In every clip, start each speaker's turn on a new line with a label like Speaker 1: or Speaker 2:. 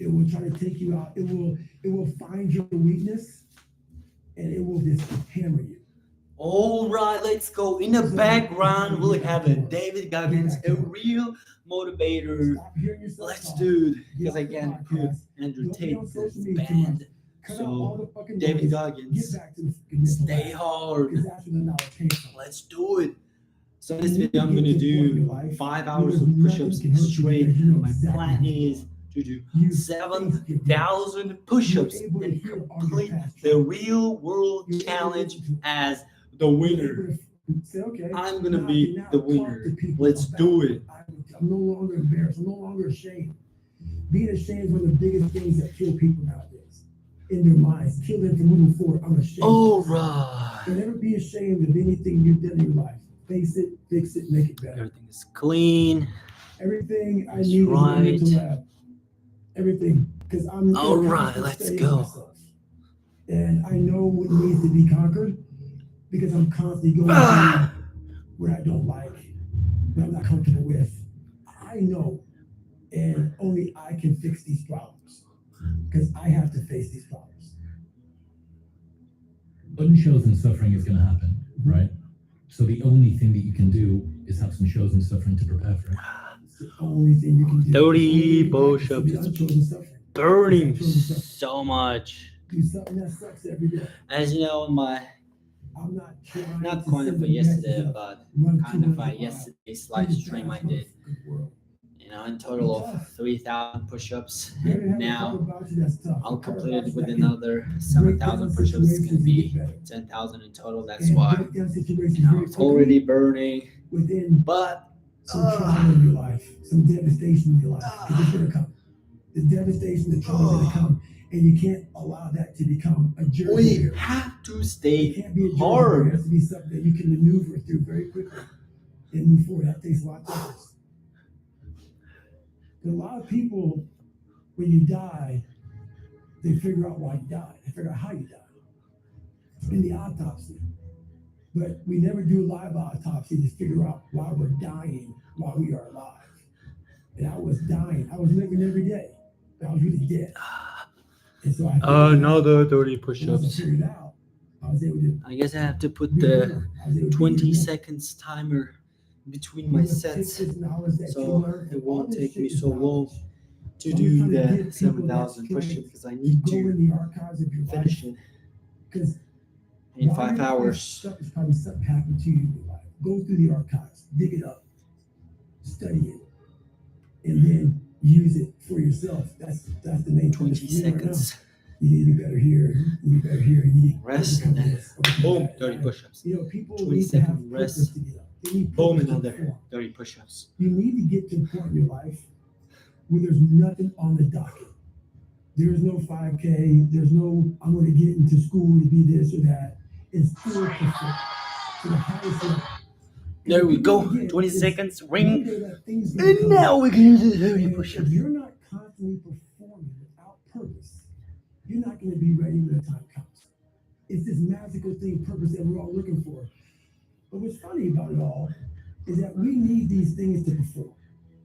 Speaker 1: It will try to take you out. It will find your weakness, and it will just hammer you.
Speaker 2: All right, let's go. In the background, we'll have a David Goggins, a real motivator. Let's do it, because I can't put Andrew Tate's band. So, David Goggins, stay hard. Let's do it. So in this video, I'm gonna do 5 hours of push-ups straight. My plan is to do 7,000 push-ups and complete the real world challenge as the winner. I'm gonna be the winner. Let's do it.
Speaker 1: I'm no longer embarrassed. I'm no longer ashamed. Being ashamed is one of the biggest things that kill people nowadays. In their minds, kill them from moving forward. I'm ashamed.
Speaker 2: All right.
Speaker 1: Don't ever be ashamed of anything you've done in your life. Face it, fix it, make it better.
Speaker 2: Everything is clean.
Speaker 1: Everything I need
Speaker 2: right.
Speaker 1: is in the lab. Everything, because I'm.
Speaker 2: All right, let's go.
Speaker 1: Myself. And I know what needs to be conquered because I'm constantly going through what I don't like, what I'm not comfortable with. I know, and only I can fix these problems because I have to face these problems.
Speaker 3: But shows and suffering is going to happen, right? So the only thing that you can do is have some shows and suffering to prepare for it.
Speaker 1: It's the only thing you can do.
Speaker 2: 30 push-ups. It's burning so much.
Speaker 1: Do something that sucks every day.
Speaker 2: As you know, my
Speaker 1: I'm
Speaker 2: not quantified yesterday, but kind of yesterday's live stream I did. You know, in total of 3,000 push-ups. And now I'll complete it with another 7,000 push-ups. It's gonna be 10,000 in total. That's why, you know, it's already burning. But
Speaker 1: some trauma in your life, some devastation in your life, because it's gonna come. The devastation, the trauma is gonna come, and you can't allow that to become a journey.
Speaker 2: We have to stay
Speaker 1: hard. It has
Speaker 2: hard.
Speaker 1: to be something that you can maneuver through very quickly and move forward. That takes a lot of time. But a lot of people, when you die, they figure out why you died. They figure out how you died in the autopsy. But we never do a live autopsy to figure out why we're dying while we are alive. And I was dying. I was living every day, but I was really dead. And so
Speaker 2: Another 30 push-ups.
Speaker 1: I
Speaker 2: guess I have to put the 20 seconds timer between my sets, so it won't take me so long to do the 7,000 push-ups, because I need to finish it in 5 hours.
Speaker 1: Stuff is probably something happened to you in your life. Go through the archives, dig it up, study it, and then use it for yourself. That's the main
Speaker 2: 20 seconds.
Speaker 1: You need to be better here. You need to be better here. You need
Speaker 2: Rest and then boom, 30 push-ups. 20 second rest. Boom, another 30 push-ups.
Speaker 1: You need to get to a point in your life where there's nothing on the docket. There's no 5K. There's no, I'm going to get into school to be this or that. It's still perfect to the highest level.
Speaker 2: There we go. 20 seconds, ring. And now we can do the 30 push-ups.
Speaker 1: If you're not constantly performing without purpose, you're not going to be ready when the time comes. It's this magical thing, purpose, that we're all looking for. But what's funny about it all is that we need these things to perform,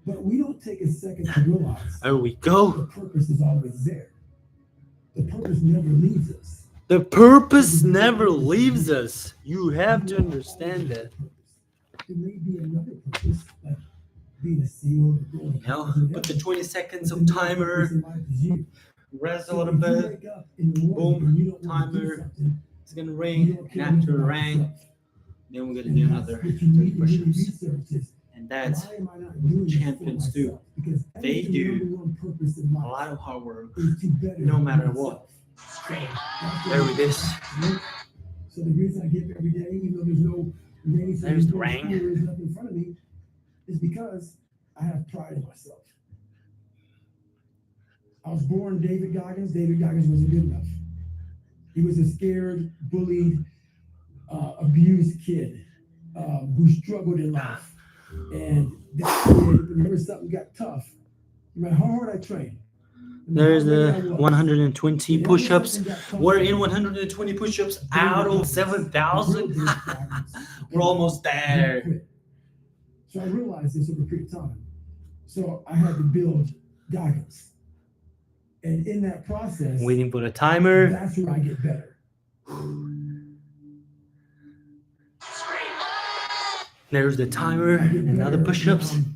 Speaker 1: but we don't take a second to realize
Speaker 2: There we go.
Speaker 1: the purpose is always there. The purpose never leaves us.
Speaker 2: The purpose never leaves us. You have to understand that.
Speaker 1: There may be another purpose, like being a SEAL or going.
Speaker 2: You know, put the 20 seconds of timer, rest a little bit, boom, timer, it's gonna ring, and after the ring, then we're gonna do another 30 push-ups. And that's what champions do. They do a lot of hard work, no matter what. There it is.
Speaker 1: So the reason I get every day, even though there's no race,
Speaker 2: There's the ring.
Speaker 1: there's nothing in front of me, is because I have pride in myself. I was born David Goggins. David Goggins wasn't good enough. He was a scared, bullied, abused kid who struggled in life. And that kid, whenever something got tough, no matter how hard I trained.
Speaker 2: There's the 120 push-ups. We're in 120 push-ups out of 7,000. We're almost there.
Speaker 1: So I realized this over a period of time. So I had to build Goggins. And in that process,
Speaker 2: Waiting for the timer.
Speaker 1: that's where I get better.
Speaker 2: There's the timer.
Speaker 1: I get
Speaker 2: And now the
Speaker 1: better
Speaker 2: push-ups.
Speaker 1: when I'm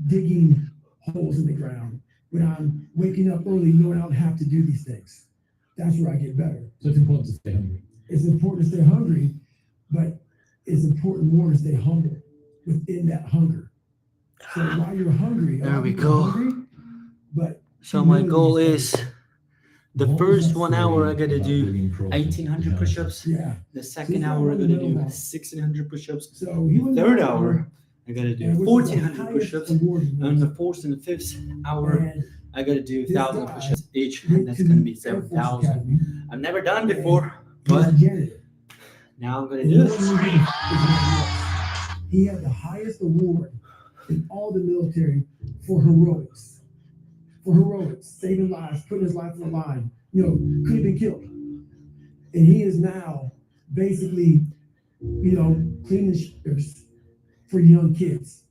Speaker 1: digging holes in the ground. When I'm waking up early, knowing I don't have to do these things. That's where I get better.
Speaker 3: So it's important to stay hungry.
Speaker 1: It's important to stay hungry, but it's important more to stay humble within that hunger. So while you're hungry,
Speaker 2: There we
Speaker 1: you're
Speaker 2: go.
Speaker 1: hungry, but
Speaker 2: So my goal is the first 1 hour I gotta do 1,800 push-ups.
Speaker 1: yeah.
Speaker 2: The second hour I gotta do 1,600 push-ups.
Speaker 1: So he was
Speaker 2: Third
Speaker 1: not-
Speaker 2: hour I gotta do
Speaker 1: and which is the
Speaker 2: 1,400
Speaker 1: highest
Speaker 2: push-ups.
Speaker 1: award he
Speaker 2: And
Speaker 1: was.
Speaker 2: the fourth and the fifth hour
Speaker 1: And
Speaker 2: I gotta do
Speaker 1: this
Speaker 2: 1,000
Speaker 1: guy
Speaker 2: push-ups each,
Speaker 1: went
Speaker 2: and that's
Speaker 1: to
Speaker 2: gonna
Speaker 1: the
Speaker 2: be
Speaker 1: Air Force
Speaker 2: 7,000.
Speaker 1: Academy.
Speaker 2: I've never done
Speaker 1: And
Speaker 2: before,
Speaker 1: He was
Speaker 2: but
Speaker 1: a janitor.
Speaker 2: now I'm gonna
Speaker 1: And
Speaker 2: do
Speaker 1: you know
Speaker 2: this.
Speaker 1: what he did? He had the highest award in all the military for heroics. For heroics, saving lives, putting his life on the line. You know, could have been killed. And he is now basically, you know, cleaning shitters for young kids.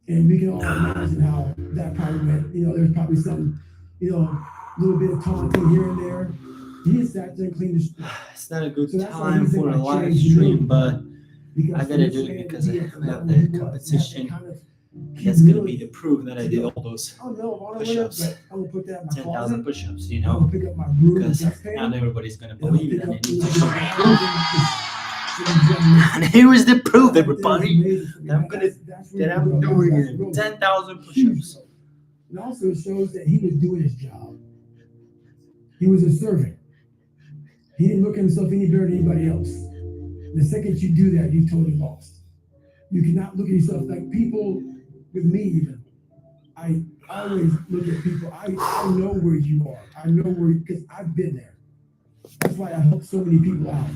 Speaker 1: And we can all imagine how that probably went. You know, there's probably some, you know, little bit of taunting here and there. He just sat there and cleaned the shitters.
Speaker 2: It's not a good
Speaker 1: So that's why
Speaker 2: time
Speaker 1: he's in
Speaker 2: for a
Speaker 1: my
Speaker 2: live
Speaker 1: change
Speaker 2: stream,
Speaker 1: humility.
Speaker 2: but
Speaker 1: Because
Speaker 2: I
Speaker 1: for
Speaker 2: gotta
Speaker 1: this
Speaker 2: do it
Speaker 1: man to
Speaker 2: because
Speaker 1: be
Speaker 2: I
Speaker 1: at the
Speaker 2: have
Speaker 1: level
Speaker 2: the
Speaker 1: he was,
Speaker 2: competition.
Speaker 1: that kind of
Speaker 2: that's gonna be
Speaker 1: humility.
Speaker 2: the proof that I did all those
Speaker 1: I don't know, I don't know,
Speaker 2: push-ups.
Speaker 1: but I'm gonna put that in my
Speaker 2: 10,000
Speaker 1: closet.
Speaker 2: push-ups, you
Speaker 1: I'm
Speaker 2: know,
Speaker 1: gonna pick up my broom and
Speaker 2: because
Speaker 1: dustpan.
Speaker 2: not everybody's gonna
Speaker 1: And I'm gonna
Speaker 2: believe it,
Speaker 1: pick
Speaker 2: and
Speaker 1: up
Speaker 2: they need
Speaker 1: the
Speaker 2: to show me proof.
Speaker 1: proof.
Speaker 2: And here is the proof,
Speaker 1: That's
Speaker 2: everybody,
Speaker 1: amazing for me.
Speaker 2: that I'm gonna
Speaker 1: That's where
Speaker 2: that
Speaker 1: you
Speaker 2: I'm
Speaker 1: grow.
Speaker 2: doing
Speaker 1: That's
Speaker 2: it.
Speaker 1: growth.
Speaker 2: 10,000
Speaker 1: Huge
Speaker 2: push-ups.
Speaker 1: growth. And also it shows that he was doing his job. He was a servant. He didn't look at himself any better than anybody else. The second you do that, you totally lost. You cannot look at yourself like people with me even. I always look at people. I know where you are. I know where, because I've been there. That's why I help so many people out.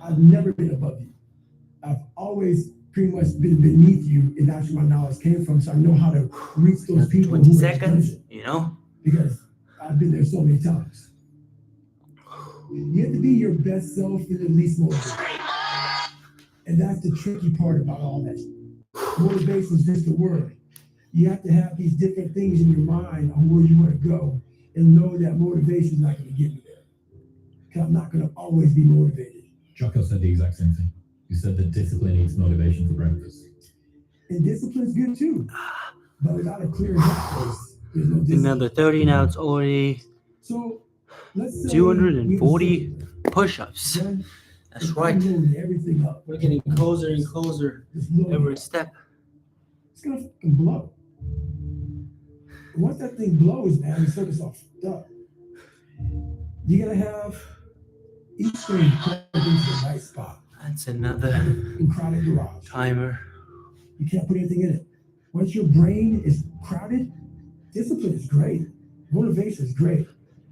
Speaker 1: I've never been above you. I've always pretty much been beneath you, and that's where my knowledge came from. So I know how to reach those people
Speaker 2: 20
Speaker 1: who are
Speaker 2: seconds,
Speaker 1: expensive,
Speaker 2: you know?
Speaker 1: because I've been there so many times. You have to be your best self in the least motivated. And that's the tricky part about all that. Motivation is just a word. You have to have these different things in your mind on where you want to go and know that motivation is not going to get you there. Because I'm not going to always be motivated.
Speaker 3: Jocko said the exact same thing. You said that discipline eats motivation for breakfast.
Speaker 1: And discipline's good too. But without a clear head, there's no discipline.
Speaker 2: Another 30, now it's already
Speaker 1: So let's say
Speaker 2: 240 push-ups.
Speaker 1: Then
Speaker 2: That's
Speaker 1: if
Speaker 2: right.
Speaker 1: I'm loading everything up,
Speaker 2: We're getting closer and closer
Speaker 1: just load it
Speaker 2: every
Speaker 1: up.
Speaker 2: step.
Speaker 1: It's gonna fucking blow. And once that thing blows, man, the circuit's all fucked up. You gotta have each thing plugged into the right spot.
Speaker 2: That's another
Speaker 1: In crowded garage.
Speaker 2: timer.
Speaker 1: You can't put anything in it. Once your brain is crowded, discipline is great. Motivation is great.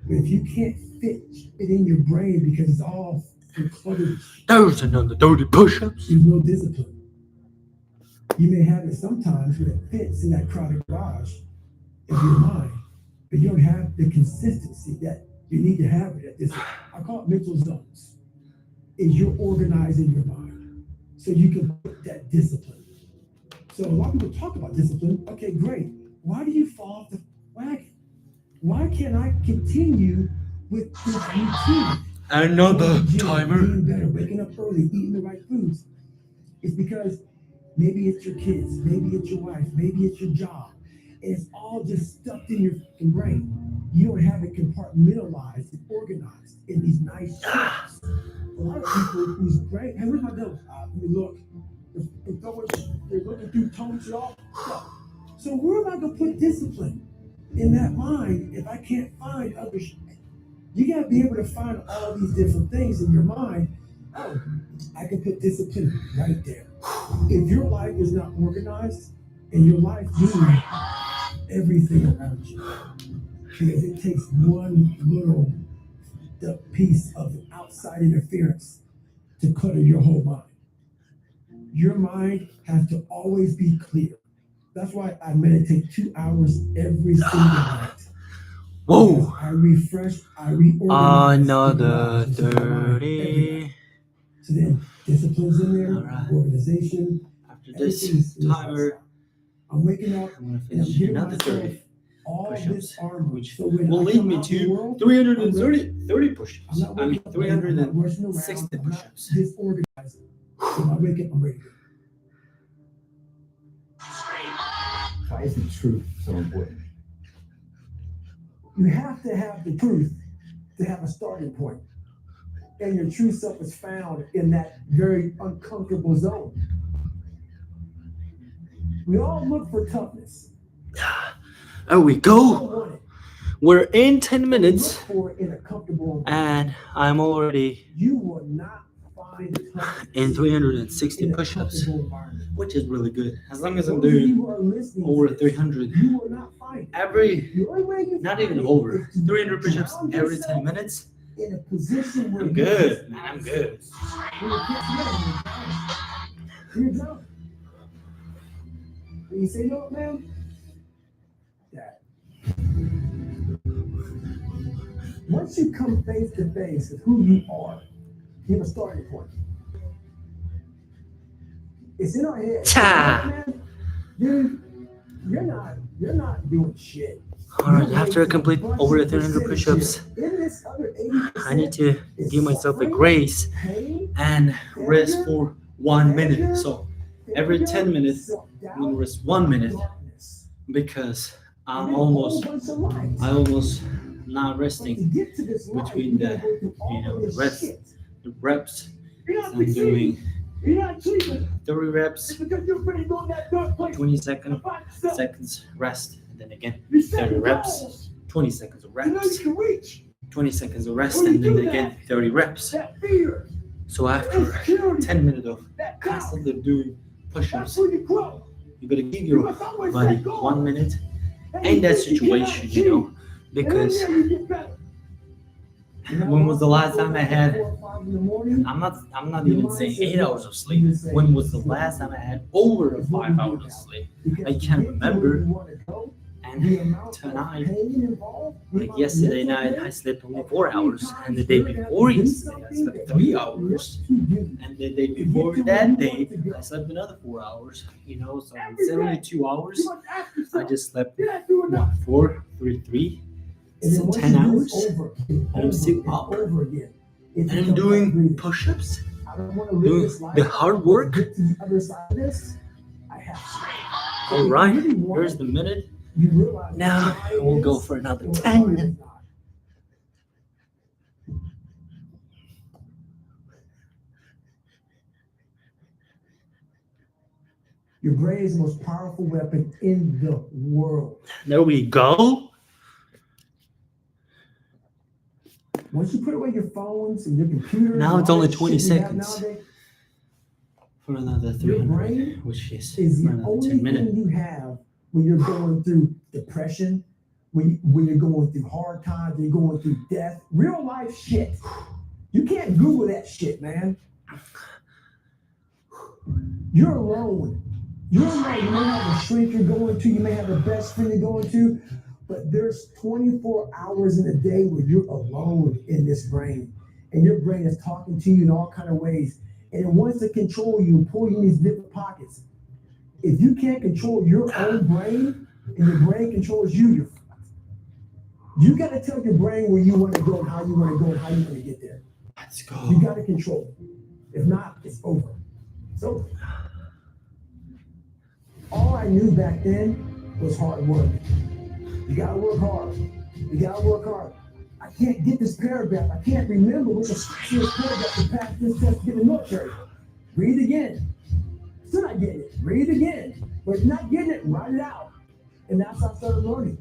Speaker 1: But if you can't fit it in your brain because it's all cluttered,
Speaker 2: There's another 30 push-ups.
Speaker 1: there's no discipline. You may have it sometimes when it fits in that crowded garage of your mind, but you don't have the consistency that you need to have it at this. I call it mental zones. Is you're organizing your mind so you can put that discipline. So a lot of people talk about discipline. Okay, great. Why do you fall off the wagon? Why can't I continue with this routine?
Speaker 2: Another
Speaker 1: Going to the gym,
Speaker 2: timer.
Speaker 1: Being better, waking up early, eating the right foods. It's because maybe it's your kids, maybe it's your wife, maybe it's your job. And it's all just stuffed in your fucking brain. You don't have it compartmentalized and organized in these nice shelves. A lot of people whose brain, hey, where's my notes? Let me look. They're looking through tones and all stuff. So where am I gonna put discipline in that mind if I can't find other shit? You gotta be able to find all these different things in your mind. Oh, I can put discipline right there. If your life is not organized, and your life means everything around you, because it takes one little piece of outside interference to clutter your whole mind. Your mind has to always be clear. That's why I meditate 2 hours every single night.
Speaker 2: Whoa.
Speaker 1: I refresh, I reorganize.
Speaker 2: Another
Speaker 1: the garage every night.
Speaker 2: 30.
Speaker 1: So then discipline's in there,
Speaker 2: Alright.
Speaker 1: organization.
Speaker 2: After this
Speaker 1: everything is
Speaker 2: timer,
Speaker 1: I'm waking up
Speaker 2: I'm gonna
Speaker 1: and I'm
Speaker 2: finish
Speaker 1: giving
Speaker 2: another
Speaker 1: myself
Speaker 2: 30.
Speaker 1: all
Speaker 2: push-ups,
Speaker 1: this armor,
Speaker 2: which
Speaker 1: so when
Speaker 2: will
Speaker 1: I
Speaker 2: lead
Speaker 1: come
Speaker 2: me
Speaker 1: out in the
Speaker 2: to
Speaker 1: world,
Speaker 2: 330
Speaker 1: I'm
Speaker 2: push-ups.
Speaker 1: not
Speaker 2: I mean,
Speaker 1: waking up late, I'm not rushing around,
Speaker 2: 360
Speaker 1: I'm not
Speaker 2: push-ups.
Speaker 1: disorganized. When I wake up, I'm ready to go.
Speaker 4: Why is the truth so important?
Speaker 1: You have to have the truth to have a starting point. And your true self is found in that very uncomfortable zone. We all look for toughness.
Speaker 2: There we
Speaker 1: We
Speaker 2: go.
Speaker 1: all want it.
Speaker 2: We're in 10
Speaker 1: But we
Speaker 2: minutes,
Speaker 1: look for it in a comfortable environment.
Speaker 2: and I'm already
Speaker 1: You will not find toughness
Speaker 2: in 360
Speaker 1: in a
Speaker 2: push-ups,
Speaker 1: comfortable environment.
Speaker 2: which is really good. As long as I'm
Speaker 1: Those of
Speaker 2: doing
Speaker 1: you who are listening
Speaker 2: over
Speaker 1: to this,
Speaker 2: 300
Speaker 1: you will not find it.
Speaker 2: every,
Speaker 1: The only way you
Speaker 2: not
Speaker 1: find
Speaker 2: even
Speaker 1: it
Speaker 2: over,
Speaker 1: is to
Speaker 2: 300 push-ups
Speaker 1: ground
Speaker 2: every
Speaker 1: yourself
Speaker 2: 10 minutes.
Speaker 1: in a position where
Speaker 2: I'm
Speaker 1: you
Speaker 2: good,
Speaker 1: just
Speaker 2: man. I'm
Speaker 1: are
Speaker 2: good.
Speaker 1: When you get together, you're drowning. And you say, you know what, man? That. Once you come face to face with who you are, you have a starting point. It's in our head.
Speaker 2: Cha.
Speaker 1: Man, dude, you're not doing shit.
Speaker 2: Alright, after I complete over the 300 push-ups,
Speaker 1: In this other
Speaker 2: I need to give myself a grace and rest for 1 minute. So every 10 minutes, I'm gonna rest 1 minute because I almost not resting between the the rest, the reps. I'm doing 30 reps, 20 seconds rest, and then again 30 reps, 20 seconds of reps, 20 seconds of rest, and then again 30 reps. So after 10 minutes of constantly doing push-ups, you gotta give your body 1 minute in that situation, because when was the last time I had, I'm not even saying 8 hours of sleep. When was the last time I had over 5 hours of sleep? I can't remember. And tonight, like yesterday night, I slept only 4 hours, and the day before yesterday, I slept 3 hours, and the day before that day, I slept another 4 hours. So in 72 hours, I just slept 4, 3, 3. So 10 hours, and I'm still up, and I'm doing push-ups, doing the hard work. All right, here's the minute. Now we'll go for another 10.
Speaker 1: Your brain is the most powerful weapon in the world.
Speaker 2: There we go.
Speaker 1: Once you put away your phones and your computers,
Speaker 2: now it's only 20
Speaker 1: shit we have
Speaker 2: seconds
Speaker 1: nowadays,
Speaker 2: for another
Speaker 1: your
Speaker 2: 300,
Speaker 1: brain
Speaker 2: which is
Speaker 1: is
Speaker 2: for
Speaker 1: the
Speaker 2: another
Speaker 1: only
Speaker 2: 10 minutes.
Speaker 1: thing you have when you're going through depression, when you're going through hard times, you're going through death, real life shit. You can't Google that shit, man. You're alone. You're alone. You may have a shrink you're going to, you may have a best friend you're going to, but there's 24 hours in a day where you're alone in this brain, and your brain is talking to you in all kind of ways, and it wants to control you and pull you in these different pockets. If you can't control your own brain, and your brain controls you, you're fucked. You got to tell your brain where you want to go and how you want to go and how you want to get there.
Speaker 2: Let's go.
Speaker 1: You got to control it. If not, it's over. It's over. All I knew back then was hard work. You gotta work hard. You gotta work hard. I can't get this paragraph. I can't remember which is this paragraph to pass this test to get in the military. Read it again. Still not getting it. Read it again. But if you're not getting it, write it out. And that's how I started learning.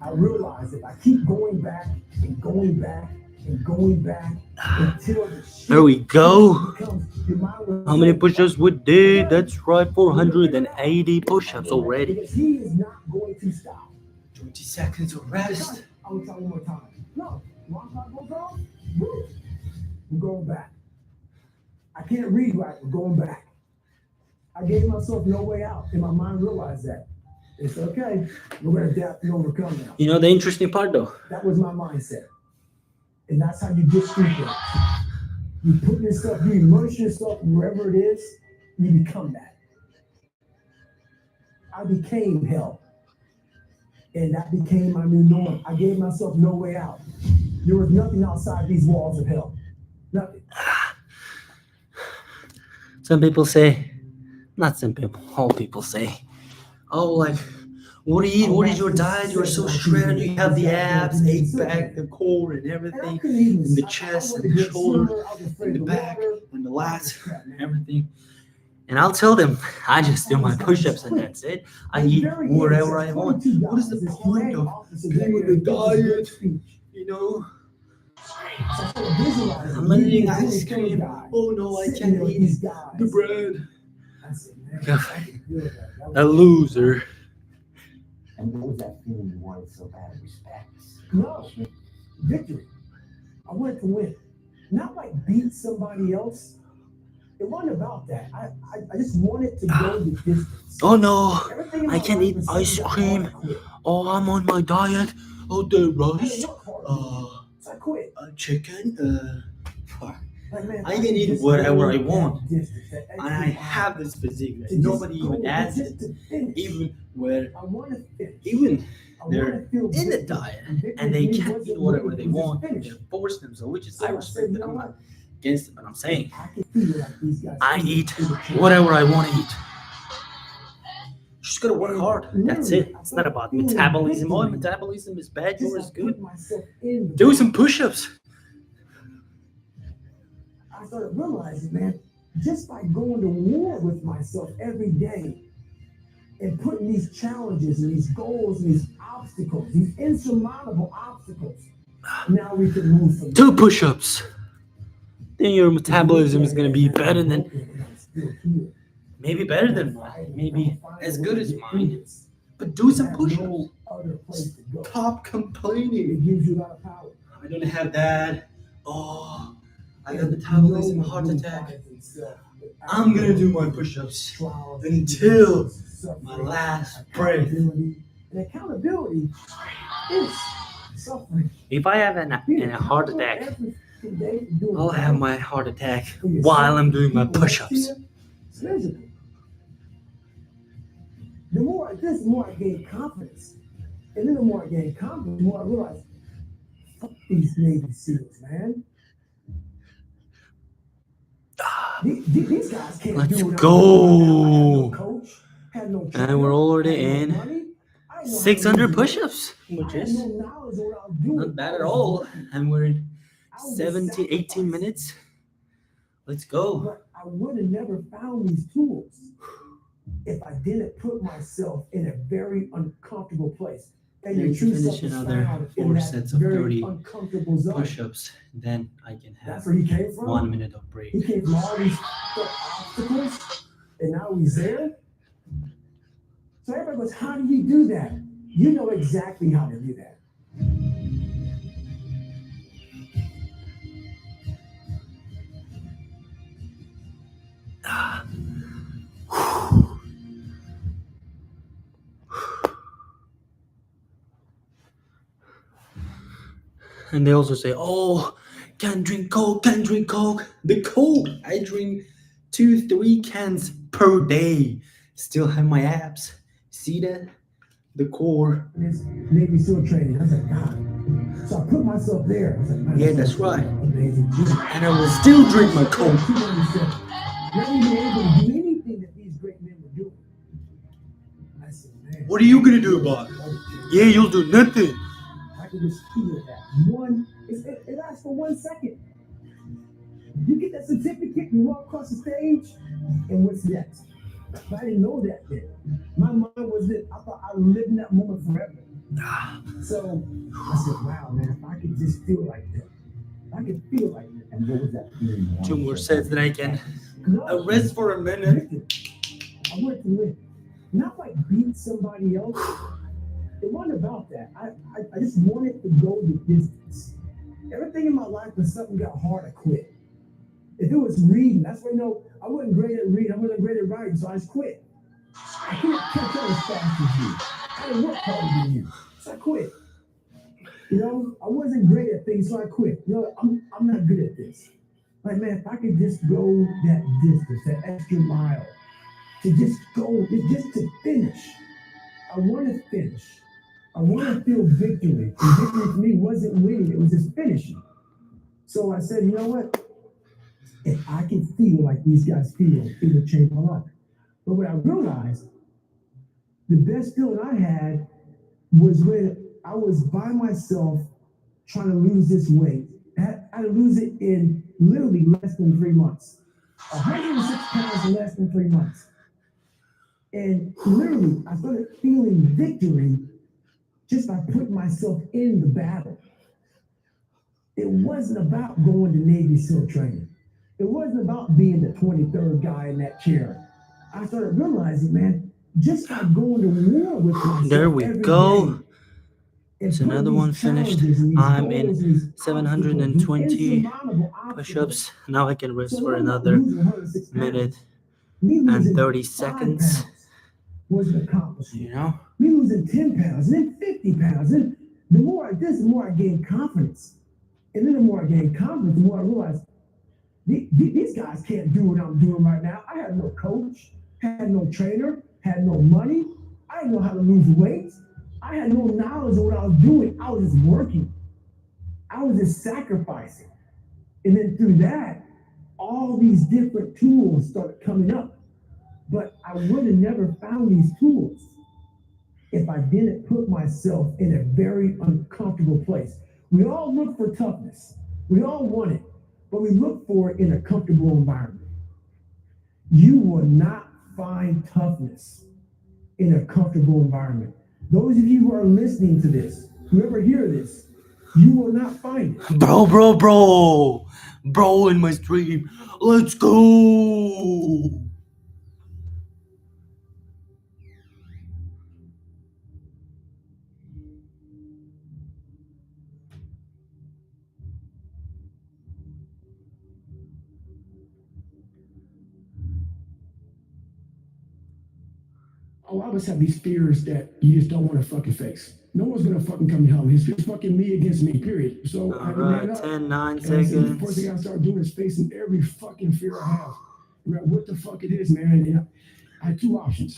Speaker 1: I realized if I keep going back and going back and going back until the shit
Speaker 2: There we go.
Speaker 1: becomes, your mind will
Speaker 2: How many
Speaker 1: say,
Speaker 2: push-ups we did? That's right, 480 push-ups already.
Speaker 1: because he is not going to stop.
Speaker 2: 20 seconds of rest.
Speaker 1: I will tell you one more time. No, one time goes off, woo, we're going back. I can't read right, we're going back. I gave myself no way out, and my mind realized that. It's okay, we're going to adapt and overcome now.
Speaker 2: The interesting part though,
Speaker 1: That was my mindset. And that's how you get through things. You put yourself, you immerse yourself wherever it is, you become that. I became hell. And that became my new norm. I gave myself no way out. There was nothing outside these walls of hell. Nothing.
Speaker 2: Some people say, not some people, all people say, oh, like, what do you eat? What is your diet? You're so shredded. You have the abs, 8-pack, the core, and everything, and the chest, and the shoulders, and the back, and the lats, and everything. And I'll tell them, I just do my push-ups and that's it. I eat whatever I want. What is the point of being with the diet? You know, I'm not eating ice cream. Oh no, I can't eat the bread. A loser.
Speaker 4: And what was that feeling you wanted so bad? Respect?
Speaker 1: No, victory. I wanted to win, not like beat somebody else. It wasn't about that. I just wanted to go the distance.
Speaker 2: Oh no, I can't eat ice cream. Oh, I'm on my diet. Oh, the rice,
Speaker 1: I quit.
Speaker 2: chicken, I can eat whatever I want. And I have this physique that nobody even asks it. Even they're in the diet and they can't eat whatever they want. They force themselves, which is I respect that. I'm not against it, but I'm saying I eat whatever I want to eat. Just gotta work hard. That's it. It's not about metabolism. Oh, metabolism is bad. Yours is good. Do some push-ups.
Speaker 1: I started realizing, man, just by going to war with myself every day and putting these challenges and these goals and these obstacles, these insurmountable obstacles, now we can move from
Speaker 2: 2 push-ups. Then your metabolism is gonna be better than, maybe better than mine, maybe as good as mine. But do some push-ups. Stop complaining.
Speaker 1: It gives you a lot of power.
Speaker 2: I don't have that. Oh, I got metabolism, heart attack. I'm gonna do my push-ups until my last breath.
Speaker 1: And accountability is suffering.
Speaker 2: If I have a heart attack, I'll have my heart attack while I'm doing my push-ups.
Speaker 1: The more I did, the more I gained confidence. And then the more I gained confidence, the more I realized, fuck these Navy SEALs, man. These guys can't
Speaker 2: Let's
Speaker 1: do it.
Speaker 2: go.
Speaker 1: Coach, had no
Speaker 2: And we're already
Speaker 1: had no
Speaker 2: in
Speaker 1: money. I know how to
Speaker 2: 600
Speaker 1: do it.
Speaker 2: push-ups, which
Speaker 1: I had
Speaker 2: is
Speaker 1: no knowledge of what I was doing.
Speaker 2: not bad at all. And we're in 17, 18 minutes. Let's go.
Speaker 1: But I would have never found these tools if I didn't put myself in a very uncomfortable place. And
Speaker 2: Maybe
Speaker 1: your true
Speaker 2: finish
Speaker 1: self is
Speaker 2: another
Speaker 1: found in
Speaker 2: 4
Speaker 1: that
Speaker 2: sets of
Speaker 1: very
Speaker 2: 30
Speaker 1: uncomfortable zone.
Speaker 2: push-ups. Then I can
Speaker 1: That's
Speaker 2: have
Speaker 1: where he came from.
Speaker 2: 1 minute of break.
Speaker 1: He came from all these obstacles, and now he's there. So everybody goes, how do you do that? You know exactly how to do that.
Speaker 2: And they also say, oh, can't drink Coke, can't drink Coke. The Coke, I drink 2-3 cans per day. Still have my abs. See that? The core.
Speaker 1: And it's Navy SEAL training. I was like, God. So I put myself there. I was like, man,
Speaker 2: Yeah, that's right.
Speaker 1: amazing.
Speaker 2: And I will still drink my Coke.
Speaker 1: Not even able to do anything that these great men were doing. I said, man.
Speaker 2: What are you gonna do about it? Yeah, you'll do nothing.
Speaker 1: I can just feel that. It lasts for 1 second. You get that certificate, you walk across the stage, and what's next? But I didn't know that then. My mind was that I thought I would live in that moment forever. So I said, wow, man, if I could just feel like that. I could feel like that.
Speaker 4: And what was that feeling you wanted
Speaker 2: 2 more
Speaker 4: so
Speaker 2: sets
Speaker 4: bad?
Speaker 2: that I can
Speaker 1: No,
Speaker 2: rest for a minute.
Speaker 1: I wanted to win. Not like beat somebody else. It wasn't about that. I just wanted to go the distance. Everything in my life, when something got hard, I quit. If it was reading, that's where I wasn't great at reading. I wasn't great at writing, so I just quit. I couldn't catch up as fast as you. I didn't work harder than you, so I quit. You know, I wasn't great at things, so I quit. You know, I'm not good at this. Like, man, if I could just go that distance, that extra mile, to just go, just to finish. I want to finish. I want to feel victory. And victory for me wasn't winning, it was just finishing. So I said, you know what? If I can feel like these guys feel, it will change my life. But what I realized, the best feeling I had was when I was by myself trying to lose this weight. I had to lose it in literally less than 3 months. 106 pounds in less than 3 months. And literally, I started feeling victory just by putting myself in the battle. It wasn't about going to Navy SEAL training. It wasn't about being the 23rd guy in that chair. I started realizing, man, just by going to war with myself.
Speaker 2: There we
Speaker 1: every
Speaker 2: go.
Speaker 1: day,
Speaker 2: It's another one finished. I'm in 720 push-ups. Now I can rest for another minute and 30 seconds.
Speaker 1: Was an accomplishment.
Speaker 2: You know?
Speaker 1: Me losing 10 pounds, and then 50 pounds. And the more I did, the more I gained confidence. And then the more I gained confidence, the more I realized these guys can't do what I'm doing right now. I had no coach, had no trainer, had no money. I didn't know how to lose weight. I had no knowledge of what I was doing. I was just working. I was just sacrificing. And then through that, all these different tools started coming up. But I would have never found these tools if I didn't put myself in a very uncomfortable place. We all look for toughness. We all want it, but we look for it in a comfortable environment. You will not find toughness in a comfortable environment. Those of you who are listening to this, whoever hear this, you will not find it.
Speaker 2: Bro in my stream. Let's go.
Speaker 1: A lot of us have these fears that you just don't want to fucking face. No one's gonna fucking come to help me. It's fucking me against me, period. So I
Speaker 2: Alright,
Speaker 1: man up.
Speaker 2: 10, 9
Speaker 1: And I said, the
Speaker 2: seconds.
Speaker 1: first thing I start doing is facing every fucking fear I have. No matter what the fuck it is, man. And I had two options.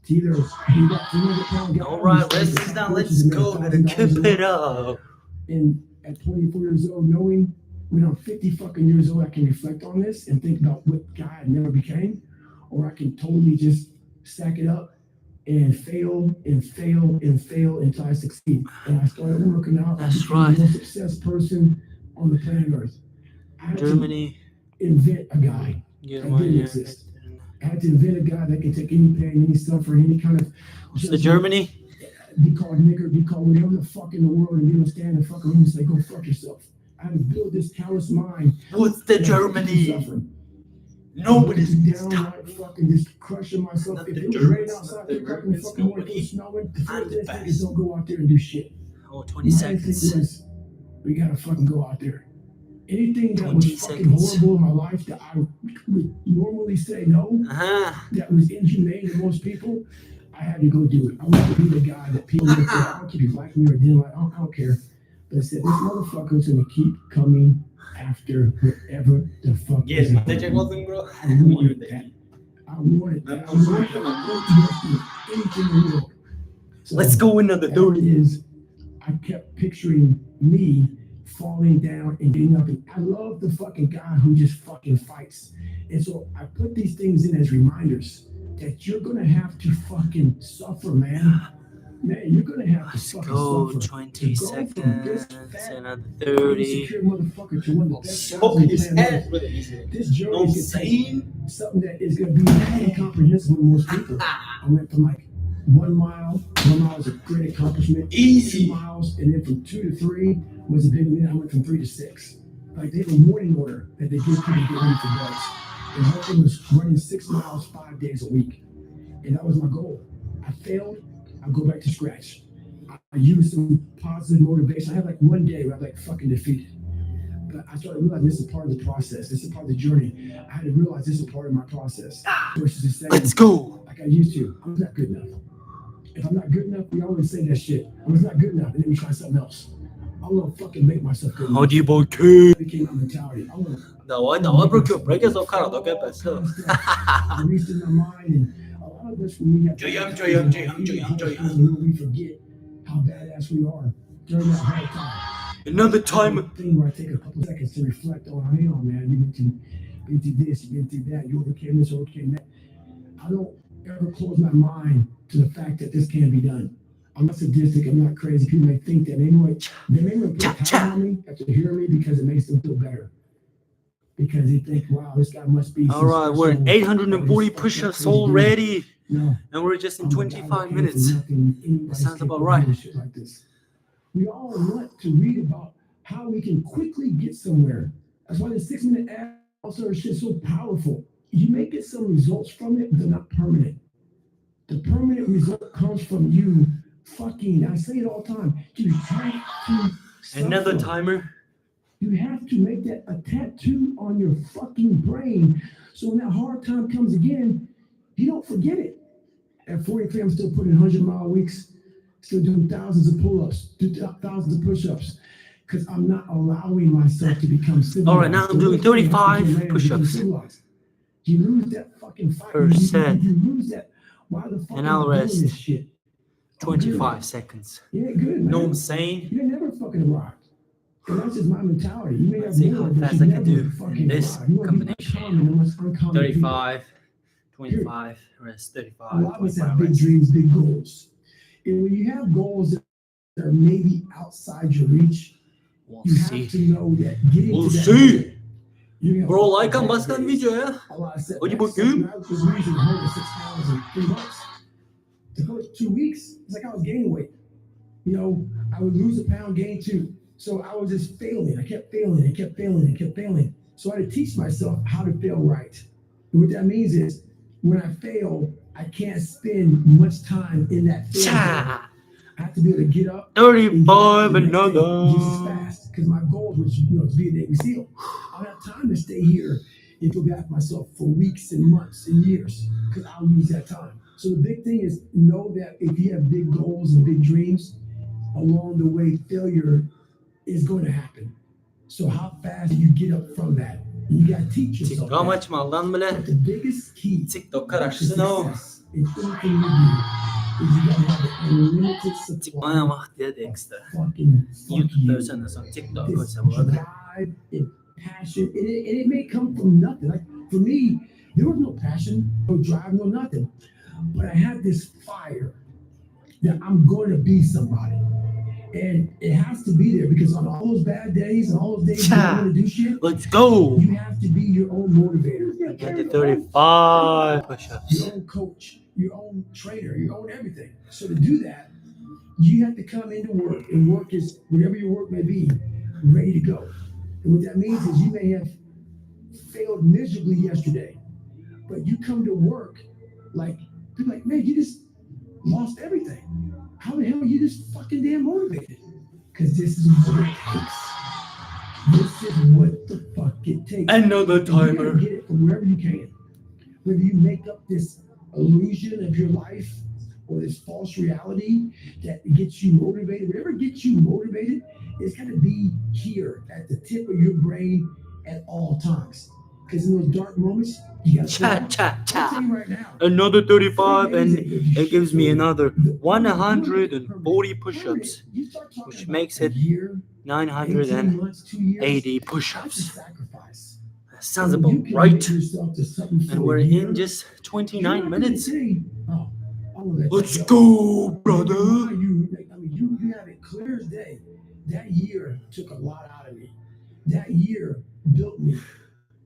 Speaker 1: To either be that 300-pound guy.
Speaker 2: Alright, rest is down. Let's go. Gotta keep it up.
Speaker 1: And at 24 years old, knowing when I'm 50 fucking years old, I can reflect on this and think about what guy I never became, or I can totally just stack it up and fail and fail and fail until I succeed. And I started working out.
Speaker 2: That's
Speaker 1: I became
Speaker 2: right.
Speaker 1: the most successful person on the planet Earth. I had
Speaker 2: Germany.
Speaker 1: to invent a guy that didn't exist. I had to invent a guy that can take any pain, any suffering, any kind of.
Speaker 2: What's the Germany?
Speaker 1: Be called nigger, be called whatever the fuck in the world, and be able to stand in the fucking room and say, go fuck yourself. I had to build this callous mind.
Speaker 2: What's the Germany? Nobody's
Speaker 1: downright fucking just crushing myself. If it was raining outside, if it fucking morning, it was snowing, the first thing is don't go out there and do shit.
Speaker 2: Oh, 20 seconds.
Speaker 1: We gotta fucking go out there. Anything that was fucking horrible in my life that I would normally say no, that was inhumane to most people, I had to go do it. I wanted to be the guy that people would say, I don't care if you like me or didn't like, I don't care. But I said, this motherfucker's gonna keep coming after whatever the fuck.
Speaker 2: Yes,
Speaker 1: is
Speaker 2: te llegó un bro.
Speaker 1: I wanted that. I wanted that. I wanted anything in the world. So
Speaker 2: Let's go another
Speaker 1: that
Speaker 2: 30.
Speaker 1: is, I kept picturing me falling down and getting up. And I love the fucking guy who just fucking fights. And so I put these things in as reminders that you're gonna have to fucking suffer, man. Man, you're gonna have to
Speaker 2: Let's
Speaker 1: fucking
Speaker 2: go.
Speaker 1: suffer.
Speaker 2: 20
Speaker 1: To go from this
Speaker 2: seconds.
Speaker 1: fat,
Speaker 2: Another 30.
Speaker 1: insecure motherfucker to one of the best guys
Speaker 2: So
Speaker 1: on the
Speaker 2: his
Speaker 1: planet.
Speaker 2: head with it.
Speaker 1: This
Speaker 2: No
Speaker 1: journey is gonna take
Speaker 2: saying.
Speaker 1: something that is gonna be incomprehensible to most people. I went from like 1 mile. 1 mile was a great accomplishment.
Speaker 2: Easy.
Speaker 1: 2 miles, and then from 2 to 3 was a big win. I went from 3 to 6. Like they have a morning order that they give people to get ready for beds. And whole thing was running 6 miles 5 days a week. And that was my goal. I failed, I'll go back to scratch. I used some positive motivation. I had like one day where I was like fucking defeated. But I started realizing this is part of the process. This is part of the journey. I had to realize this is part of my process. Versus just saying,
Speaker 2: Let's go.
Speaker 1: like I used to. I'm not good enough. If I'm not good enough, we always say that shit. I was not good enough, and then we try something else. I want to fucking make myself good enough.
Speaker 2: How do you boy kid?
Speaker 1: That became my mentality. I want to
Speaker 2: Давай, porque o break é só cara, não quer pessoa.
Speaker 1: I reached in my mind, and a lot of us when we have
Speaker 2: Jayam,
Speaker 1: we forget how how badass we are during that hard time.
Speaker 2: Another time.
Speaker 1: Thing where I take a couple seconds to reflect on, hang on, man, you've been through this, you've been through that, you overcame this, overcame that. I don't ever close my mind to the fact that this can be done. I'm not sadistic, I'm not crazy. People may think that they may put time on me after hearing me because it makes them feel better. Because they think, wow, this guy must be.
Speaker 2: All right, we're at 840 push-ups already.
Speaker 1: No.
Speaker 2: And we're just in 25 minutes. That sounds about right.
Speaker 1: Like this. We all want to read about how we can quickly get somewhere. That's why the 6-minute ad also is just so powerful. You may get some results from it, but they're not permanent. The permanent result comes from you fucking, I say it all the time, you have to suffer.
Speaker 2: Another timer.
Speaker 1: You have to make that a tattoo on your fucking brain so when that hard time comes again, you don't forget it. At 43, I'm still putting 100-mile weeks, still doing thousands of pull-ups, thousands of push-ups, because I'm not allowing myself to become civilized.
Speaker 2: All right, now I'm doing 35 push-ups.
Speaker 1: You lose that fucking fight.
Speaker 2: Per set.
Speaker 1: You lose that. Why the fuck
Speaker 2: And I'll
Speaker 1: am I doing
Speaker 2: rest.
Speaker 1: this shit?
Speaker 2: 25 seconds.
Speaker 1: Yeah, good, man.
Speaker 2: Know what I'm saying?
Speaker 1: You never fucking arrived. And that's just my mentality. You may
Speaker 2: Let's
Speaker 1: have
Speaker 2: see
Speaker 1: more,
Speaker 2: how
Speaker 1: but
Speaker 2: fast
Speaker 1: you
Speaker 2: I can
Speaker 1: never
Speaker 2: do
Speaker 1: fucking
Speaker 2: in this
Speaker 1: arrive. You wanna be
Speaker 2: combination.
Speaker 1: uncommon unless uncommon
Speaker 2: 35, 25, rest,
Speaker 1: people.
Speaker 2: 35,
Speaker 1: A lot of us
Speaker 2: 25,
Speaker 1: have big
Speaker 2: rest.
Speaker 1: dreams, big goals. And when you have goals that are maybe outside your reach,
Speaker 2: We'll
Speaker 1: you
Speaker 2: see.
Speaker 1: have to know that getting
Speaker 2: We'll
Speaker 1: to that
Speaker 2: see.
Speaker 1: point, you have
Speaker 2: Bro, like ang
Speaker 1: bad
Speaker 2: basta ng
Speaker 1: days.
Speaker 2: video, eh?
Speaker 1: A lot of setbacks.
Speaker 2: What you book,
Speaker 1: Something I was losing 106 pounds in 3 months. The first 2 weeks, it's like I was gaining weight. You know, I would lose a pound, gain 2. So I was just failing. I kept failing. I kept failing. I kept failing. So I had to teach myself how to fail right. And what that means is when I fail, I can't spend much time in that failure.
Speaker 2: Cha!
Speaker 1: I have to be able to get up.
Speaker 2: 35, another.
Speaker 1: Just as fast. Because my goal was, to be a Navy SEAL. I don't have time to stay here and feel bad for myself for weeks and months and years. Because I'll lose that time. So the big thing is know that if you have big goals and big dreams, along the way, failure is going to happen. So how fast do you get up from that? You got to teach yourself
Speaker 2: How
Speaker 1: that.
Speaker 2: much maldan bile?
Speaker 1: But the biggest key
Speaker 2: TikTok
Speaker 1: to
Speaker 2: karışsın o.
Speaker 1: success in anything you do is you got to have an unlimited supply
Speaker 2: Bana bak diye de ekstra.
Speaker 1: fucking
Speaker 2: YouTube'da
Speaker 1: you.
Speaker 2: sen de son TikTok
Speaker 1: This
Speaker 2: koysa bu arada.
Speaker 1: drive and passion, and it may come from nothing. Like for me, there was no passion, no drive, no nothing. But I had this fire that I'm going to be somebody. And it has to be there because on all those bad days and all those days you don't want to do shit,
Speaker 2: Let's go.
Speaker 1: you have to be your own motivator.
Speaker 2: I got the 35 push-ups.
Speaker 1: Your own coach, your own trainer, your own everything. So to do that, you have to come into work, and work is whatever your work may be, ready to go. And what that means is you may have failed miserably yesterday, but you come to work like, people like, man, you just lost everything. How the hell are you just fucking damn motivated? Because this is what it takes. This is what the fuck it takes.
Speaker 2: Another
Speaker 1: And you gotta
Speaker 2: timer.
Speaker 1: get it from wherever you can. Whether you make up this illusion of your life or this false reality that gets you motivated, whatever gets you motivated, it's got to be here at the tip of your brain at all times. Because in those dark moments, you got to
Speaker 2: Cha.
Speaker 1: I'll tell you right now.
Speaker 2: Another 35 and it gives me another 140 push-ups, which makes it 980 push-ups. That sounds about right. And we're in just 29 minutes. Let's go, brother.
Speaker 1: You have it clear as day. That year took a lot out of me. That year built me.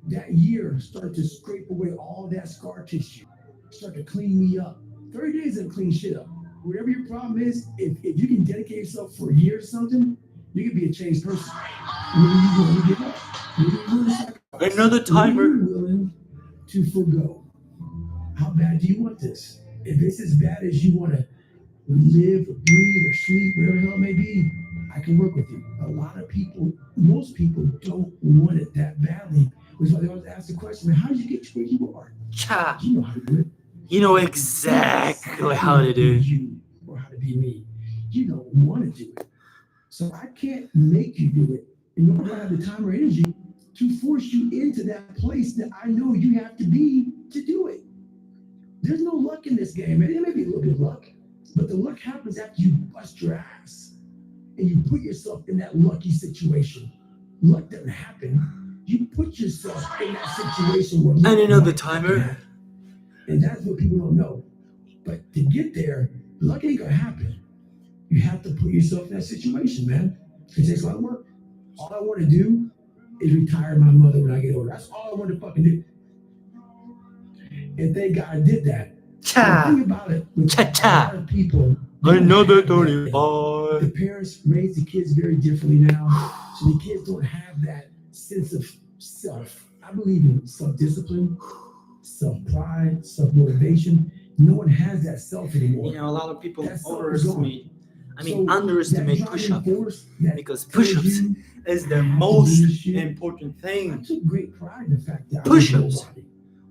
Speaker 1: That year started to scrape away all that scar tissue. Started to clean me up. 30 days doesn't clean shit up. Whatever your problem is, if you can dedicate yourself for a year or something, you can be a changed person. Maybe you're willing to give up. Maybe you're willing to sacrifice.
Speaker 2: Another timer.
Speaker 1: Maybe you're willing to forgo. How bad do you want this? If it's as bad as you want to live or breathe or sleep, whatever the hell it may be, I can work with you. A lot of people, most people don't want it that badly. Which is why they always ask the question, man, how did you get to where you are?
Speaker 2: Cha.
Speaker 1: You know how to do it.
Speaker 2: You know exactly how to do it.
Speaker 1: You or how to be me. You don't want to do it. So I can't make you do it. And nor do I have the time or energy to force you into that place that I know you have to be to do it. There's no luck in this game, man. There may be a little bit of luck. But the luck happens after you bust your ass and you put yourself in that lucky situation. Luck doesn't happen. You put yourself in that situation where
Speaker 2: And another
Speaker 1: luck
Speaker 2: timer.
Speaker 1: happen. And that's what people don't know. But to get there, luck ain't gonna happen. You have to put yourself in that situation, man. It takes a lot of work. All I want to do is retire my mother when I get older. That's all I want to fucking do. And thank God I did that. The
Speaker 2: Cha.
Speaker 1: thing about it, with
Speaker 2: Cha,
Speaker 1: a
Speaker 2: cha.
Speaker 1: lot of people, they don't
Speaker 2: Another
Speaker 1: have that thing.
Speaker 2: 35.
Speaker 1: The parents raise the kids very differently now, so the kids don't have that sense of self. I believe in self-discipline, self-pride, self-motivation. No one has that self anymore.
Speaker 2: You know, a lot of people
Speaker 1: That self is
Speaker 2: overestimate,
Speaker 1: So
Speaker 2: underestimate
Speaker 1: that
Speaker 2: push-up,
Speaker 1: driving force that
Speaker 2: because
Speaker 1: tells
Speaker 2: push-ups
Speaker 1: you
Speaker 2: is the
Speaker 1: how to do
Speaker 2: most
Speaker 1: this shit.
Speaker 2: important
Speaker 1: I
Speaker 2: thing.
Speaker 1: took great pride in the fact that
Speaker 2: Push-ups.
Speaker 1: I was a nobody.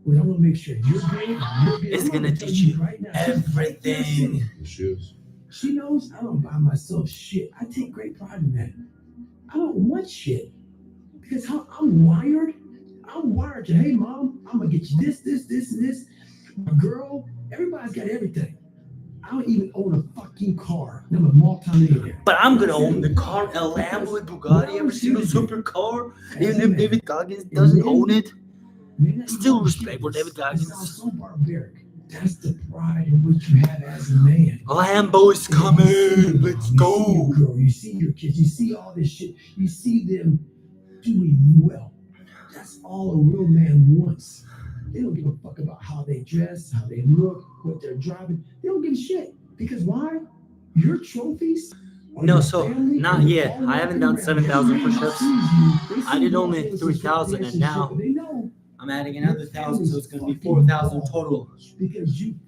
Speaker 1: Well, I'm gonna make sure you're good. You're good.
Speaker 2: It's
Speaker 1: I'm
Speaker 2: gonna
Speaker 1: tell
Speaker 2: teach you
Speaker 1: right now,
Speaker 2: everything.
Speaker 1: She knows I don't buy myself shit. I take great pride in that. I don't want shit because how I'm wired. I'm wired to, hey mom, I'm gonna get you this, and this. My girl, everybody's got everything. I don't even own a fucking car. I'm a multi-millionaire.
Speaker 2: But I'm gonna own the car, a Lambo with Bugatti, every single supercar. Even if David Goggins doesn't own it, still respect for David
Speaker 1: It sounds
Speaker 2: Goggins.
Speaker 1: so barbaric. That's the pride in which you have as a man.
Speaker 2: Lambo is coming. Let's
Speaker 1: You see
Speaker 2: go.
Speaker 1: your girl, you see your kids, you see all this shit. You see them doing well. That's all a real man wants. They don't give a fuck about how they dress, how they look, what they're driving. They don't give a shit. Because why? Your trophies?
Speaker 2: No, so not yet. I haven't done 7,000 push-ups. I did only 3,000, and now I'm adding another 1,000, so it's gonna be 4,000 total.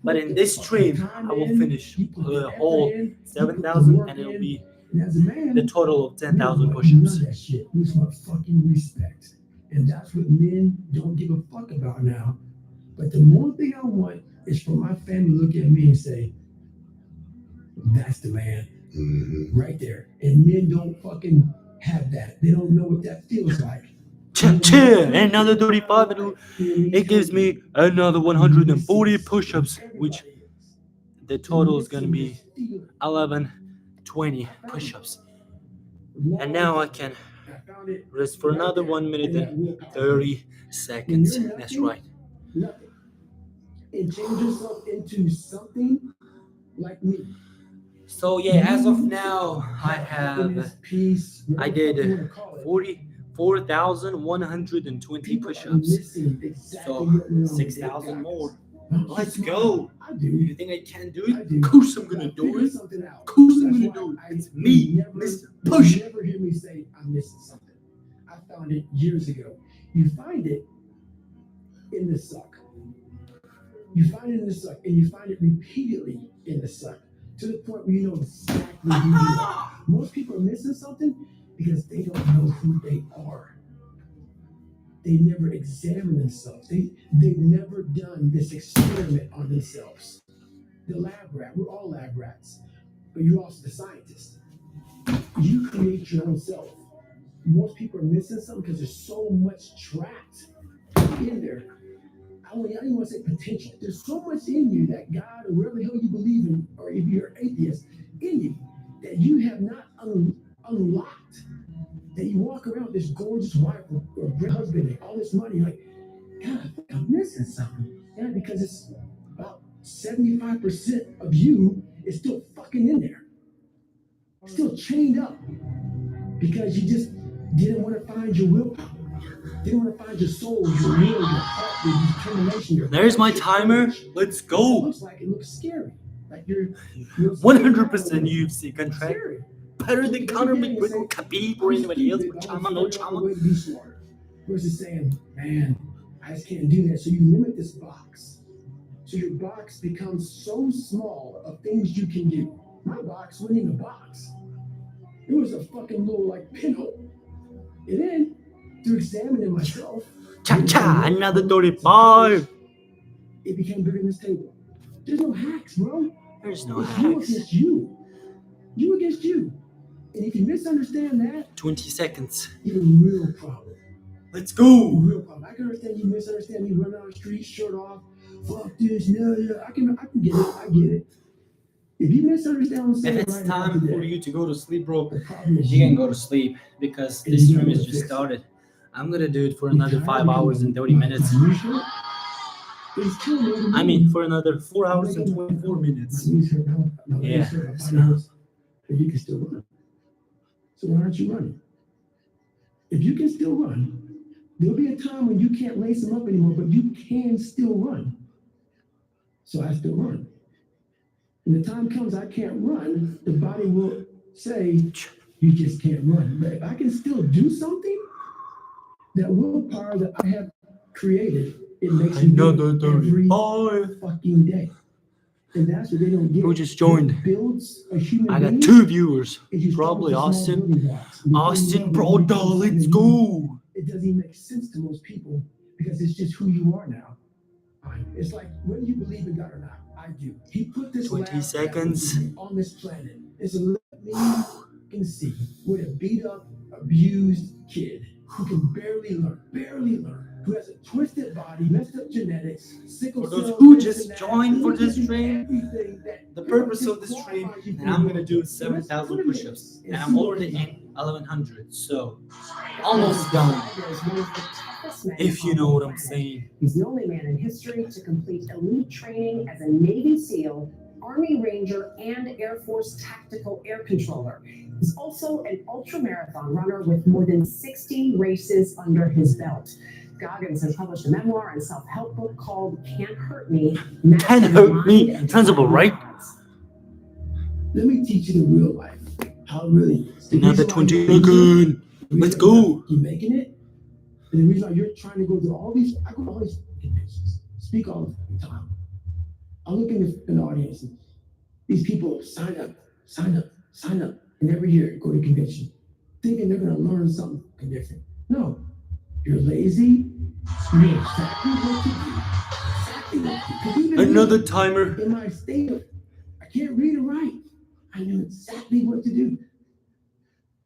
Speaker 2: But in this stream, I will finish the whole 7,000, and it'll be the total of 10,000 push-ups.
Speaker 1: That shit. We just want fucking respect. And that's what men don't give a fuck about now. But the more thing I want is for my family to look at me and say, that's the man. Right there. And men don't fucking have that. They don't know what that feels like.
Speaker 2: And another 35, it gives me another 140 push-ups, which the total is gonna be 1120 push-ups. And now I can rest for another 1 minute and 30 seconds. That's right.
Speaker 1: Nothing. And change yourself into something like me.
Speaker 2: So yeah, as of now, I did 44,120 push-ups. So 6,000 more. Let's go. You think I can't do it? Of course I'm gonna do it. Of course I'm gonna do it. It's me, Mr. Push.
Speaker 1: You never hear me say I'm missing something. I found it years ago. You find it in the suck. You find it in the suck, and you find it repeatedly in the suck, to the point where you know exactly who you are. Most people are missing something because they don't know who they are. They never examine themselves. They've never done this experiment on themselves. The lab rat, we're all lab rats, but you're also the scientist. You create your own self. Most people are missing something because there's so much trapped in there. I don't even want to say potential. There's so much in you that God, or whatever the hell you believe in, or if you're an atheist, in you that you have not unlocked. That you walk around with this gorgeous wife or great husband and all this money, you're like, God, I think I'm missing something. Yeah, because it's about 75% of you is still fucking in there. Still chained up. Because you just didn't want to find your willpower. Didn't want to find your soul, your will, your heart, your determination.
Speaker 2: There's my timer. Let's
Speaker 1: It
Speaker 2: go.
Speaker 1: looks like it looks scary. Like you're
Speaker 2: 100% UFC contract.
Speaker 1: scary.
Speaker 2: Better than Conor McGregor, Khabib, or anybody else. Chama, no chama.
Speaker 1: Be smart. Versus saying, man, I just can't do that. So you limit this box. So your box becomes so small of things you can do. My box wasn't even a box. It was a fucking little like pinhole. And then through examining myself,
Speaker 2: Cha-cha, another 35.
Speaker 1: it became bigger than this table. There's no hacks, bro.
Speaker 2: There's no
Speaker 1: It's you
Speaker 2: hacks.
Speaker 1: against you. You against you. And if you misunderstand that,
Speaker 2: 20 seconds.
Speaker 1: you're a real problem.
Speaker 2: Let's go.
Speaker 1: Real problem. I can understand you misunderstand me running on the street, shirt off. Fuck this, no. I can get it. I get it. If you misunderstand what I'm
Speaker 2: If
Speaker 1: saying
Speaker 2: it's
Speaker 1: right now
Speaker 2: time
Speaker 1: today,
Speaker 2: for you to go to sleep, bro,
Speaker 1: the problem is
Speaker 2: you can go to sleep because
Speaker 1: And
Speaker 2: this
Speaker 1: you
Speaker 2: stream
Speaker 1: gotta
Speaker 2: is just
Speaker 1: fix it.
Speaker 2: started. I'm gonna do it for
Speaker 1: You
Speaker 2: another
Speaker 1: tired
Speaker 2: 5 hours and 30 minutes.
Speaker 1: It's still more than
Speaker 2: I
Speaker 1: me.
Speaker 2: mean, for another 4 hours and 24 minutes. Yeah.
Speaker 1: But you can still run. So why aren't you running? If you can still run, there'll be a time when you can't lace them up anymore, but you can still run. So I still run. When the time comes I can't run, the body will say, you just can't run. But if I can still do something, that willpower that I have created, it makes me do it every fucking day. And that's what they don't get.
Speaker 2: Who just joined?
Speaker 1: What builds a human
Speaker 2: I got
Speaker 1: being
Speaker 2: 2 viewers.
Speaker 1: is you start
Speaker 2: Probably
Speaker 1: with the small
Speaker 2: Austin.
Speaker 1: building blocks. Before you
Speaker 2: Austin,
Speaker 1: know it,
Speaker 2: bro,
Speaker 1: you become
Speaker 2: let's
Speaker 1: something you-
Speaker 2: go.
Speaker 1: It doesn't even make sense to most people because it's just who you are now. It's like whether you believe in God or not, I do. He put this
Speaker 2: 20
Speaker 1: lab
Speaker 2: seconds.
Speaker 1: on this planet. It's a let me can see with a beat up, abused kid who can barely learn, who has a twisted body, messed up genetics, sickle
Speaker 2: For those
Speaker 1: cell,
Speaker 2: who
Speaker 1: this
Speaker 2: just
Speaker 1: and that,
Speaker 2: joined for this
Speaker 1: everything
Speaker 2: stream,
Speaker 1: that
Speaker 2: the purpose of this stream,
Speaker 1: disqualifies you
Speaker 2: and I'm gonna
Speaker 1: from
Speaker 2: do
Speaker 1: growth.
Speaker 2: 7,000 push-ups, and
Speaker 1: And
Speaker 2: I'm
Speaker 1: see
Speaker 2: already
Speaker 1: what
Speaker 2: in 1100, so almost done. If you know what I'm saying.
Speaker 5: He's the only man in history to complete elite training as a Navy SEAL, Army Ranger, and Air Force Tactical Air Controller. He's also an ultramarathon runner with more than 60 races under his belt. Goggins has published a memoir and self-help book called Can't Hurt Me.
Speaker 2: Can't Hurt Me. Sensible, right?
Speaker 1: Let me teach you the real life. How it really is. The
Speaker 2: Another
Speaker 1: reason why
Speaker 2: 20
Speaker 1: you're making
Speaker 2: again.
Speaker 1: it, the
Speaker 2: Let's
Speaker 1: reason
Speaker 2: go.
Speaker 1: why you're making it. And the reason why you're trying to go to all these, I go to all these conventions, speak all the time. I look in the audience and these people sign up, and every year go to convention, thinking they're gonna learn something different. No, you're lazy, you know exactly what to do. Exactly what to do. 'Cause even
Speaker 2: Another
Speaker 1: me,
Speaker 2: timer.
Speaker 1: in my state of, I can't read or write. I know exactly what to do.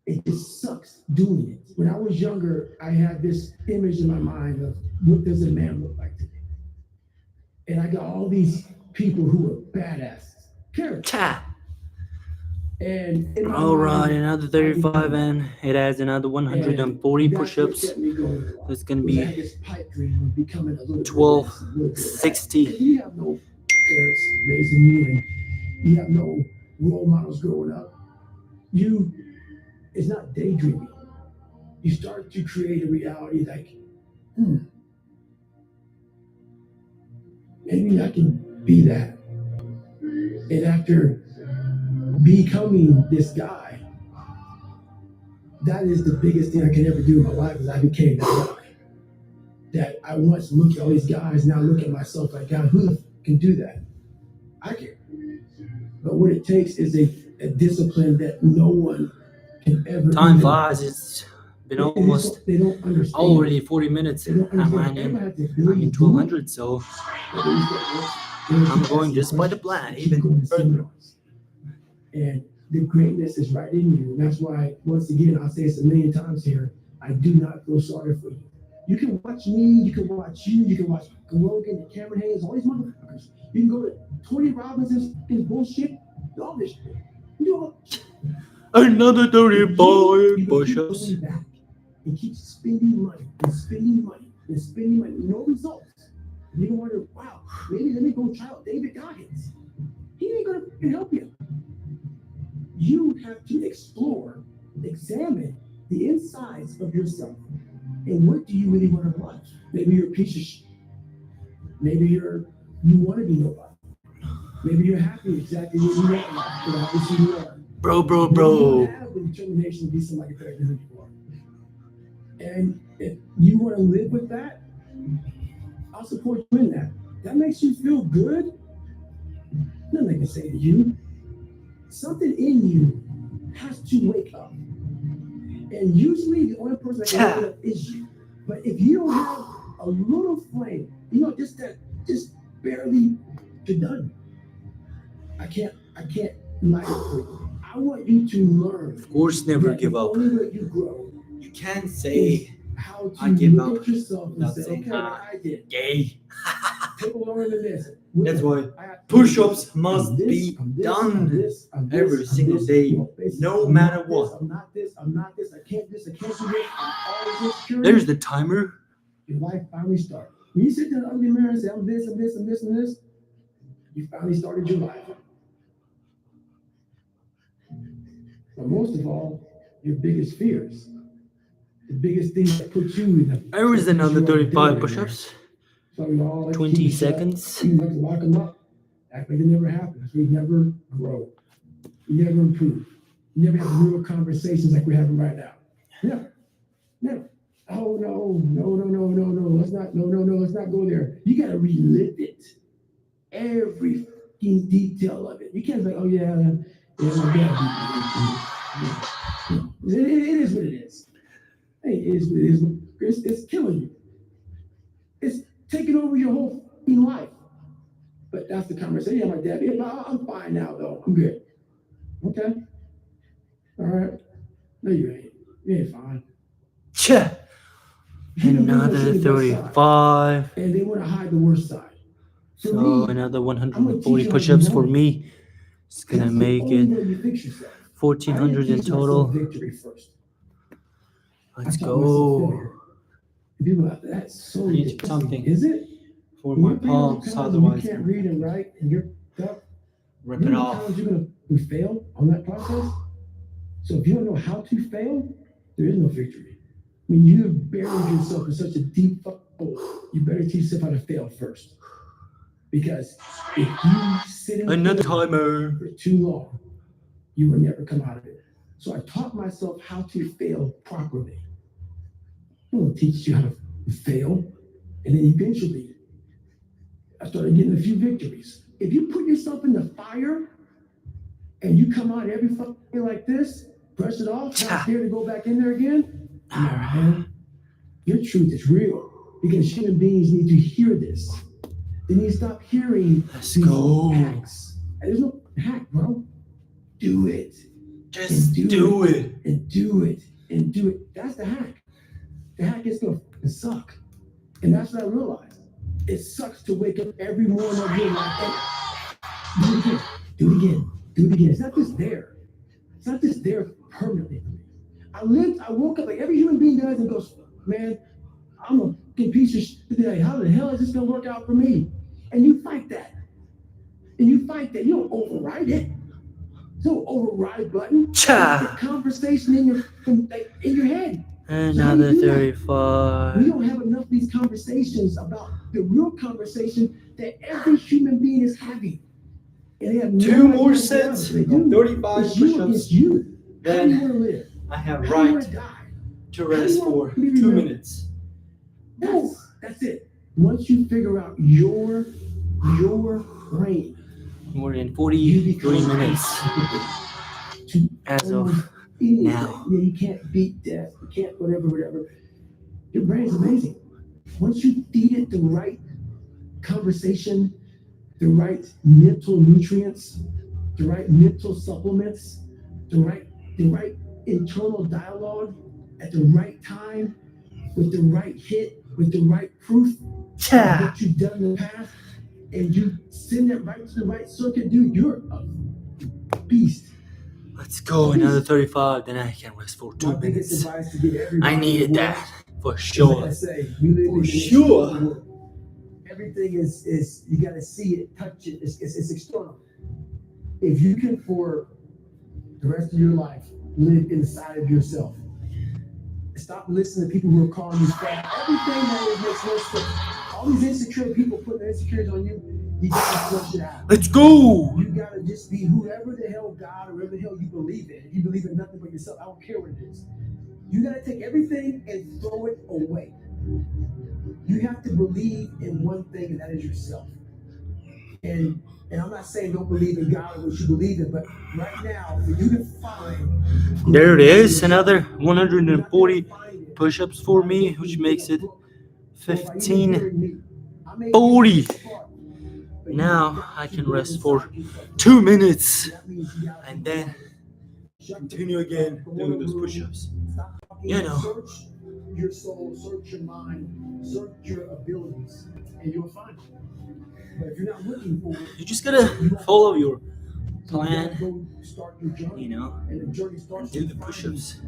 Speaker 1: It just sucks doing it. When I was younger, I had this image in my mind of what does a man look like today? And I got all these people who are badasses, characters.
Speaker 2: Cha.
Speaker 1: And in my
Speaker 2: All right,
Speaker 1: mind,
Speaker 2: another 35, and it adds another 140
Speaker 1: that's what
Speaker 2: push-ups.
Speaker 1: kept me going a lot.
Speaker 2: That's gonna
Speaker 1: Was I
Speaker 2: be
Speaker 1: had this pipe dream of becoming a little bit
Speaker 2: 12,
Speaker 1: this, a little bit that.
Speaker 2: 60.
Speaker 1: And you have no parents raising you, and you have no role models growing up. It's not daydreaming. You start to create a reality like, maybe I can be that. And after becoming this guy, that is the biggest thing I can ever do in my life is I became that guy. That I once looked at all these guys, now look at myself like, God, who can do that? I can. But what it takes is a discipline that no one can ever
Speaker 2: Time
Speaker 1: even-
Speaker 2: flies. It's been almost
Speaker 1: they don't understand.
Speaker 2: already 40 minutes.
Speaker 1: They don't
Speaker 2: I'm
Speaker 1: understand.
Speaker 2: in
Speaker 1: Everyone has the ability to do it,
Speaker 2: 1200, so
Speaker 1: but they just don't
Speaker 2: I'm going just by the plan, even further.
Speaker 1: And the greatness is right in you. And that's why, once again, I'll say this a million times here, I do not feel sorry for you. You can watch me, you can watch you, you can watch Logan and Cameron Hayes, all these motherfuckers. You can go to Tony Robinson's bullshit, all this shit. You know,
Speaker 2: Another
Speaker 1: you
Speaker 2: 35
Speaker 1: keep
Speaker 2: push-ups.
Speaker 1: going back and keep spending money and spending money and spending money, no results. And you wonder, wow, maybe let me go try out David Goggins. He ain't gonna help you. You have to explore, examine the insides of yourself. And what do you really want in life? Maybe you're a piece of shit. Maybe you want to be nobody. Maybe you're happy exactly where you are, but obviously you are.
Speaker 2: Bro.
Speaker 1: You don't have the determination to be somebody better than you are. And if you want to live with that, I'll support you in that. That makes you feel good. Nothing I can say to you. Something in you has to wake up. And usually the only person that can wake up is you. But if you don't have a little flame, just barely, you're done. I can't light it for you. I want you to learn.
Speaker 2: Of course, never
Speaker 1: that
Speaker 2: give
Speaker 1: the
Speaker 2: up.
Speaker 1: only way you grow
Speaker 2: You can't
Speaker 1: is
Speaker 2: say
Speaker 1: how to
Speaker 2: I give
Speaker 1: look
Speaker 2: up
Speaker 1: at yourself and
Speaker 2: without
Speaker 1: say,
Speaker 2: saying,
Speaker 1: okay, what I did.
Speaker 2: gay.
Speaker 1: took longer than this.
Speaker 2: That's why
Speaker 1: I have-
Speaker 2: push-ups
Speaker 1: I'm
Speaker 2: must
Speaker 1: this,
Speaker 2: be
Speaker 1: I'm this,
Speaker 2: done
Speaker 1: I'm this, I'm this,
Speaker 2: every
Speaker 1: I'm
Speaker 2: single
Speaker 1: this,
Speaker 2: day,
Speaker 1: you know, basically,
Speaker 2: no
Speaker 1: I'm
Speaker 2: matter
Speaker 1: not
Speaker 2: what.
Speaker 1: this, I'm not this, I'm not this, I can't this, I can't do this, I'm always insecure.
Speaker 2: There's the timer.
Speaker 1: Your life finally started. When you sit there in the ugly mirror and say, I'm this, I'm this, I'm this, I'm this, you finally started your life. But most of all, your biggest fears, the biggest thing that puts you in the.
Speaker 2: There is another
Speaker 1: that you are
Speaker 2: 35
Speaker 1: doing
Speaker 2: push-ups.
Speaker 1: So we all like to
Speaker 2: 20
Speaker 1: keep it shut.
Speaker 2: seconds.
Speaker 1: You like to lock them up. Act like it never happens. We never grow. We never improve. We never have real conversations like we're having right now. Never. Never. Oh no. Let's not go there. You gotta relive it. Every fucking detail of it. You can't say, oh yeah, my dad. It is what it is. Hey, it is what it is. It's killing you. It's taking over your whole fucking life. But that's the conversation. Yeah, my dad. Yeah, I'm fine now, though. I'm good. Okay. All right. No, you ain't. You ain't fine.
Speaker 2: Cha. Another 35.
Speaker 1: And they want to hide the worst side. For
Speaker 2: So
Speaker 1: me,
Speaker 2: another 140 push-ups for me. It's gonna
Speaker 1: that's the
Speaker 2: make
Speaker 1: only
Speaker 2: it
Speaker 1: way you fix yourself.
Speaker 2: 1400 in total.
Speaker 1: Victory first.
Speaker 2: Let's
Speaker 1: I taught myself
Speaker 2: go.
Speaker 1: failure. People are, that's so
Speaker 2: I need to put
Speaker 1: depressing.
Speaker 2: something
Speaker 1: Is it?
Speaker 2: for
Speaker 1: When
Speaker 2: my
Speaker 1: you're playing all the
Speaker 2: palms,
Speaker 1: times and
Speaker 2: otherwise
Speaker 1: you can't read and write and you're tough.
Speaker 2: rip
Speaker 1: You
Speaker 2: it
Speaker 1: know how
Speaker 2: off.
Speaker 1: many times you're gonna fail on that process? So if you don't know how to fail, there is no victory. When you have buried yourself in such a deep hole, you better teach yourself how to fail first. Because if you sit in
Speaker 2: Another
Speaker 1: failure
Speaker 2: timer.
Speaker 1: for too long, you will never come out of it. So I taught myself how to fail properly. I will teach you how to fail, and then eventually I started getting a few victories. If you put yourself in the fire and you come out every fucking day like this, brush it off, not scared to go back in there again, man, your truth is real. Because human beings need to hear this. They need to stop hearing
Speaker 2: Let's
Speaker 1: these
Speaker 2: go.
Speaker 1: hacks. And there's no hack, bro. Do it.
Speaker 2: Just do it.
Speaker 1: And do it. And do it. That's the hack. The hack is gonna suck. And that's what I realized. It sucks to wake up every morning of your life and do it again. Do it again. It's not just there. It's not just there permanently for me. I woke up like every human being does and goes, man, I'm a fucking piece of shit today. How the hell is this gonna work out for me? And you fight that. You don't override it. There's no override button.
Speaker 2: Cha.
Speaker 1: It's a conversation in your head.
Speaker 2: Another 35.
Speaker 1: We don't have enough of these conversations about the real conversation that every human being is having. And they have no
Speaker 2: Two
Speaker 1: idea
Speaker 2: more
Speaker 1: what
Speaker 2: sets
Speaker 1: they
Speaker 2: of
Speaker 1: do.
Speaker 2: 35
Speaker 1: It's you
Speaker 2: push-ups.
Speaker 1: against you. How do you
Speaker 2: Then
Speaker 1: want to live?
Speaker 2: I have
Speaker 1: How do you want
Speaker 2: right
Speaker 1: to die?
Speaker 2: to rest for 2 minutes.
Speaker 1: That's it. Once you figure out your brain,
Speaker 2: More than
Speaker 1: you
Speaker 2: 43
Speaker 1: become
Speaker 2: minutes
Speaker 1: to
Speaker 2: as of
Speaker 1: almost anything.
Speaker 2: now.
Speaker 1: Yeah, you can't beat death. You can't whatever. Your brain's amazing. Once you feed it the right conversation, the right mental nutrients, the right mental supplements, the right internal dialogue at the right time, with the right hit, with the right proof of what you've done in the past, and you send that right to the right circuit, dude, you're a beast.
Speaker 2: Let's go another 35, then I can rest for 2
Speaker 1: My biggest
Speaker 2: minutes.
Speaker 1: advice to get everybody
Speaker 2: I needed
Speaker 1: in the
Speaker 2: that for
Speaker 1: world,
Speaker 2: sure.
Speaker 1: like I say, we live
Speaker 2: For
Speaker 1: in an
Speaker 2: sure.
Speaker 1: external world. Everything is you got to see it, touch it. It's external. If you can, for the rest of your life, live inside of yourself. Stop listening to people who are calling you fat. Everything that makes no sense. All these insecure people putting their insecurities on you, you gotta flush it out.
Speaker 2: Let's go.
Speaker 1: You gotta just be whoever the hell God or whoever the hell you believe in. If you believe in nothing but yourself, I don't care what it is. You gotta take everything and throw it away. You have to believe in one thing, and that is yourself. And I'm not saying don't believe in God or what you believe in, but right now, for you to find
Speaker 2: There it is, another 140 push-ups for me, which makes it 1540. Now I can rest for 2 minutes and then continue again doing those push-ups. You know.
Speaker 1: Search your soul, search your mind, search your abilities, and you'll find it. But if you're not looking for it,
Speaker 2: You just gotta follow your plan,
Speaker 1: go start your journey.
Speaker 2: you know,
Speaker 1: And the journey starts
Speaker 2: and do the push-ups.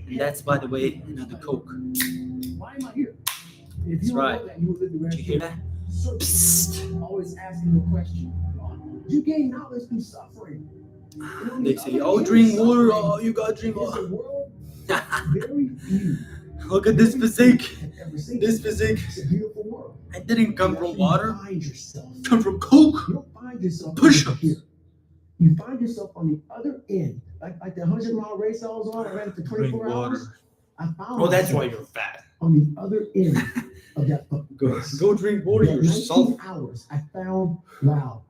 Speaker 2: And that's, by the way, another Coke.
Speaker 1: Why am I here? If
Speaker 2: That's
Speaker 1: you
Speaker 2: right.
Speaker 1: know that, you will live the
Speaker 2: Did
Speaker 1: rest
Speaker 2: you
Speaker 1: of
Speaker 2: hear
Speaker 1: your
Speaker 2: that?
Speaker 1: life.
Speaker 2: Psst.
Speaker 1: Always asking the question. You gain knowledge through suffering.
Speaker 2: They say, oh, drink water. Oh, you gotta drink
Speaker 1: It's a
Speaker 2: water.
Speaker 1: world very few.
Speaker 2: Look at this physique.
Speaker 1: have ever seen.
Speaker 2: This physique.
Speaker 1: It's a beautiful world.
Speaker 2: It didn't come from water.
Speaker 1: You find yourself.
Speaker 2: Come from Coke.
Speaker 1: You don't find yourself
Speaker 2: Push-ups.
Speaker 1: here. You find yourself on the other end, like the 100-mile race I was on. I ran it for 24 hours. I found
Speaker 2: Oh, that's
Speaker 1: myself
Speaker 2: why you're fat.
Speaker 1: on the other end of that race.
Speaker 2: Go drink water
Speaker 1: That
Speaker 2: yourself.
Speaker 1: 19 hours, I found, wow,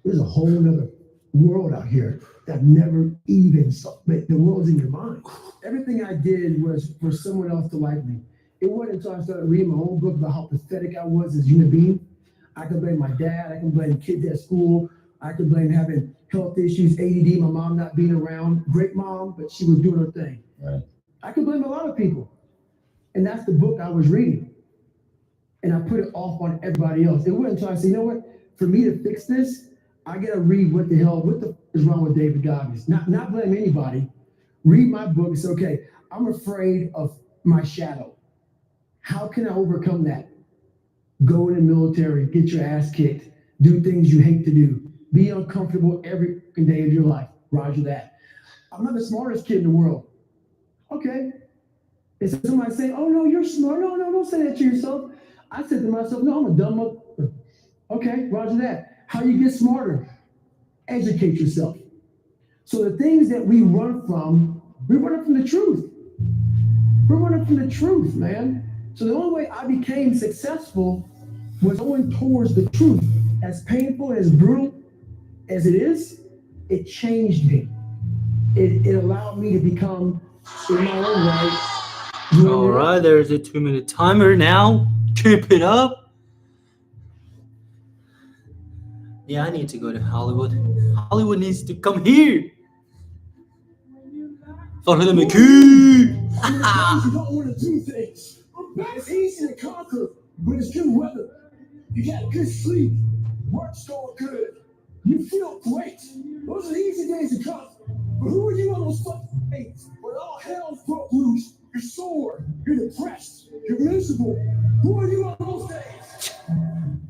Speaker 1: there's a whole other world out here that I've never even saw. But the world's in your mind. Everything I did was for someone else to like me. It wasn't until I started reading my own book about how pathetic I was as a human being. I could blame my dad. I can blame kids at school. I could blame having health issues, ADD, my mom not being around. Great mom, but she was doing her thing.
Speaker 3: Right.
Speaker 1: I could blame a lot of people. And that's the book I was reading. And I put it off on everybody else. It wasn't until I said, you know what? For me to fix this, I gotta read what the is wrong with David Goggins. Not blame anybody. Read my book and say, okay, I'm afraid of my shadow. How can I overcome that? Go in the military, get your ass kicked, do things you hate to do, be uncomfortable every day of your life. Roger that. I'm not the smartest kid in the world. Okay. And so somebody say, oh no, you're smart. No, don't say that to yourself. I said to myself, no, I'm a dumb motherfucker. Okay, roger that. How you get smarter? Educate yourself. So the things that we run from the truth. We're running from the truth, man. So the only way I became successful was going towards the truth. As painful and as brutal as it is, it changed me. It allowed me to become, in my own right.
Speaker 2: All right, there's a 2-minute timer now. Keep it up. Yeah, I need to go to Hollywood. Hollywood needs to come here. Follow the McKee.
Speaker 1: You don't want to do things. It's easy to conquer, but it's good weather. You got good sleep. Work's going good. You feel great. Those are the easy days to conquer. But who are you on those fucking days when all hell's broke loose? You're sore. You're depressed. You're miserable. Who are you on those days?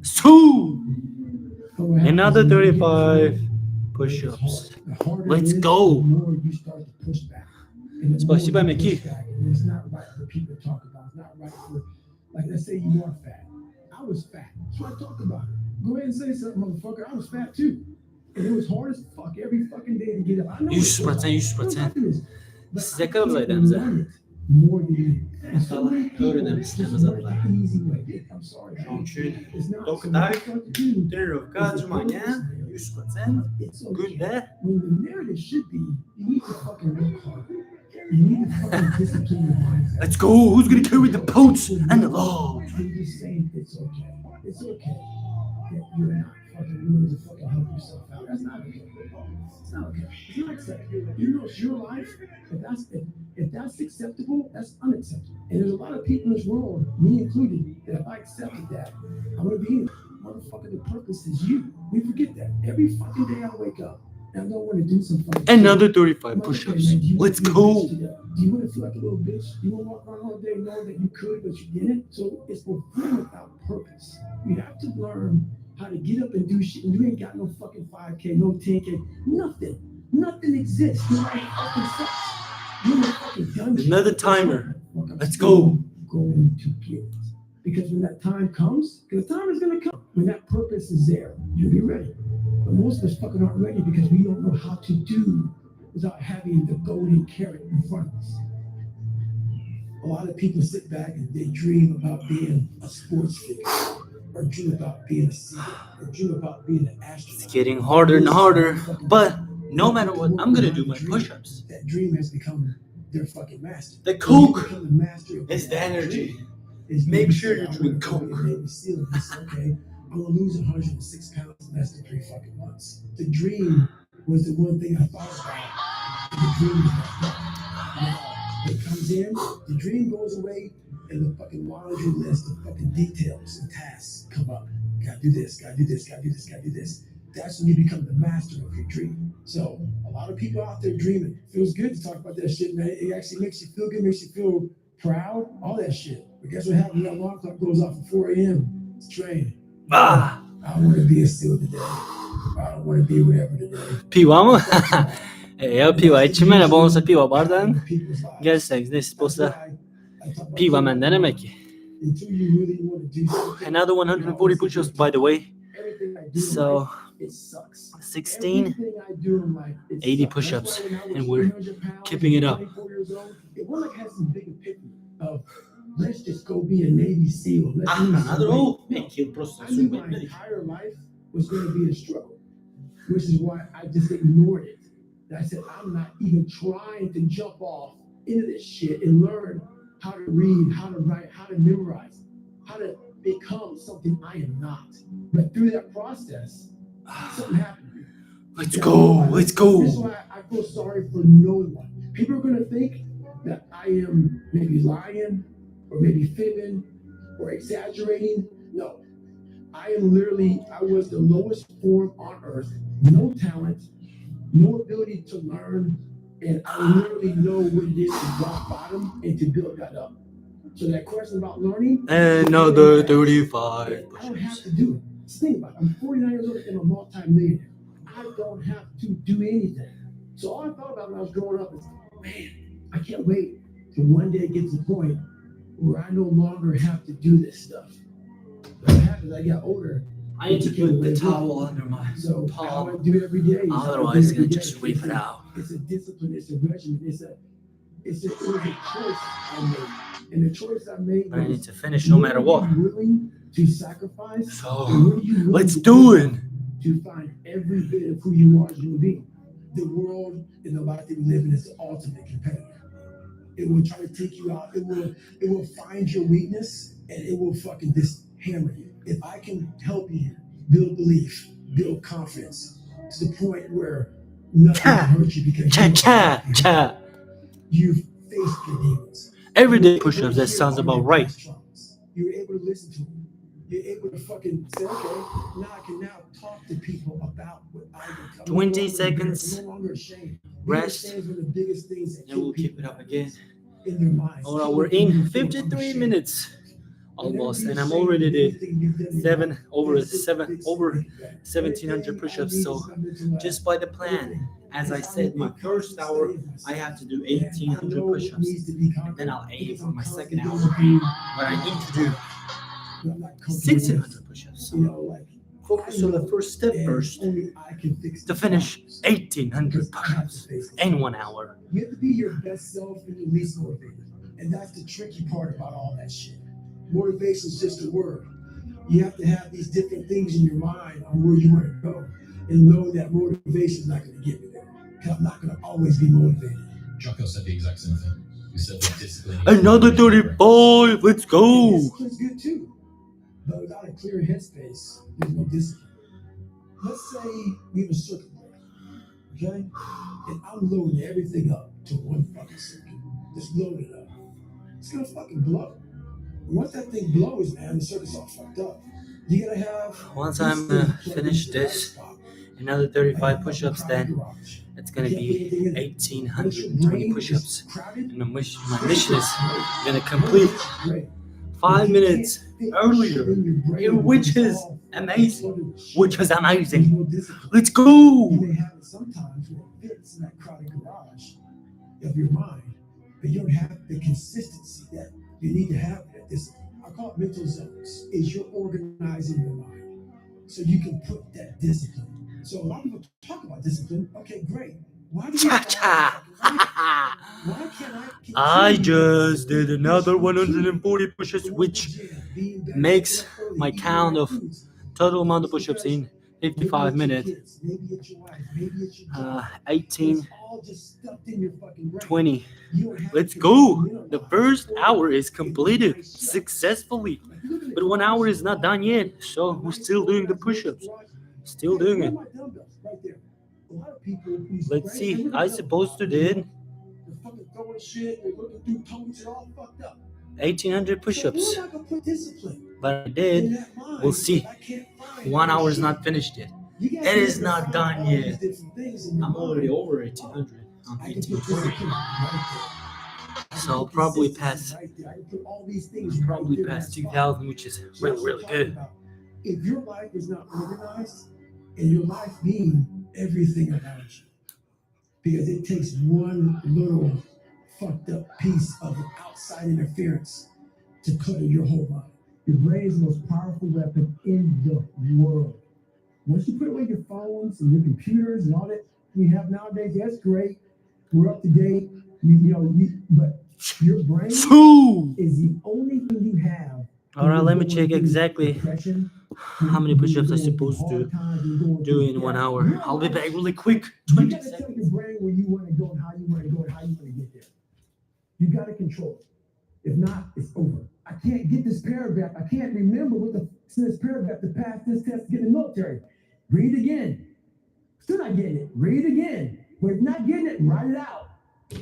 Speaker 2: So, another 35 push-ups. Let's go. Спасибо, Микки.
Speaker 1: It's not right for people to talk about. It's not right for, like, let's say you are fat. I was fat. That's why I talk about it. Go ahead and say something, motherfucker. I was fat too. And it was hard as fuck every fucking day to get up. I know
Speaker 2: 100%. Size kadar uzaydı
Speaker 1: More than you. And so many people,
Speaker 2: öğrenelim
Speaker 1: it's
Speaker 2: sistemi
Speaker 1: just
Speaker 2: zaten.
Speaker 1: like the easy way. I'm sorry. It's not.
Speaker 2: Don't
Speaker 1: So
Speaker 2: die.
Speaker 1: what the fuck you do,
Speaker 2: Тренировка отжимания 100%.
Speaker 1: it's okay.
Speaker 2: Günde.
Speaker 1: When the narrative should be, you need to fucking work hard. You need to fucking discipline your mindset.
Speaker 2: Let's go. Who's gonna carry the boats and the load?
Speaker 1: I'm just saying it's okay. It's okay that you're not fucking willing to fucking help yourself out. That's not okay. It's not okay. It's not acceptable. You know, it's your life. If that's acceptable, that's unacceptable. And there's a lot of people in this world, me included, that if I accepted that, I'm gonna be in it. Motherfucker, the purpose is you. We forget that. Every fucking day I wake up and I don't want to do some fucking
Speaker 2: Another
Speaker 1: shit.
Speaker 2: 35
Speaker 1: Motherfucker,
Speaker 2: push-ups.
Speaker 1: man, do you
Speaker 2: Let's
Speaker 1: wanna be a
Speaker 2: go.
Speaker 1: bitch today? Do you want to feel like a little bitch? You want to walk around all day knowing that you could, but you didn't? So it's fulfillment without purpose. You have to learn how to get up and do shit. And you ain't got no fucking 5K, no 10K, nothing. Nothing exists. You're like fucking sucks. You're in a fucking dungeon.
Speaker 2: Another timer.
Speaker 1: I'm
Speaker 2: Let's
Speaker 1: still
Speaker 2: go.
Speaker 1: Going to get it. Because when that time comes, because the time is going to come, when that purpose is there, you'll be ready. But most of us fucking aren't ready because we don't know how to do without having the golden carrot in front of us. A lot of people sit back and they dream about being a sports figure, or dream about being a singer, or dream about being an astronaut.
Speaker 2: It's getting harder and harder. But no matter what, I'm gonna do my push-ups.
Speaker 1: That dream has become their fucking master.
Speaker 2: The Coke
Speaker 1: Become the master of
Speaker 2: is the
Speaker 1: that
Speaker 2: energy.
Speaker 1: dream. Is
Speaker 2: Make
Speaker 1: maybe
Speaker 2: sure
Speaker 1: say,
Speaker 2: you
Speaker 1: I
Speaker 2: drink
Speaker 1: wanna
Speaker 2: Coke.
Speaker 1: be a Navy SEAL and say, okay, I'm gonna lose 106 pounds in less than 3 fucking months. The dream was the one thing I thought about. And the dream is that now it comes comes in, the dream goes away, and the fucking laundry list of fucking details and tasks come up. Gotta do this, gotta do this, gotta do this, gotta do this. That's when you become the master of your dream. So a lot of people out there dreaming. Feels good to talk about that shit, man. It actually makes you feel good, makes you feel proud, all that shit. But guess what happens when that alarm clock goes off at 4 a.m.? It's train.
Speaker 2: Ah,
Speaker 1: I don't want to be a SEAL today. I don't want to be whatever today.
Speaker 2: piła mu? Ja piła içime ne bonsa piva bardağın. Gelseniz ne sposa piva menden demek ki. Another 140 push-ups, by the way. So 16, 80 push-ups, and we're keeping it up.
Speaker 1: Let's just go be a Navy SEAL.
Speaker 2: Another thank you,
Speaker 1: I knew my entire life was going to be a struggle, which is why I just ignored it. I said, I'm not even trying to jump off into this shit and learn how to read, how to write, how to memorize, how to become something I am not. But through that process, something happened to me.
Speaker 2: Let's go.
Speaker 1: This is why I feel sorry for no one. People are going to think that I am maybe lying or maybe fibbing or exaggerating. No, I was the lowest form on earth. No talent, no ability to learn, and I literally know what it is to rock bottom and to build that up. So that question about learning,
Speaker 2: Another 35
Speaker 1: I don't have to do it. Just think about it. I'm 49 years old and I'm a multi-millionaire. I don't have to do anything. So all I thought about when I was growing up is, man, I can't wait to one day get to the point where I no longer have to do this stuff. What happens, I got older.
Speaker 2: I need to put the towel under my
Speaker 1: So how I
Speaker 2: palm.
Speaker 1: do it every day.
Speaker 2: Otherwise, it's gonna just rip it out.
Speaker 1: It's a discipline. It's a regimen. It was a choice I made, and the choice I made.
Speaker 2: I need to finish no matter what.
Speaker 1: Willing to sacrifice.
Speaker 2: So
Speaker 1: Let's
Speaker 2: do it.
Speaker 1: To find every bit of who you are as a human being. The world and the life that we live in is the ultimate competitor. It will try to take you out. It will find your weakness and it will fucking just hammer you. If I can help you build belief, build confidence to the point where nothing can hurt you because you've faced your demons.
Speaker 2: Everyday push-ups, that sounds about right.
Speaker 1: You're able to listen to them. You're able to fucking say, okay, now I can now talk to people about what I become.
Speaker 2: 20 seconds.
Speaker 1: I'm no longer ashamed.
Speaker 2: Rest.
Speaker 1: Being ashamed is one of the biggest things that
Speaker 2: And we'll
Speaker 1: kill
Speaker 2: keep it
Speaker 1: people
Speaker 2: up again.
Speaker 1: in their minds.
Speaker 2: All right, we're in 53 minutes almost, and I'm already did over 1,700 push-ups. So just by the plan, as I said, my first hour I have to do 1,800 push-ups, and then I'll aim for my second hour. But I need to do 1,600 push-ups. So focus on the first step first to finish 1,800 push-ups in 1 hour.
Speaker 1: You have to be your best self and your least motivated. And that's the tricky part about all that shit. Motivation is just a word. You have to have these different things in your mind on where you want to go and know that motivation is not going to get me there. Because I'm not going to always be motivated.
Speaker 3: Jocko said the exact same thing. He said that discipline.
Speaker 2: Another 35, let's go.
Speaker 1: Discipline's good too. But without a clear headspace, there's no discipline. Let's say we have a circuit breaker, okay? And I'm loading everything up to one fucking circuit. Just load it up. It's gonna fucking blow. Once that thing blows, man, the circuit's all fucked up. You gotta have.
Speaker 2: Once I'm finish this, another 35 push-ups, then it's gonna be 1,820 push-ups. And my mission is gonna complete 5 minutes earlier, which is amazing. Let's go.
Speaker 1: You may have it sometimes when it fits in that crowded garage of your mind, but you don't have the consistency that you need to have. I call it mental zones. Is you're organizing your mind so you can put that discipline. So a lot of people talk about discipline. Okay, great. Why do you why can't
Speaker 2: I just did another 140 push-ups, which makes my count of total amount of push-ups in 55 minutes. 18, 20. Let's go. The first hour is completed successfully, but 1 hour is not done yet. So we're still doing the push-ups. Still doing it. Let's see. I supposed to did
Speaker 1: bullshit. They're looking through totes. They're all fucked up.
Speaker 2: 1,800
Speaker 1: So
Speaker 2: push-ups.
Speaker 1: we're not gonna put discipline
Speaker 2: But I
Speaker 1: in
Speaker 2: did.
Speaker 1: that mind.
Speaker 2: We'll see.
Speaker 1: I can't find
Speaker 2: 1 hour is
Speaker 1: shit.
Speaker 2: not finished yet.
Speaker 1: You guys
Speaker 2: It is
Speaker 1: can
Speaker 2: not
Speaker 1: find
Speaker 2: done
Speaker 1: all
Speaker 2: yet.
Speaker 1: these different things in your
Speaker 2: I'm already
Speaker 1: mind.
Speaker 2: over 1,800. I'm
Speaker 1: I can put
Speaker 2: 1,820.
Speaker 1: discipline right there. I
Speaker 2: So
Speaker 1: can
Speaker 2: I'll
Speaker 1: put
Speaker 2: probably
Speaker 1: consistency
Speaker 2: pass.
Speaker 1: right there. I can put all these things
Speaker 2: Probably
Speaker 1: right there in
Speaker 2: past
Speaker 1: that spot.
Speaker 2: 2,000, which is
Speaker 1: So
Speaker 2: really,
Speaker 1: that's what
Speaker 2: really
Speaker 1: I'm talking
Speaker 2: good.
Speaker 1: about. If your life is not organized, and your life being everything around you, because it takes one little fucked up piece of outside interference to clutter your whole mind. Your brain is the most powerful weapon in the world. Once you put away your phones and your computers and all that we have nowadays, that's great. We're up to date. But your brain
Speaker 2: Foo!
Speaker 1: is the only thing you have.
Speaker 2: All right, let me
Speaker 1: When
Speaker 2: check
Speaker 1: you're going through
Speaker 2: exactly
Speaker 1: depression,
Speaker 2: how many
Speaker 1: when
Speaker 2: push-ups
Speaker 1: you're
Speaker 2: I'm
Speaker 1: going through
Speaker 2: supposed to
Speaker 1: hard times, when you're going
Speaker 2: do
Speaker 1: through
Speaker 2: in 1
Speaker 1: death.
Speaker 2: hour.
Speaker 1: You're
Speaker 2: I'll be
Speaker 1: like-
Speaker 2: back really quick.
Speaker 1: You
Speaker 2: 20
Speaker 1: gotta tell
Speaker 2: seconds.
Speaker 1: your brain where you want to go and how you want to go and how you want to get there. You gotta control it. If not, it's over. I can't get this paragraph. I can't remember what this paragraph to pass this test to get in the military. Read again. Still not getting it. Read again. But if not getting it, write it out.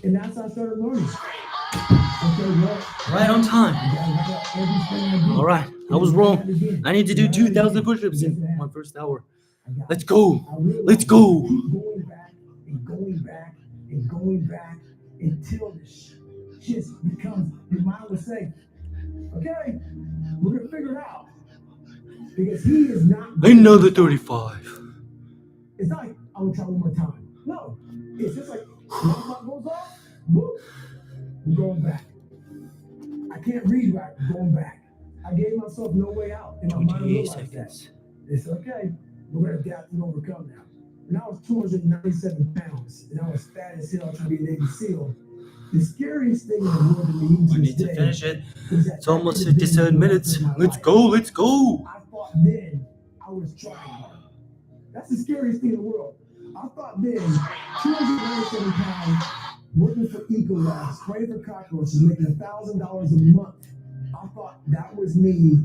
Speaker 1: And that's how I started learning. Okay, well,
Speaker 2: Right on time.
Speaker 1: I gotta write out everything I do.
Speaker 2: All right, I was
Speaker 1: And
Speaker 2: wrong.
Speaker 1: write it again.
Speaker 2: I need to do
Speaker 1: Write it
Speaker 2: 2,000
Speaker 1: again.
Speaker 2: push-ups in
Speaker 1: Yes, it
Speaker 2: my
Speaker 1: has.
Speaker 2: first hour.
Speaker 1: I got
Speaker 2: Let's
Speaker 1: it.
Speaker 2: go.
Speaker 1: I realized
Speaker 2: Let's go.
Speaker 1: keep going back and going back and going back until this just becomes, your mind will say, okay, we're gonna figure it out. Because he is not
Speaker 2: Another 35.
Speaker 1: It's not like I'm gonna try one more time. No. It's just like when the clock goes off, whoop, we're going back. I can't read right, I'm going back. I gave myself no way out. And my mind
Speaker 2: 28
Speaker 1: realized that.
Speaker 2: seconds.
Speaker 1: It's okay. We're gonna adapt and overcome now. And I was 297 pounds, and I was fat as hell trying to be a Navy SEAL. The scariest thing in the world to me
Speaker 2: I
Speaker 1: to
Speaker 2: need
Speaker 1: this
Speaker 2: to
Speaker 1: day
Speaker 2: finish it.
Speaker 1: is that
Speaker 2: It's almost
Speaker 1: that could have been
Speaker 2: 57
Speaker 1: the
Speaker 2: minutes.
Speaker 1: rest of my
Speaker 2: Let's
Speaker 1: life.
Speaker 2: go. Let's go.
Speaker 1: I thought then I was trying hard. That's the scariest thing in the world. I thought then 297 pounds, working for Ecolab, spraying for cockroaches, making $1,000 a month. I thought that was me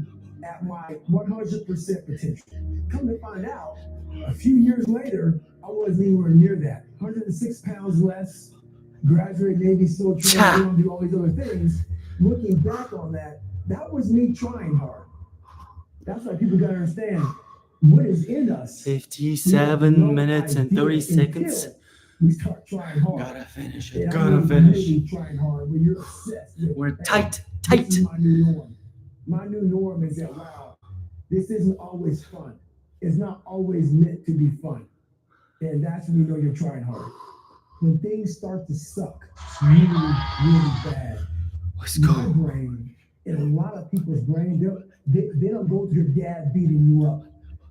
Speaker 1: at my 100% potential. Come to find out, a few years later, I wasn't anywhere near that. 106 pounds less, graduate Navy SEAL training, do all these other things. Looking back on that, that was me trying hard. That's why people gotta understand what is in us.
Speaker 2: 57 minutes and 30 seconds.
Speaker 1: We start trying hard.
Speaker 2: Gotta finish
Speaker 1: And
Speaker 2: it.
Speaker 1: I
Speaker 2: Gotta
Speaker 1: mean
Speaker 2: finish.
Speaker 1: really trying hard when you're obsessed with,
Speaker 2: We're
Speaker 1: hey,
Speaker 2: tight.
Speaker 1: this
Speaker 2: Tight.
Speaker 1: is my new norm. My new norm is that, wow, this isn't always fun. It's not always meant to be fun. And that's when you know you're trying hard. When things start to suck really, really bad,
Speaker 2: Let's
Speaker 1: my
Speaker 2: go.
Speaker 1: brain and a lot of people's brain, they don't go to your dad beating you up.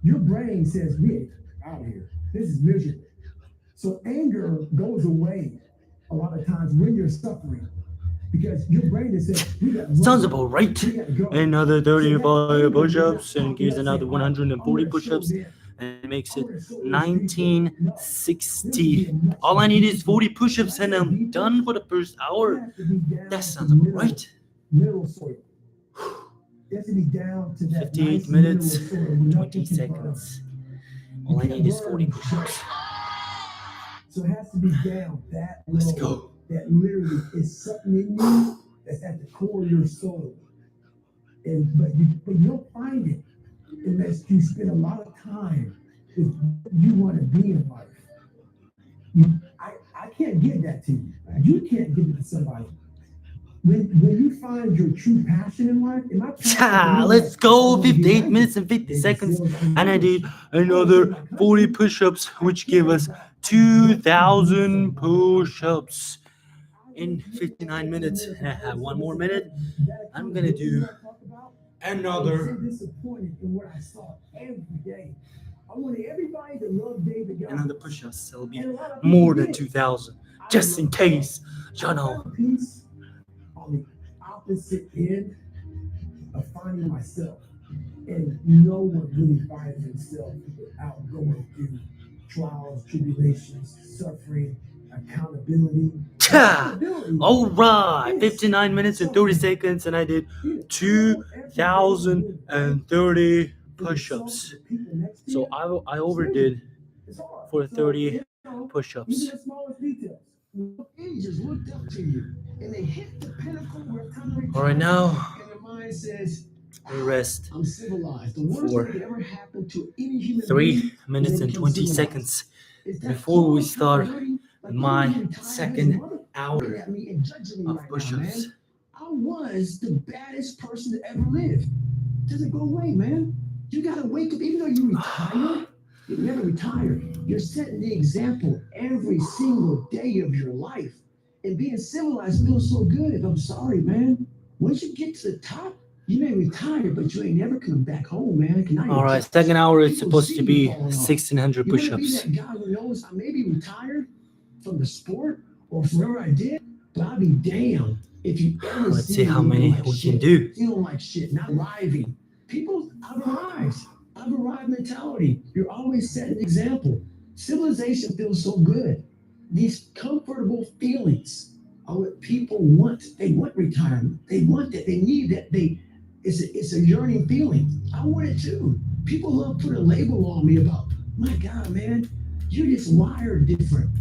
Speaker 1: Your brain says, we ain't out of here. This is miserable. So anger goes away a lot of times when you're suffering. Because your brain is saying, we got
Speaker 2: Sounds about right.
Speaker 1: we gotta go.
Speaker 2: Another
Speaker 1: So that
Speaker 2: 35
Speaker 1: anger
Speaker 2: push-ups
Speaker 1: does not
Speaker 2: and gives
Speaker 1: come,
Speaker 2: another
Speaker 1: let's say,
Speaker 2: 140
Speaker 1: I'm gonna show
Speaker 2: push-ups
Speaker 1: them.
Speaker 2: and it makes
Speaker 1: I'm
Speaker 2: it
Speaker 1: gonna show those people. No. This would be
Speaker 2: 1960.
Speaker 1: a much
Speaker 2: All I need is
Speaker 1: deeper-
Speaker 2: 40 push-ups and I'm done for the first
Speaker 1: It
Speaker 2: hour.
Speaker 1: has to be down
Speaker 2: That
Speaker 1: to
Speaker 2: sounds about
Speaker 1: mineral-
Speaker 2: right.
Speaker 1: Mineral soil. It has to be down to that
Speaker 2: 58
Speaker 1: nice
Speaker 2: minutes,
Speaker 1: mineral soil where nothing
Speaker 2: 20
Speaker 1: can burn.
Speaker 2: seconds. All I need is 40 push-ups.
Speaker 1: So it has to be down that low.
Speaker 2: Let's go.
Speaker 1: That literally is something in you that's at the core of your soul. But you don't find it unless you spend a lot of time with what you want to be in life. I can't give that to you. You can't give it to somebody. When you find your true passion in life, and my passion
Speaker 2: Let's go. 58 minutes and 50 seconds. And I did another 40 push-ups, which give us 2,000 push-ups in 59 minutes. And I have one more minute. I'm gonna do another
Speaker 1: disappointed in what I saw every day. I wanted everybody to love David God.
Speaker 2: another push-ups. It'll be
Speaker 1: And a lot of people
Speaker 2: more than
Speaker 1: did.
Speaker 2: 2,000, just in case. You
Speaker 1: I
Speaker 2: know.
Speaker 1: found peace on the opposite end of finding myself. And no one really finds himself without going through trials, tribulations, suffering, accountability. Accountability
Speaker 2: All right,
Speaker 1: is
Speaker 2: 59 minutes and 30 seconds, and I did 2,030 push-ups. So I overdid for 30 push-ups.
Speaker 1: Even the smallest details. Angels looked up to you. and they hit the pinnacle where it's time to retire.
Speaker 2: All right, now
Speaker 1: And their mind says,
Speaker 2: we rest
Speaker 1: I'm civilized. The worst
Speaker 2: for
Speaker 1: thing that ever happened to any human
Speaker 2: 3
Speaker 1: being
Speaker 2: minutes
Speaker 1: when they
Speaker 2: and
Speaker 1: became
Speaker 2: 20
Speaker 1: civilized
Speaker 2: seconds
Speaker 1: is that
Speaker 2: before we
Speaker 1: small
Speaker 2: start
Speaker 1: dirty, like,
Speaker 2: my
Speaker 1: you retired as a
Speaker 2: second
Speaker 1: mother-
Speaker 2: hour
Speaker 1: looking at me and judging me
Speaker 2: of
Speaker 1: right now,
Speaker 2: push-ups.
Speaker 1: man. I was the baddest person that ever lived. Doesn't go away, man. You gotta wake up, even though you retired, you never retired. You're setting the example every single day of your life. And being civilized feels so good. I'm sorry, man. Once you get to the top, you may retire, but you ain't never coming back home, man.
Speaker 2: All right, second hour is supposed to be 1,600
Speaker 1: You want to be
Speaker 2: push-ups.
Speaker 1: that guy who knows I may be retired from the sport or from whatever I did, but I'll be damned if you ever
Speaker 2: Let's see
Speaker 1: me
Speaker 2: how
Speaker 1: doing
Speaker 2: many
Speaker 1: like
Speaker 2: we
Speaker 1: shit.
Speaker 2: can do.
Speaker 1: You don't like shit, not arriving. People, I've arrived. I've arrived mentality. You're always setting an example. Civilization feels so good. These comfortable feelings are what people want. They want retirement. They want that. They need that. It's a yearning feeling. I want it too. People love putting a label on me about, my God, man, you're just wired different.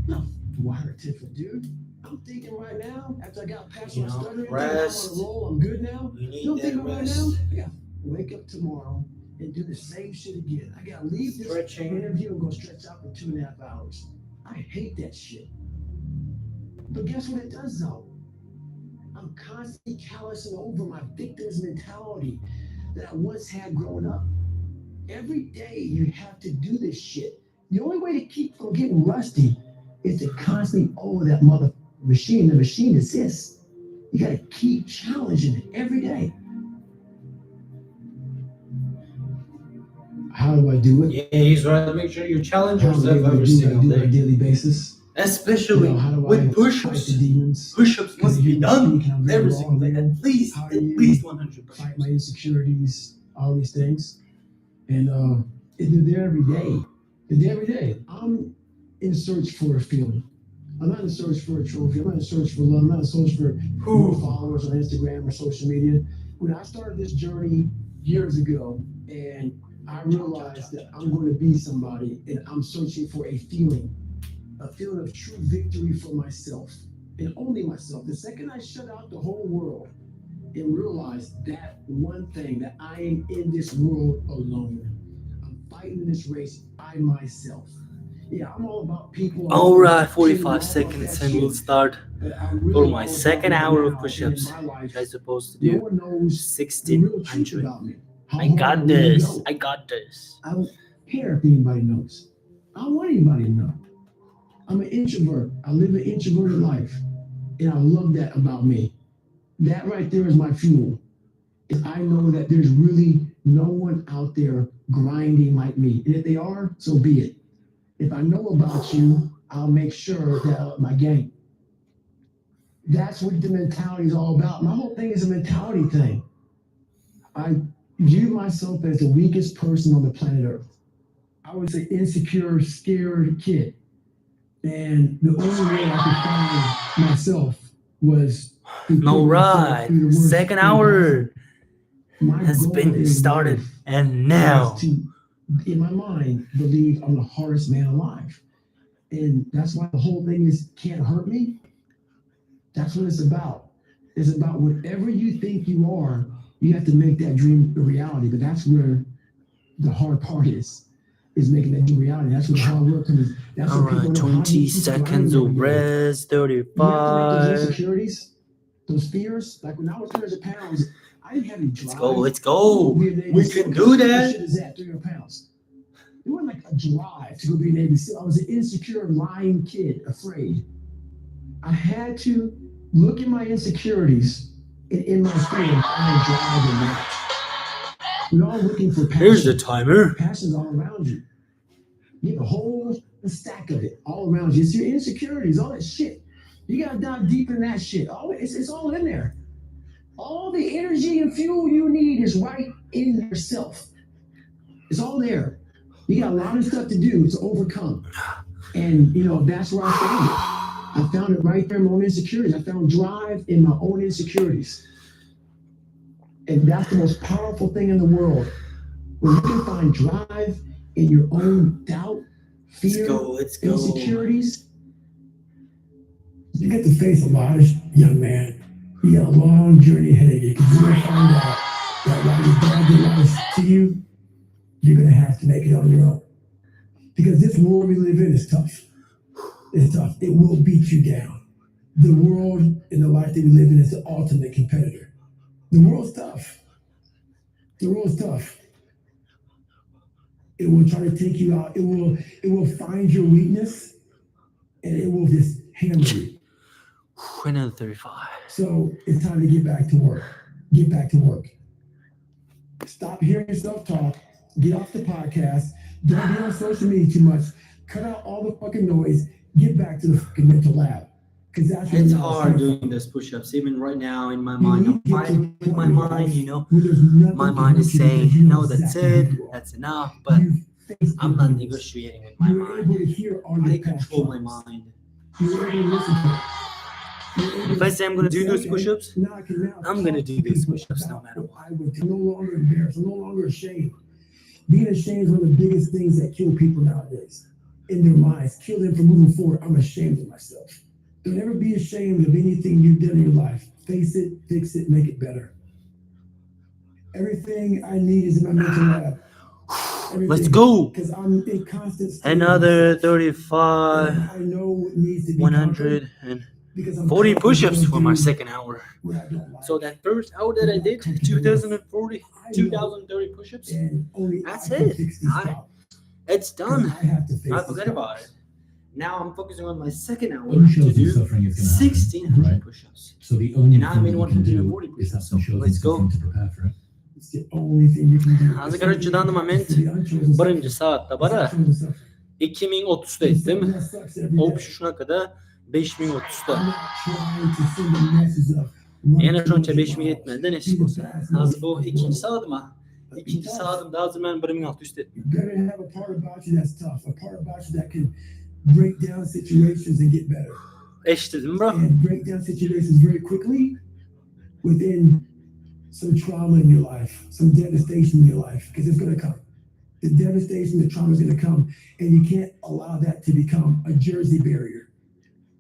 Speaker 1: No, wired different, dude. I'm thinking right now, after I got past my stuttering, I'm
Speaker 2: rest.
Speaker 1: on a roll, I'm good now.
Speaker 2: We need
Speaker 1: You know,
Speaker 2: that
Speaker 1: thinking right
Speaker 2: rest.
Speaker 1: now, I gotta wake up tomorrow and do the same shit again. I gotta leave this
Speaker 2: Stretching.
Speaker 1: interview and go stretch out for 2.5 hours. I hate that shit. But guess what it does though? I'm constantly callousing over my victim's mentality that I once had growing up. Every day you have to do this shit. The only way to keep from getting rusty is to constantly owe that mother machine. The machine is this. You gotta keep challenging it every day. How do I do it?
Speaker 2: Yeah, he's right. Make sure you challenge
Speaker 1: How do I
Speaker 2: yourself every
Speaker 1: do
Speaker 2: single
Speaker 1: it on a
Speaker 2: day.
Speaker 1: daily basis?
Speaker 2: Especially
Speaker 1: You know, how do I
Speaker 2: with
Speaker 1: fight
Speaker 2: push-ups.
Speaker 1: the demons?
Speaker 2: Push-ups
Speaker 1: Because
Speaker 2: must
Speaker 1: you
Speaker 2: be
Speaker 1: hear me
Speaker 2: done
Speaker 1: speak, I'm very
Speaker 2: every
Speaker 1: raw
Speaker 2: single day.
Speaker 1: and
Speaker 2: At least
Speaker 1: How do you
Speaker 2: 100
Speaker 1: fight
Speaker 2: push-ups.
Speaker 1: my insecurities, all these things. And they're there every day. They're there every day. I'm in search for a feeling. I'm not in search for a trophy. I'm not in search for love. I'm not in search for more followers on Instagram or social media. When I started this journey years ago, and I realized that I'm going to be somebody, and I'm searching for a feeling of true victory for myself, and only myself. The second I shut out the whole world and realize that one thing, that I am in this world alone. I'm fighting this race by myself. Yeah, I'm all about people.
Speaker 2: All right, 45 seconds and we'll start for my second hour of push-ups. Which I'm supposed to
Speaker 1: No
Speaker 2: do
Speaker 1: one knows the real truth
Speaker 2: 1,600.
Speaker 1: about me. How
Speaker 2: I
Speaker 1: hard
Speaker 2: got
Speaker 1: really
Speaker 2: this.
Speaker 1: go.
Speaker 2: I got this.
Speaker 1: I don't care if anybody knows. I don't want anybody to know. I'm an introvert. I live an introverted life. And I love that about me. That right there is my fuel. Is I know that there's really no one out there grinding like me. And if they are, so be it. If I know about you, I'll make sure that I up my game. That's what the mentality is all about. My whole thing is a mentality thing. I view myself as the weakest person on the planet Earth. I was an insecure, scared kid. And the only way I could find myself was to
Speaker 2: All
Speaker 1: put myself
Speaker 2: right,
Speaker 1: through the worst
Speaker 2: second
Speaker 1: thing
Speaker 2: hour
Speaker 1: possible. My
Speaker 2: has
Speaker 1: goal
Speaker 2: been
Speaker 1: in
Speaker 2: started,
Speaker 1: life
Speaker 2: and now
Speaker 1: is to, in my mind, believe I'm the hardest man alive. And that's why the whole thing is can't hurt me. That's what it's about. It's about whatever you think you are, you have to make that dream a reality. But that's where the hard part is making that dream reality. That's where the hard work comes. That's
Speaker 2: all
Speaker 1: what people
Speaker 2: right,
Speaker 1: know. How do
Speaker 2: 20
Speaker 1: you keep
Speaker 2: seconds
Speaker 1: grinding
Speaker 2: of
Speaker 1: every day?
Speaker 2: rest.
Speaker 1: You have to make those
Speaker 2: 35.
Speaker 1: insecurities, those fears. Like when I was 300 pounds, I didn't have any drive.
Speaker 2: Let's go. Let's go. We can do
Speaker 1: What
Speaker 2: that.
Speaker 1: shit is that? 300 pounds. It wasn't like a drive to go be a Navy SEAL. I was an insecure, lying kid, afraid. I had to look at my insecurities and in my fear find drive in that. We're all looking for passion.
Speaker 2: Here's the timer.
Speaker 1: Passion's all around you. You have a whole stack of it all around you. It's your insecurities, all that shit. You gotta dive deep in that shit. It's all in there. All the energy and fuel you need is right in yourself. It's all there. You got a lot of stuff to do to overcome. And that's where I found it. I found it right there in my own insecurities. I found drive in my own insecurities. And that's the most powerful thing in the world. When you can find drive in your own doubt, fear,
Speaker 2: Let's go.
Speaker 1: insecurities, you get to face a lot of young man. You got a long journey ahead of you because you're gonna find out that while your dad did a lot to you, you're gonna have to make it on your own. Because this world we live in is tough. It's tough. It will beat you down. The world and the life that we live in is the ultimate competitor. The world's tough. The world's tough. It will try to take you out. It will find your weakness and it will just hammer you.
Speaker 2: Another 35.
Speaker 1: So it's time to get back to work. Get back to work. Stop hearing yourself talk. Get off the podcast. Don't be on social media too much. Cut out all the fucking noise. Get back to the fucking mental lab. Because that's what
Speaker 2: It's
Speaker 1: it's
Speaker 2: hard
Speaker 1: from.
Speaker 2: doing those push-ups. Even right now in my
Speaker 1: You
Speaker 2: mind, I'm
Speaker 1: need to get to
Speaker 2: fighting
Speaker 1: the
Speaker 2: with my
Speaker 1: point in your
Speaker 2: mind,
Speaker 1: life
Speaker 2: you know.
Speaker 1: where there's nothing
Speaker 2: My
Speaker 1: to
Speaker 2: mind
Speaker 1: hurt
Speaker 2: is
Speaker 1: you
Speaker 2: saying,
Speaker 1: because you know
Speaker 2: no, that's
Speaker 1: exactly
Speaker 2: it.
Speaker 1: who you are.
Speaker 2: That's enough. But
Speaker 1: You've faced
Speaker 2: I'm
Speaker 1: the
Speaker 2: not
Speaker 1: demons.
Speaker 2: negotiating with my
Speaker 1: You were able
Speaker 2: mind.
Speaker 1: to hear all
Speaker 2: I
Speaker 1: your past
Speaker 2: control my
Speaker 1: traumas.
Speaker 2: mind.
Speaker 1: You were able to listen to it. You were able
Speaker 2: If I say I'm gonna do those
Speaker 1: okay,
Speaker 2: push-ups,
Speaker 1: now I can now
Speaker 2: I'm gonna
Speaker 1: talk
Speaker 2: do
Speaker 1: to
Speaker 2: those
Speaker 1: people
Speaker 2: push-ups no
Speaker 1: about
Speaker 2: matter
Speaker 1: what
Speaker 2: what.
Speaker 1: I would do. I'm no longer embarrassed. I'm no longer ashamed. Being ashamed is one of the biggest things that kill people nowadays. In their minds, kill them from moving forward. I'm ashamed of myself. Don't ever be ashamed of anything you've done in your life. Face it, fix it, make it better. Everything I need is in my mental lab.
Speaker 2: Let's go.
Speaker 1: Because I'm in constant state of
Speaker 2: Another
Speaker 1: myself.
Speaker 2: 35,
Speaker 1: And I know what needs to be conquered
Speaker 2: 140
Speaker 1: because I'm constantly
Speaker 2: push-ups
Speaker 1: going
Speaker 2: for my
Speaker 1: through
Speaker 2: second hour.
Speaker 1: what I don't like.
Speaker 2: So that first hour that I did, 2030 push-ups,
Speaker 1: And only
Speaker 2: that's
Speaker 1: I can
Speaker 2: it.
Speaker 1: fix these problems.
Speaker 2: It's
Speaker 1: 'Cause
Speaker 2: done.
Speaker 1: I have to face
Speaker 2: I
Speaker 1: these
Speaker 2: forget about
Speaker 1: problems.
Speaker 2: it. Now I'm focusing on my second hour
Speaker 3: Some
Speaker 2: to
Speaker 3: shows and
Speaker 2: do
Speaker 3: suffering is going to happen,
Speaker 2: 1,600
Speaker 3: right?
Speaker 2: push-ups.
Speaker 3: So the only
Speaker 2: And I'm
Speaker 3: thing
Speaker 2: in
Speaker 3: that you can do
Speaker 2: 140
Speaker 3: is have
Speaker 2: push-ups.
Speaker 3: some
Speaker 2: So
Speaker 3: shows and
Speaker 2: let's go.
Speaker 3: suffering to prepare for it.
Speaker 1: It's the only thing you can do.
Speaker 2: Hazır önceden de moment. Birinci saatte bara 2030'da ettim. O pişişine kadar 5030'da. Yine şu anca 5000 yetmedi. Neyse olsun. Hazır bu ikinci saatim ha. İkinci saatimde hazır ben 1600 ettim.
Speaker 1: You better have a part about you that's tough, a part about you that can break down situations and get better.
Speaker 2: Eşitledim bro.
Speaker 1: And break down situations very quickly within some trauma in your life, some devastation in your life, because it's going to come. The devastation, the trauma is going to come, and you can't allow that to become a Jersey barrier.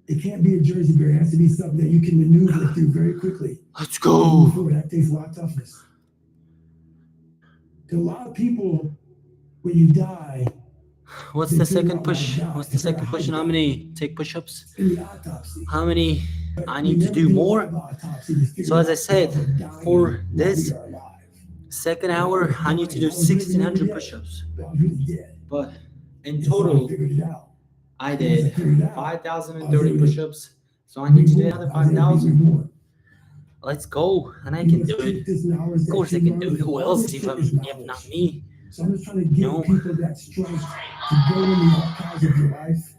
Speaker 1: It can't be a Jersey barrier. It has to be something that you can maneuver through very quickly.
Speaker 2: Let's go.
Speaker 1: That takes a lot of toughness. To a lot of people, when you die,
Speaker 2: What's the second push? What's the second push? And how many take push-ups?
Speaker 1: in the autopsy,
Speaker 2: How many I need to do more? So as I said, for this second hour, I need to do 1,600 push-ups. But in total, I did 5,030 push-ups. So I need to do another 5,000. Let's go, and I can do it. Of course I can do it. Who else if not me?
Speaker 1: So I'm just trying to give people that strength to go in the archives of your life.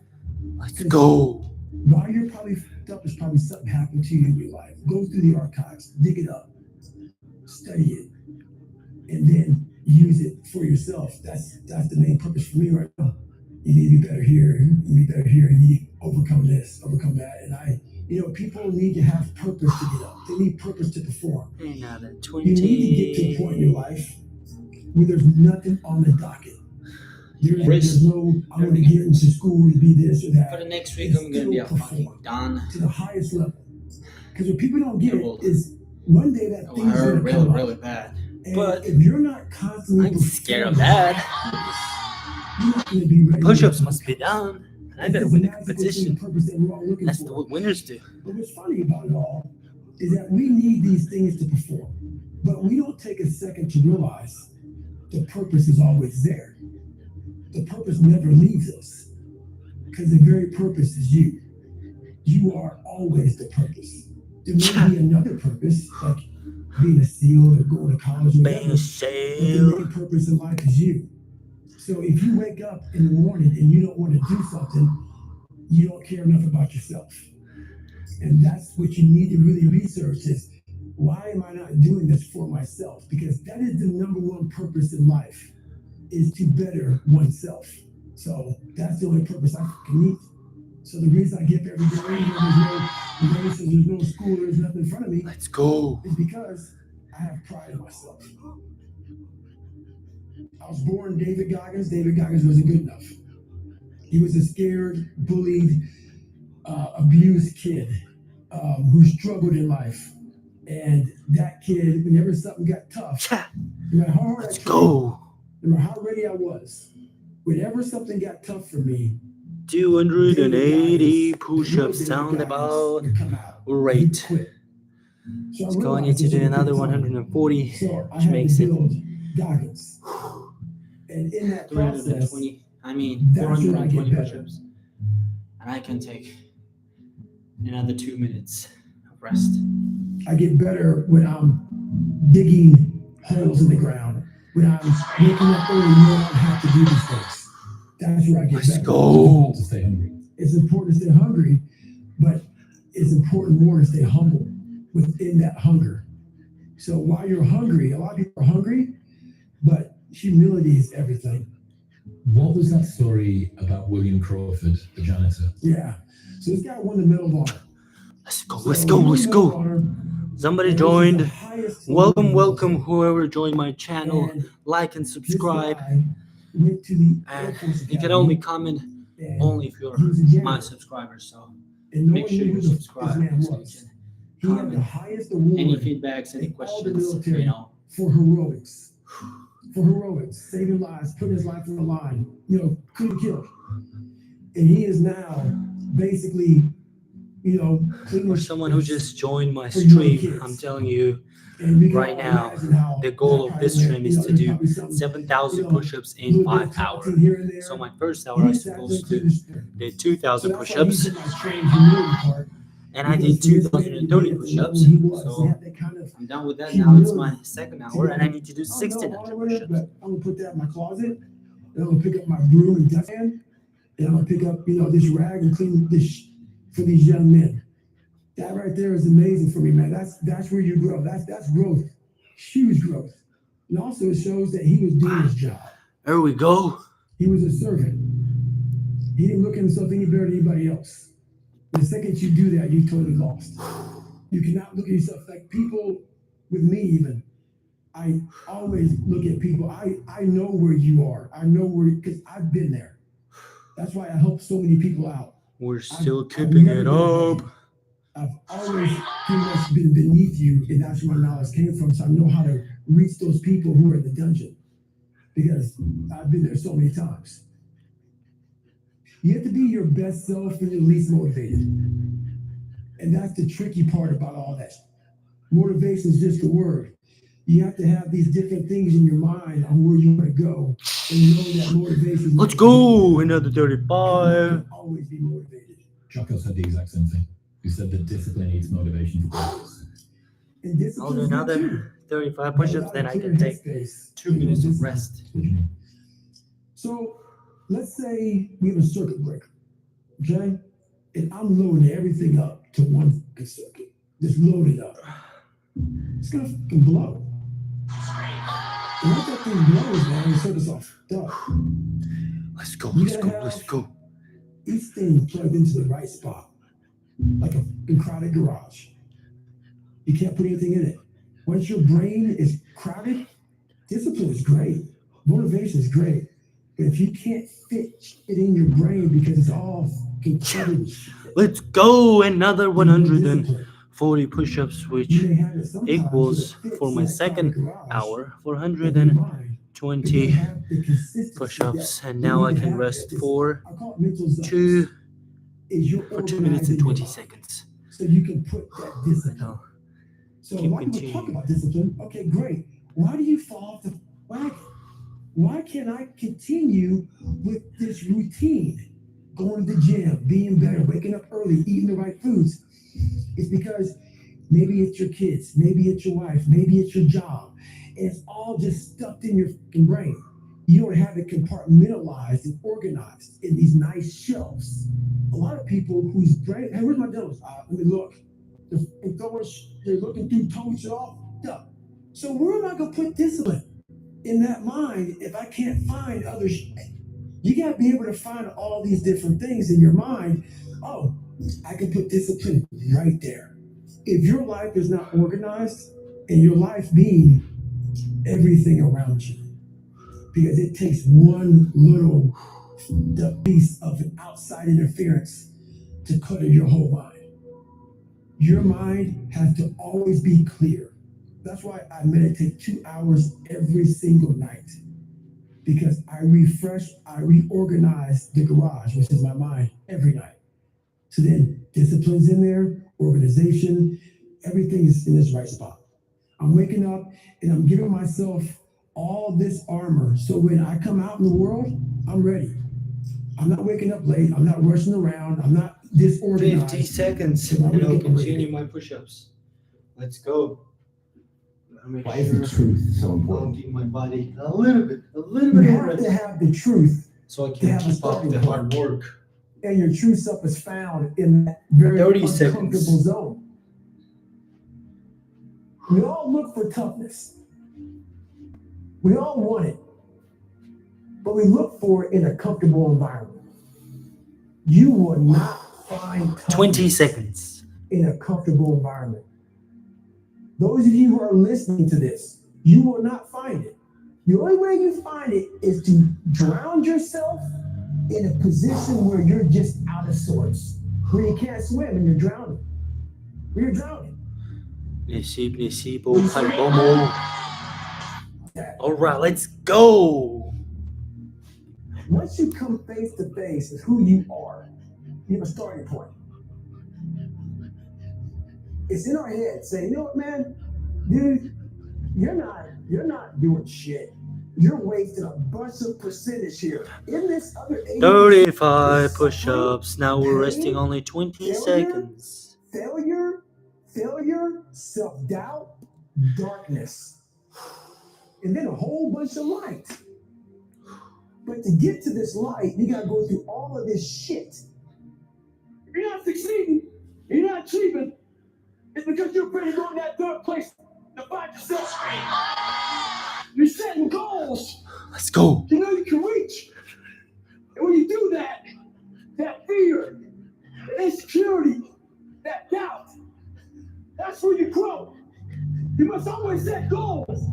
Speaker 2: Let's go.
Speaker 1: While you're probably fucked up, there's probably something happened to you in your life. Go through the archives, dig it up, study it, and then use it for yourself. That's the main purpose for me right now. You need to be better here. You need to be better here. You need to overcome this, overcome that. And people need to have purpose to get up. They need purpose to perform.
Speaker 2: Another
Speaker 1: You need to get to a point in your life where there's nothing on the docket. There's no, I'm going to get into school and be this or that.
Speaker 2: For the next week, I'm going to be fucking done.
Speaker 1: To the highest level. Because what people don't get is one day that
Speaker 2: It will
Speaker 1: thing's
Speaker 2: hurt
Speaker 1: going to
Speaker 2: really,
Speaker 1: come
Speaker 2: really
Speaker 1: up.
Speaker 2: bad.
Speaker 1: And
Speaker 2: But
Speaker 1: if you're not constantly
Speaker 2: I'm scared of
Speaker 1: performing,
Speaker 2: that.
Speaker 1: you're not going to be ready.
Speaker 2: Push-ups must be done. I better win the
Speaker 1: It's a
Speaker 2: competition.
Speaker 1: purpose that we're all looking
Speaker 2: That's
Speaker 1: for.
Speaker 2: what winners do.
Speaker 1: But what's funny about it all is that we need these things to perform, but we don't take a second to realize the purpose is always there. The purpose never leaves us because the very purpose is you. You are always the purpose. There may be another purpose, like being a SEAL or going to college, or
Speaker 2: Being
Speaker 1: whatever,
Speaker 2: a
Speaker 1: but the
Speaker 2: SEAL.
Speaker 1: main purpose in life is you. So if you wake up in the morning and you don't want to do something, you don't care enough about yourself. And that's what you need to really research is, why am I not doing this for myself? Because that is the number one purpose in life, is to better oneself. So that's the only purpose I can need. So the reason I get up every day, there's no school, there's nothing in front of me,
Speaker 2: Let's go.
Speaker 1: is because I have pride in myself. I was born David Goggins. David Goggins wasn't good enough. He was a scared, bullied, abused kid. who struggled in life. And that kid, whenever something got tough, no matter how hard
Speaker 2: Let's
Speaker 1: I tried,
Speaker 2: go.
Speaker 1: no matter how ready I was, whenever something got tough for me,
Speaker 2: 280 push-ups sound about right.
Speaker 1: So
Speaker 2: Let's go. I need to do another 140, which makes it
Speaker 1: guidance. And in that
Speaker 2: 320. I mean,
Speaker 1: that's where I
Speaker 2: 420
Speaker 1: get better.
Speaker 2: push-ups, and I can take another 2 minutes of rest.
Speaker 1: I get better when I'm digging holes in the ground. When I'm waking up early, knowing I don't have to do these things. That's where I get
Speaker 2: Let's
Speaker 1: better.
Speaker 2: go.
Speaker 3: To stay hungry.
Speaker 1: It's important to stay hungry, but it's important more to stay humble within that hunger. So while you're hungry, a lot of people are hungry, but humility is everything.
Speaker 3: What was that story about William Crawford, the janitor?
Speaker 1: Yeah. So this guy won the Medal of Honor.
Speaker 2: Let's go.
Speaker 1: So
Speaker 2: Let's
Speaker 1: he
Speaker 2: go.
Speaker 1: won the
Speaker 2: Let's
Speaker 1: Medal of
Speaker 2: go.
Speaker 1: Honor,
Speaker 2: Somebody
Speaker 1: and this is the
Speaker 2: joined.
Speaker 1: highest
Speaker 2: Welcome,
Speaker 1: award.
Speaker 2: welcome, whoever joined my channel.
Speaker 1: And
Speaker 2: Like and
Speaker 1: this
Speaker 2: subscribe.
Speaker 1: guy went to the Air
Speaker 2: And
Speaker 1: Force
Speaker 2: you can
Speaker 1: Academy,
Speaker 2: only comment
Speaker 1: and
Speaker 2: only if you're
Speaker 1: he was a
Speaker 2: my
Speaker 1: janitor.
Speaker 2: subscriber. So
Speaker 1: And no
Speaker 2: make
Speaker 1: one
Speaker 2: sure
Speaker 1: knew
Speaker 2: you
Speaker 1: who this
Speaker 2: subscribe
Speaker 1: man
Speaker 2: so you
Speaker 1: was.
Speaker 2: can
Speaker 1: He had the
Speaker 2: comment
Speaker 1: highest award
Speaker 2: any feedbacks, any
Speaker 1: in all the
Speaker 2: questions,
Speaker 1: military
Speaker 2: you know.
Speaker 1: for heroics. For heroics, saving lives, putting his life on the line, couldn't kill. And he is now basically, cleaning
Speaker 2: For someone who just joined my
Speaker 1: for young
Speaker 2: stream,
Speaker 1: kids.
Speaker 2: I'm telling you
Speaker 1: And we can
Speaker 2: right
Speaker 1: all
Speaker 2: now,
Speaker 1: imagine how
Speaker 2: the goal
Speaker 1: that
Speaker 2: of this
Speaker 1: probably
Speaker 2: stream
Speaker 1: went.
Speaker 2: is to
Speaker 1: There's
Speaker 2: do
Speaker 1: probably something,
Speaker 2: 7,000
Speaker 1: a
Speaker 2: push-ups in
Speaker 1: little bit
Speaker 2: 5
Speaker 1: of
Speaker 2: hours.
Speaker 1: taunting here and there.
Speaker 2: So my first hour I was
Speaker 1: He sat
Speaker 2: supposed
Speaker 1: there
Speaker 2: to
Speaker 1: cleaning the-
Speaker 2: did
Speaker 1: So
Speaker 2: 2,000
Speaker 1: that's why he
Speaker 2: push-ups,
Speaker 1: did my trained humility part.
Speaker 2: and I
Speaker 1: Because
Speaker 2: did
Speaker 1: for this man to
Speaker 2: 2,030
Speaker 1: be at the
Speaker 2: push-ups.
Speaker 1: level he was, he
Speaker 2: So
Speaker 1: had that kind of
Speaker 2: I'm done with that. Now it's my second hour, and I need to do
Speaker 1: I don't know
Speaker 2: 1,600
Speaker 1: how to wear it,
Speaker 2: push-ups.
Speaker 1: but I'm gonna put that in my closet. And I'm gonna pick up my broom and dustpan, and I'm gonna pick up, this rag and clean this for these young men. That right there is amazing for me, man. That's where you grow. That's growth, huge growth. And also it shows that he was doing his job.
Speaker 2: There we go.
Speaker 1: He was a servant. He didn't look at himself any better than anybody else. The second you do that, you totally lost. You cannot look at yourself like people with me even. I always look at people. I know where you are. I know where, because I've been there. That's why I help so many people out.
Speaker 2: We're still
Speaker 1: I've
Speaker 2: keeping
Speaker 1: never
Speaker 2: it
Speaker 1: been above
Speaker 2: up.
Speaker 1: you. I've always pretty much been beneath you, and that's where my knowledge came from. So I know how to reach those people who are in the dungeon, because I've been there so many times. You have to be your best self when you're least motivated. And that's the tricky part about all that. Motivation is just a word. You have to have these different things in your mind on where you want to go, and know that motivation is
Speaker 2: Let's
Speaker 1: not
Speaker 2: go. Another
Speaker 1: You
Speaker 2: 35.
Speaker 1: can always be motivated.
Speaker 3: Chaco said the exact same thing. He said that discipline needs motivation for purpose.
Speaker 1: And
Speaker 2: I'll
Speaker 1: discipline
Speaker 2: do
Speaker 1: is good too.
Speaker 2: another 35
Speaker 1: But
Speaker 2: push-ups,
Speaker 1: without
Speaker 2: then
Speaker 1: a
Speaker 2: I
Speaker 1: clear
Speaker 2: can take
Speaker 1: headspace,
Speaker 2: 2 minutes of
Speaker 1: discipline.
Speaker 2: rest.
Speaker 3: What do you mean?
Speaker 1: So let's say we have a circuit breaker, okay? And I'm loading everything up to one circuit. Just load it up. It's gonna fucking blow. And once that thing blows, man, the circuit's off. Duh.
Speaker 2: Let's go.
Speaker 1: You
Speaker 2: Let's
Speaker 1: gotta
Speaker 2: go.
Speaker 1: have
Speaker 2: Let's go.
Speaker 1: each thing plugged into the right spot, like a fucking crowded garage. You can't put anything in it. Once your brain is crowded, discipline is great. Motivation is great. But if you can't fit it in your brain because it's all fucking cluttered with shit,
Speaker 2: Let's go. Another
Speaker 1: there's no discipline.
Speaker 2: 140 push-ups, which
Speaker 1: You may have it sometimes,
Speaker 2: equals
Speaker 1: but it
Speaker 2: for
Speaker 1: fits
Speaker 2: my
Speaker 1: in that
Speaker 2: second
Speaker 1: crowded garage
Speaker 2: hour
Speaker 1: of your
Speaker 2: 420
Speaker 1: mind. But you have the consistency
Speaker 2: push-ups,
Speaker 1: that
Speaker 2: and
Speaker 1: you
Speaker 2: now I
Speaker 1: need to
Speaker 2: can
Speaker 1: have
Speaker 2: rest
Speaker 1: that.
Speaker 2: for
Speaker 1: I call it mental zones.
Speaker 2: 2
Speaker 1: Is
Speaker 2: 2 minutes and 20
Speaker 1: mind.
Speaker 2: seconds.
Speaker 1: So you can put that discipline.
Speaker 2: Now,
Speaker 1: So
Speaker 2: keep
Speaker 1: a lot of people talk
Speaker 2: continuing.
Speaker 1: about discipline. Okay, great. Why do you fall off the wagon? Why can't I continue with this routine? Going to the gym, being better, waking up early, eating the right foods. It's because maybe it's your kids, maybe it's your wife, maybe it's your job. And it's all just stuffed in your fucking brain. You don't have it compartmentalized and organized in these nice shelves. A lot of people whose brain, hey, where's my donuts? Let me look. They're looking through tone shit all fucked up. So where am I gonna put discipline in that mind if I can't find other shit? You gotta be able to find all these different things in your mind. Oh, I can put discipline right there. If your life is not organized, and your life being everything around you, because it takes one little piece of an outside interference to clutter your whole mind. Your mind has to always be clear. That's why I meditate 2 hours every single night. Because I refresh, I reorganize the garage, which is my mind, every night. So then discipline's in there, organization, everything is in its right spot. I'm waking up and I'm giving myself all this armor. So when I come out in the world, I'm ready. I'm not waking up late. I'm not rushing around. I'm not disorganized.
Speaker 2: 50 seconds
Speaker 1: So I
Speaker 2: and I'll
Speaker 1: wake up
Speaker 2: continue
Speaker 1: ready.
Speaker 2: my push-ups. Let's go. I'll make
Speaker 4: Why is the
Speaker 2: sure
Speaker 4: truth so
Speaker 2: I'll
Speaker 4: important?
Speaker 2: give my body a little bit
Speaker 1: You
Speaker 2: of
Speaker 1: have
Speaker 2: rest
Speaker 1: to have the truth,
Speaker 2: so I
Speaker 1: to
Speaker 2: can
Speaker 1: have a
Speaker 2: keep up the
Speaker 1: starting
Speaker 2: hard
Speaker 1: point.
Speaker 2: work.
Speaker 1: And your true self is found in that very
Speaker 2: 30
Speaker 1: uncomfortable
Speaker 2: seconds.
Speaker 1: zone. We all look for toughness. We all want it. But we look for it in a comfortable environment. You will not find toughness
Speaker 2: 20 seconds.
Speaker 1: in a comfortable environment. Those of you who are listening to this, you will not find it. The only way you find it is to drown yourself in a position where you're just out of sorts, where you can't swim and you're drowning. Where you're drowning.
Speaker 2: Principio Carbomo. All right, let's go.
Speaker 1: Once you come face to face with who you are, you have a starting point. It's in our head saying, you know what, man, dude, you're not doing shit. You're wasting a bunch of percentage here. In this other 80%,
Speaker 2: 35 push-ups. Now we're resting only 20
Speaker 1: failure,
Speaker 2: seconds.
Speaker 1: failure, self-doubt, darkness, and then a whole bunch of light. But to get to this light, you gotta go through all of this shit. If you're not succeeding, you're not achieving, it's because you're afraid to go in that dark place to find yourself. You're setting goals
Speaker 2: Let's go.
Speaker 1: you know you can reach. And when you do that, that fear, that insecurity, that doubt, that's where you grow. You must always set goals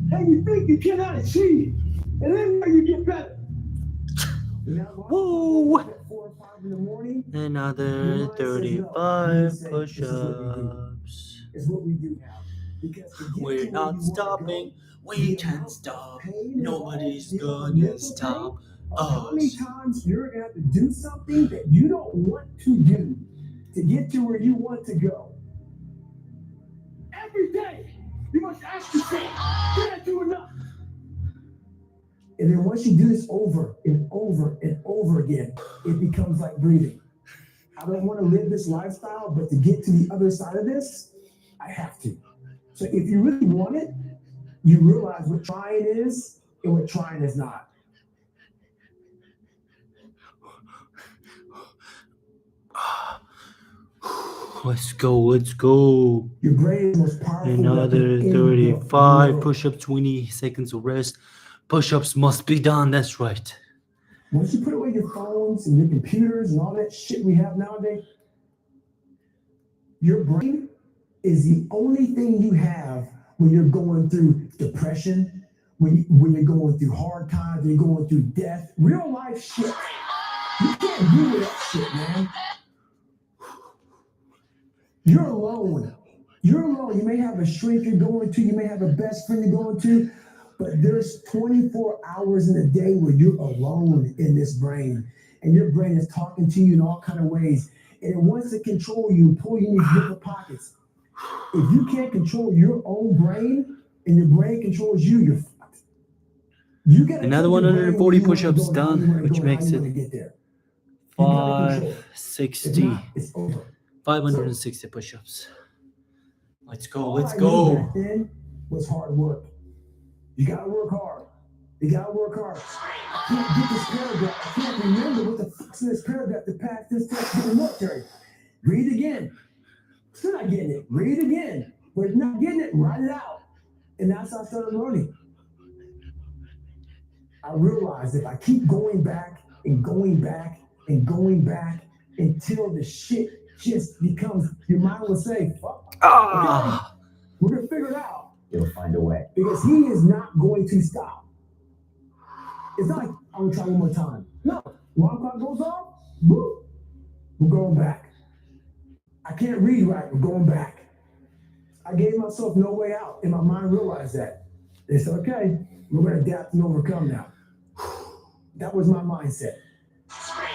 Speaker 1: that you think you cannot achieve. And then you get better.
Speaker 2: Woo.
Speaker 1: At 4 or 5 in the morning,
Speaker 2: Another 35 push-ups.
Speaker 1: is what we do now. Because to get to
Speaker 2: We're
Speaker 1: where
Speaker 2: not
Speaker 1: you wanna
Speaker 2: stopping.
Speaker 1: go,
Speaker 2: We
Speaker 1: the
Speaker 2: can't
Speaker 1: amount of
Speaker 2: stop.
Speaker 1: pain
Speaker 2: Nobody's
Speaker 1: involved,
Speaker 2: gonna
Speaker 1: mental
Speaker 2: stop
Speaker 1: pain, how many
Speaker 2: us.
Speaker 1: times you're gonna have to do something that you don't want to do to get to where you want to go? Every day, you must ask yourself, did I do enough? And then once you do this over and over and over again, it becomes like breathing. I don't want to live this lifestyle, but to get to the other side of this, I have to. So if you really want it, you realize what trying is and what trying is not.
Speaker 2: Let's go. Let's go.
Speaker 1: Your brain is the most powerful
Speaker 2: Another
Speaker 1: weapon in the
Speaker 2: 35
Speaker 1: world.
Speaker 2: push-ups, 20 seconds of rest. Push-ups must be done. That's right.
Speaker 1: Once you put away your phones and your computers and all that shit we have nowadays, your brain is the only thing you have when you're going through depression, when you're going through hard times, when you're going through death, real life shit. You can't deal with that shit, man. You're alone. You're alone. You may have a shrink you're going to, you may have a best friend you're going to, but there's 24 hours in a day where you're alone in this brain, and your brain is talking to you in all kind of ways, and it wants to control you, pull you in these different pockets. If you can't control your own brain, and your brain controls you, you're fucked. You gotta
Speaker 2: Another
Speaker 1: tell your brain
Speaker 2: 140
Speaker 1: where you wanna
Speaker 2: push-ups
Speaker 1: go and how you
Speaker 2: done,
Speaker 1: wanna
Speaker 2: which
Speaker 1: go and how
Speaker 2: makes
Speaker 1: you
Speaker 2: it
Speaker 1: wanna get there. You gotta control it. If
Speaker 2: 560.
Speaker 1: not, it's over.
Speaker 2: 560 push-ups. Let's go.
Speaker 1: All
Speaker 2: Let's
Speaker 1: I knew
Speaker 2: go.
Speaker 1: back then was hard work. You gotta work hard. You gotta work hard. I can't get this paragraph. I can't remember what the fuck's in this paragraph to pass this test in the military. Read again. Still not getting it. Read again. But if not getting it, write it out. And that's how I started learning. I realized if I keep going back and going back and going back until the shit just becomes, your mind will say, fuck, okay, we're gonna figure it out.
Speaker 4: You'll find a way.
Speaker 1: Because he is not going to stop. It's not like, I'm gonna try one more time. No, alarm clock goes off, boom, we're going back. I can't read right, we're going back. I gave myself no way out, and my mind realized that. They said, okay, we're going to adapt and overcome now. That was my mindset.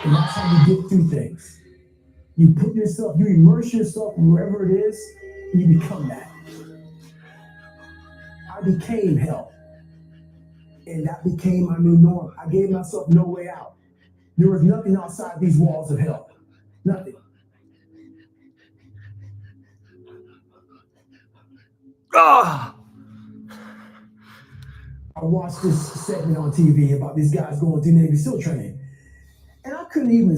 Speaker 1: And that's how you get through things. You put yourself, you immerse yourself wherever it is, and you become that. I became hell. And that became my new norm. I gave myself no way out. There was nothing outside these walls of hell. Nothing.
Speaker 2: Ah!
Speaker 1: I watched this segment on TV about these guys going through Navy SEAL training. And I couldn't even,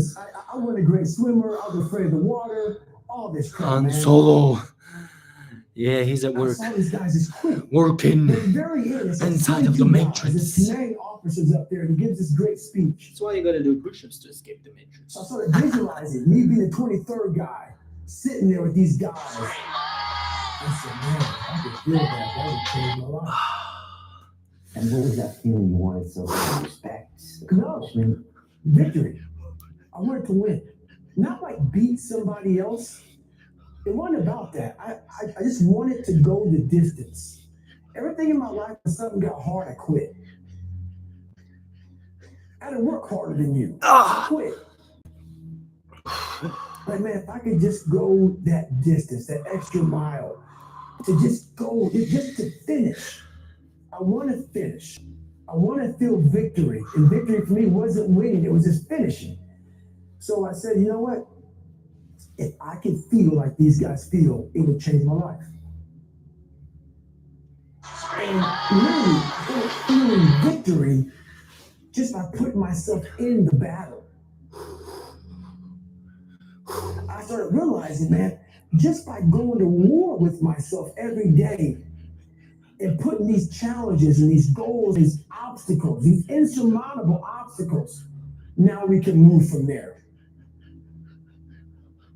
Speaker 1: I wasn't a great swimmer. I was afraid of the water. All this crap,
Speaker 2: Han
Speaker 1: man.
Speaker 2: Solo. Yeah, he's at
Speaker 1: I
Speaker 2: work.
Speaker 1: saw these guys just quit.
Speaker 2: Working
Speaker 1: At the very end, it's like
Speaker 2: inside of the
Speaker 1: 22 guys.
Speaker 2: Matrix.
Speaker 1: This commanding officer's up there and he gives this great speech.
Speaker 2: That's why you gotta do push-ups to escape the Matrix.
Speaker 1: So I started visualizing me being the 23rd guy, sitting there with these guys. I said, man, I could feel that. That would change my life.
Speaker 4: And what was that feeling you wanted? So respect,
Speaker 1: No.
Speaker 4: accomplishment?
Speaker 1: Victory. I wanted to win. Not like beat somebody else. It wasn't about that. I just wanted to go the distance. Everything in my life, when something got hard, I quit. I had to work harder than you. I quit. Like, man, if I could just go that distance, that extra mile, to just go, just to finish. I want to finish. I want to feel victory. And victory for me wasn't winning, it was just finishing. So I said, you know what? If I could feel like these guys feel, it would change my life. And really, I was feeling victory just by putting myself in the battle. I started realizing, man, just by going to war with myself every day and putting these challenges and these goals, these obstacles, these insurmountable obstacles, now we can move from there.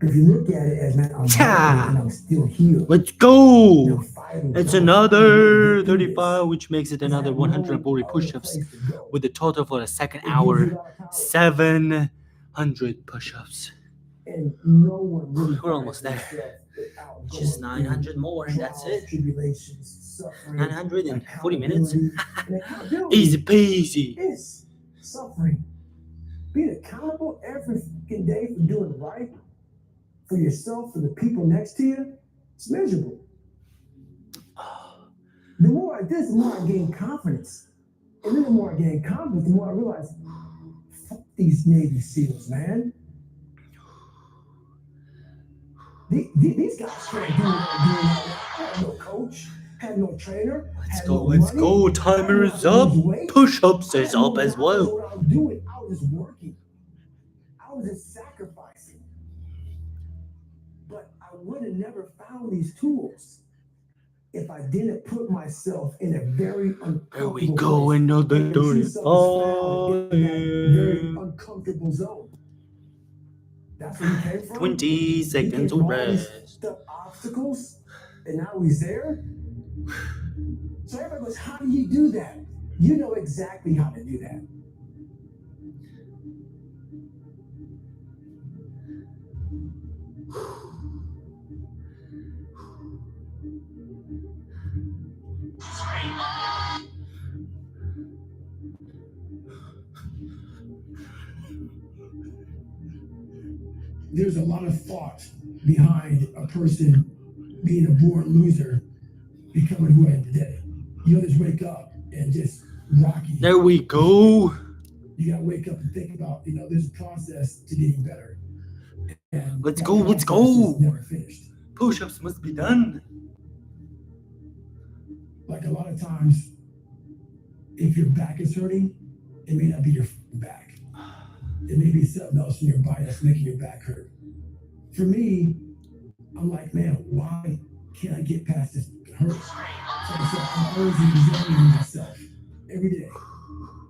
Speaker 1: If you look at it as, man, I'm fighting and I'm still here.
Speaker 2: Let's go!
Speaker 1: I'm fighting,
Speaker 2: It's
Speaker 1: I'm
Speaker 2: another
Speaker 1: fighting,
Speaker 2: 35, which makes it another 140 push-ups with the total for the second
Speaker 1: It gives you
Speaker 2: hour,
Speaker 1: a lot of power.
Speaker 2: 700 push-ups.
Speaker 1: And no one really
Speaker 2: We're almost there.
Speaker 1: without
Speaker 2: Just
Speaker 1: going
Speaker 2: 900 more and that's
Speaker 1: trials,
Speaker 2: it.
Speaker 1: tribulations, suffering,
Speaker 2: 940 minutes.
Speaker 1: accountability. And accountability
Speaker 2: Easy peasy.
Speaker 1: is suffering. Being accountable every fucking day for doing right for yourself, for the people next to you, it's miserable. The more I did, the more I gained confidence. And then the more I gained confidence, the more I realized, fuck these Navy SEALs, man. These guys can't do what I'm doing right now. I had no coach, had no trainer.
Speaker 2: Let's go. Timer is up. Push-ups is up as well.
Speaker 1: What I was doing, I was just working. I was just sacrificing. But I would have never found these tools if I didn't put myself in a very uncomfortable
Speaker 2: There we go,
Speaker 1: place.
Speaker 2: another
Speaker 1: And see
Speaker 2: 35.
Speaker 1: something in that very uncomfortable zone. That's where he came from.
Speaker 2: 20
Speaker 1: He
Speaker 2: seconds
Speaker 1: came
Speaker 2: of
Speaker 1: from all these
Speaker 2: rest.
Speaker 1: stuff, obstacles, and now he's there. So everybody goes, how do you do that? You know exactly how to do that. There's a lot of thought behind a person being a born loser becoming who I am today. You don't just wake up and just rocky.
Speaker 2: There we go.
Speaker 1: You gotta wake up and think about, there's a process to getting better. And
Speaker 2: Let's
Speaker 1: that
Speaker 2: go, let's
Speaker 1: process
Speaker 2: go.
Speaker 1: is never finished.
Speaker 2: Push-ups must be done.
Speaker 1: Like a lot of times, if your back is hurting, it may not be your back. It may be something else in your body that's making your back hurt. For me, I'm like, man, why can't I get past this hurt? So I'm always examining myself every day.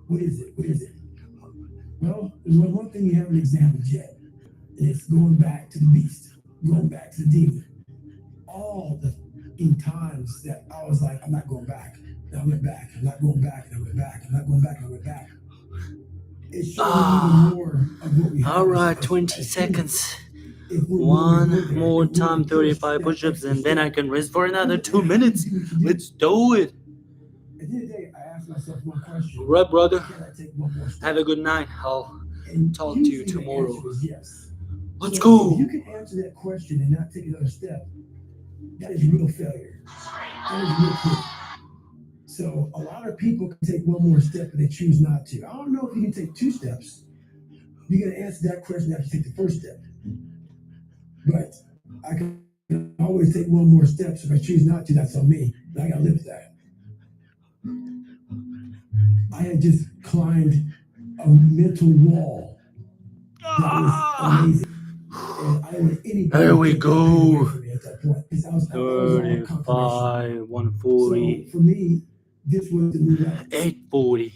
Speaker 1: What is it? What is it? Well, there's one thing you haven't examined yet, and it's going back to the beast, going back to the demon. All the times that I was like, I'm not going back. And I went back. I'm not going back. And I went back. I'm not going back. And I went back. It showed me even more of what we have.
Speaker 2: All right, 20 seconds. One more time, 35 push-ups, and then I can rest for another 2 minutes. Let's do it.
Speaker 1: At the end of the day, I ask myself one question.
Speaker 2: All right, brother.
Speaker 1: Can I take one more step?
Speaker 2: Have a good night. I'll
Speaker 1: And
Speaker 2: talk to you
Speaker 1: usually the
Speaker 2: tomorrow.
Speaker 1: answer is yes.
Speaker 2: Let's
Speaker 1: So
Speaker 2: go.
Speaker 1: If you can answer that question and not take another step, that is real failure. That is real quitting. So a lot of people can take one more step, but they choose not to. I don't know if you can take 2 steps. You got to answer that question after you take the first step. But I can always take one more step. So if I choose not to, that's on me. But I got to live with that. I had just climbed a mental wall that was amazing. And I would anybody
Speaker 2: There we
Speaker 1: take that pain away
Speaker 2: go.
Speaker 1: from me at that point. 'Cause I was all confirmation.
Speaker 2: 35, 140,
Speaker 1: So for me, this was the new level.
Speaker 2: 840.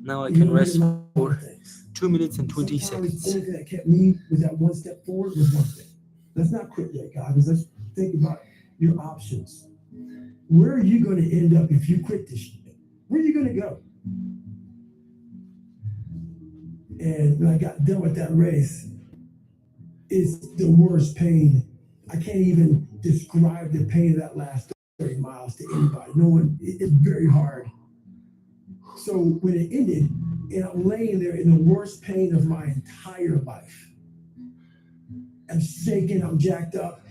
Speaker 2: Now I
Speaker 1: You
Speaker 2: can
Speaker 1: know,
Speaker 2: rest
Speaker 1: there's a lot of
Speaker 2: for
Speaker 1: things.
Speaker 2: 2 minutes and 20
Speaker 1: Sometimes
Speaker 2: seconds.
Speaker 1: the only thing that kept me with that one step forward was one thing. Let's not quit yet, guys. Let's think about your options. Where are you going to end up if you quit this shit? Where are you going to go? And when I got done with that race, it's the worst pain. I can't even describe the pain of that last 30 miles to anybody. No one, it's very hard. So when it ended, and I'm laying there in the worst pain of my entire life, I'm shaking, I'm jacked up,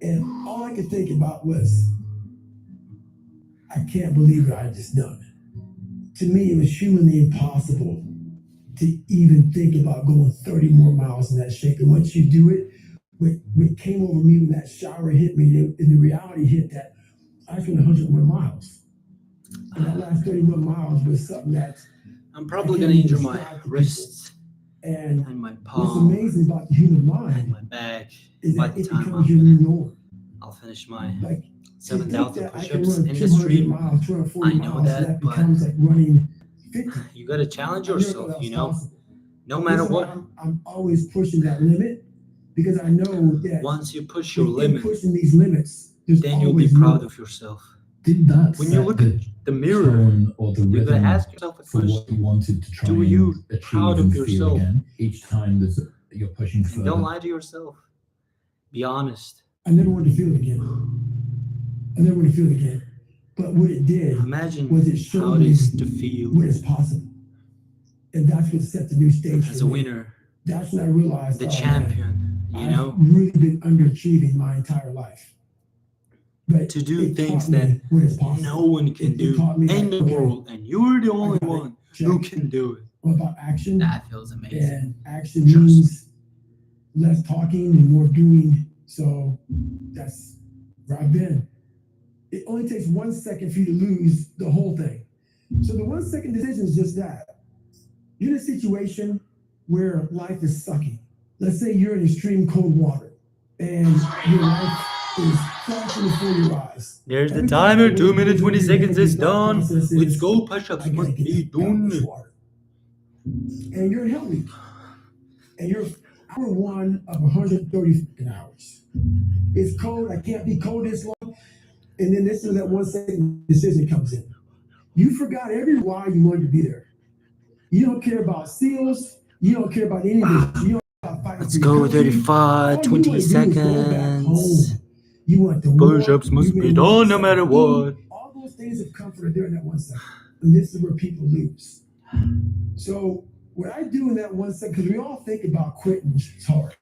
Speaker 1: and all I could think about was, I can't believe what I just done. To me, it was humanly impossible to even think about going 30 more miles in that shape. And once you do it, what came over me when that shower hit me, and the reality hit that I was going 101 miles. And that last 31 miles was something that
Speaker 2: I'm probably going to injure my wrists
Speaker 1: and
Speaker 2: and my
Speaker 1: what's
Speaker 2: palm
Speaker 1: amazing about the human
Speaker 2: and
Speaker 1: mind
Speaker 2: my back.
Speaker 1: is
Speaker 2: By
Speaker 1: that
Speaker 2: the
Speaker 1: it
Speaker 2: time
Speaker 1: becomes your new norm.
Speaker 2: I'll finish my
Speaker 1: Like, to think
Speaker 2: 7,000
Speaker 1: that I can
Speaker 2: push-ups
Speaker 1: run
Speaker 2: in the
Speaker 1: 200
Speaker 2: street.
Speaker 1: miles, 240
Speaker 2: I know
Speaker 1: miles,
Speaker 2: that,
Speaker 1: and that
Speaker 2: but
Speaker 1: becomes like running 50.
Speaker 2: You got to challenge
Speaker 1: I never thought
Speaker 2: yourself,
Speaker 1: that was
Speaker 2: you know,
Speaker 1: possible.
Speaker 2: no
Speaker 1: But
Speaker 2: matter
Speaker 1: listen,
Speaker 2: what.
Speaker 1: I'm always pushing that limit because I know that
Speaker 2: Once you push your
Speaker 1: within
Speaker 2: limit,
Speaker 1: pushing these limits, there's
Speaker 2: then you'll be
Speaker 1: always
Speaker 2: proud
Speaker 1: more.
Speaker 2: of yourself.
Speaker 3: Did that
Speaker 2: When you
Speaker 3: set
Speaker 2: look at the mirror,
Speaker 3: tone or the
Speaker 2: you gotta
Speaker 3: rhythm
Speaker 2: ask yourself a
Speaker 3: for
Speaker 2: question.
Speaker 3: what you wanted to try
Speaker 2: Do
Speaker 3: and
Speaker 2: you
Speaker 3: achieve
Speaker 2: proud of
Speaker 3: and feel
Speaker 2: yourself?
Speaker 3: again each time you're pushing
Speaker 2: And
Speaker 3: further?
Speaker 2: don't lie to yourself. Be honest.
Speaker 1: I never wanted to feel it again. I never wanted to feel it again. But what it did
Speaker 2: Imagine
Speaker 1: was it
Speaker 2: how
Speaker 1: showed
Speaker 2: it
Speaker 1: me
Speaker 2: is to feel
Speaker 1: what is possible. And that's what set the new stage
Speaker 2: as
Speaker 1: for
Speaker 2: a
Speaker 1: me.
Speaker 2: winner,
Speaker 1: That's when I realized,
Speaker 2: the
Speaker 1: oh, man,
Speaker 2: champion, you
Speaker 1: I've
Speaker 2: know,
Speaker 1: really been underachieving my entire life. But
Speaker 2: to do
Speaker 1: it
Speaker 2: things
Speaker 1: taught me
Speaker 2: that
Speaker 1: what is possible.
Speaker 2: no one can
Speaker 1: It
Speaker 2: do
Speaker 1: taught me
Speaker 2: in
Speaker 1: that,
Speaker 2: the
Speaker 1: okay,
Speaker 2: world, and you're the only
Speaker 1: got it.
Speaker 2: one who
Speaker 1: Check.
Speaker 2: can do it.
Speaker 1: I'm about action.
Speaker 2: That feels amazing.
Speaker 1: And action
Speaker 2: Trust
Speaker 1: means less talking and more doing. So that's where I've been. It only takes 1 second for you to lose the whole thing. So the 1 second decision is just that. You're in a situation where life is sucking. Let's say you're in extreme cold water and your life is flashing before your eyes.
Speaker 2: There's the
Speaker 1: Every time
Speaker 2: timer,
Speaker 1: the
Speaker 2: 2
Speaker 1: water
Speaker 2: minutes,
Speaker 1: goes
Speaker 2: 20
Speaker 1: over your
Speaker 2: seconds
Speaker 1: head,
Speaker 2: is
Speaker 1: your thought
Speaker 2: done.
Speaker 1: process
Speaker 2: Let's
Speaker 1: is,
Speaker 2: go, push-ups
Speaker 1: I gotta
Speaker 2: must
Speaker 1: get
Speaker 2: be
Speaker 1: this out of this
Speaker 2: done.
Speaker 1: water. And you're in Hell Week. And you're hour one of 130 fucking hours. It's cold. I can't be cold this long. And then this is that 1 second decision comes in. You forgot every why you wanted to be there. You don't care about SEALs. You don't care about any of this. You don't care about fighting
Speaker 2: Let's
Speaker 1: for your
Speaker 2: go,
Speaker 1: country.
Speaker 2: 35,
Speaker 1: All
Speaker 2: 20
Speaker 1: you wanna do is go back home.
Speaker 2: seconds.
Speaker 1: You want the war.
Speaker 2: Push-ups must
Speaker 1: You
Speaker 2: be
Speaker 1: may
Speaker 2: done
Speaker 1: want
Speaker 2: no matter
Speaker 1: something.
Speaker 2: what.
Speaker 1: All those things of comfort are there in that 1 second. And this is where people lose. So what I do in that 1 second, because we all think about quitting, it's hard.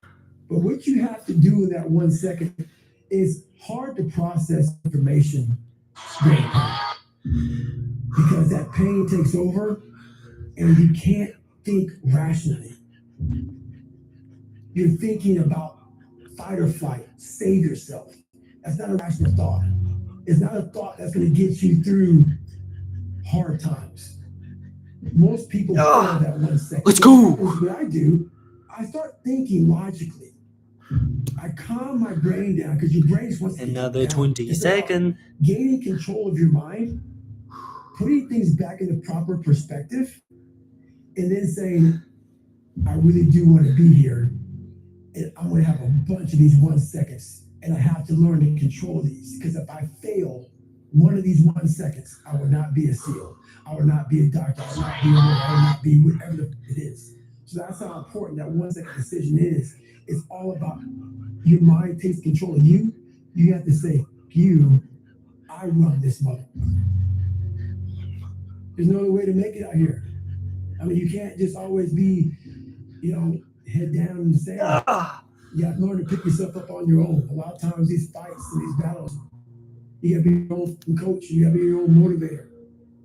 Speaker 1: But what you have to do in that 1 second is hard to process information during pain. Because that pain takes over and you can't think rationally. You're thinking about fight or flight, save yourself. That's not a rational thought. It's not a thought that's going to get you through hard times. Most people fail that 1 second.
Speaker 2: Let's go.
Speaker 1: What I do, I start thinking logically. I calm my brain down because your brain just wants to
Speaker 2: Another
Speaker 1: get you down.
Speaker 2: 20
Speaker 1: It's about
Speaker 2: seconds.
Speaker 1: gaining control of your mind, putting things back into proper perspective, and then saying, I really do want to be here, and I'm going to have a bunch of these 1 seconds, and I have to learn to control these, because if I fail one of these 1 seconds, I will not be a SEAL. I will not be a doctor. I will not be a lawyer. I will not be whatever it is. So that's how important that 1 second decision is. It's all about your mind takes control of you. You have to say, I run this mother. There's no other way to make it out here. I mean, you can't just always be, head down in the sand. You have to learn to pick yourself up on your own. A lot of times these fights and these battles, you gotta be your own coach, you gotta be your own motivator.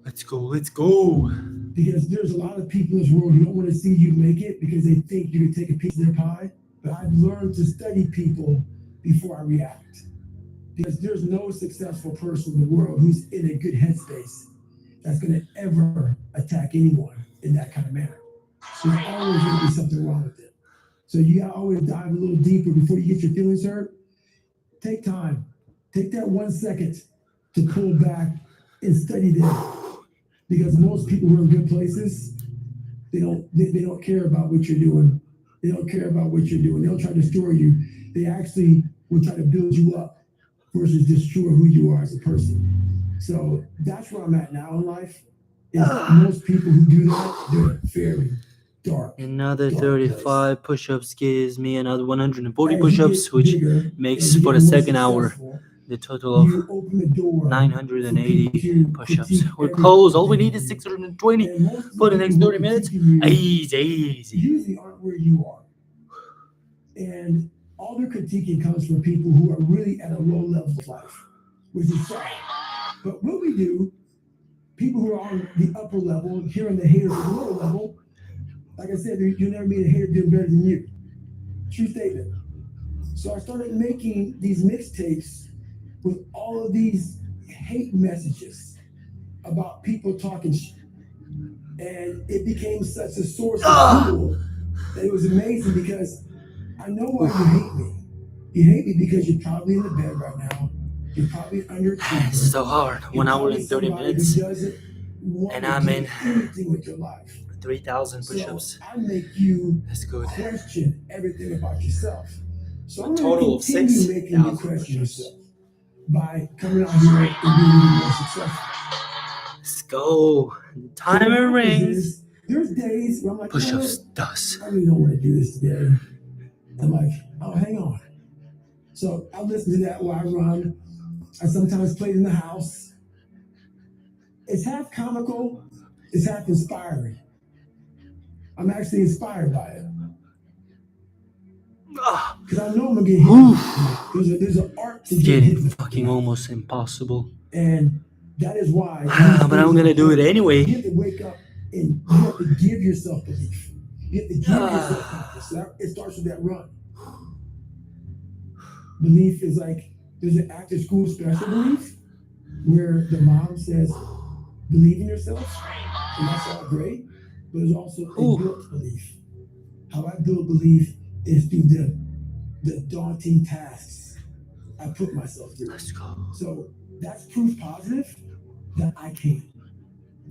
Speaker 2: Let's go.
Speaker 1: Because there's a lot of people in this world who don't want to see you make it because they think you can take a piece of their pie. But I've learned to study people before I react. Because there's no successful person in the world who's in a good headspace that's gonna ever attack anyone in that kind of manner. So there's always gonna be something wrong with it. So you gotta always dive a little deeper before you get your feelings hurt. Take time. Take that 1 second to pull back and study them. Because most people who are in good places, they don't care about what you're doing. They don't care about what you're doing. They don't try to destroy you. They actually will try to build you up versus destroy who you are as a person. So that's where I'm at now in life. Is most people who do that, they're very dark.
Speaker 2: Another
Speaker 1: dark
Speaker 2: 35
Speaker 1: place.
Speaker 2: push-ups gives me another 140
Speaker 1: As you
Speaker 2: push-ups,
Speaker 1: get
Speaker 2: which
Speaker 1: bigger,
Speaker 2: makes
Speaker 1: as you
Speaker 2: for
Speaker 1: get
Speaker 2: the
Speaker 1: more
Speaker 2: second hour
Speaker 1: successful,
Speaker 2: the total of
Speaker 1: you open the door for
Speaker 2: 980
Speaker 1: people to
Speaker 2: push-ups.
Speaker 1: critique
Speaker 2: We're
Speaker 1: everything
Speaker 2: close. All we
Speaker 1: that
Speaker 2: need
Speaker 1: you
Speaker 2: is
Speaker 1: do.
Speaker 2: 620
Speaker 1: And most of
Speaker 2: for the
Speaker 1: the
Speaker 2: next
Speaker 1: people
Speaker 2: 30
Speaker 1: who are
Speaker 2: minutes.
Speaker 1: critiquing you
Speaker 2: Easy.
Speaker 1: usually aren't where you are. And all their critiquing comes from people who are really at a low level of life, which is sad. But what we do, people who are on the upper level, hearing the haters at the lower level, like I said, you'll never meet a hater doing better than you. True statement. So I started making these mixtapes with all of these hate messages about people talking shit. And it became such a source of fuel that it was amazing because I know why you hate me. You hate me because you're probably in the bed right now. You're probably under a tree.
Speaker 2: It's so hard. 1 hour and 30 minutes. And I'm in
Speaker 1: anything with your life.
Speaker 2: 3,000
Speaker 1: So
Speaker 2: push-ups.
Speaker 1: I make you
Speaker 2: That's good.
Speaker 1: question everything about yourself. So I'm
Speaker 2: A total of
Speaker 1: continue making you
Speaker 2: 6,000
Speaker 1: question
Speaker 2: push-ups.
Speaker 1: yourself by coming out here and being even more successful.
Speaker 2: Let's go. The timer rings.
Speaker 1: There's days where I'm like,
Speaker 2: Push-ups does.
Speaker 1: I really don't want to do this today. I'm like, oh, hang on. So I listen to that while I run. I sometimes play it in the house. It's half comical, it's half inspiring. I'm actually inspired by it. Because I know I'm gonna get hit. There's an art to
Speaker 2: It's
Speaker 1: get
Speaker 2: getting
Speaker 1: hit.
Speaker 2: fucking almost impossible.
Speaker 1: And that is why.
Speaker 2: But I'm gonna do it anyway.
Speaker 1: You have to wake up and you have to give yourself belief. You have to give yourself confidence. So it starts with that run. Belief is like, there's an after school special belief where the mom says, believe in yourself, and that's all great, but there's also a built belief. How I build belief is through the daunting tasks I put myself through.
Speaker 2: Let's go.
Speaker 1: So that's proof positive that I can.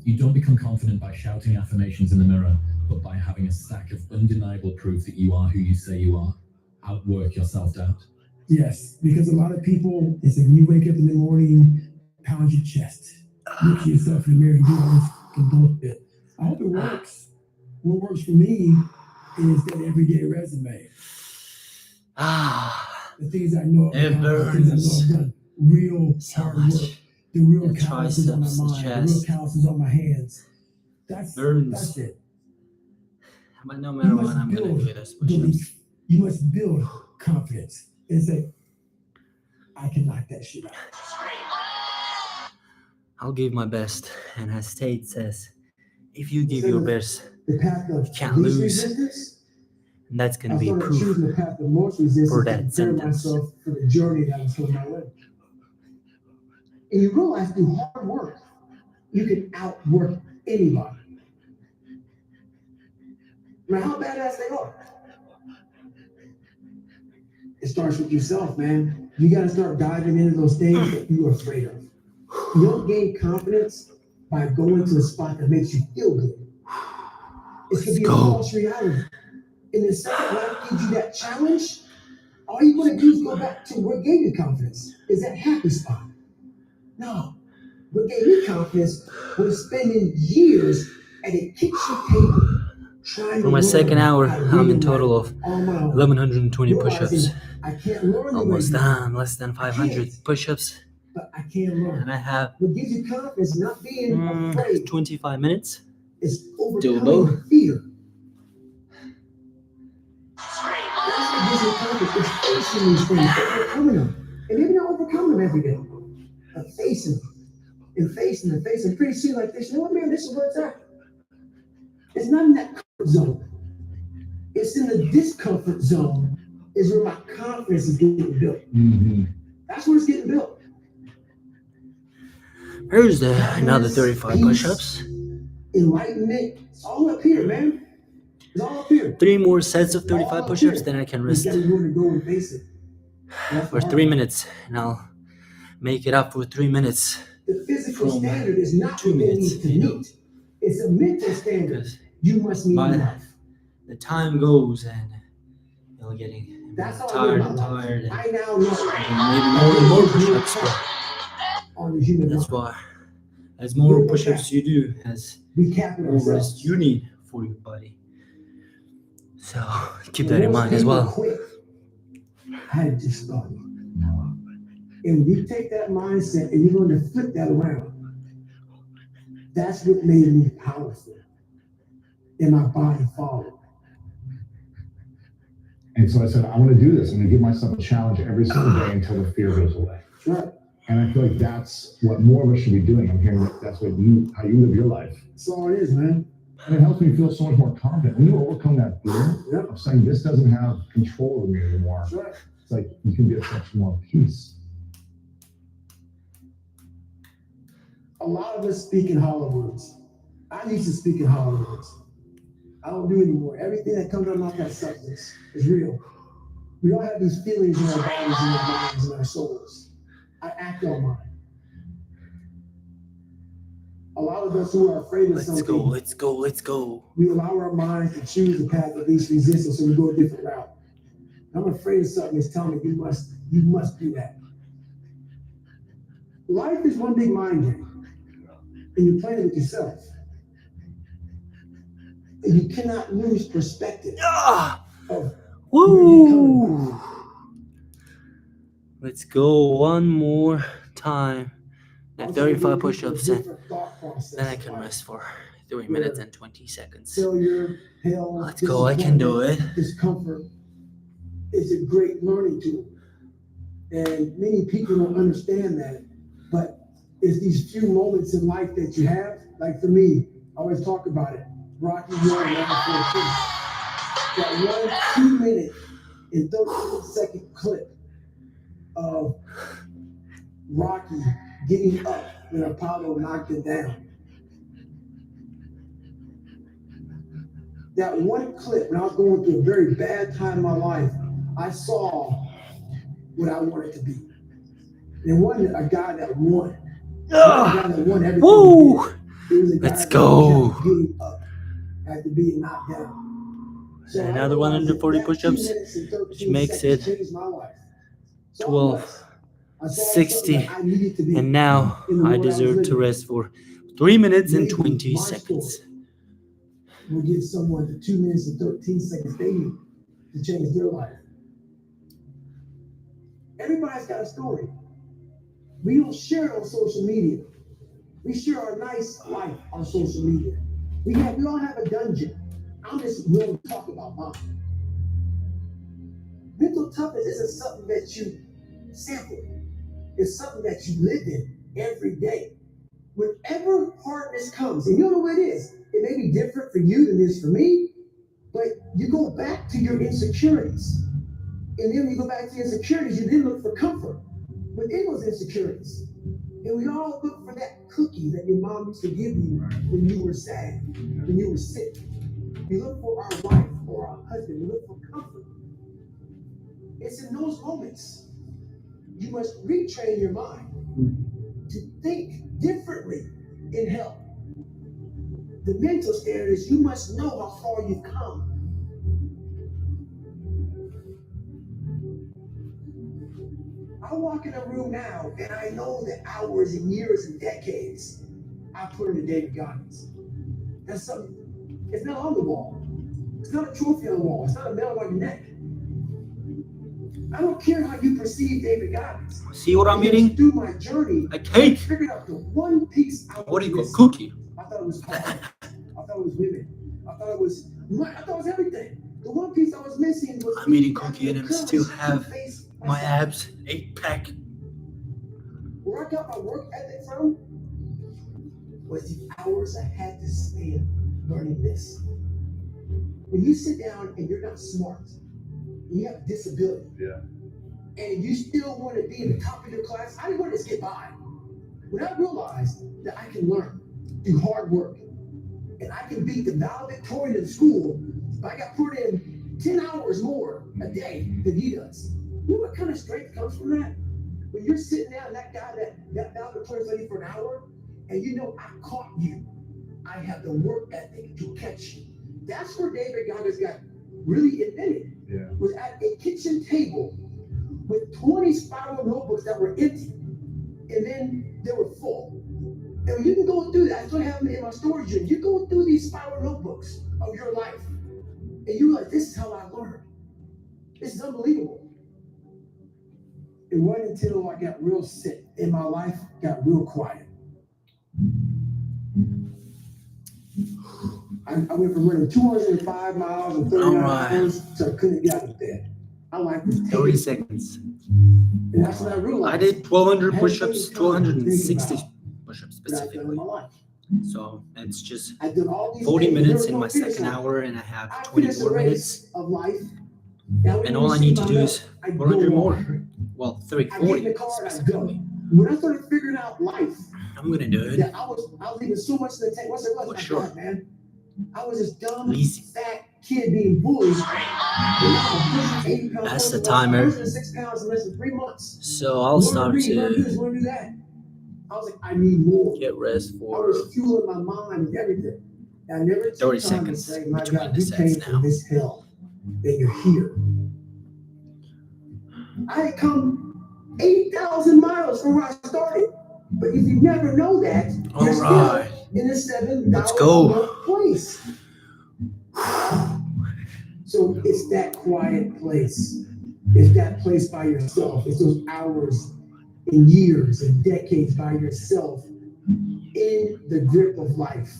Speaker 3: You don't become confident by shouting affirmations in the mirror, but by having a stack of undeniable proof that you are who you say you are. Outwork your self-doubt.
Speaker 1: Yes, because a lot of people, they say when you wake up in the morning, pound your chest, look at yourself in the mirror, and do all this fucking bullshit. I hope it works. What works for me is that everyday resume. The things I know
Speaker 2: It
Speaker 1: I've
Speaker 2: burns
Speaker 1: done. Real
Speaker 2: so
Speaker 1: hard
Speaker 2: much.
Speaker 1: work. The real
Speaker 2: The
Speaker 1: calluses on my
Speaker 2: triceps, the
Speaker 1: mind. The real
Speaker 2: chest.
Speaker 1: calluses on my hands. That's
Speaker 2: Burns.
Speaker 1: it.
Speaker 2: But no matter what, I'm gonna do this push-ups.
Speaker 1: Belief. You must build confidence and say, I can knock that shit out.
Speaker 2: I'll give my best. And as Tate says, if you give your best,
Speaker 1: The path of
Speaker 2: you can't
Speaker 1: least
Speaker 2: lose.
Speaker 1: resistance,
Speaker 2: And that's gonna
Speaker 1: I
Speaker 2: be
Speaker 1: started
Speaker 2: proof.
Speaker 1: choosing the path of most resistance
Speaker 2: for
Speaker 1: to
Speaker 2: that
Speaker 1: prepare
Speaker 2: sentence.
Speaker 1: myself for the journey that was coming my way. And you realize through hard work, you can outwork anybody. No matter how badass they are. It starts with yourself, man. You got to start diving into those things that you're afraid of. You don't gain confidence by going to a spot that makes you feel good. It's going to be a false reality. And the second life gives you that challenge, all you want to do is go back to what gave you confidence. Is that happy spot? No. What gave me confidence was spending years at a kitchen table
Speaker 2: For my second hour, I'm in total of 1,120 push-ups. Almost done, less than 500 push-ups.
Speaker 1: But I can't learn.
Speaker 2: And I have
Speaker 1: What gives you confidence, not being afraid,
Speaker 2: 25 minutes.
Speaker 1: is
Speaker 2: Doable.
Speaker 1: overcoming fear. That's what gives you confidence, is facing these things, overcoming them. And maybe not overcome them every day, but facing them. And facing them, facing them. Pretty soon like this, you know what, man, this is where it's at. It's not in that comfort zone. It's in the discomfort zone is where my confidence is getting built.
Speaker 3: Mm-hmm.
Speaker 1: That's where it's getting built.
Speaker 2: Here's another 35 push-ups.
Speaker 1: Enlightenment. It's all up here, man. It's all up here.
Speaker 2: 3 more sets of 35 push-ups, then I can
Speaker 1: You
Speaker 2: rest
Speaker 1: gotta go and go and face it. That's
Speaker 2: for
Speaker 1: the
Speaker 2: 3
Speaker 1: hard
Speaker 2: minutes, and I'll make it up for 3 minutes.
Speaker 1: The physical
Speaker 2: From
Speaker 1: standard is not
Speaker 2: 2
Speaker 1: what they
Speaker 2: minutes,
Speaker 1: need to
Speaker 2: you know.
Speaker 1: meet. It's a mental standard
Speaker 2: Because
Speaker 1: you must meet
Speaker 2: by
Speaker 1: in life.
Speaker 2: the time goes, and you're getting
Speaker 1: That's how I
Speaker 2: tired
Speaker 1: live
Speaker 2: and
Speaker 1: my life.
Speaker 2: tired, and
Speaker 1: I now know
Speaker 2: maybe more and more push-ups. But
Speaker 1: on the human
Speaker 2: that's
Speaker 1: mind.
Speaker 2: why, as more push-ups you do, as
Speaker 1: We cap it
Speaker 2: more
Speaker 1: ourselves.
Speaker 2: rest you need for your body. So keep that in mind as well.
Speaker 1: Quit. I had just started. And when you take that mindset and you're going to flip that around, that's what made me powerful. And my body followed.
Speaker 4: And so I said, I want to do this. I'm going to give myself a challenge every single day until the fear goes away.
Speaker 1: Right.
Speaker 4: And I feel like that's what more of us should be doing. I'm hearing that that's what how you live your life.
Speaker 1: That's all it is, man.
Speaker 4: And it helps me feel so much more confident. When you overcome that fear
Speaker 1: Yep.
Speaker 4: of saying this doesn't have control over me anymore,
Speaker 1: That's right.
Speaker 4: it's like you can get such more peace.
Speaker 1: A lot of us speak in hollow words. I used to speak in hollow words. I don't do anymore. Everything that comes out of my mouth has substance. It's real. We all have these feelings in our bodies, in our minds, in our souls. I act on mine. A lot of us who are afraid of
Speaker 2: Let's
Speaker 1: something,
Speaker 2: go, let's go, let's go.
Speaker 1: we allow our minds to choose the path of least resistance, so we go a different route. I'm afraid of something that's telling me you must do that. Life is one big mind game, and you're playing it with yourself. And you cannot lose perspective of
Speaker 2: Woo! Let's go one more time. At 35 push-ups, and then I can rest for 3 minutes and 20 seconds.
Speaker 1: Failure, hell,
Speaker 2: Let's go, I can do it.
Speaker 1: Discomfort is a great learning tool. And many people don't understand that. But it's these few moments in life that you have, like for me, I always talk about it. Rocky Road, that 1 2-minute and 13-second clip of Rocky getting up when Apollo knocked it down. That one clip, when I was going through a very bad time in my life, I saw what I wanted to be. And it wasn't a guy that won. A guy that won everything.
Speaker 2: Woo!
Speaker 1: It was a guy
Speaker 2: Let's
Speaker 1: that
Speaker 2: go.
Speaker 1: kept getting up after being knocked down. So
Speaker 2: Another
Speaker 1: I realized
Speaker 2: 140
Speaker 1: that
Speaker 2: push-ups,
Speaker 1: 2 minutes and 13
Speaker 2: which makes
Speaker 1: seconds
Speaker 2: it
Speaker 1: changed my life. So
Speaker 2: 12,
Speaker 1: I saw
Speaker 2: 60,
Speaker 1: something that I needed to be.
Speaker 2: and now
Speaker 1: in the
Speaker 2: I
Speaker 1: world was
Speaker 2: deserve to
Speaker 1: living.
Speaker 2: rest for 3 minutes and
Speaker 1: Maybe
Speaker 2: 20
Speaker 1: my
Speaker 2: seconds.
Speaker 1: story will give someone the 2 minutes and 13 seconds they need to change their life. Everybody's got a story. We don't share it on social media. We share our nice life on social media. We all have a dungeon. I'm just willing to talk about mine. Mental toughness isn't something that you sample. It's something that you live in every day. Whenever hardness comes, and you don't know what it is, it may be different for you than it is for me, but you go back to your insecurities. And then when you go back to your insecurities, you then look for comfort within those insecurities. And we all look for that cookie that your mom used to give you when you were sad, when you were sick. We look for our wife or our husband. We look for comfort. It's in those moments you must retrain your mind to think differently in health. The mental standard is you must know how far you've come. I walk in a room now and I know the hours and years and decades I put into David Goggins. That's something, it's not on the wall. It's not a trophy on the wall. It's not a medal on your neck. I don't care how you perceive David Goggins.
Speaker 2: See what I'm
Speaker 1: Because
Speaker 2: eating?
Speaker 1: through my journey,
Speaker 2: A
Speaker 1: I
Speaker 2: cake.
Speaker 1: figured out the one piece I
Speaker 2: What do you call
Speaker 1: was
Speaker 2: cookie?
Speaker 1: I thought it was hard. I thought it was women. I thought it was everything. The one piece I was missing was
Speaker 2: I'm eating cookie and I still have my abs 8-pack.
Speaker 1: Where I got my work ethic from was the hours I had to spend learning this. When you sit down and you're not smart, you have a disability, and you still want to be in the top of your class, I didn't want to just get by. When I realized that I can learn through hard work, and I can beat the valedictorian in school, but I got put in 10 hours more a day than he does. You know what kind of strength comes from that? When you're sitting down, that guy that valedictorian's ready for an hour, and you know I caught you. I have the work ethic to catch you. That's where David Goggins got really invented. Was at a kitchen table with 20 spiral notebooks that were empty, and then they were full. And you can go through that. That's what happened in my storage unit. You go through these spiral notebooks of your life, and you realize this is how I learned. This is unbelievable. It wasn't until I got real sick and my life got real quiet. I went from running 205 miles in 39 hours to I couldn't get out of bed. I like
Speaker 2: 30 seconds.
Speaker 1: And that's when I realized.
Speaker 2: I did 1,200 push-ups, 260 push-ups specifically. So it's just 40 minutes in my second hour, and I have 24 minutes.
Speaker 1: Of life.
Speaker 2: And all I need to do is 400 more. Well, 340 specifically.
Speaker 1: When I started figuring out life,
Speaker 2: I'm gonna do it.
Speaker 1: I was leaving so much in the tank. What's it was?
Speaker 2: For sure.
Speaker 1: God, man. I was this dumb,
Speaker 2: Easy.
Speaker 1: fat kid being bullied.
Speaker 2: That's the timer.
Speaker 1: 6 pounds in less than 3 months.
Speaker 2: So I'll start to
Speaker 1: do that. I was like, I need more.
Speaker 2: get rest
Speaker 1: I
Speaker 2: for
Speaker 1: was fueling my mind and everything. I never
Speaker 2: 30 seconds
Speaker 1: say, my
Speaker 2: between
Speaker 1: God,
Speaker 2: the
Speaker 1: you
Speaker 2: sets
Speaker 1: came
Speaker 2: now.
Speaker 1: from this hell, then you're here. I had come 8,000 miles from where I started. But if you never know that, you're
Speaker 2: Alright.
Speaker 1: still in the $7
Speaker 2: Let's go.
Speaker 1: a month place. So it's that quiet place. It's that place by yourself. It's those hours and years and decades by yourself in the grip of life.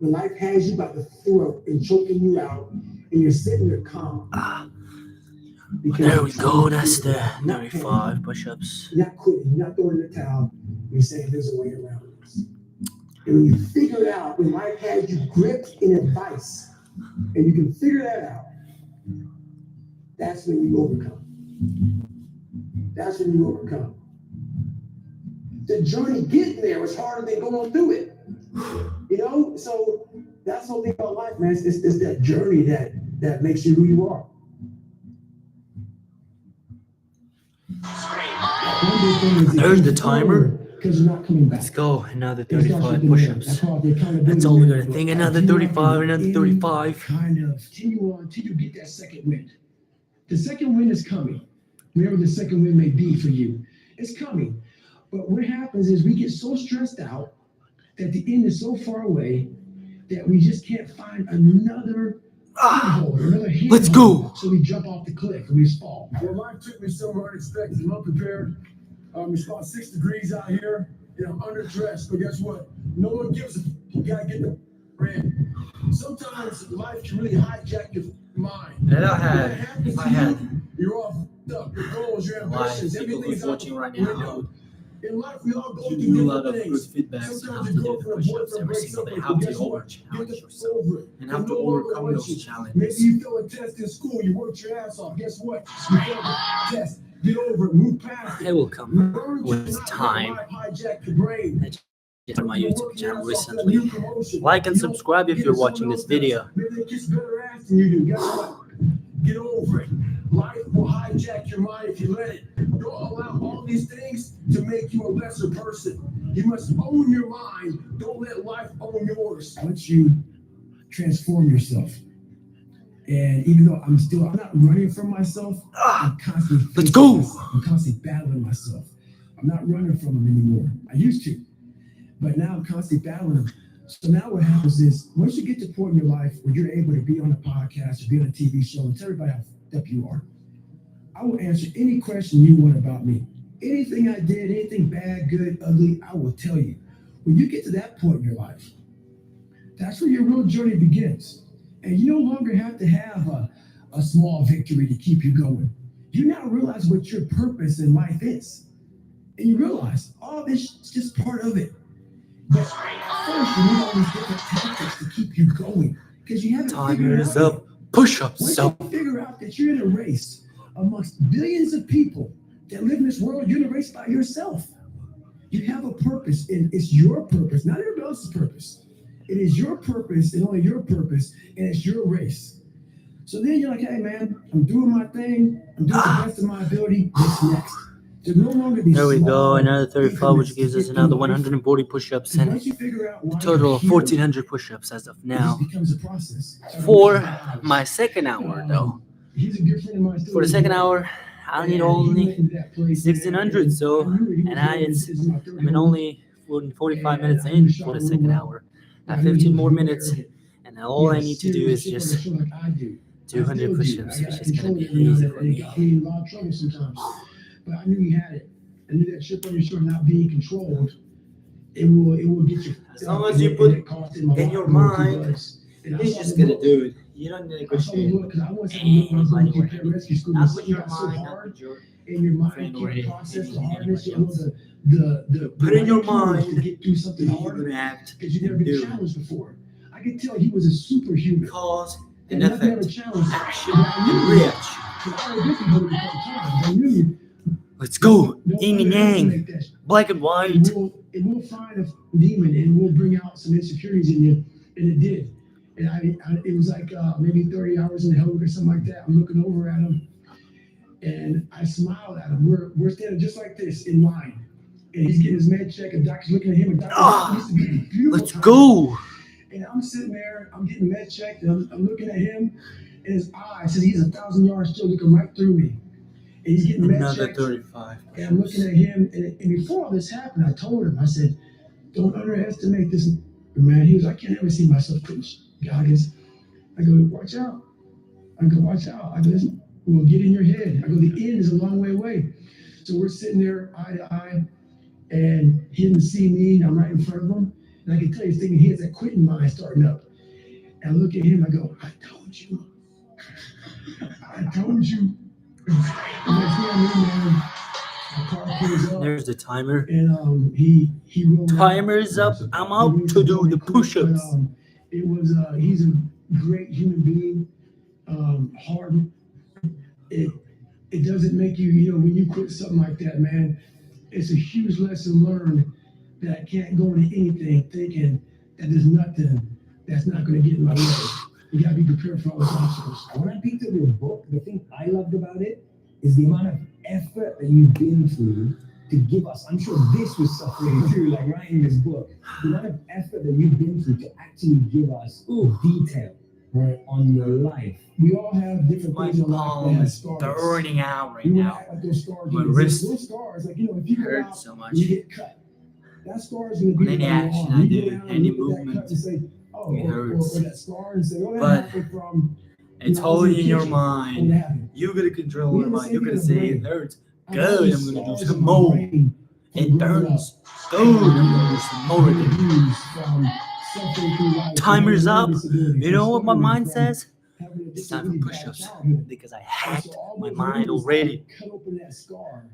Speaker 1: When life has you by the throat and choking you out, and you're sitting there calm.
Speaker 2: There we go. That's the 35 push-ups.
Speaker 1: You're not quitting. You're not throwing in the towel. You're saying there's a way around this. And when you figure it out, when life has you gripped in advice, and you can figure that out, that's when you overcome. That's when you overcome. The journey getting there was harder than going through it. You know, so that's the whole thing about life, man. It's that journey that makes you who you are.
Speaker 2: There's the timer.
Speaker 1: Because you're not coming back.
Speaker 2: Let's go. Another 35 push-ups. That's all we gotta think. Another 35, another 35.
Speaker 1: Kind of continue on until you get that second wind. The second wind is coming. Wherever the second wind may be for you, it's coming. But what happens is we get so stressed out that the end is so far away that we just can't find another foothold, another handhold.
Speaker 2: Let's go.
Speaker 1: So we jump off the cliff and we just fall. Well, life took me somewhere unexpected. I'm unprepared. It's about 6 degrees out here, and I'm underdressed. But guess what? No one gives a. You gotta get the brand. Sometimes life can really hijack your mind.
Speaker 2: And if I had
Speaker 1: You're all up. Your goals, your
Speaker 2: live
Speaker 1: ambitions,
Speaker 2: people
Speaker 1: everything's
Speaker 2: who's
Speaker 1: out
Speaker 2: watching
Speaker 1: the
Speaker 2: right now,
Speaker 1: window. In life, we all go
Speaker 2: give
Speaker 1: through
Speaker 2: you a lot
Speaker 1: different
Speaker 2: of good
Speaker 1: things.
Speaker 2: feedback on how
Speaker 1: Sometimes
Speaker 2: to
Speaker 1: your
Speaker 2: do the
Speaker 1: girlfriend,
Speaker 2: push-ups
Speaker 1: boyfriend
Speaker 2: every
Speaker 1: breaks
Speaker 2: single
Speaker 1: up
Speaker 2: day.
Speaker 1: with
Speaker 2: How
Speaker 1: you.
Speaker 2: to
Speaker 1: Guess what?
Speaker 2: over-challenge
Speaker 1: Get
Speaker 2: yourself
Speaker 1: over it.
Speaker 2: and how to
Speaker 1: No longer
Speaker 2: overcome
Speaker 1: want
Speaker 2: those
Speaker 1: you.
Speaker 2: challenges.
Speaker 1: Maybe you fail a test in school, you worked your ass off. Guess what? You failed the test. Get over it. Move past it.
Speaker 2: It will come
Speaker 1: Learn to
Speaker 2: with
Speaker 1: not
Speaker 2: time.
Speaker 1: let life hijack your brain.
Speaker 2: Just on my
Speaker 1: You're
Speaker 2: YouTube
Speaker 1: working
Speaker 2: channel
Speaker 1: your ass off for that
Speaker 2: recently.
Speaker 1: new promotion.
Speaker 2: Like and
Speaker 1: You don't
Speaker 2: subscribe if
Speaker 1: get
Speaker 2: you're
Speaker 1: what someone
Speaker 2: watching this
Speaker 1: else does.
Speaker 2: video.
Speaker 1: Maybe they kiss better ass than you do. Guess what? Get over it. Life will hijack your mind if you let it. Don't allow all these things to make you a lesser person. You must own your mind. Don't let life own yours. I let you transform yourself. And even though I'm not running from myself, I'm constantly
Speaker 2: Let's go.
Speaker 1: I'm constantly battling myself. I'm not running from them anymore. I used to. But now I'm constantly battling them. So now what happens is once you get to a point in your life where you're able to be on a podcast or be on a TV show and tell everybody how up you are, I will answer any question you want about me. Anything I did, anything bad, good, ugly, I will tell you. When you get to that point in your life, that's where your real journey begins. And you no longer have to have a small victory to keep you going. You now realize what your purpose in life is. And you realize all this is just part of it. But first, you need all these different tactics to keep you going. Because you haven't figured it
Speaker 2: Timer's
Speaker 1: out.
Speaker 2: up. Push-ups.
Speaker 1: Once
Speaker 2: So
Speaker 1: you figure out that you're in a race amongst billions of people that live in this world, you're in a race by yourself. You have a purpose, and it's your purpose, not everybody else's purpose. It is your purpose and only your purpose, and it's your race. So then you're like, hey man, I'm doing my thing. I'm doing the best of my ability. What's next? There's no longer these
Speaker 2: there we go.
Speaker 1: small
Speaker 2: Another 35, which
Speaker 1: increments
Speaker 2: gives
Speaker 1: to
Speaker 2: us
Speaker 1: get
Speaker 2: another
Speaker 1: through life.
Speaker 2: 140 push-ups,
Speaker 1: And
Speaker 2: and
Speaker 1: once you figure out
Speaker 2: a
Speaker 1: why
Speaker 2: total
Speaker 1: you're
Speaker 2: of
Speaker 1: here,
Speaker 2: 1,400 push-ups as of
Speaker 1: it
Speaker 2: now.
Speaker 1: just becomes a process.
Speaker 2: For my second hour, though.
Speaker 1: He's a good friend of mine still
Speaker 2: For the
Speaker 1: as
Speaker 2: second
Speaker 1: well.
Speaker 2: hour, I
Speaker 1: And
Speaker 2: need
Speaker 1: he
Speaker 2: only
Speaker 1: went into that place,
Speaker 2: 1,600.
Speaker 1: man,
Speaker 2: So,
Speaker 1: I knew he was
Speaker 2: and I
Speaker 1: going
Speaker 2: it's
Speaker 1: this is my third
Speaker 2: I'm in
Speaker 1: one.
Speaker 2: only 45
Speaker 1: And
Speaker 2: minutes
Speaker 1: I
Speaker 2: in
Speaker 1: knew
Speaker 2: for the
Speaker 1: Sean
Speaker 2: second
Speaker 1: real
Speaker 2: hour.
Speaker 1: well.
Speaker 2: I
Speaker 1: I
Speaker 2: have
Speaker 1: knew he
Speaker 2: 15
Speaker 1: was
Speaker 2: more
Speaker 1: real
Speaker 2: minutes,
Speaker 1: arrogant.
Speaker 2: and all I
Speaker 1: He
Speaker 2: need
Speaker 1: had
Speaker 2: to do
Speaker 1: serious
Speaker 2: is
Speaker 1: chip on
Speaker 2: just
Speaker 1: his shoulder like I do.
Speaker 2: 200
Speaker 1: I still do.
Speaker 2: push-ups,
Speaker 1: I
Speaker 2: which
Speaker 1: got
Speaker 2: is gonna
Speaker 1: control
Speaker 2: be
Speaker 1: of it now
Speaker 2: easy
Speaker 1: that
Speaker 2: for
Speaker 1: it
Speaker 2: me.
Speaker 1: got me in a lot of trouble sometimes. But I knew he had it. I knew that chip on your shoulder not being controlled, it will get you.
Speaker 2: As long as you put in your mind,
Speaker 1: you're
Speaker 2: you're just gonna do it. You don't negotiate
Speaker 1: because I once had to look when I was going
Speaker 2: anybody
Speaker 1: through
Speaker 2: or
Speaker 1: paramedic school.
Speaker 2: not
Speaker 1: The
Speaker 2: with
Speaker 1: sun
Speaker 2: your
Speaker 1: got so
Speaker 2: mind, not
Speaker 1: hard
Speaker 2: with your
Speaker 1: in your mind,
Speaker 2: friend
Speaker 1: you
Speaker 2: or
Speaker 1: can't process the
Speaker 2: anybody
Speaker 1: hardness. You know
Speaker 2: else.
Speaker 1: the
Speaker 2: Put in your
Speaker 1: right tools
Speaker 2: mind
Speaker 1: to get through something
Speaker 2: you're
Speaker 1: hard
Speaker 2: gonna act
Speaker 1: because you've never
Speaker 2: and
Speaker 1: been
Speaker 2: do
Speaker 1: challenged before. I could tell he was a superhuman.
Speaker 2: cause
Speaker 1: And
Speaker 2: and
Speaker 1: nothing ever
Speaker 2: effect,
Speaker 1: challenged him.
Speaker 2: action
Speaker 1: But I
Speaker 2: and
Speaker 1: knew
Speaker 2: reaction.
Speaker 1: because I already been through it a couple times. I knew
Speaker 2: Let's go,
Speaker 1: don't
Speaker 2: yin and
Speaker 1: underestimate
Speaker 2: yang,
Speaker 1: that.
Speaker 2: black and white.
Speaker 1: It will find a demon and will bring out some insecurities in you, and it did. And it was like maybe 30 hours in the hell or something like that. I'm looking over at him, and I smiled at him. We're standing just like this in line, and he's getting his med check, and doctor's looking at him, and doctor used to be beautiful.
Speaker 2: Let's go.
Speaker 1: And I'm sitting there, I'm getting med checked, and I'm looking at him, and his eyes says he's 1,000 yards still looking right through me. And he's getting med
Speaker 2: Another
Speaker 1: checked.
Speaker 2: 35.
Speaker 1: And I'm looking at him, and before all this happened, I told him, I said, don't underestimate this man. He was like, I can't ever see myself coach Goggins. I go, watch out. I go, watch out. I go, listen, we'll get in your head. I go, the end is a long way away. So we're sitting there eye to eye, and he didn't see me, and I'm right in front of him. And I can tell he's thinking he has that quitting mind starting up. And I look at him, I go, I told you. I told you. And next thing I knew, man, my car pulls up.
Speaker 2: There's the timer.
Speaker 1: And he rolled out.
Speaker 2: Timer's up. I'm out to do the push-ups.
Speaker 1: It was he's a great human being. Hard. It doesn't make you when you quit something like that, man. It's a huge lesson learned that I can't go into anything thinking that there's nothing that's not going to get in my way. You got to be prepared for all those obstacles.
Speaker 6: When I picked up your book, the thing I loved about it is the amount of effort that you've been through to give us. I'm sure this was suffering too, like writing this book. The amount of effort that you've been through to actually give us detail on your life.
Speaker 1: We all have different
Speaker 2: My
Speaker 1: things in life that
Speaker 2: palm
Speaker 1: have
Speaker 2: is
Speaker 1: scars.
Speaker 2: burning out right
Speaker 1: We wanna
Speaker 2: now.
Speaker 1: act like those scars.
Speaker 2: My
Speaker 1: Those
Speaker 2: wrist
Speaker 1: scars, like if you go
Speaker 2: hurts
Speaker 1: out
Speaker 2: so much.
Speaker 1: and you get cut, that scar is going to be
Speaker 2: On any
Speaker 1: on your
Speaker 2: action
Speaker 1: arm.
Speaker 2: I
Speaker 1: You
Speaker 2: do,
Speaker 1: go down and
Speaker 2: any
Speaker 1: look at that
Speaker 2: movement,
Speaker 1: cut and say, oh,
Speaker 2: it
Speaker 1: or
Speaker 2: hurts.
Speaker 1: that scar and say, oh, that
Speaker 2: But
Speaker 1: happened from.
Speaker 2: it's
Speaker 1: I was
Speaker 2: all
Speaker 1: in
Speaker 2: in
Speaker 1: the
Speaker 2: your
Speaker 1: kitchen.
Speaker 2: mind.
Speaker 1: What happened?
Speaker 2: You gotta control
Speaker 1: We
Speaker 2: your
Speaker 1: have the
Speaker 2: mind.
Speaker 1: same
Speaker 2: You're gonna
Speaker 1: thing
Speaker 2: say
Speaker 1: in the
Speaker 2: it
Speaker 1: brain.
Speaker 2: hurts.
Speaker 1: I have all
Speaker 2: Good,
Speaker 1: these
Speaker 2: I'm gonna do
Speaker 1: scars
Speaker 2: some
Speaker 1: in my
Speaker 2: more.
Speaker 1: brain from
Speaker 2: It
Speaker 1: growing
Speaker 2: burns.
Speaker 1: up.
Speaker 2: Good, I'm gonna do some more
Speaker 1: From
Speaker 2: again.
Speaker 1: abuse, from suffering through life, from
Speaker 2: Timer's up.
Speaker 1: learning disabilities,
Speaker 2: You know
Speaker 1: from
Speaker 2: what my
Speaker 1: struggling,
Speaker 2: mind
Speaker 1: from
Speaker 2: says?
Speaker 1: having a
Speaker 2: It's
Speaker 1: just a
Speaker 2: time for
Speaker 1: really bad
Speaker 2: push-ups
Speaker 1: childhood.
Speaker 2: because I
Speaker 1: And
Speaker 2: hacked
Speaker 1: so all
Speaker 2: my
Speaker 1: those
Speaker 2: mind
Speaker 1: movies,
Speaker 2: already.
Speaker 1: I cut open that scar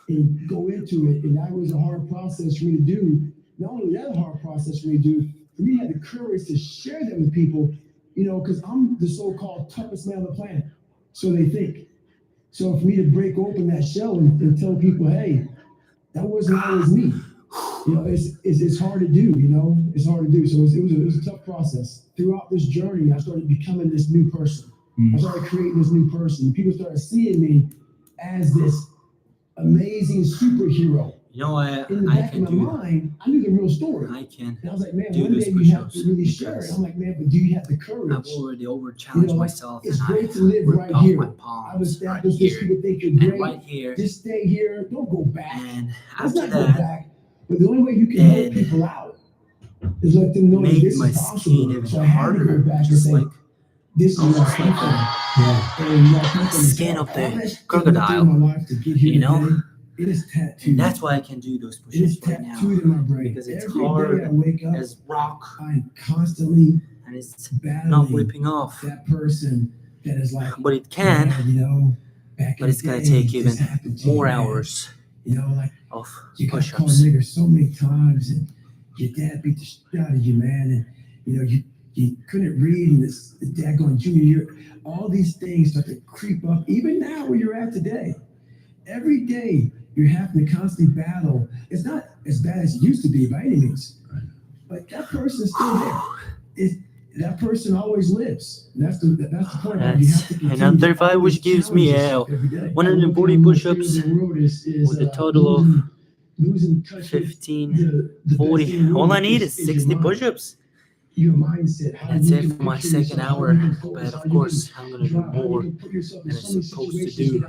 Speaker 1: and go into it, and that was a hard process for me to do. Not only that, a hard process for me to do, for me to have the courage to share them with people, because I'm the so-called toughest man on the planet, so they think. So for me to break open that shell and tell people, hey, that wasn't always me. It's hard to do. It's hard to do. So it was a tough process. Throughout this journey, I started becoming this new person. I started creating this new person. People started seeing me as this amazing superhero.
Speaker 2: You know what?
Speaker 1: In the
Speaker 2: I
Speaker 1: back
Speaker 2: can
Speaker 1: of my
Speaker 2: do.
Speaker 1: mind, I knew the real story.
Speaker 2: I can
Speaker 1: And I was like, man,
Speaker 2: do
Speaker 1: one
Speaker 2: those
Speaker 1: day you have
Speaker 2: push-ups
Speaker 1: to really share it.
Speaker 2: because
Speaker 1: I'm like, man, but do you have the
Speaker 2: I've
Speaker 1: courage?
Speaker 2: already over-challenged myself,
Speaker 1: It's
Speaker 2: and
Speaker 1: great
Speaker 2: I
Speaker 1: to live
Speaker 2: ripped
Speaker 1: right
Speaker 2: off
Speaker 1: here.
Speaker 2: my
Speaker 1: I've
Speaker 2: palms right
Speaker 1: established this.
Speaker 2: here
Speaker 1: People think you're
Speaker 2: and
Speaker 1: great.
Speaker 2: right here.
Speaker 1: Just stay here. Don't go back.
Speaker 2: And
Speaker 1: Let's
Speaker 2: after
Speaker 1: not go
Speaker 2: that,
Speaker 1: back. But the only way you can help
Speaker 2: and
Speaker 1: people out is let them know that
Speaker 2: made
Speaker 1: this
Speaker 2: my
Speaker 1: is
Speaker 2: skin
Speaker 1: possible.
Speaker 2: even
Speaker 1: So I had to go
Speaker 2: harder.
Speaker 1: back and
Speaker 2: Just
Speaker 1: say,
Speaker 2: like
Speaker 1: this is what I come from.
Speaker 6: Yeah.
Speaker 1: And what I come
Speaker 2: the
Speaker 1: from is
Speaker 2: skin
Speaker 1: hell.
Speaker 2: of
Speaker 1: All
Speaker 2: the
Speaker 1: that shit I went
Speaker 2: crocodile,
Speaker 1: through my life to get here
Speaker 2: you know?
Speaker 1: today, it is tattooed.
Speaker 2: And that's why I can do those
Speaker 1: It is
Speaker 2: push-ups right now.
Speaker 1: tattooed in my brain.
Speaker 2: Because it's
Speaker 1: Every
Speaker 2: hard
Speaker 1: day I wake up,
Speaker 2: as rock
Speaker 1: I'm constantly
Speaker 2: and it's
Speaker 1: battling
Speaker 2: not ripping off.
Speaker 1: that person that is like,
Speaker 2: But it can,
Speaker 1: "Man, you know, back
Speaker 2: but
Speaker 1: in
Speaker 2: it's
Speaker 1: the
Speaker 2: gonna
Speaker 1: day,
Speaker 2: take
Speaker 1: this
Speaker 2: even
Speaker 1: happened to
Speaker 2: more
Speaker 1: you, man."
Speaker 2: hours
Speaker 1: You know, like
Speaker 2: of
Speaker 1: you got called
Speaker 2: push-ups.
Speaker 1: nigger so many times, and your dad beat the shit out of you, man, and you know you couldn't read, and the daggone junior year, all these things start to creep up. Even now, where you're at today, every day you're having to constantly battle. It's not as bad as it used to be by any means, but that person's still there. That person always lives. That's the point. You have to
Speaker 2: And I'm 35, which gives me 140 push-ups with a total of 15, 40. All I need is 60 push-ups.
Speaker 1: Your mindset.
Speaker 2: And that's it for my second hour. But of course, I'm gonna do more than I'm supposed to do.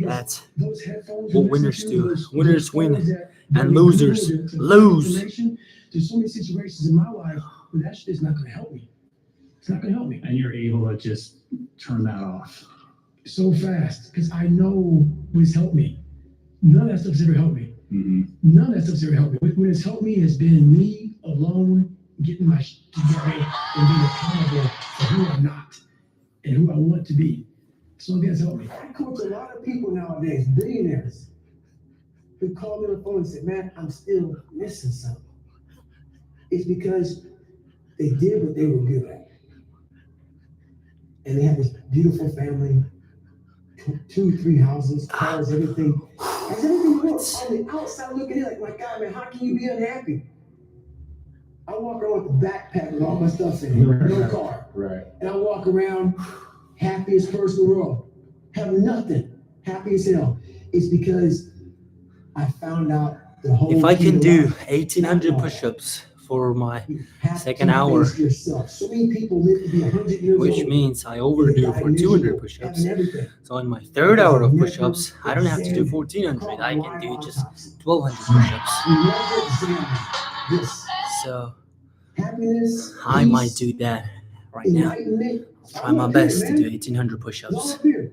Speaker 2: That's what winners do. Winners win, and losers lose.
Speaker 1: There's so many situations in my life where that shit is not gonna help me. It's not gonna help me.
Speaker 4: And you're able to just turn that off.
Speaker 1: So fast, because I know what's helped me. None of that stuff's ever helped me.
Speaker 4: Mm-hmm.
Speaker 1: None of that stuff's ever helped me. What has helped me has been me alone, getting my shit together and being accountable for who I'm not and who I want to be. So that's helped me. I coach a lot of people nowadays, billionaires, who call me on the phone and say, "Man, I'm still missing something." It's because they did what they were good at. And they have this beautiful family, 2, 3 houses, cars, everything. As everything looks on the outside looking in, like, my God, man, how can you be unhappy? I walk around with a backpack with all my stuff in it, no car.
Speaker 4: Right.
Speaker 1: And I walk around happiest person in the world. Have nothing. Happy as hell. It's because I found out the whole
Speaker 2: If I
Speaker 1: key
Speaker 2: can
Speaker 1: to
Speaker 2: do
Speaker 1: life.
Speaker 2: 1,800 push-ups for my
Speaker 1: You have
Speaker 2: second
Speaker 1: to
Speaker 2: hour,
Speaker 1: face yourself. So many people live to be 100 years
Speaker 2: which
Speaker 1: old.
Speaker 2: means I overdo for 200 push-ups. So in my third hour of push-ups, I don't have to do 1,400. I can do just 1,200 push-ups.
Speaker 1: Never examine this.
Speaker 2: So
Speaker 1: Happiness,
Speaker 2: I might do that right now.
Speaker 1: enlightenment.
Speaker 2: Try my best to do 1,800 push-ups.
Speaker 1: It's all up here.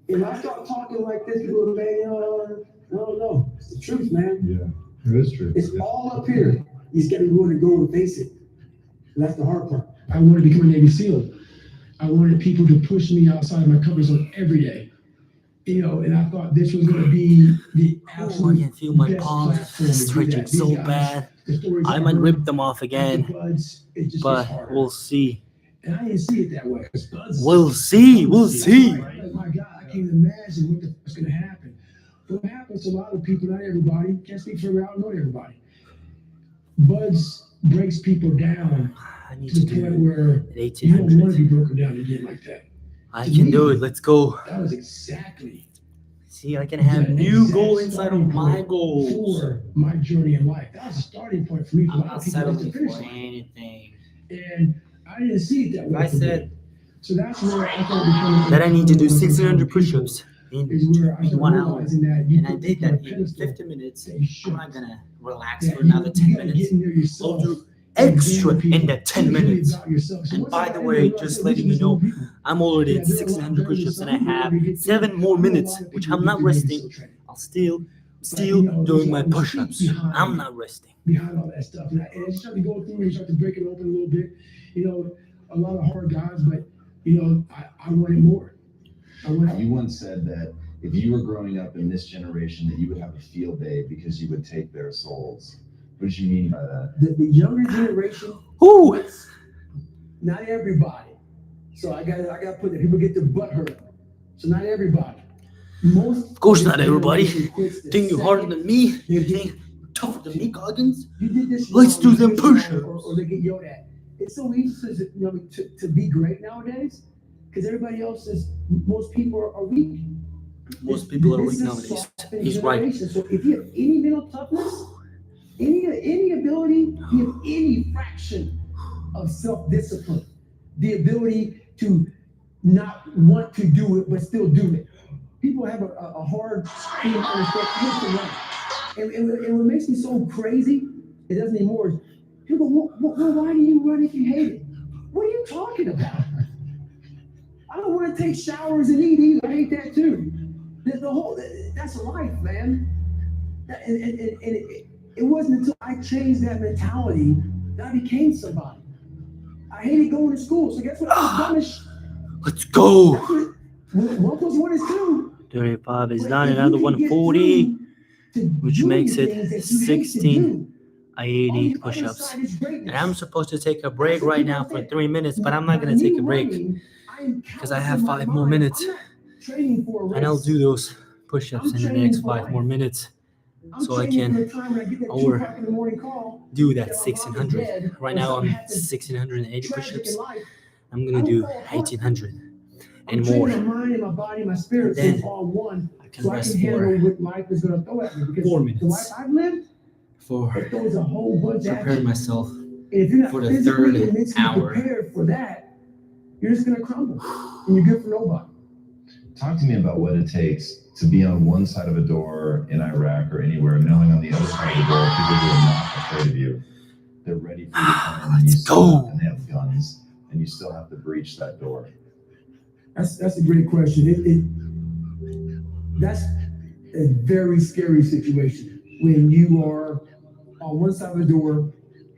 Speaker 1: If I start talking like this, people will say, no. It's the truth, man.
Speaker 4: Yeah, it is true.
Speaker 1: It's all up here. You just got to be willing to go and face it. And that's the hard part. I wanted to become a Navy SEAL. I wanted people to push me outside of my comfort zone every day. You know, and I thought this was going to be the absolute
Speaker 2: I can feel my
Speaker 1: best
Speaker 2: palms
Speaker 1: platform to do
Speaker 2: stretching
Speaker 1: that. These
Speaker 2: so
Speaker 1: guys,
Speaker 2: bad.
Speaker 1: the stories
Speaker 2: I
Speaker 1: I've
Speaker 2: might
Speaker 1: heard,
Speaker 2: rip them off
Speaker 1: the
Speaker 2: again,
Speaker 1: buds, it just gets
Speaker 2: but
Speaker 1: harder.
Speaker 2: we'll see.
Speaker 1: And I didn't see it that way.
Speaker 2: We'll see. We'll see.
Speaker 1: Like, my God, I can't imagine what the fuck's going to happen. What happens to a lot of people, not everybody, can't speak for everybody, I don't know everybody. Buds breaks people down
Speaker 2: I need
Speaker 1: to
Speaker 2: to
Speaker 1: the point
Speaker 2: do
Speaker 1: where you don't want to
Speaker 2: 1,800.
Speaker 1: be broken down again like that.
Speaker 2: I can do it. Let's go.
Speaker 1: That was exactly
Speaker 2: See, I can have
Speaker 1: the
Speaker 2: new
Speaker 1: exact
Speaker 2: goal inside
Speaker 1: starting
Speaker 2: of my
Speaker 1: point
Speaker 2: goals.
Speaker 1: for my journey in life. That was a starting point for me. For a
Speaker 2: I'm
Speaker 1: lot
Speaker 2: not
Speaker 1: of people, that's the
Speaker 2: settling
Speaker 1: finish
Speaker 2: for
Speaker 1: line.
Speaker 2: anything.
Speaker 1: And I didn't see it that way.
Speaker 2: I said
Speaker 1: So that's where I started becoming
Speaker 2: that I need to do
Speaker 1: accountable
Speaker 2: 1,600
Speaker 1: people.
Speaker 2: push-ups
Speaker 1: Is where I
Speaker 2: in
Speaker 1: started
Speaker 2: 1 hour.
Speaker 1: realizing that you
Speaker 2: And I
Speaker 1: put
Speaker 2: did
Speaker 1: people on
Speaker 2: that
Speaker 1: a
Speaker 2: in
Speaker 1: pedestal
Speaker 2: 50 minutes.
Speaker 1: that you
Speaker 2: I'm
Speaker 1: shouldn't.
Speaker 2: not gonna relax
Speaker 1: That
Speaker 2: for another 10
Speaker 1: you gotta
Speaker 2: minutes.
Speaker 1: get in there yourself
Speaker 2: I'll do
Speaker 1: and
Speaker 2: extra
Speaker 1: examine people.
Speaker 2: in that 10
Speaker 1: It's really
Speaker 2: minutes.
Speaker 1: about yourself. So
Speaker 2: And
Speaker 1: once
Speaker 2: by
Speaker 1: I
Speaker 2: the
Speaker 1: got
Speaker 2: way,
Speaker 1: in there, I
Speaker 2: just
Speaker 1: said,
Speaker 2: letting
Speaker 1: listen
Speaker 2: you
Speaker 1: to
Speaker 2: know,
Speaker 1: people.
Speaker 2: I'm already
Speaker 1: Yeah,
Speaker 2: at
Speaker 1: there are a lot
Speaker 2: 1,600
Speaker 1: better
Speaker 2: push-ups and I
Speaker 1: than
Speaker 2: have
Speaker 1: some. Maybe
Speaker 2: 7 more
Speaker 1: I know a
Speaker 2: minutes,
Speaker 1: lot of
Speaker 2: which
Speaker 1: people
Speaker 2: I'm not
Speaker 1: who do Navy
Speaker 2: resting.
Speaker 1: SEAL training.
Speaker 2: I'm still
Speaker 1: But, you know,
Speaker 2: doing
Speaker 1: there's
Speaker 2: my
Speaker 1: a mystique
Speaker 2: push-ups.
Speaker 1: behind
Speaker 2: I'm
Speaker 1: it.
Speaker 2: not resting.
Speaker 1: Behind all that stuff. And you start to go through and you start to break it open a little bit. You know, a lot of hard guys, but, you know, I wanted more.
Speaker 7: You once said that if you were growing up in this generation, that you would have a field day because you would take their souls. What did you mean by that?
Speaker 1: The younger generation,
Speaker 2: Ooh.
Speaker 1: not everybody. So I got to put that. People get their butt hurt. So not everybody. Most
Speaker 2: Of course not everybody.
Speaker 1: generation quits the
Speaker 2: Think you're harder
Speaker 1: second
Speaker 2: than me? You
Speaker 1: they
Speaker 2: think you're tougher than me, Goggins?
Speaker 1: You did this
Speaker 2: Let's
Speaker 1: wrong,
Speaker 2: do
Speaker 1: you
Speaker 2: them
Speaker 1: did this wrong,
Speaker 2: push-ups.
Speaker 1: or they get yelled at. It's so easy to be great nowadays because everybody else is. Most people are weak.
Speaker 2: Most people are
Speaker 1: This
Speaker 2: weak
Speaker 1: is a
Speaker 2: nowadays.
Speaker 1: softened
Speaker 2: He's right.
Speaker 1: generation. So if you have any mental toughness, any ability, you have any fraction of self-discipline, the ability to not want to do it but still do it. People have a hard thing to understand. And what makes me so crazy, it doesn't anymore,
Speaker 6: You go, well, why do you run if you hate it? What are you talking about? I don't want to take showers and eat either. I hate that too. That's life, man. It wasn't until I changed that mentality that I became somebody. I hated going to school, so guess what? I was dumb as
Speaker 2: Let's go.
Speaker 6: One plus one is two.
Speaker 2: 35 is done. Another 140, which makes it 1680 push-ups. And I'm supposed to take a break right now for 3 minutes, but I'm not going to take a break because I have 5 more minutes. And I'll do those push-ups in the next 5 more minutes so I can do that 1600. Right now I'm 1680 push-ups. I'm going to do 1800 and more.
Speaker 6: My mind and my body, my spirit,
Speaker 2: Then
Speaker 6: all one.
Speaker 2: I can
Speaker 6: So I
Speaker 2: rest
Speaker 6: can handle
Speaker 2: for
Speaker 6: what life is going to throw at me. Because
Speaker 2: 4
Speaker 6: the
Speaker 2: minutes
Speaker 6: life I've lived,
Speaker 2: for
Speaker 6: it throws a whole bunch at
Speaker 2: preparing
Speaker 6: you.
Speaker 2: myself.
Speaker 6: And if you're not
Speaker 2: for the
Speaker 6: physically
Speaker 2: third
Speaker 6: and mentally
Speaker 2: hour.
Speaker 6: prepared for that, you're just going to crumble. And you're good for nobody.
Speaker 7: Talk to me about what it takes to be on one side of a door in Iraq or anywhere, knowing on the other side of the door people who are not afraid of you. They're ready for you to come in, and you
Speaker 2: Let's
Speaker 7: still
Speaker 2: go.
Speaker 7: have, and they have guns, and you still have to breach that door.
Speaker 6: That's a great question. That's a very scary situation when you are on one side of the door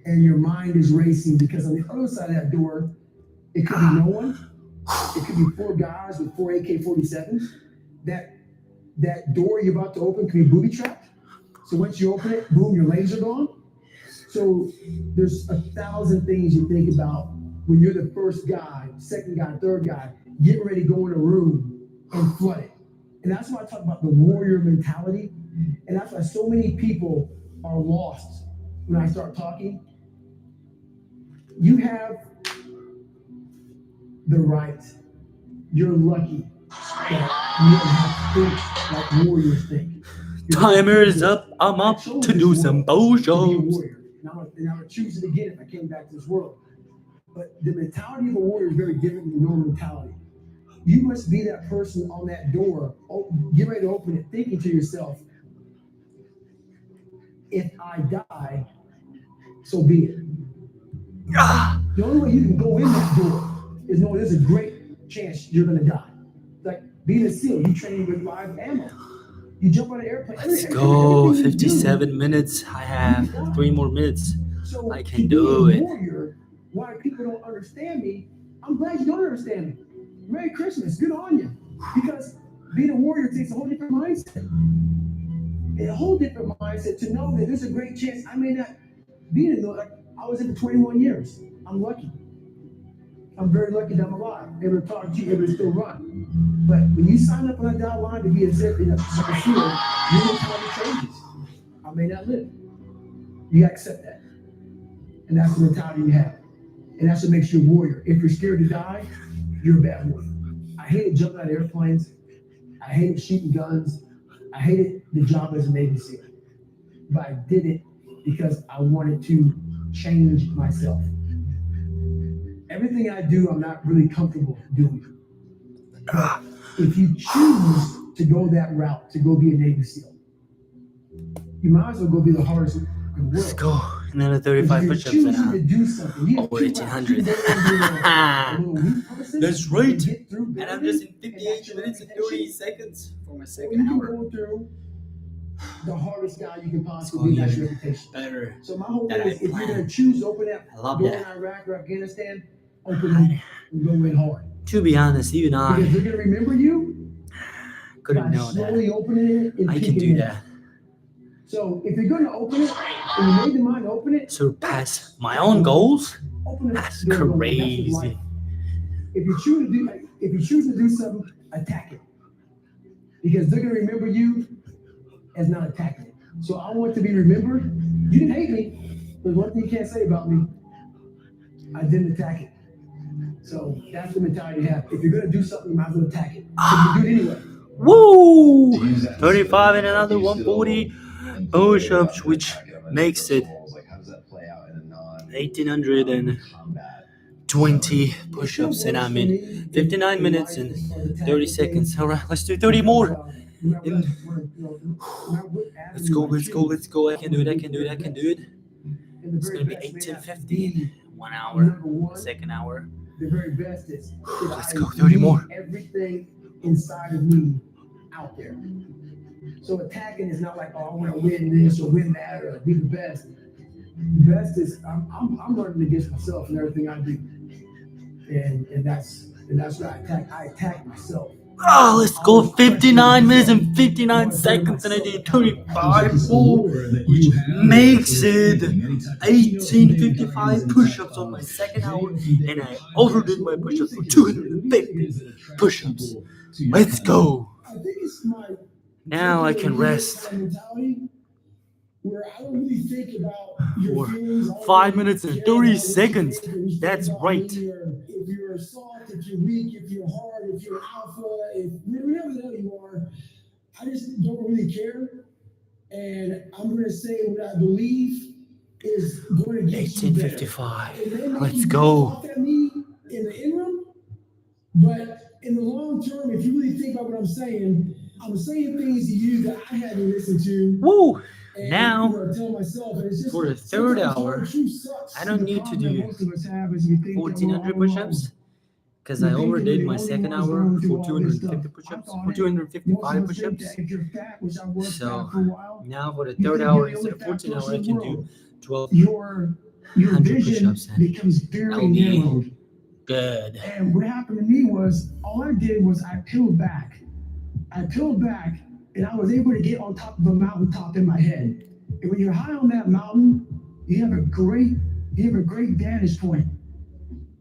Speaker 6: and your mind is racing because on the other side of that door, it could be no one. It could be 4 guys with 4 AK-47s. That door you're about to open could be booby trapped. So once you open it, boom, your legs are gone. So there's 1,000 things you think about when you're the first guy, second guy, third guy, getting ready to go in a room and flood it. And that's why I talk about the warrior mentality. And that's why so many people are lost when I start talking. You have the right. You're lucky that you don't have to think like warriors think.
Speaker 2: Timer is up. I'm up to do some push-ups.
Speaker 6: And I would choose it again if I came back to this world. But the mentality of a warrior is very different than normal mentality. You must be that person on that door, get ready to open it, thinking to yourself, if I die, so be it. The only way you can go in that door is knowing there's a great chance you're going to die. Like being a SEAL, you train with live ammo. You jump on an airplane.
Speaker 2: Let's go. 57 minutes. I have 3 more minutes.
Speaker 6: So
Speaker 2: I can do it.
Speaker 6: Warrior, why people don't understand me, I'm glad you don't understand me. Merry Christmas. Good on you. Because being a warrior takes a whole different mindset. A whole different mindset to know that there's a great chance I may not be in the, like I was in for 21 years. I'm lucky. I'm very lucky that I'm alive. Able to talk to you, able to still run. But when you sign up on that dotted line to be a SEAL, your mentality changes. I may not live. You accept that. And that's the mentality you have. And that's what makes you a warrior. If you're scared to die, you're a bad warrior. I hated jumping out of airplanes. I hated shooting guns. I hated the job as a Navy SEAL. But I did it because I wanted to change myself. Everything I do, I'm not really comfortable doing. But if you choose to go that route, to go be a Navy SEAL, you might as well go be the hardest in the world.
Speaker 2: Let's go. Another 35 push-ups and
Speaker 6: to do something.
Speaker 2: over 1800. That's right. And I'm just in 58 minutes and 30 seconds for my second hour.
Speaker 6: Go through the hardest guy you can possibly be. That's your reputation.
Speaker 2: Better.
Speaker 6: So my whole thing
Speaker 2: That
Speaker 6: is,
Speaker 2: I
Speaker 6: if you're
Speaker 2: planned.
Speaker 6: going to choose to open that
Speaker 2: I love
Speaker 6: door
Speaker 2: that.
Speaker 6: in Iraq or Afghanistan, open it and go in hard.
Speaker 2: To be honest, even
Speaker 6: Because
Speaker 2: I
Speaker 6: they're going to remember you
Speaker 2: couldn't
Speaker 6: by
Speaker 2: know that.
Speaker 6: slowly opening it and
Speaker 2: I can
Speaker 6: kicking
Speaker 2: do
Speaker 6: in.
Speaker 2: that.
Speaker 6: So if you're going to open it and you made the mind to open it,
Speaker 2: Surpass my own goals?
Speaker 6: open it.
Speaker 2: That's
Speaker 6: Go, go, go. That's what
Speaker 2: crazy.
Speaker 6: life. If you choose to do something, attack it. Because they're going to remember you as not attacking it. So I want to be remembered. You didn't hate me. There's one thing you can't say about me. I didn't attack it. So that's the mentality you have. If you're going to do something, you might as well attack it. So you do it anyway.
Speaker 2: Woo!
Speaker 7: Do you use that
Speaker 2: 35 and
Speaker 7: still-
Speaker 2: another
Speaker 7: do you still
Speaker 2: 140
Speaker 7: employ
Speaker 2: push-ups,
Speaker 7: that
Speaker 2: which
Speaker 7: attack it?
Speaker 2: makes it
Speaker 7: Like, how does that play out in a
Speaker 2: 1820
Speaker 7: combat?
Speaker 2: push-ups, and I'm in 59 minutes and 30 seconds. All right, let's do 30 more. Let's go. I can do it.
Speaker 6: And the
Speaker 2: It's
Speaker 6: very
Speaker 2: gonna be
Speaker 6: best may not
Speaker 2: 18:50.
Speaker 6: be
Speaker 2: 1 hour,
Speaker 6: number one.
Speaker 2: second hour.
Speaker 6: The very best is
Speaker 2: Let's
Speaker 6: I
Speaker 2: go, 30
Speaker 6: leave
Speaker 2: more.
Speaker 6: everything inside of me out there. So attacking is not like, oh, I want to win this or win that or be the best. The best is I'm learning against myself and everything I do, and that's what I attack. I attack myself.
Speaker 2: Oh, let's go. 59 minutes and 59 seconds, and I did 35 more, which makes it 1855 push-ups on my second hour, and I overdid my push-ups for 250 push-ups. Let's go.
Speaker 1: I think it's my
Speaker 2: Now I can rest.
Speaker 1: mentality where I don't really think about your
Speaker 2: For
Speaker 1: feelings.
Speaker 2: 5 minutes and 30 seconds. That's right.
Speaker 1: If you're soft, if you're weak, if you're hard, if you're alpha, if whatever the hell you are, I just don't really care. And I'm going to say what I believe is going to get you better.
Speaker 2: 1855.
Speaker 1: It may make
Speaker 2: Let's
Speaker 1: you
Speaker 2: go.
Speaker 1: off at me in the interim, but in the long term, if you really think about what I'm saying things to you that I had to listen to.
Speaker 2: Woo!
Speaker 1: And,
Speaker 2: Now,
Speaker 1: tell myself, and it's just,
Speaker 2: for the third
Speaker 1: sometimes
Speaker 2: hour,
Speaker 1: hard truth sucks.
Speaker 2: I don't
Speaker 1: The
Speaker 2: need to
Speaker 1: problem
Speaker 2: do
Speaker 1: that most of us have is we think that
Speaker 2: 1400
Speaker 1: we're all
Speaker 2: push-ups because
Speaker 1: We
Speaker 2: I
Speaker 1: think that we're
Speaker 2: overdid
Speaker 1: the
Speaker 2: my
Speaker 1: only
Speaker 2: second
Speaker 1: ones
Speaker 2: hour
Speaker 1: going through
Speaker 2: for
Speaker 1: all this
Speaker 2: 250
Speaker 1: stuff.
Speaker 2: push-ups,
Speaker 1: I thought
Speaker 2: for
Speaker 1: it.
Speaker 2: 255
Speaker 1: Most of us think
Speaker 2: push-ups.
Speaker 1: that if you're fat, which I was
Speaker 2: So,
Speaker 1: fat for a while,
Speaker 2: now for the
Speaker 1: you
Speaker 2: third
Speaker 1: think
Speaker 2: hour,
Speaker 1: you're the
Speaker 2: instead
Speaker 1: only
Speaker 2: of
Speaker 1: fat
Speaker 2: 14 hours,
Speaker 1: person
Speaker 2: I
Speaker 1: in the
Speaker 2: can
Speaker 1: world.
Speaker 2: do 12.
Speaker 1: Your
Speaker 2: 100
Speaker 1: vision
Speaker 2: push-ups, and
Speaker 1: becomes very
Speaker 2: that'll be
Speaker 1: narrowed.
Speaker 2: good.
Speaker 1: And what happened to me was all I did was I peeled back. And I was able to get on top of a mountaintop in my head. And when you're high on that mountain, you have a great vantage point.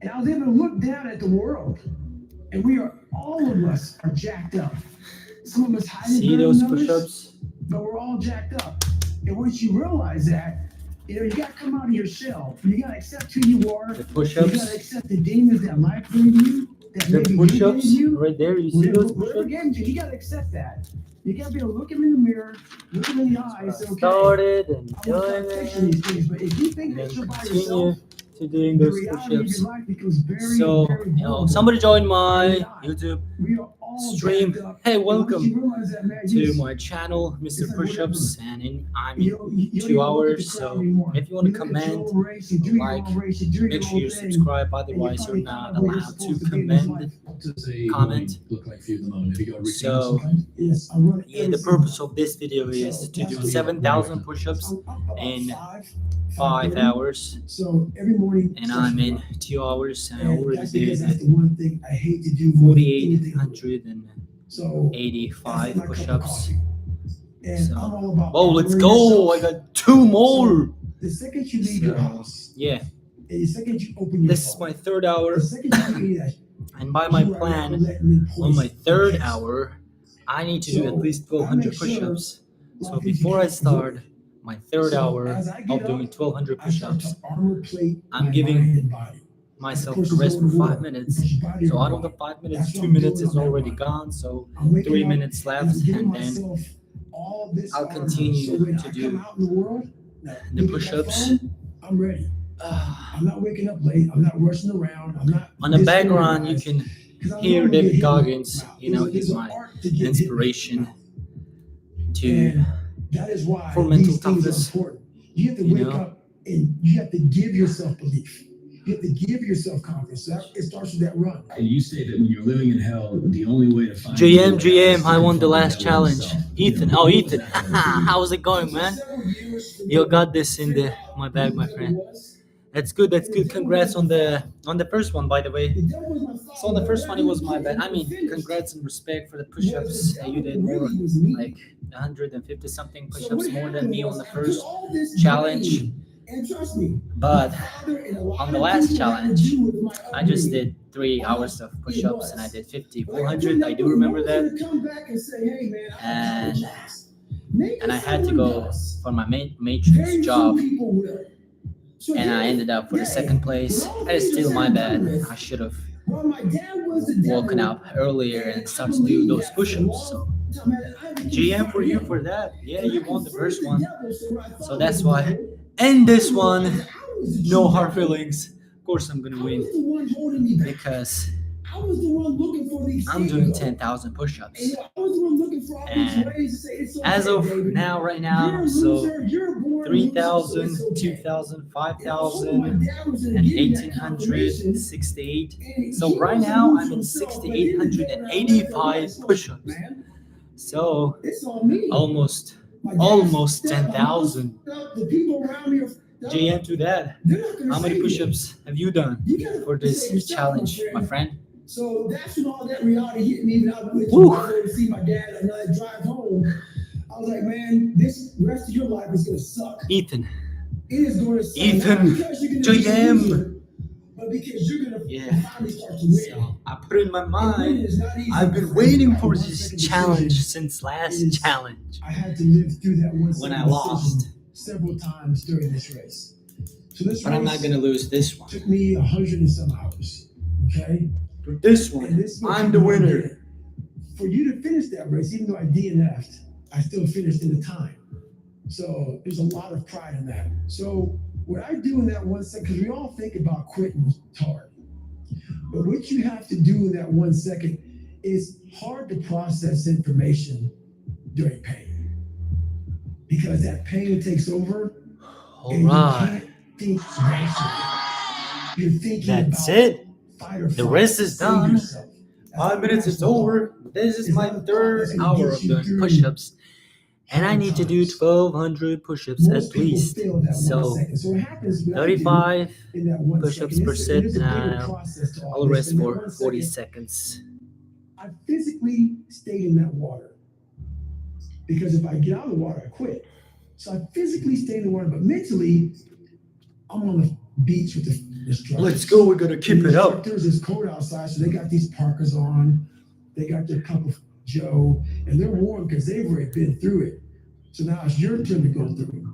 Speaker 1: And I was able to look down at the world. And all of us are jacked up. Some of us hiding
Speaker 2: See
Speaker 1: better
Speaker 2: those
Speaker 1: than others,
Speaker 2: push-ups?
Speaker 1: but we're all jacked up. And once you realize that, you gotta come out of your shell. You gotta accept who you are.
Speaker 2: The
Speaker 1: You gotta
Speaker 2: push-ups,
Speaker 1: accept the demons that life brings you, that
Speaker 2: the
Speaker 1: maybe you
Speaker 2: push-ups
Speaker 1: gave you.
Speaker 2: right there. You see those push-ups?
Speaker 1: You gotta accept that. You gotta be able to look him in the mirror, look him in the eye, and say, okay,
Speaker 2: Started and
Speaker 1: I'm gonna
Speaker 2: doing
Speaker 1: start fixing
Speaker 2: it,
Speaker 1: these things. But if you think
Speaker 2: and then
Speaker 1: that you're by
Speaker 2: continue
Speaker 1: yourself,
Speaker 2: to doing
Speaker 1: the
Speaker 2: those
Speaker 1: reality of
Speaker 2: push-ups.
Speaker 1: your life becomes very,
Speaker 2: So,
Speaker 1: very horrible.
Speaker 2: somebody join my
Speaker 1: And you're not.
Speaker 2: YouTube
Speaker 1: We are all
Speaker 2: stream.
Speaker 1: jacked up.
Speaker 2: Hey,
Speaker 1: And once
Speaker 2: welcome
Speaker 1: you realize that, man,
Speaker 2: to my channel, Mr.
Speaker 1: it's like
Speaker 2: Push-ups, and I'm
Speaker 1: you
Speaker 2: in
Speaker 1: don't- you don't
Speaker 2: 2
Speaker 1: even look at the
Speaker 2: hours.
Speaker 1: crowd
Speaker 2: So
Speaker 1: anymore.
Speaker 2: if you want to
Speaker 1: look at your
Speaker 2: comment,
Speaker 1: own race, you do your
Speaker 2: like,
Speaker 1: own race, you do your
Speaker 2: make sure
Speaker 1: own
Speaker 2: you
Speaker 1: thing,
Speaker 2: subscribe.
Speaker 1: and you
Speaker 2: Otherwise, you're
Speaker 1: finally
Speaker 2: not
Speaker 1: find out where you're
Speaker 2: allowed to
Speaker 1: supposed be in this
Speaker 2: comment.
Speaker 1: life.
Speaker 3: What does a
Speaker 2: Comment.
Speaker 3: morning look like for you at the moment? Have you got a routine
Speaker 2: So,
Speaker 3: of some kind?
Speaker 1: Yes, I run
Speaker 2: Yeah, the purpose of this video is to do 7,000 push-ups in 5 hours,
Speaker 1: So every morning,
Speaker 2: and I'm in 2 hours, and I
Speaker 1: and
Speaker 2: already
Speaker 1: that's because that's
Speaker 2: did
Speaker 1: the one thing I hate to do more than anything.
Speaker 2: 4,885
Speaker 1: So that's my cup of
Speaker 2: push-ups.
Speaker 1: coffee. And
Speaker 2: So-
Speaker 1: I'm all about
Speaker 2: Oh, let's
Speaker 1: honoring
Speaker 2: go! I
Speaker 1: yourself.
Speaker 2: got 2 more.
Speaker 1: The second you leave your
Speaker 2: So,
Speaker 1: house,
Speaker 2: Yeah,
Speaker 1: and the second you open your
Speaker 2: this is
Speaker 1: phone,
Speaker 2: my third hour,
Speaker 1: the second you eat that,
Speaker 2: and by my
Speaker 1: you are
Speaker 2: plan,
Speaker 1: now letting it
Speaker 2: on my
Speaker 1: poison
Speaker 2: third
Speaker 1: your
Speaker 2: hour, I need to do
Speaker 1: So,
Speaker 2: at least
Speaker 1: I
Speaker 2: 1,200
Speaker 1: make sure
Speaker 2: push-ups. So
Speaker 1: life is
Speaker 2: before I
Speaker 1: good.
Speaker 2: start my third
Speaker 1: So,
Speaker 2: hour
Speaker 1: as I get
Speaker 2: of
Speaker 1: up,
Speaker 2: doing 1,200
Speaker 1: I start
Speaker 2: push-ups,
Speaker 1: to armor plate
Speaker 2: I'm
Speaker 1: my
Speaker 2: giving
Speaker 1: mind and body.
Speaker 2: myself
Speaker 1: Of
Speaker 2: to
Speaker 1: course,
Speaker 2: rest
Speaker 1: it's
Speaker 2: for
Speaker 1: going to
Speaker 2: 5
Speaker 1: war,
Speaker 2: minutes.
Speaker 1: because your body
Speaker 2: So
Speaker 1: is
Speaker 2: out of the
Speaker 1: wrong.
Speaker 2: 5 minutes,
Speaker 1: That's
Speaker 2: 2
Speaker 1: what I'm
Speaker 2: minutes
Speaker 1: doing
Speaker 2: is
Speaker 1: on that
Speaker 2: already
Speaker 1: run.
Speaker 2: gone. So
Speaker 1: I'm waking
Speaker 2: 3
Speaker 1: up
Speaker 2: minutes
Speaker 1: and I'm
Speaker 2: left,
Speaker 1: giving
Speaker 2: and then
Speaker 1: myself all this
Speaker 2: I'll
Speaker 1: armor.
Speaker 2: continue
Speaker 1: So when
Speaker 2: to
Speaker 1: I
Speaker 2: do
Speaker 1: come out in the world,
Speaker 2: the
Speaker 1: look at
Speaker 2: push-ups.
Speaker 1: that phone, I'm ready. I'm not waking up late. I'm not rushing around. I'm not
Speaker 2: On the background, you
Speaker 1: disorganized,
Speaker 2: can
Speaker 1: 'cause I
Speaker 2: hear
Speaker 1: know I'm gonna
Speaker 2: David
Speaker 1: get hit in the
Speaker 2: Goggins.
Speaker 1: mouth.
Speaker 2: You know,
Speaker 1: There's
Speaker 2: he's
Speaker 1: an
Speaker 2: my
Speaker 1: art to get hit in the
Speaker 2: inspiration
Speaker 1: mouth.
Speaker 2: to
Speaker 1: And that is why
Speaker 2: for mental
Speaker 1: these things
Speaker 2: toughness.
Speaker 1: are important. You have to
Speaker 2: You
Speaker 1: wake
Speaker 2: know?
Speaker 1: up and you have to give yourself belief. You have to give yourself confidence. So it starts with that run.
Speaker 3: And you say that when you're living in hell, the only way to find
Speaker 2: GM, I won the
Speaker 3: confront
Speaker 2: last
Speaker 3: devil
Speaker 2: challenge.
Speaker 3: himself.
Speaker 2: Ethan,
Speaker 3: You know,
Speaker 2: oh
Speaker 3: what was
Speaker 2: Ethan,
Speaker 3: that like for you?
Speaker 2: how's it going, man?
Speaker 1: Several years for me
Speaker 2: You got
Speaker 1: to
Speaker 2: this in
Speaker 1: figure
Speaker 2: the
Speaker 1: out
Speaker 2: my bag,
Speaker 1: who
Speaker 2: my
Speaker 1: the
Speaker 2: friend.
Speaker 1: devil was.
Speaker 2: That's good. That's good. Congrats on the first one, by the way.
Speaker 1: The devil was my
Speaker 2: So on the
Speaker 1: father,
Speaker 2: first one, it was my
Speaker 1: but
Speaker 2: bad. I mean,
Speaker 1: finished.
Speaker 2: congrats and respect for the
Speaker 1: Was
Speaker 2: push-ups.
Speaker 1: the
Speaker 2: You
Speaker 1: devil
Speaker 2: did more,
Speaker 1: really was me?
Speaker 2: like 150 something
Speaker 1: So
Speaker 2: push-ups
Speaker 1: what
Speaker 2: more than
Speaker 1: happened
Speaker 2: me on
Speaker 1: was
Speaker 2: the
Speaker 1: I put
Speaker 2: first
Speaker 1: all this
Speaker 2: challenge.
Speaker 1: brain, and trust me,
Speaker 2: But
Speaker 1: my father and a lot
Speaker 2: on the
Speaker 1: of
Speaker 2: last
Speaker 1: people had to
Speaker 2: challenge,
Speaker 1: do with my
Speaker 2: I just
Speaker 1: upbringing.
Speaker 2: did 3 hours of push-ups, and I did 50, 400. I do remember that. And I had to go for my matrix job, and I ended up for the second place. That is still my bad. I should have woken up earlier and started to do those push-ups. So GM for you for that. Yeah, you won the first one. So that's why. And this one, no hard feelings. Of course I'm gonna win because
Speaker 1: I was the one looking for these.
Speaker 2: I'm doing 10,000 push-ups.
Speaker 1: And I was the one looking for all these
Speaker 2: And
Speaker 1: ways to say it's okay,
Speaker 2: as of
Speaker 1: David.
Speaker 2: now, right
Speaker 1: You're
Speaker 2: now,
Speaker 1: a
Speaker 2: so
Speaker 1: loser, you're a born
Speaker 2: 3,000,
Speaker 1: loser, so it's okay.
Speaker 2: 2,000,
Speaker 1: And also,
Speaker 2: 5,000,
Speaker 1: my dad was in
Speaker 2: and
Speaker 1: getting that
Speaker 2: 1,800,
Speaker 1: confirmation,
Speaker 2: 68.
Speaker 1: and
Speaker 2: So
Speaker 1: he
Speaker 2: right
Speaker 1: was a
Speaker 2: now,
Speaker 1: loser
Speaker 2: I'm in
Speaker 1: himself, but he didn't get it.
Speaker 2: 6,885 push-ups.
Speaker 1: Man,
Speaker 2: So
Speaker 1: it's on me.
Speaker 2: almost
Speaker 1: My dad
Speaker 2: almost
Speaker 1: stepped, my mom
Speaker 2: 10,000.
Speaker 1: stepped, the people around me are stepped.
Speaker 2: JM to that.
Speaker 1: They're not gonna
Speaker 2: How many
Speaker 1: save you.
Speaker 2: push-ups have you done
Speaker 1: You gotta
Speaker 2: for this
Speaker 1: save yourself,
Speaker 2: challenge, my
Speaker 1: friend.
Speaker 2: friend?
Speaker 1: So that's when all that reality hit me. When I went
Speaker 2: Woo.
Speaker 1: to see my dad and I drive home, I was like, man, this rest of your life is gonna suck.
Speaker 2: Ethan.
Speaker 1: It is going to suck.
Speaker 2: Ethan,
Speaker 1: Not because you're gonna be a
Speaker 2: JM.
Speaker 1: loser, but because you're gonna
Speaker 2: Yeah.
Speaker 1: finally start to win.
Speaker 2: So I put in my
Speaker 1: And winning
Speaker 2: mind,
Speaker 1: is not easy,
Speaker 2: I've
Speaker 1: my
Speaker 2: been
Speaker 1: friend.
Speaker 2: waiting
Speaker 1: That
Speaker 2: for
Speaker 1: 1
Speaker 2: this
Speaker 1: second
Speaker 2: challenge
Speaker 1: decision
Speaker 2: since last
Speaker 1: is-
Speaker 2: challenge.
Speaker 1: I had to live through that 1
Speaker 2: When
Speaker 1: second
Speaker 2: I lost.
Speaker 1: decision several times during this race. So this
Speaker 2: But I'm
Speaker 1: race
Speaker 2: not gonna lose this one.
Speaker 1: took me 100 and some hours. Okay.
Speaker 2: For this
Speaker 1: And
Speaker 2: one,
Speaker 1: this is what
Speaker 2: I'm
Speaker 1: people
Speaker 2: the
Speaker 1: don't
Speaker 2: winner.
Speaker 1: get. For you to finish that race, even though I DNF'd, I still finished in the time. So there's a lot of pride in that. So what I do in that 1 second, because we all think about quitting hard, but what you have to do in that 1 second is hard to process information during pain, because that pain takes over.
Speaker 2: All
Speaker 1: and
Speaker 2: right.
Speaker 1: you can't think rationally. You're thinking
Speaker 2: That's
Speaker 1: about
Speaker 2: it.
Speaker 1: fight or
Speaker 2: The
Speaker 1: flight,
Speaker 2: rest is
Speaker 1: save
Speaker 2: done.
Speaker 1: yourself. That's
Speaker 2: 5 minutes is
Speaker 1: rational thought.
Speaker 2: over. This is
Speaker 1: It's
Speaker 2: my
Speaker 1: not
Speaker 2: third
Speaker 1: that's gonna
Speaker 2: hour
Speaker 1: get
Speaker 2: of
Speaker 1: you
Speaker 2: doing
Speaker 1: through
Speaker 2: push-ups. And I
Speaker 1: hard
Speaker 2: need to do
Speaker 1: times.
Speaker 2: 1,200 push-ups
Speaker 1: Most
Speaker 2: at
Speaker 1: people
Speaker 2: least.
Speaker 1: fail that 1
Speaker 2: So
Speaker 1: second. So what happens what I do
Speaker 2: 35
Speaker 1: in that 1
Speaker 2: push-ups
Speaker 1: second,
Speaker 2: per
Speaker 1: and
Speaker 2: set,
Speaker 1: there's a bigger
Speaker 2: and
Speaker 1: process to all
Speaker 2: I'll
Speaker 1: this.
Speaker 2: rest
Speaker 1: In that
Speaker 2: for
Speaker 1: 1
Speaker 2: 40
Speaker 1: second,
Speaker 2: seconds.
Speaker 1: I physically stayed in that water, because if I get out of the water, I quit. So I physically stay in the water, but mentally, I'm on the beach with the instructors.
Speaker 2: Let's go. We're gonna keep
Speaker 1: And the
Speaker 2: it up.
Speaker 1: instructors, it's cold outside, so they got these parkas on. They got their cup of Joe, and they're warm because they've already been through it. So now it's your turn to go through.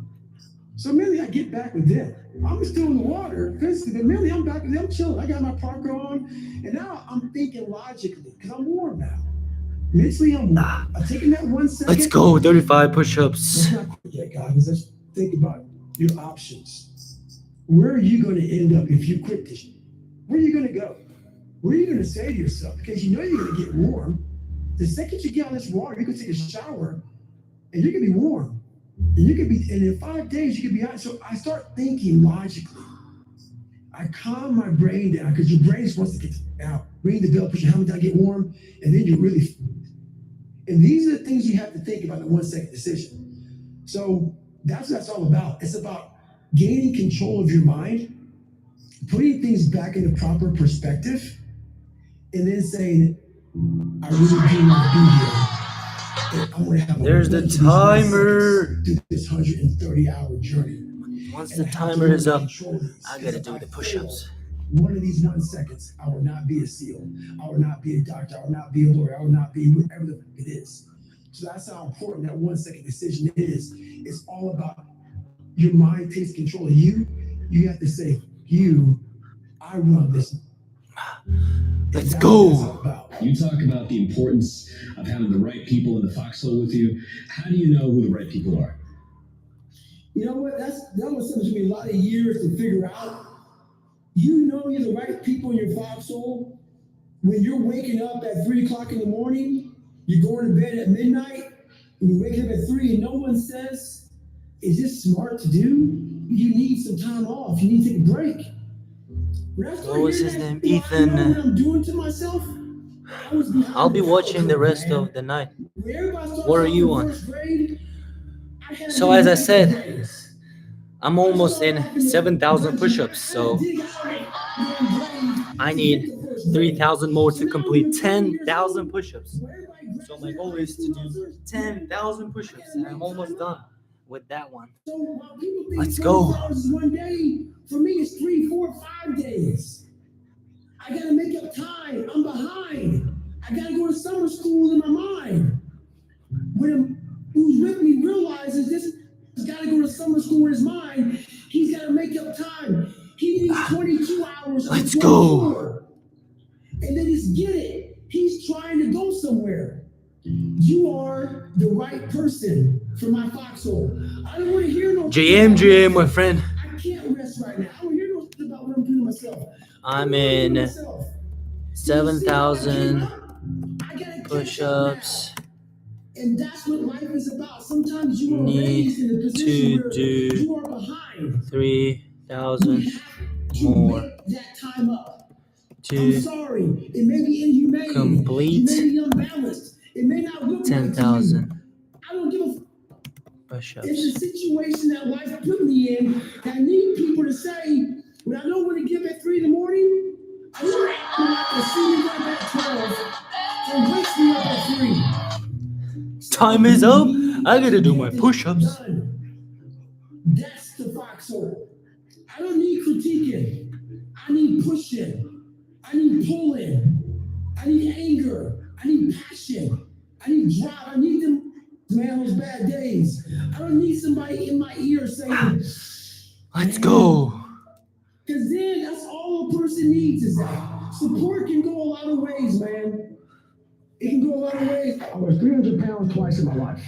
Speaker 1: So mentally, I get back with them. I'm still in the water physically, but mentally, I'm back with them. I'm chilling. I got my parka on, and now I'm thinking logically because I'm warm now. Mentally, I'm warm. I'm taking that 1 second.
Speaker 2: Let's go. 35 push-ups.
Speaker 1: Let's not quit yet, guys. Let's think about your options. Where are you going to end up if you quit this? Where are you going to go? What are you going to say to yourself? Because you know you're going to get warm. The second you get on this water, you can take a shower, and you're going to be warm. And you could be, and in 5 days, you could be out. So I start thinking logically. I calm my brain down because your brain just wants to get out. Ring the bell, put your helmet down, get warm, and then you really. And these are the things you have to think about in a 1 second decision. So that's what that's all about. It's about gaining control of your mind, putting things back into proper perspective, and then saying, I really do want to be here. And I'm going to have
Speaker 2: There's the timer.
Speaker 1: Do this 130-hour journey.
Speaker 2: Once
Speaker 1: And
Speaker 2: the
Speaker 1: I have to
Speaker 2: timer is
Speaker 1: really
Speaker 2: up,
Speaker 1: control these,
Speaker 2: I
Speaker 1: 'cause
Speaker 2: gotta
Speaker 1: if
Speaker 2: do
Speaker 1: I
Speaker 2: the
Speaker 1: fail
Speaker 2: push-ups.
Speaker 1: one of these 1 seconds, I will not be a SEAL. I will not be a doctor. I will not be a lawyer. I will not be whatever it is. So that's how important that 1 second decision is. It's all about your mind takes control of you. You have to say, I run this.
Speaker 2: Let's
Speaker 1: That's
Speaker 2: go.
Speaker 1: what it's all about.
Speaker 8: You talk about the importance of having the right people in the foxhole with you. How do you know who the right people are?
Speaker 1: You know what? That was something to me a lot of years to figure out. You know you're the right people in your foxhole when you're waking up at 3 o'clock in the morning, you're going to bed at midnight, and you're waking up at 3 and no one says, is this smart to do? You need some time off. You need to take a break.
Speaker 2: What was his name?
Speaker 1: You know
Speaker 2: Ethan.
Speaker 1: what I'm doing to myself? I was behind
Speaker 2: I'll be
Speaker 1: the
Speaker 2: watching the
Speaker 1: curve,
Speaker 2: rest
Speaker 1: man.
Speaker 2: of the night.
Speaker 1: When everybody starts
Speaker 2: What are
Speaker 1: off
Speaker 2: you
Speaker 1: in
Speaker 2: on?
Speaker 1: first grade, I had to
Speaker 2: So
Speaker 1: do
Speaker 2: as I
Speaker 1: multiple
Speaker 2: said,
Speaker 1: grades.
Speaker 2: I'm almost in 7,000 push-ups, so I need 3,000 more to complete 10,000 push-ups. So my goal is to do 10,000 push-ups, and I'm almost done with that one. Let's go.
Speaker 1: One day, for me, it's 3, 4, 5 days. I gotta make up time. I'm behind. I gotta go to summer school in my mind. When who's with me realizes this has got to go to summer school in his mind, he's got to make up time. He needs 22 hours.
Speaker 2: Let's go.
Speaker 1: And then he's get it. He's trying to go somewhere. You are the right person for my foxhole. I don't want to hear no.
Speaker 2: JM, my friend.
Speaker 1: I can't rest right now. I don't hear no about what I'm doing to myself.
Speaker 2: I'm in 7,000 push-ups.
Speaker 1: And that's what life is about. Sometimes you are
Speaker 2: Need
Speaker 1: raised in a position
Speaker 2: to
Speaker 1: where
Speaker 2: do
Speaker 1: you are behind.
Speaker 2: 3,000
Speaker 1: We have to
Speaker 2: more
Speaker 1: make that time up. I'm
Speaker 2: to
Speaker 1: sorry, it may be inhumane.
Speaker 2: complete
Speaker 1: It may be unbalanced. It may not look right to you.
Speaker 2: 10,000
Speaker 1: I don't give a
Speaker 2: push-ups.
Speaker 1: It's a situation that life put me in that I need people to say, when I know when to give at 3 in the morning, I need to see me up at 12 and wakes me up at 3.
Speaker 2: Time is up. I gotta do my push-ups.
Speaker 1: That's the foxhole. I don't need critiquing. I need pushing. I need pulling. I need anger. I need passion. I need drive. I need them, man, those bad days. I don't need somebody in my ear saying,
Speaker 2: Let's go.
Speaker 1: because then that's all a person needs is that. Support can go a lot of ways, man. It can go a lot of ways. I was 300 pounds twice in my life.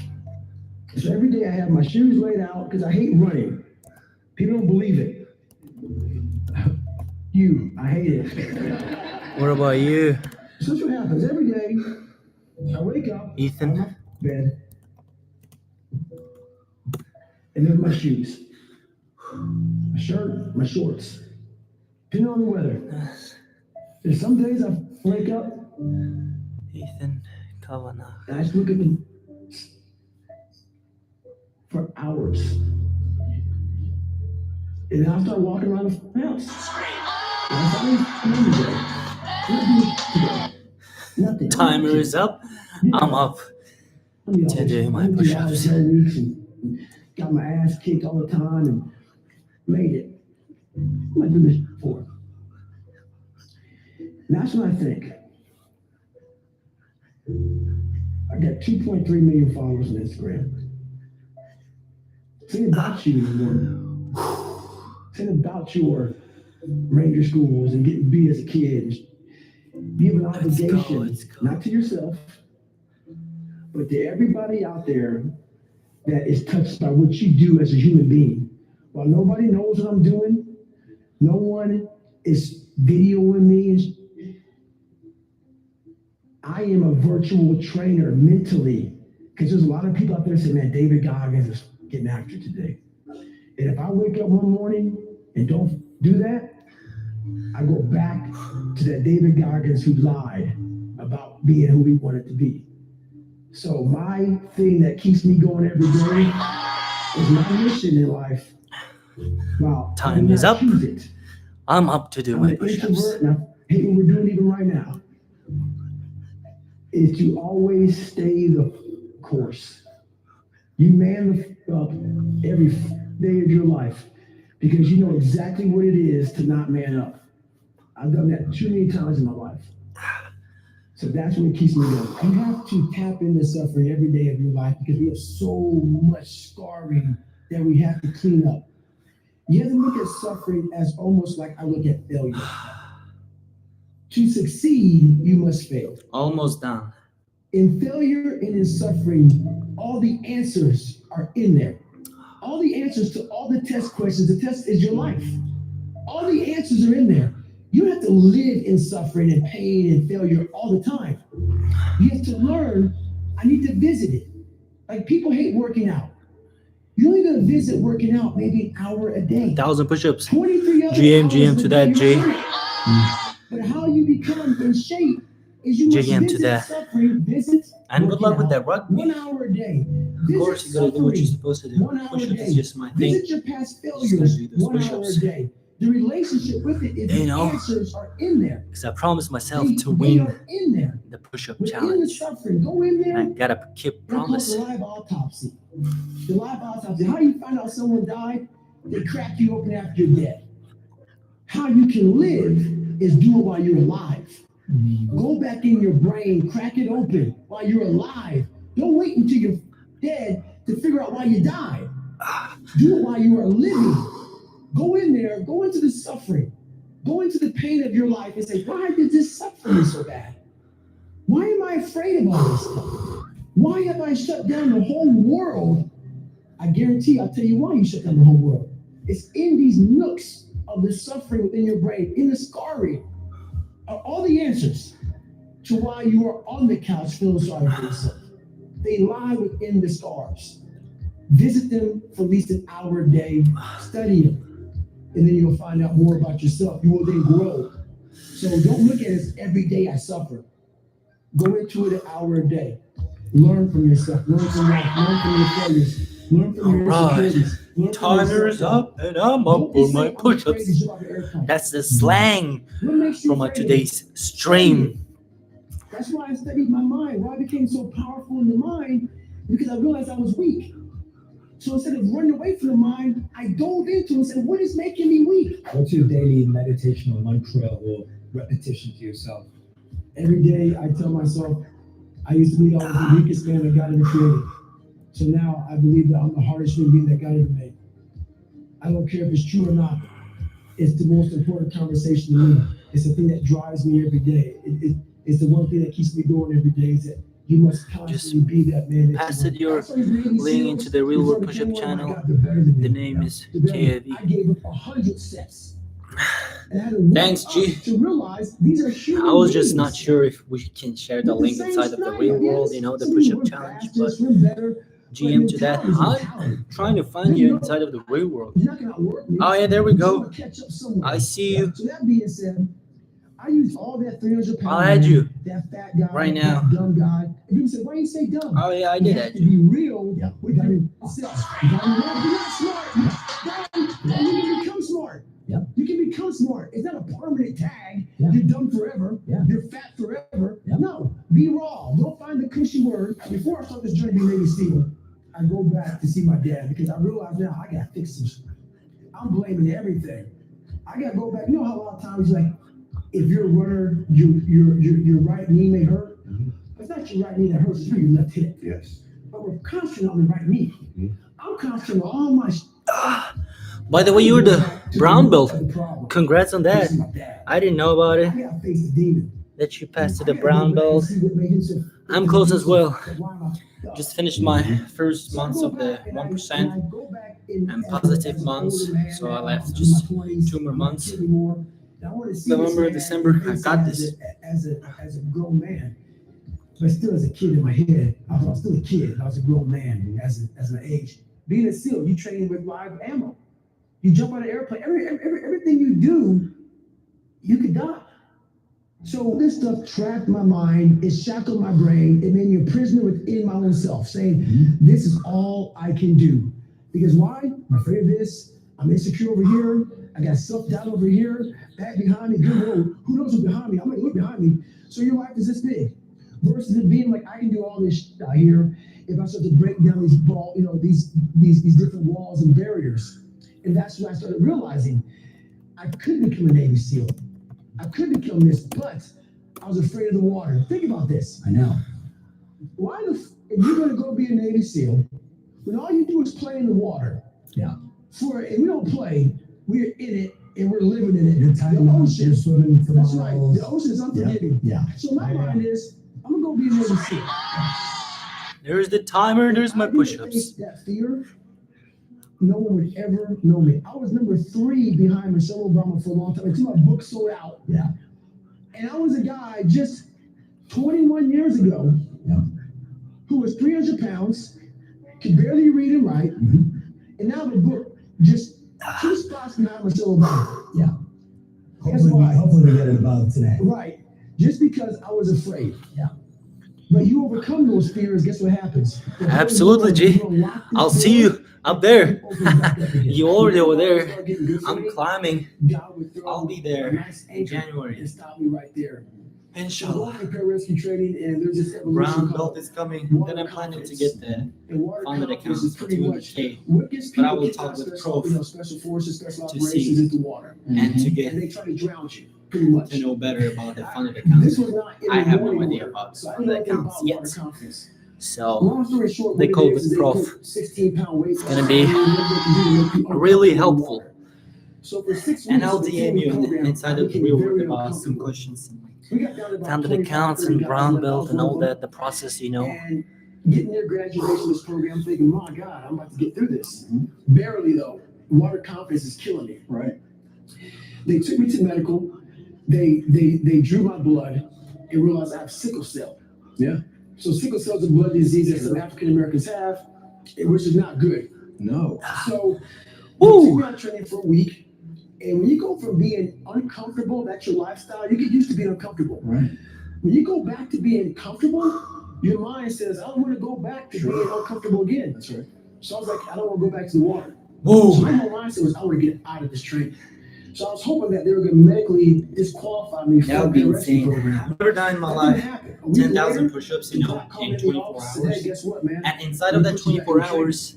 Speaker 1: So every day I have my shoes laid out because I hate running. People don't believe it. I hate it.
Speaker 2: What about you,
Speaker 1: So that's what happens. Every day I wake up,
Speaker 2: Ethan?
Speaker 1: I'm in bed, and then my shoes, my shirt, my shorts, depending on the weather. There's some days I wake up
Speaker 2: Ethan Kavanagh.
Speaker 1: and I just look at them for hours. And then I start walking around the house. And I find nothing.
Speaker 2: Timer is up. I'm up to do my push-ups.
Speaker 1: Got my ass kicked all the time and made it. What am I doing this for? And that's what I think. I got 2.3 million followers on Instagram. Think about you anymore. Think about your Ranger schools and getting beat as a kid. You have an obligation, not to yourself, but to everybody out there that is touched by what you do as a human being. While nobody knows what I'm doing, no one is videoing me. I am a virtual trainer mentally, because there's a lot of people out there saying, man, David Goggins is getting after today. And if I wake up one morning and don't do that, I go back to that David Goggins who lied about being who he wanted to be. So my thing that keeps me going every day is my mission in life. Wow,
Speaker 2: Time is up. I'm up to do
Speaker 1: I'm
Speaker 2: my
Speaker 1: an
Speaker 2: push-ups.
Speaker 1: introvert, and I hate what we're doing even right now. Is to always stay the course. You man up every day of your life because you know exactly what it is to not man up. I've done that too many times in my life. So that's what keeps me going. You have to tap into suffering every day of your life because we have so much scarring that we have to clean up. You have to look at suffering as almost like I look at failure. To succeed, you must fail.
Speaker 2: Almost done.
Speaker 1: In failure and in suffering, all the answers are in there. All the answers to all the test questions. The test is your life. All the answers are in there. You have to live in suffering and pain and failure all the time. You have to learn, I need to visit it. Like people hate working out. You're only going to visit working out maybe an hour a day.
Speaker 2: 1,000 push-ups.
Speaker 1: 23 other
Speaker 2: GM
Speaker 1: hours
Speaker 2: to
Speaker 1: a
Speaker 2: that,
Speaker 1: day
Speaker 2: J.
Speaker 1: you're hurt. But how you become in shape is you must
Speaker 2: GM to
Speaker 1: visit
Speaker 2: that.
Speaker 1: suffering, visit
Speaker 2: And good luck with that rugby.
Speaker 1: 1 hour a day.
Speaker 2: Of course, you gotta do what you're supposed to do.
Speaker 1: 1 hour a
Speaker 2: Push-ups
Speaker 1: day.
Speaker 2: is just my thing.
Speaker 1: Visit your past
Speaker 2: Just
Speaker 1: failures
Speaker 2: gotta do those
Speaker 1: 1 hour a
Speaker 2: push-ups.
Speaker 1: day. The relationship with it is
Speaker 2: You
Speaker 1: the
Speaker 2: know,
Speaker 1: answers are in there.
Speaker 2: Because I promised myself to
Speaker 1: They
Speaker 2: win
Speaker 1: are in there.
Speaker 2: the push-up
Speaker 1: Within the
Speaker 2: challenge.
Speaker 1: suffering, go in there.
Speaker 2: And I gotta keep
Speaker 1: They call it
Speaker 2: promise.
Speaker 1: the live autopsy. The live autopsy. How do you find out someone died? They crack you open after you're dead. How you can live is do it while you're alive. Go back in your brain, crack it open while you're alive. Don't wait until you're dead to figure out why you died. Do it while you are living. Go in there, go into the suffering, go into the pain of your life and say, why did this suffer me so bad? Why am I afraid of all this stuff? Why have I shut down the whole world? I guarantee I'll tell you why you shut down the whole world. It's in these nooks of the suffering within your brain, in the scarring. are all the answers to why you are on the couch feeling sorry for yourself. They lie within the stars. Visit them for at least an hour a day, study them, and then you'll find out more about yourself. You will then grow. So don't look at it as every day I suffer. Go into it an hour a day. Learn from yourself. Learn from life. Learn from your failures. Learn from your insecurities. Learn from
Speaker 2: Timer's
Speaker 1: yourself.
Speaker 2: up and I'm up for my push-ups. That's the slang from today's stream.
Speaker 1: That's why I studied my mind. Why I became so powerful in the mind, because I realized I was weak. So instead of running away from the mind, I dove into it and said, what is making me weak?
Speaker 6: What's your daily meditation or mantra or repetition to yourself?
Speaker 1: Every day I tell myself, I used to believe I was the weakest man that God ever created. So now I believe that I'm the hardest human being that God ever made. I don't care if it's true or not. It's the most important conversation to me. It's the thing that drives me every day. It's the one thing that keeps me going every day, is that you must constantly be that man.
Speaker 2: Pass it your link into the Real World Push-Up channel. The name is KAV.
Speaker 1: I gave up 100 sets.
Speaker 2: Thanks, G.
Speaker 1: To realize these are human
Speaker 2: I was just
Speaker 1: beings.
Speaker 2: not sure if we can share the link inside of the Real World, you know, the push-up challenge, but GM to that. I'm trying to find you inside of the Real World. Oh yeah, there we go. I see you.
Speaker 1: So that being said, I used all that 300 pounds.
Speaker 2: I'll add you
Speaker 1: that fat guy,
Speaker 2: right now.
Speaker 1: that dumb guy. And people say, why you say dumb?
Speaker 2: Oh yeah, I
Speaker 1: You
Speaker 2: did
Speaker 1: have
Speaker 2: add
Speaker 1: to
Speaker 2: you.
Speaker 1: be real with yourself. You're not smart. You can become smart.
Speaker 6: Yeah.
Speaker 1: You can become smart. It's not a permanent tag.
Speaker 6: Yeah.
Speaker 1: You're dumb forever.
Speaker 6: Yeah.
Speaker 1: You're fat forever.
Speaker 6: Yeah.
Speaker 1: No, be raw. Don't find the cushy word. Before I start this journey being Navy SEAL, I go back to see my dad, because I realize now I gotta fix some shit. I'm blaming everything. I gotta go back. You know how a lot of times, like, if you're a runner, your right knee may hurt. It's not your right knee that hurts, it's your left hip.
Speaker 4: Yes.
Speaker 1: But we're concentrating on the right knee. I'm concentrating on all my
Speaker 2: By the way, you're the brown belt. Congrats on that.
Speaker 1: This is my dad.
Speaker 2: I didn't know about it.
Speaker 1: I gotta face the demon.
Speaker 2: That you passed to the brown belt. I'm close as well. Just finished my first months of the 1% and positive months, so I left just 2 more months. November, December, I got this.
Speaker 1: As a grown man, but still as a kid in my head, I was still a kid. I was a grown man as an age. Being a SEAL, you train with live ammo. You jump on an airplane. Everything you do, you could die. So this stuff trapped my mind. It shackled my brain. It made me a prisoner within my own self, saying, this is all I can do. Because why? I'm afraid of this. I'm insecure over here. I got self-doubt over here. Back behind me. Good Lord, who knows what's behind me? I'm going to look behind me. So your life is this big. Versus it being like, I can do all this out here if I start to break down these different walls and barriers. And that's when I started realizing I could become a Navy SEAL. I could become this, but I was afraid of the water. Think about this.
Speaker 6: I know.
Speaker 1: Why if you're going to go be a Navy SEAL, when all you do is play in the water?
Speaker 6: Yeah.
Speaker 1: And we don't play, we're in it and we're living in it.
Speaker 6: You're tied
Speaker 1: The
Speaker 6: up,
Speaker 1: ocean.
Speaker 6: you're swimming for
Speaker 1: That's
Speaker 6: miles.
Speaker 1: right. The ocean is unforgiving.
Speaker 6: Yeah.
Speaker 1: So my mind is, I'm going to go be a Navy SEAL.
Speaker 2: There's the timer, there's my
Speaker 1: I didn't
Speaker 2: push-ups.
Speaker 1: face that fear. No one would ever know me. I was number 3 behind Michelle Obama for a long time until my book sold out.
Speaker 6: Yeah.
Speaker 1: And I was a guy just 21 years ago who was 300 pounds, could barely read and write, and now the book just 2 spots behind Michelle Obama.
Speaker 6: Yeah.
Speaker 1: That's why.
Speaker 6: Hopefully we get it above today.
Speaker 1: Right. Just because I was afraid.
Speaker 6: Yeah.
Speaker 1: But you overcome those fears, guess what happens?
Speaker 2: Absolutely, G. I'll see you up there. You already over there. I'm climbing. I'll be there in January.
Speaker 1: And stop me right there.
Speaker 2: Inshallah.
Speaker 1: Rescue training, and there's this
Speaker 2: Brown belt is coming. Then I'm planning to get the funded account for 200K. But I will talk with Prof
Speaker 1: special forces, special
Speaker 2: to see
Speaker 1: operations into water.
Speaker 2: and to get
Speaker 1: And they try to drown you, pretty much.
Speaker 2: to know better about the funded accounts.
Speaker 1: This was not in
Speaker 2: I
Speaker 1: the
Speaker 2: have no
Speaker 1: morning
Speaker 2: idea
Speaker 1: order,
Speaker 2: about
Speaker 1: so I
Speaker 2: funded
Speaker 1: didn't know
Speaker 2: accounts
Speaker 1: anything about
Speaker 2: yet.
Speaker 1: water confidence.
Speaker 2: So
Speaker 1: Long story short,
Speaker 2: the
Speaker 1: what
Speaker 2: call
Speaker 1: it
Speaker 2: with
Speaker 1: is they
Speaker 2: Prof
Speaker 1: put 16-pound weights
Speaker 2: gonna
Speaker 1: on
Speaker 2: be
Speaker 1: you, and what they can do to make you
Speaker 2: really
Speaker 1: uncomfortable
Speaker 2: helpful.
Speaker 1: water. So for 6
Speaker 2: And
Speaker 1: weeks
Speaker 2: I'll
Speaker 1: of the
Speaker 2: DM you
Speaker 1: training program,
Speaker 2: inside
Speaker 1: I
Speaker 2: of the
Speaker 1: became
Speaker 2: real
Speaker 1: very
Speaker 2: world about some
Speaker 1: uncomfortable.
Speaker 2: questions.
Speaker 1: We got down to about
Speaker 2: Funded
Speaker 1: 25,
Speaker 2: accounts
Speaker 1: 30
Speaker 2: and
Speaker 1: guys
Speaker 2: brown
Speaker 1: left
Speaker 2: belt
Speaker 1: off
Speaker 2: and all
Speaker 1: one.
Speaker 2: that, the process, you know.
Speaker 1: And getting their graduation this program, thinking, my God, I'm about to get through this. Barely though. Water confidence is killing me.
Speaker 6: Right.
Speaker 1: They took me to medical. they drew my blood and realized I have sickle cell.
Speaker 6: Yeah.
Speaker 1: So sickle cell is a blood disease that some African Americans have, which is not good.
Speaker 6: No.
Speaker 1: So they took me on training for a week, and when you go from being uncomfortable, that's your lifestyle. You get used to being uncomfortable.
Speaker 6: Right.
Speaker 1: When you go back to being comfortable, your mind says, I don't want to go back to being uncomfortable again.
Speaker 6: That's right.
Speaker 1: So I was like, I don't want to go back to the water.
Speaker 2: Whoa.
Speaker 1: So my whole mindset was, I want to get out of this training. So I was hoping that they were going to medically disqualify me
Speaker 2: That
Speaker 1: from
Speaker 2: would be
Speaker 1: the rescue
Speaker 2: insane.
Speaker 1: program.
Speaker 2: I've never done in my
Speaker 1: That
Speaker 2: life
Speaker 1: didn't happen. A week
Speaker 2: 10,000
Speaker 1: later,
Speaker 2: push-ups,
Speaker 1: the
Speaker 2: you know,
Speaker 1: doc called
Speaker 2: in
Speaker 1: me in the
Speaker 2: 24
Speaker 1: office and said,
Speaker 2: hours.
Speaker 1: "Hey, guess what, man?
Speaker 2: And inside of that 24 hours,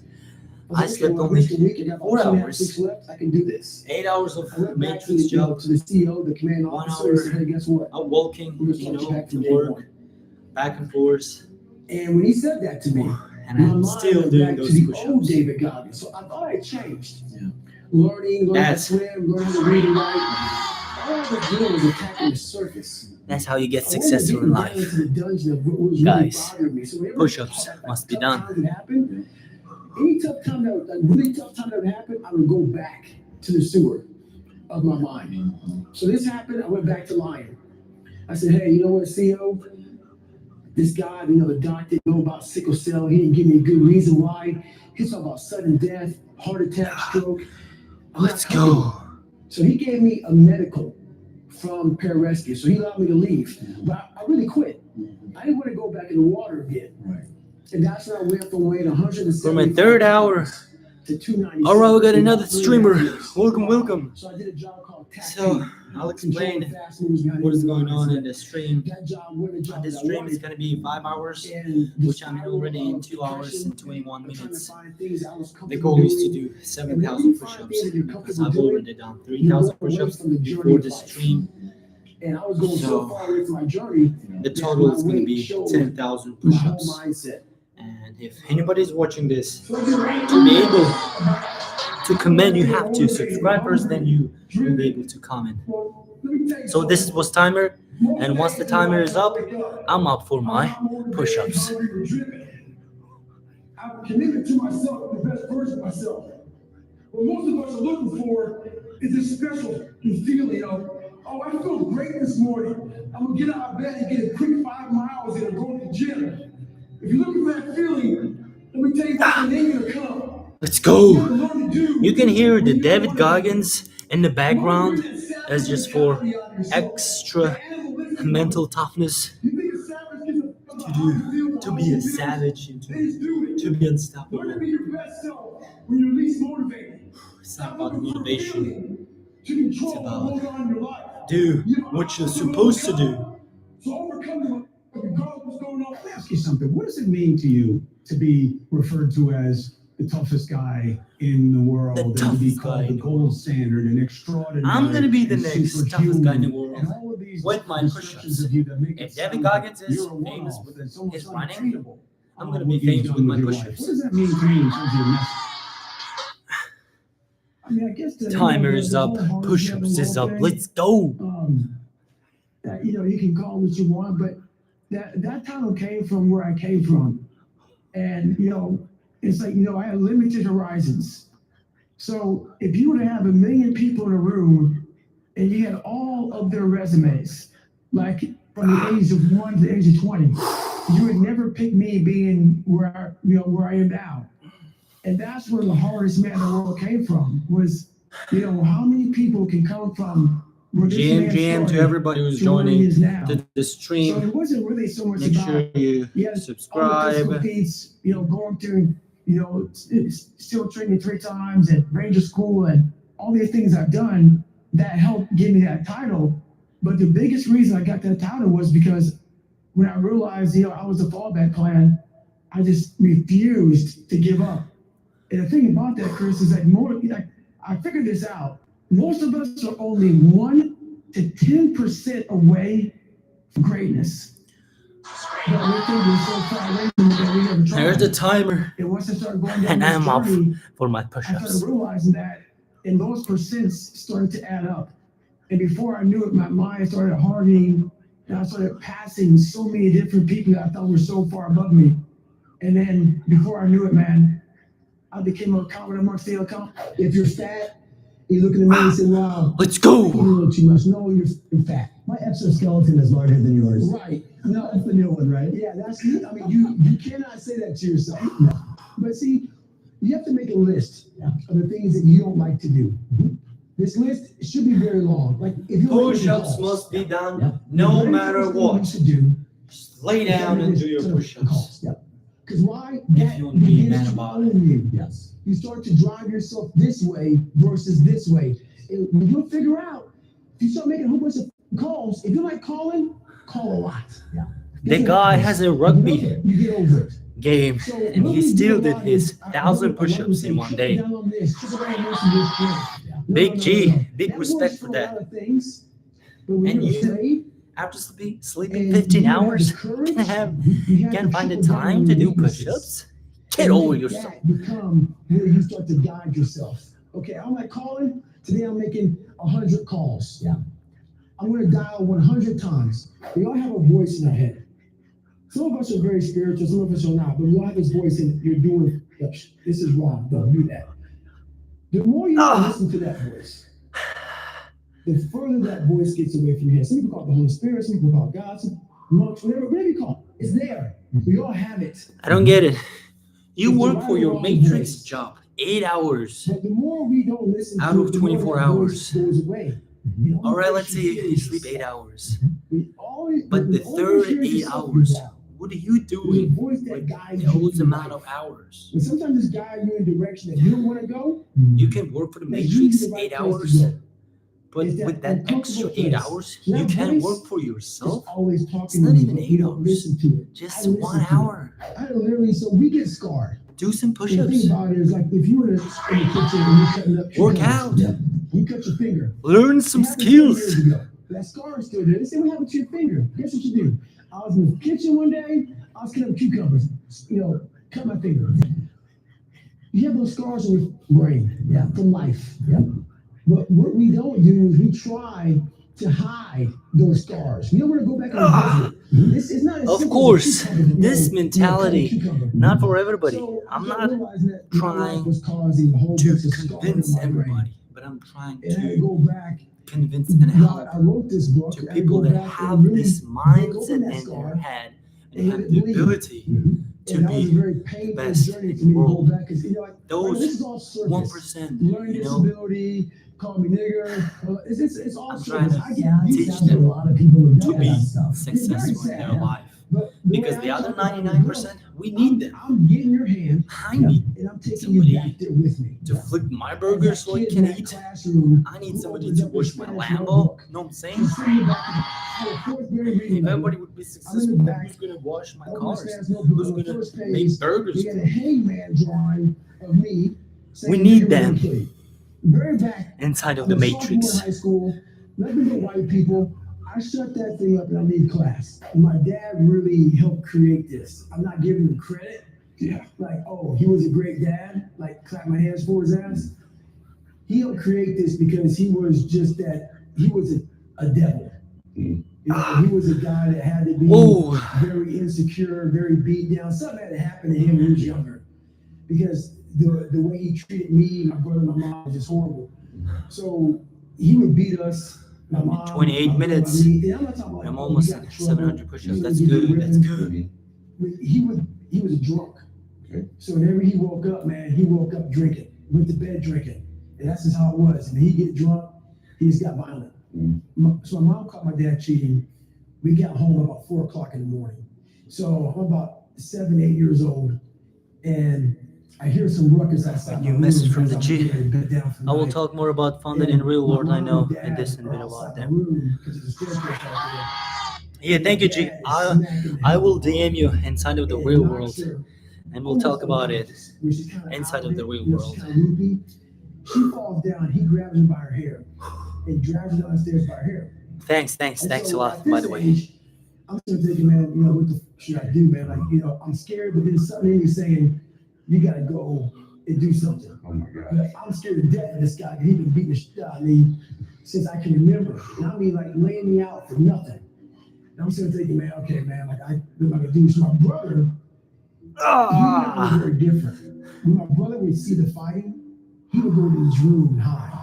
Speaker 2: I slept
Speaker 1: okay,
Speaker 2: only
Speaker 1: missed a week. I got
Speaker 2: 4
Speaker 1: about 2.5
Speaker 2: hours.
Speaker 1: weeks left. I can do this."
Speaker 2: 8 hours of
Speaker 1: I went back to
Speaker 2: matrix
Speaker 1: the,
Speaker 2: job,
Speaker 1: to the CEO, the command
Speaker 2: 1
Speaker 1: officer,
Speaker 2: hour.
Speaker 1: and said, "Hey, guess what?
Speaker 2: out walking,
Speaker 1: We're
Speaker 2: you
Speaker 1: gonna start you
Speaker 2: know,
Speaker 1: back
Speaker 2: to
Speaker 1: from day
Speaker 2: work,
Speaker 1: one."
Speaker 2: back and forth,
Speaker 1: And when he said that to me,
Speaker 2: and
Speaker 1: my
Speaker 2: I'm
Speaker 1: mind
Speaker 2: still
Speaker 1: went
Speaker 2: doing
Speaker 1: back to
Speaker 2: those
Speaker 1: the old
Speaker 2: push-ups.
Speaker 1: David Goggins. So I thought I had changed.
Speaker 6: Yeah.
Speaker 1: Learning how to
Speaker 2: That's-
Speaker 1: swim, learning how to read and write. All I was doing was attacking the surface.
Speaker 2: That's how you get
Speaker 1: I wasn't
Speaker 2: successful in
Speaker 1: getting down
Speaker 2: life.
Speaker 1: into the dungeon of what was
Speaker 2: Guys,
Speaker 1: really bothering me. So whenever
Speaker 2: push-ups
Speaker 1: tough
Speaker 2: must be
Speaker 1: times
Speaker 2: done.
Speaker 1: would happen, any tough time that like really tough time that would happen, I would go back to the sewer of my mind. So this happened. I went back to lying. I said, "Hey, you know what, CEO? This guy, you know, the doc didn't know about sickle cell. He didn't give me a good reason why. He's talking about sudden death, heart attack, stroke. I'm not
Speaker 2: Let's
Speaker 1: comfortable."
Speaker 2: go.
Speaker 1: So he gave me a medical from pararescue. So he allowed me to leave. But I really quit. I didn't want to go back in the water again.
Speaker 6: Right.
Speaker 1: And that's when I went from weighing 170
Speaker 2: For my third hour.
Speaker 1: to 297.
Speaker 2: All right, we got another
Speaker 1: About 3.5
Speaker 2: streamer.
Speaker 1: years.
Speaker 2: Welcome.
Speaker 1: So I did a job called tactic.
Speaker 2: So I'll explain what is going on in the stream.
Speaker 1: That job, what a job
Speaker 2: This
Speaker 1: that I
Speaker 2: stream is
Speaker 1: wanted.
Speaker 2: going to be 5 hours,
Speaker 1: And the
Speaker 2: which I'm
Speaker 1: spiral
Speaker 2: already in
Speaker 1: of
Speaker 2: 2 hours
Speaker 1: depression,
Speaker 2: and 21
Speaker 1: of trying to
Speaker 2: minutes.
Speaker 1: find things I was
Speaker 2: The
Speaker 1: comfortable
Speaker 2: goal is to
Speaker 1: doing.
Speaker 2: do 7,000 push-ups because I've already done 3,000 push-ups before the stream.
Speaker 1: And I was going so
Speaker 2: So,
Speaker 1: far away from my journey.
Speaker 2: The total is going to be 10,000
Speaker 1: My whole
Speaker 2: push-ups.
Speaker 1: mindset.
Speaker 2: And if anybody's watching this, to be able to comment, you have to subscribe first, then you will be able to comment. So this was timer, and once the timer is up, I'm up for my push-ups.
Speaker 1: I'm committed to myself, the best version of myself. What most of us are looking for is this special feeling of, oh, I feel great this morning. I'm gonna get out of bed and get a quick 5 miles in and go to the gym. If you're looking for that feeling, let me tell you what the name will come.
Speaker 2: Let's go. You can hear the David Goggins in the background. That's just for extra mental toughness to be a savage and to be unstoppable.
Speaker 1: When you're least motivated.
Speaker 2: It's not about motivation. It's about do what you're supposed to do.
Speaker 1: So overcoming what's going on.
Speaker 6: Let me ask you something. What does it mean to you to be referred to as the toughest guy in the world,
Speaker 2: The
Speaker 6: and to be
Speaker 2: toughest guy
Speaker 6: called the
Speaker 2: in the
Speaker 6: gold standard and extraordinary?
Speaker 2: I'm gonna be the
Speaker 6: and
Speaker 2: next
Speaker 6: superhuman,
Speaker 2: toughest guy in the world
Speaker 6: and all of these
Speaker 2: with my
Speaker 6: descriptions
Speaker 2: push-ups.
Speaker 6: of you that make
Speaker 2: If
Speaker 6: it
Speaker 2: David
Speaker 6: sound like
Speaker 2: Goggins is
Speaker 6: you're a
Speaker 2: famous
Speaker 6: one-off,
Speaker 2: with
Speaker 6: that it's almost
Speaker 2: his running,
Speaker 6: unattainable.
Speaker 2: I'm gonna
Speaker 6: what
Speaker 2: be
Speaker 6: you've
Speaker 2: famous
Speaker 6: done
Speaker 2: with my
Speaker 6: your life.
Speaker 2: push-ups.
Speaker 6: What does that mean to you in terms of your message? I mean, I guess the
Speaker 2: Timer is
Speaker 6: the
Speaker 2: up,
Speaker 6: whole hard
Speaker 2: push-ups
Speaker 6: together
Speaker 2: is up.
Speaker 6: thing,
Speaker 2: Let's go.
Speaker 1: You know, you can call it what you want, but that title came from where I came from. And, you know, it's like, you know, I had limited horizons. So if you were to have 1 million people in a room and you had all of their resumes, like from the age of 1 to the age of 20, you would never pick me being where I am now. And that's where the hardest man in the world came from, was, you know, how many people can come from where this man
Speaker 2: GM to
Speaker 1: started
Speaker 2: everybody who's
Speaker 1: to where he
Speaker 2: joining
Speaker 1: is now.
Speaker 2: the
Speaker 1: So
Speaker 2: stream.
Speaker 1: it wasn't really so much
Speaker 2: Make
Speaker 1: about
Speaker 2: sure you
Speaker 1: all the physical
Speaker 2: subscribe.
Speaker 1: feats, you know, going to, you know, still training 3 times at Ranger School and all these things I've done that helped give me that title. But the biggest reason I got that title was because when I realized, you know, I was a fallback plan, I just refused to give up. And the thing about that, Chris, is that I figured this out. Most of us are only 1 to 10% away from greatness. But we think we're so far away from it that we never tried.
Speaker 2: There's the timer,
Speaker 1: And once I started going down
Speaker 2: and
Speaker 1: this
Speaker 2: I'm off
Speaker 1: journey,
Speaker 2: for my
Speaker 1: I
Speaker 2: push-ups.
Speaker 1: started realizing that, and those percents started to add up. And before I knew it, my mind started hardening, and I started passing so many different people that I thought were so far above me. And then before I knew it, man, I became a common amongst the account. If you're fat
Speaker 6: You look in the mirror and say, wow,
Speaker 2: Let's
Speaker 6: I'm
Speaker 2: go.
Speaker 6: eating a little too much. No, you're fat.
Speaker 9: My exoskeleton is larger than yours.
Speaker 6: Right. No,
Speaker 9: That's the new one, right?
Speaker 6: yeah, that's, I mean, you cannot say that to yourself. No. But see, you have to make a list of the things that you don't like to do. This list should be very long. Like if you
Speaker 2: Push-ups must be done no matter what.
Speaker 6: To do,
Speaker 2: Just lay down and do your push-ups.
Speaker 6: because why?
Speaker 2: If you want to be a man about it.
Speaker 6: You.
Speaker 9: Yes.
Speaker 6: You start to drive yourself this way versus this way. And you'll figure out, if you start making a whole bunch of calls, if you like calling, call a lot.
Speaker 9: Yeah.
Speaker 2: The guy has a rugby
Speaker 6: You get over it.
Speaker 2: game,
Speaker 6: So
Speaker 2: and he
Speaker 6: rugby
Speaker 2: still
Speaker 6: do a
Speaker 2: did
Speaker 6: lot
Speaker 2: his
Speaker 6: is,
Speaker 2: 1,000 push-ups in one day. Big G, big respect for that. And you, after sleeping 15 hours, can't find the time to do push-ups? Get over yourself.
Speaker 6: Become where you start to guide yourself. Okay, I'm like calling. Today I'm making 100 calls.
Speaker 9: Yeah.
Speaker 6: I'm going to dial 100 times. We all have a voice in our head. Some of us are very spiritual, some of us are not, but we all have this voice and you're doing, this is wrong, don't do that. The more you listen to that voice, the further that voice gets away from your head. Some people call it the Holy Spirit, some people call it God, some monks, whatever you call it. It's there. We all have it.
Speaker 2: I don't get it. You work for your matrix job 8 hours
Speaker 6: But the more we don't listen
Speaker 2: out
Speaker 6: to
Speaker 2: of
Speaker 6: it, the more
Speaker 2: 24
Speaker 6: that
Speaker 2: hours.
Speaker 6: voice goes away. The only
Speaker 2: All right,
Speaker 6: voice
Speaker 2: let's
Speaker 6: you
Speaker 2: say
Speaker 6: hear
Speaker 2: you
Speaker 6: is
Speaker 2: sleep 8
Speaker 6: yourself.
Speaker 2: hours.
Speaker 6: But
Speaker 2: But the third 8 hours, what are you doing with those amount of hours?
Speaker 6: And sometimes it's guiding you in a direction that you don't want to go.
Speaker 2: You can work for the
Speaker 6: That's
Speaker 2: matrix
Speaker 6: usually the right
Speaker 2: 8
Speaker 6: place to
Speaker 2: hours,
Speaker 6: go.
Speaker 2: but
Speaker 6: It's that
Speaker 2: with that extra
Speaker 6: uncomfortable
Speaker 2: 8
Speaker 6: place.
Speaker 2: hours,
Speaker 6: That
Speaker 2: you can
Speaker 6: voice
Speaker 2: work for
Speaker 6: It's
Speaker 2: yourself.
Speaker 6: always
Speaker 2: It's
Speaker 6: talking
Speaker 2: not
Speaker 6: to you,
Speaker 2: even
Speaker 6: but
Speaker 2: 8
Speaker 6: you don't
Speaker 2: hours,
Speaker 6: listen to it.
Speaker 2: just
Speaker 6: I listen
Speaker 2: 1
Speaker 6: to it.
Speaker 2: hour.
Speaker 6: I literally, so we get scarred.
Speaker 2: Do some
Speaker 6: And the
Speaker 2: push-ups.
Speaker 6: thing about it is, like, if you were in the kitchen and you're cutting up
Speaker 2: Work
Speaker 6: cucumbers,
Speaker 2: out.
Speaker 6: you cut your finger.
Speaker 2: Learn some
Speaker 6: It happened 20 years
Speaker 2: skills.
Speaker 6: ago. That scar is still there. They say, what happened to your finger? Guess what you do? I was in the kitchen one day. I was cutting up cucumbers. Cut my finger. You have those scars on your brain, from life. Yeah. But what we don't do is we try to hide those scars. We don't want to go back and visit. This is not as
Speaker 2: Of
Speaker 6: simple as
Speaker 2: course,
Speaker 6: cucumber,
Speaker 2: this
Speaker 6: cut a
Speaker 2: mentality,
Speaker 6: cucumber.
Speaker 2: not for everybody.
Speaker 6: So
Speaker 2: I'm
Speaker 6: I
Speaker 2: not
Speaker 6: realized that my
Speaker 2: trying
Speaker 6: life was causing a whole
Speaker 2: to
Speaker 6: bunch of scars
Speaker 2: convince
Speaker 6: in my brain.
Speaker 2: everybody, but I'm trying
Speaker 6: And I had to
Speaker 2: to
Speaker 6: go back.
Speaker 2: convince and help
Speaker 6: I wrote this book.
Speaker 2: to
Speaker 6: I had to
Speaker 2: people
Speaker 6: go
Speaker 2: that
Speaker 6: back and
Speaker 2: have
Speaker 6: really
Speaker 2: this
Speaker 6: break open
Speaker 2: mindset
Speaker 6: that
Speaker 2: in their
Speaker 6: scar
Speaker 2: head and
Speaker 6: and
Speaker 2: have
Speaker 6: let it
Speaker 2: the
Speaker 6: bleed.
Speaker 2: ability to
Speaker 6: And that was a
Speaker 2: be
Speaker 6: very painful
Speaker 2: best
Speaker 6: journey
Speaker 2: in
Speaker 6: for me
Speaker 2: the
Speaker 6: to go
Speaker 2: world.
Speaker 6: back because
Speaker 2: Those
Speaker 6: this is all surface.
Speaker 2: 1%,
Speaker 6: Learning
Speaker 2: you know,
Speaker 6: disability, call me nigger. It's all
Speaker 2: I'm trying
Speaker 6: surface.
Speaker 2: to
Speaker 6: I get
Speaker 2: teach
Speaker 6: deep
Speaker 9: Sounds like
Speaker 6: down.
Speaker 9: a lot of people who
Speaker 2: to
Speaker 9: do
Speaker 2: be
Speaker 9: that stuff.
Speaker 2: successful in their life.
Speaker 6: But
Speaker 2: Because
Speaker 6: way
Speaker 2: the
Speaker 6: I
Speaker 2: other
Speaker 6: talk about it,
Speaker 2: 99%, we need them.
Speaker 6: I'm getting your hand
Speaker 2: I need
Speaker 6: and I'm taking
Speaker 2: somebody
Speaker 6: you back there with me.
Speaker 2: to flip my
Speaker 6: As
Speaker 2: burger
Speaker 6: that
Speaker 2: so I
Speaker 6: kid in
Speaker 2: can
Speaker 6: that
Speaker 2: eat.
Speaker 6: classroom
Speaker 2: I need
Speaker 6: who
Speaker 2: somebody
Speaker 6: opens
Speaker 2: to
Speaker 6: up his
Speaker 2: wash my
Speaker 6: Spanish
Speaker 2: Lambo.
Speaker 6: notebook
Speaker 2: Know what I'm saying?
Speaker 6: and sitting in the back of the fourth grade reading
Speaker 2: If
Speaker 6: level,
Speaker 2: everybody would be
Speaker 6: I'm in
Speaker 2: successful,
Speaker 6: the back,
Speaker 2: who's gonna wash my
Speaker 6: open
Speaker 2: cars?
Speaker 6: Stan's notebook.
Speaker 2: Who's
Speaker 6: On the
Speaker 2: gonna
Speaker 6: first
Speaker 2: make
Speaker 6: page,
Speaker 2: burgers?
Speaker 6: we had a hangman drawing of me. saying,
Speaker 2: We need
Speaker 6: "Nigger,
Speaker 2: them."
Speaker 6: please." Very back.
Speaker 2: Inside of
Speaker 6: I'm
Speaker 2: the
Speaker 6: a sophomore in
Speaker 2: matrix.
Speaker 6: high school, nothing but white people. I shut that thing up and I leave class. My dad really helped create this. I'm not giving him credit. Yeah. Like, oh, he was a great dad. Like, clap my hands for his ass. He helped create this because he was just that. He was a devil. You know, he was a guy that had to be
Speaker 2: Whoa.
Speaker 6: very insecure, very beat down. Something had to happen to him when he was younger, because the way he treated me, my brother, my mom was just horrible. So he would beat us. My mom,
Speaker 2: 28
Speaker 6: my brother,
Speaker 2: minutes.
Speaker 6: me. And I'm not talking about,
Speaker 2: I'm
Speaker 6: oh,
Speaker 2: almost
Speaker 6: you got
Speaker 2: at
Speaker 6: in trouble,
Speaker 2: 700 push-ups.
Speaker 6: you
Speaker 2: That's
Speaker 6: get
Speaker 2: good. That's
Speaker 6: whipping.
Speaker 2: good.
Speaker 6: He was a drunk.
Speaker 4: Okay.
Speaker 6: So whenever he woke up, man, he woke up drinking, went to bed drinking. And that's just how it was. And he get drunk, he just got violent. So my mom caught my dad cheating. We got home about 4 o'clock in the morning. So I'm about 7, 8 years old. And I hear some ruckus outside.
Speaker 2: You
Speaker 6: my
Speaker 2: message
Speaker 6: room
Speaker 2: from
Speaker 6: as
Speaker 2: the
Speaker 6: I'm
Speaker 2: G.
Speaker 6: getting bed down for the
Speaker 2: I will
Speaker 6: night.
Speaker 2: talk more about founded
Speaker 6: And
Speaker 2: in real
Speaker 6: my
Speaker 2: world. I
Speaker 6: mom
Speaker 2: know
Speaker 6: and
Speaker 2: in
Speaker 6: dad
Speaker 2: this and
Speaker 6: are
Speaker 2: bit about
Speaker 6: outside the
Speaker 2: them.
Speaker 6: room because there's a staircase out there.
Speaker 2: Yeah, thank you, G.
Speaker 6: Dad is smacking the
Speaker 2: I
Speaker 6: hell
Speaker 2: will
Speaker 6: out of
Speaker 2: DM you inside of the
Speaker 6: and
Speaker 2: real
Speaker 6: knocks
Speaker 2: world,
Speaker 6: her
Speaker 2: and we'll talk about it
Speaker 6: where she's kinda
Speaker 2: inside
Speaker 6: out
Speaker 2: of the
Speaker 6: it,
Speaker 2: real
Speaker 6: you know,
Speaker 2: world.
Speaker 6: she's kinda loopy. She falls down. He grabs her by her hair and drags her downstairs by her hair.
Speaker 2: Thanks
Speaker 6: And
Speaker 2: a
Speaker 6: so
Speaker 2: lot,
Speaker 6: at
Speaker 2: by
Speaker 6: this
Speaker 2: the way.
Speaker 6: age, I'm still thinking, man, you know, what the f- should I do, man? Like, you know, I'm scared, but then something in me saying, you gotta go and do something.
Speaker 4: Oh my God.
Speaker 6: But I'm scared to death of this guy. He's been beating the shit out of me since I can remember. And I mean, like, laying me out for nothing. And I'm still thinking, man, okay, man, like, what am I gonna do? So my brother, he was very different. When my brother would see the fighting, he would go to his room and hide.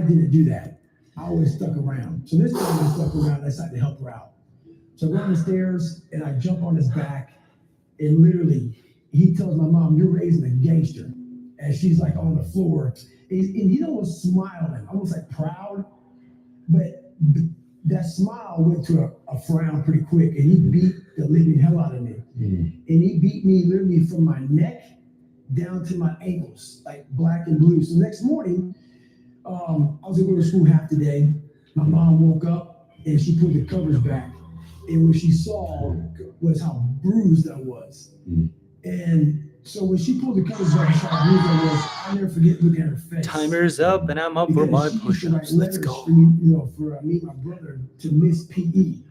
Speaker 1: I didn't do that. I always stuck around. So this time I stuck around. I decided to help her out. So I go on the stairs and I jump on his back, and literally he tells my mom, "You're raising a gangster," and she's like on the floor, and he's almost smiling, almost like proud, but that smile went to a frown pretty quick, and he beat the living hell out of me. And he beat me literally from my neck down to my ankles, like black and blue. So the next morning, I was able to go to school half the day. My mom woke up and she put the covers back, and what she saw was how bruised I was. And so when she pulled the covers back, how bruised I was, I'll never forget looking at her face.
Speaker 2: Timer's up, and I'm up for my
Speaker 1: Because she used to write
Speaker 2: push-ups. Let's
Speaker 1: letters
Speaker 2: go.
Speaker 1: for me, you know, for me and my brother to miss PE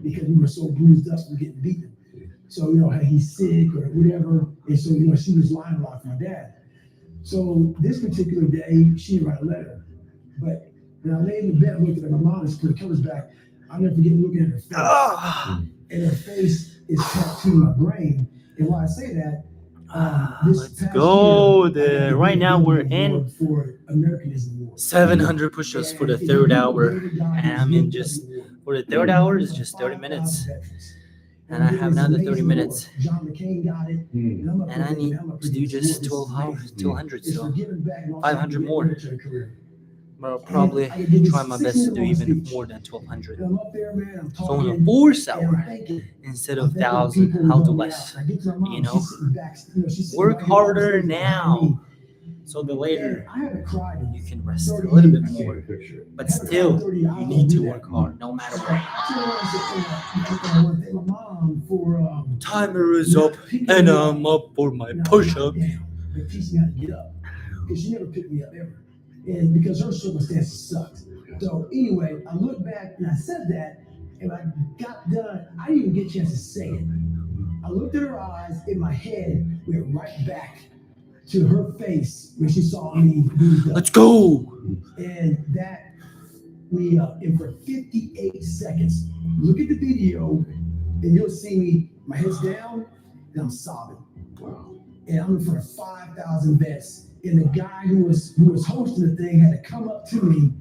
Speaker 1: because we were so bruised up from getting beaten. So, you know, hey, he's sick or whatever. And so, you know, she was lying a lot for my dad. So this particular day, she didn't write a letter. But when I lay in the bed looking at my mom and she put the covers back, I'll never forget looking at her face. And her face is tattooed in my brain. And why I say that,
Speaker 2: Let's go.
Speaker 1: year,
Speaker 2: Right now we're in
Speaker 1: award for Americanism Award.
Speaker 2: 700 push-ups for the third hour, and I'm in just for the third hour is just 30 minutes, and I have another 30 minutes,
Speaker 1: John McCain got it,
Speaker 2: and I need to do just 200, so 500 more. But I'll probably try my best to do even more than 1,200. So on the 4th hour, instead of 1,000, I'll do less. You know, work harder now, so the later you can rest a little bit more. But still, you need to work hard, no matter what. Timer is up, and I'm up for my push-up.
Speaker 1: They teach me how to get up, because she never picked me up ever. And because her circumstances sucked. So anyway, I look back and I said that, and when I got done, I didn't even get a chance to say it. I looked at her eyes, and my head went right back to her face when she saw me.
Speaker 2: Let's go.
Speaker 1: And that me up. And for 58 seconds, look at the video, and you'll see me, my head's down, and I'm sobbing. And I'm in front of 5,000 vets. And the guy who was hosting the thing had to come up to me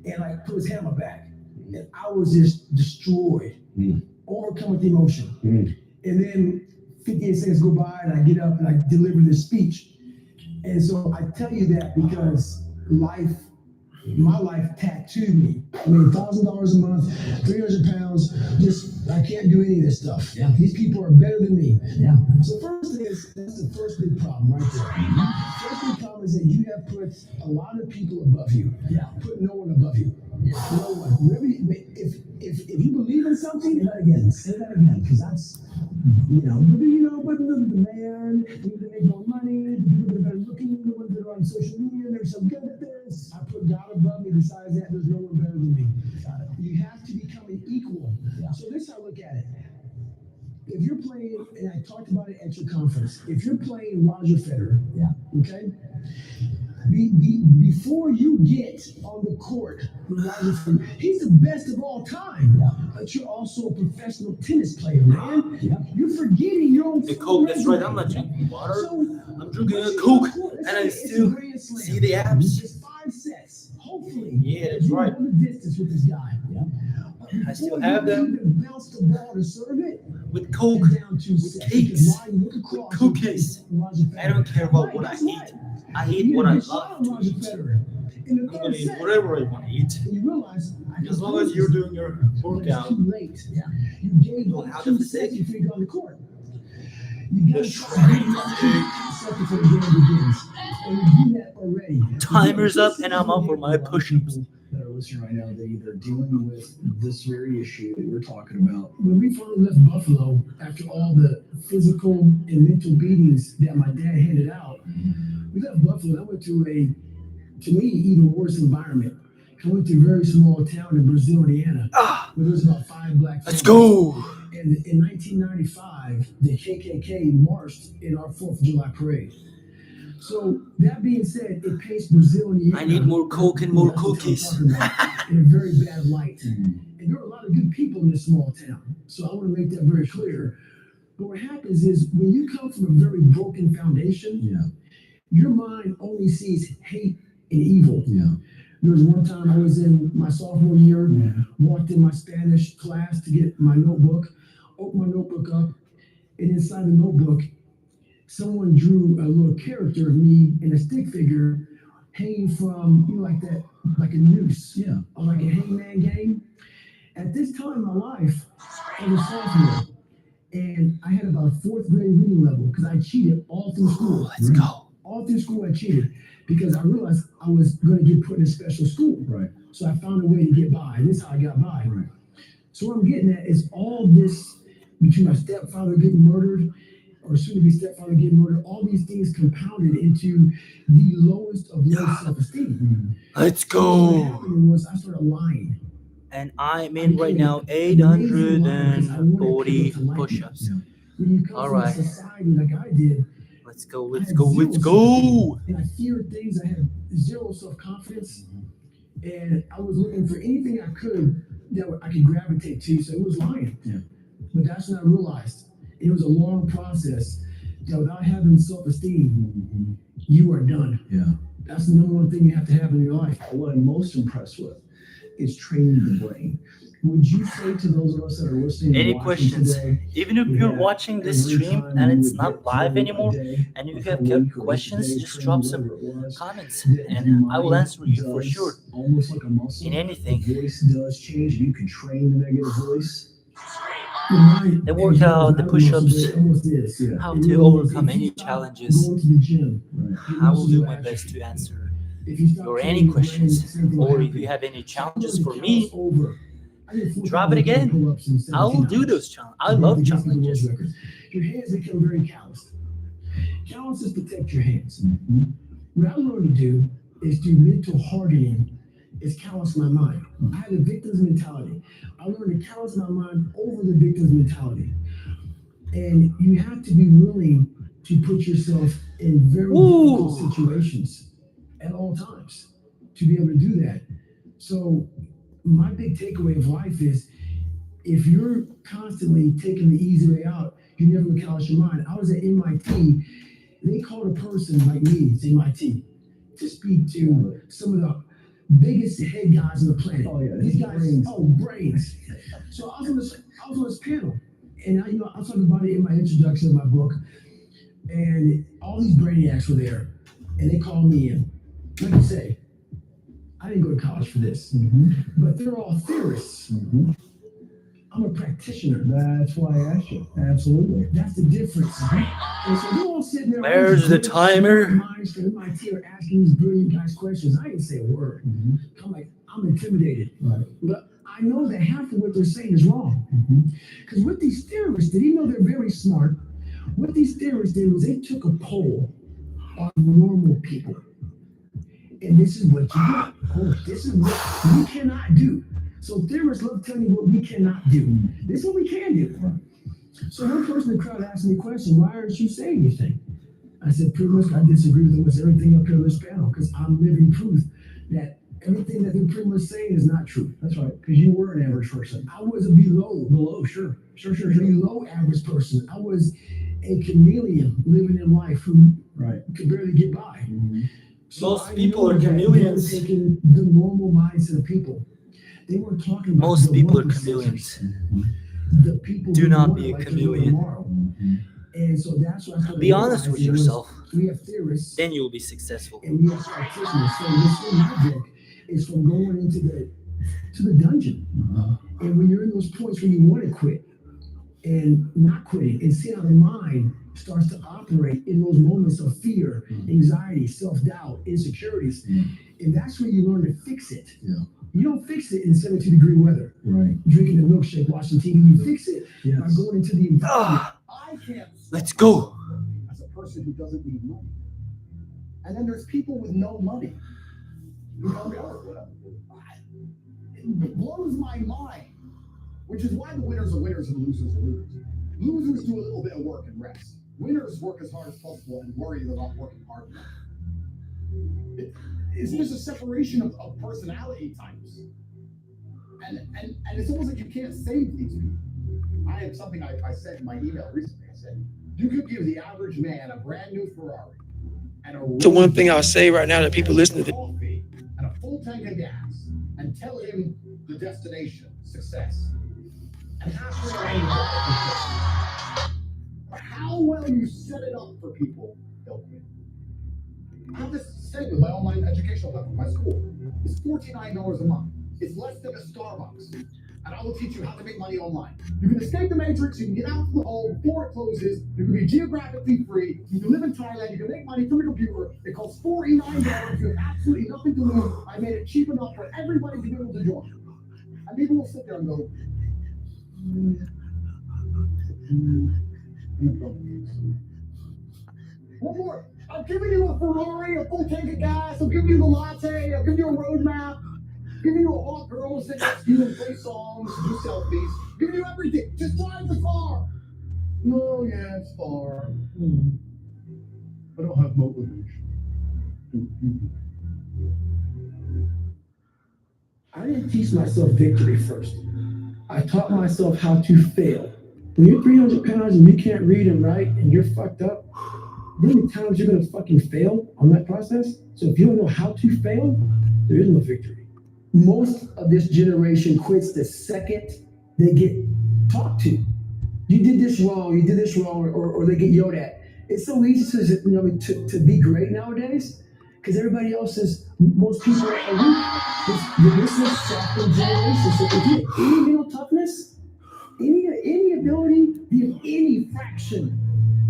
Speaker 1: and like put his hand on my back. And I was just destroyed, overcome with emotion. And then 58 seconds go by and I get up and I deliver this speech. And so I tell you that because my life tattooed me. I made $1,000 a month, 300 pounds, I can't do any of this stuff. Yeah. These people are better than me. Yeah. So first thing is, that's the first big problem right there. First big problem is that you have put a lot of people above you. Yeah. Put no one above you. Yeah. No one. Wherever if you believe in something, say that again, because that's, but the man, the people that make more money, the people that are better looking, the ones that are on social media, they're so good at this. I put God above me. Besides that, there's no one better than me. You have to become an equal. Yeah. So this is how I look at it. If you're playing, and I talked about it at your conference, if you're playing Roger Federer, okay, before you get on the court with Roger Federer, he's the best of all time. Yeah. But you're also a professional tennis player, man. Yeah. You're forgetting your own.
Speaker 2: The Coke, that's right. I'm not drinking water. So, I'm drinking a Coke, and I still see the abs.
Speaker 1: It's 5 sets. Hopefully.
Speaker 2: Yeah, that's right.
Speaker 1: The distance with this guy. Yeah.
Speaker 2: I still have them.
Speaker 1: Bounce the ball to serve it.
Speaker 2: With Coke, with cakes, with cookies. I don't care about what I eat. I eat what I love to eat. I'm gonna eat whatever I want to eat. As long as you're doing your workout, you'll have the physique. The shredding. Timer's up, and I'm up for my push-ups.
Speaker 9: That are listening right now, they're dealing with this very issue that we're talking about.
Speaker 1: When we finally left Buffalo, after all the physical and mental beatings that my dad handed out, we left Buffalo. I went to to me, even worse environment. I went to a very small town in Brazil, Indiana, where there was about 5 black families.
Speaker 2: Let's go.
Speaker 1: And in 1995, the KKK marched in our 4th of July parade. So that being said, it paints Brazil, Indiana.
Speaker 2: I need more Coke and more cookies.
Speaker 1: In a very bad light. And there are a lot of good people in this small town. So I want to make that very clear. But what happens is when you come from a very broken foundation, your mind only sees hate and evil. There was one time I was in my sophomore year, walked in my Spanish class to get my notebook, opened my notebook up, and inside the notebook, someone drew a little character of me in a stick figure hanging from, like that, like a noose, or like a hangman game. At this time in my life, I was a sophomore, and I had about a 4th grade reading level because I cheated all through school.
Speaker 2: Let's go.
Speaker 1: All through school, I cheated because I realized I was going to get put in a special school.
Speaker 6: Right.
Speaker 1: So I found a way to get by, and this is how I got by.
Speaker 6: Right.
Speaker 1: So what I'm getting at is all this between my stepfather getting murdered, or soon-to-be stepfather getting murdered, all these things compounded into the lowest of low self-esteem.
Speaker 2: Let's
Speaker 1: So what
Speaker 2: go.
Speaker 1: happened was I started lying.
Speaker 2: And I'm in right now 840 push-ups.
Speaker 1: When you come
Speaker 2: All
Speaker 1: from
Speaker 2: right.
Speaker 1: a society like I did,
Speaker 2: Let's go. Let's go. Let's go.
Speaker 1: and I feared things. I had zero self-confidence, and I was looking for anything I could that I could gravitate to. So it was lying.
Speaker 6: Yeah.
Speaker 1: But that's when I realized it was a long process. That without having self-esteem, you are done.
Speaker 6: Yeah.
Speaker 1: That's the number one thing you have to have in your life.
Speaker 6: What I'm most impressed with is training the brain. Would you say to those of us that are listening?
Speaker 2: Any
Speaker 6: and watching
Speaker 2: questions?
Speaker 6: today,
Speaker 2: Even if you're watching this
Speaker 6: every
Speaker 2: stream
Speaker 6: time
Speaker 2: and
Speaker 6: you
Speaker 2: it's
Speaker 6: would
Speaker 2: not
Speaker 6: get
Speaker 2: live
Speaker 6: through a
Speaker 2: anymore,
Speaker 6: day,
Speaker 2: and if
Speaker 6: a
Speaker 2: you have
Speaker 6: week, or
Speaker 2: questions,
Speaker 6: today's
Speaker 2: just
Speaker 6: training,
Speaker 2: drop some
Speaker 6: whatever it was,
Speaker 2: comments,
Speaker 6: the
Speaker 2: and I will
Speaker 6: mind
Speaker 2: answer you for
Speaker 6: does,
Speaker 2: sure.
Speaker 6: Almost like a muscle.
Speaker 2: In anything.
Speaker 6: The voice does change. You can train the negative voice.
Speaker 2: The workout, the push-ups, how to overcome any challenges.
Speaker 1: Going to the gym.
Speaker 6: Right.
Speaker 2: I will do my best to answer your any questions, or if you have any challenges for me, drop it again. I will do those challenges. I love challenges.
Speaker 1: Your hands become very calloused. Calluses protect your hands. What I learned to do is do mental hardening. Is callous my mind. I had a victim's mentality. I learned to callous my mind over the victim's mentality. And you have to be willing to put yourself in very difficult situations at all times to be able to do that. So my big takeaway of life is if you're constantly taking the easy way out, you never will callous your mind. I was at MIT. They called a person like me to MIT to speak to some of the biggest head guys on the planet.
Speaker 6: Oh yeah,
Speaker 1: These guys, brains. So I was on this panel, and I was talking about it in my introduction of my book, and all these brainiacs were there, and they called me in. Like I say, I didn't go to college for this, but they're all theorists. I'm a practitioner.
Speaker 6: That's why I asked you. Absolutely.
Speaker 1: That's the difference. And so they're all sitting there.
Speaker 2: Where's the timer?
Speaker 1: Minds from MIT are asking these brilliant guys questions. I didn't say a word. I'm intimidated.
Speaker 6: Right.
Speaker 1: But I know that half of what they're saying is wrong. Because what these theorists did, even though they're very smart, what these theorists did was they took a poll on normal people. And this is what you do. This is what we cannot do. So theorists love telling you what we cannot do. This is what we can do. So one person in the crowd asked me a question, why aren't you saying anything? I said, pretty much I disagree with almost everything up here on this panel because I'm living proof that everything that they're pretty much saying is not true.
Speaker 6: That's right, because you were an average person.
Speaker 1: I was a below, sure. Below average person. I was a chameleon living in life who could barely get by. So
Speaker 2: Most people are chameleons.
Speaker 1: Taking the normal mindset of people. They weren't talking about
Speaker 2: Most
Speaker 1: the
Speaker 2: people are
Speaker 1: 1%.
Speaker 2: chameleons.
Speaker 1: The people
Speaker 2: Do
Speaker 1: who
Speaker 2: not
Speaker 1: want
Speaker 2: be a
Speaker 1: like
Speaker 2: chameleon.
Speaker 1: tomorrow. And so that's what I started
Speaker 2: Be honest with
Speaker 1: realizing was
Speaker 2: yourself.
Speaker 1: We have theorists
Speaker 2: Then you will be successful.
Speaker 1: and we have practitioners. So this in my book is from going into the dungeon. And when you're in those points where you want to quit and not quitting and see how the mind starts to operate in those moments of fear, anxiety, self-doubt, insecurities. And that's where you learn to fix it. You don't fix it in 72-degree weather. Drinking a milkshake, watching TV. You fix it by going into the environment.
Speaker 10: I can't.
Speaker 2: Let's go.
Speaker 10: As a person who doesn't need money. And then there's people with no money. It blows my mind. Which is why the winners are winners and losers are losers. Losers do a little bit of work and rest. Winners work as hard as possible and worry they're not working hard enough. It's just a separation of personality types. And it's almost like you can't save these people. I had something I said in my email recently. I said, you could give the average man a brand new Ferrari and a
Speaker 1: So one thing I'll say right now to people listening to
Speaker 10: coffee and a full full tank of gas and tell him the destination, success. And after how well you set it up for people, they'll quit. I have this thing with my online educational platform, my school. It's $49 a month. It's less than a Starbucks. And I will teach you how to make money online. You can escape the matrix, you can get out from the hole before it closes, you can be geographically free, you can live in Thailand, you can make money from a computer. It costs $49, you have absolutely nothing to lose. I made it cheap enough for everybody to be able to join. And people will sit there and go, one more. I'm giving you a Ferrari, a full tank of gas, I'm giving you the latte, I'll give you a roadmap. Giving you a hot girl sit next to you and play songs, do selfies. Giving you everything. Just drive the car. No, yeah, it's far. I don't have motivation.
Speaker 1: I didn't teach myself victory first. I taught myself how to fail. When you're 300 pounds and you can't read and write and you're fucked up, how many times you're gonna fucking fail on that process? So if you don't know how to fail, there is no victory. Most of this generation quits the second they get talked to. You did this wrong, or they get yelled at. It's so easy to be great nowadays because everybody else is, most people are weak. This is softened generation. So if you have any mental toughness, any ability, you have any fraction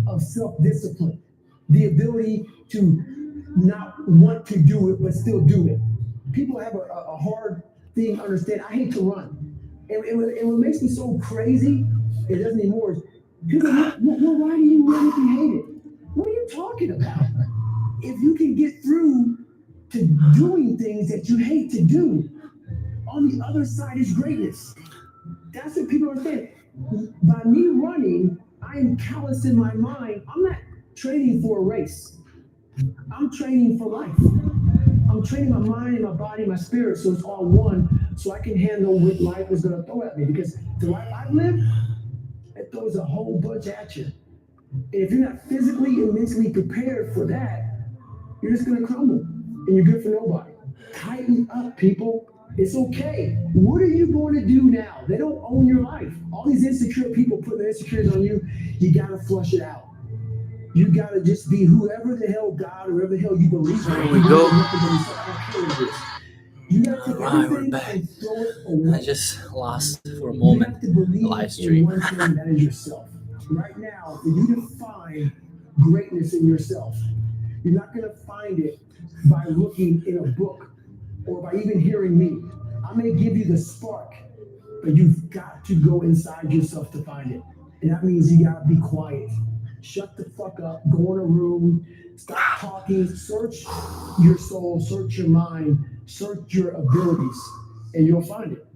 Speaker 1: of self-discipline, the ability to not want to do it but still do it. People have a hard thing to understand. I hate to run. And what makes me so crazy, it doesn't anymore, is people, well, why do you run if you hate it? What are you talking about? If you can get through to doing things that you hate to do, on the other side is greatness. That's what people understand. By me running, I am callous in my mind. I'm not training for a race. I'm training for life. I'm training my mind and my body and my spirit so it's all one, so I can handle what life is going to throw at me. Because the life I've lived, it throws a whole bunch at you. And if you're not physically and mentally prepared for that, you're just going to crumble. And you're good for nobody. Tighten up, people. It's okay. What are you going to do now? They don't own your life. All these insecure people put their insecurities on you. You got to flush it out. You got to just be whoever the hell God or whoever the hell you believe in.
Speaker 2: There we go.
Speaker 1: Alright,
Speaker 2: we're back. I just lost for a moment the live stream.
Speaker 1: That is yourself. Right now, for you to find greatness in yourself, you're not going to find it by looking in a book or by even hearing me. I'm going to give you the spark, but you've got to go inside yourself to find it. And that means you got to be quiet. Shut the fuck up, go in a room, stop talking, search your soul, search your mind, search your abilities, and you'll find it.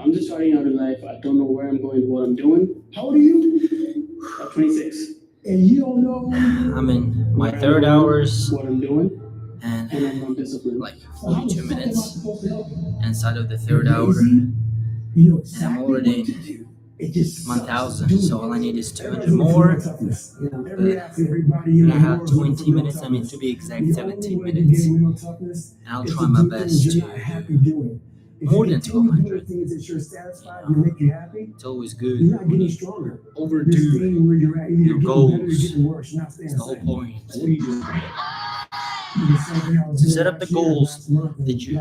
Speaker 11: I'm just starting out in life. I don't know where I'm going, what I'm doing.
Speaker 1: How old are you?
Speaker 11: I'm 26.
Speaker 1: And you don't know?
Speaker 2: I'm in my third hours
Speaker 11: what I'm doing,
Speaker 2: and
Speaker 11: I'm undisciplined.
Speaker 2: like 42 minutes inside of the third hour.
Speaker 1: You know
Speaker 2: And
Speaker 1: exactly
Speaker 2: I'm already
Speaker 1: what to do. It just
Speaker 2: 1,000, so all I need is 200 more. And I have 20 minutes, I mean to be exact, 17 minutes. And I'll try my best to more than 200. It's always good. Overdo your goals. That's the whole point. To set up the goals that you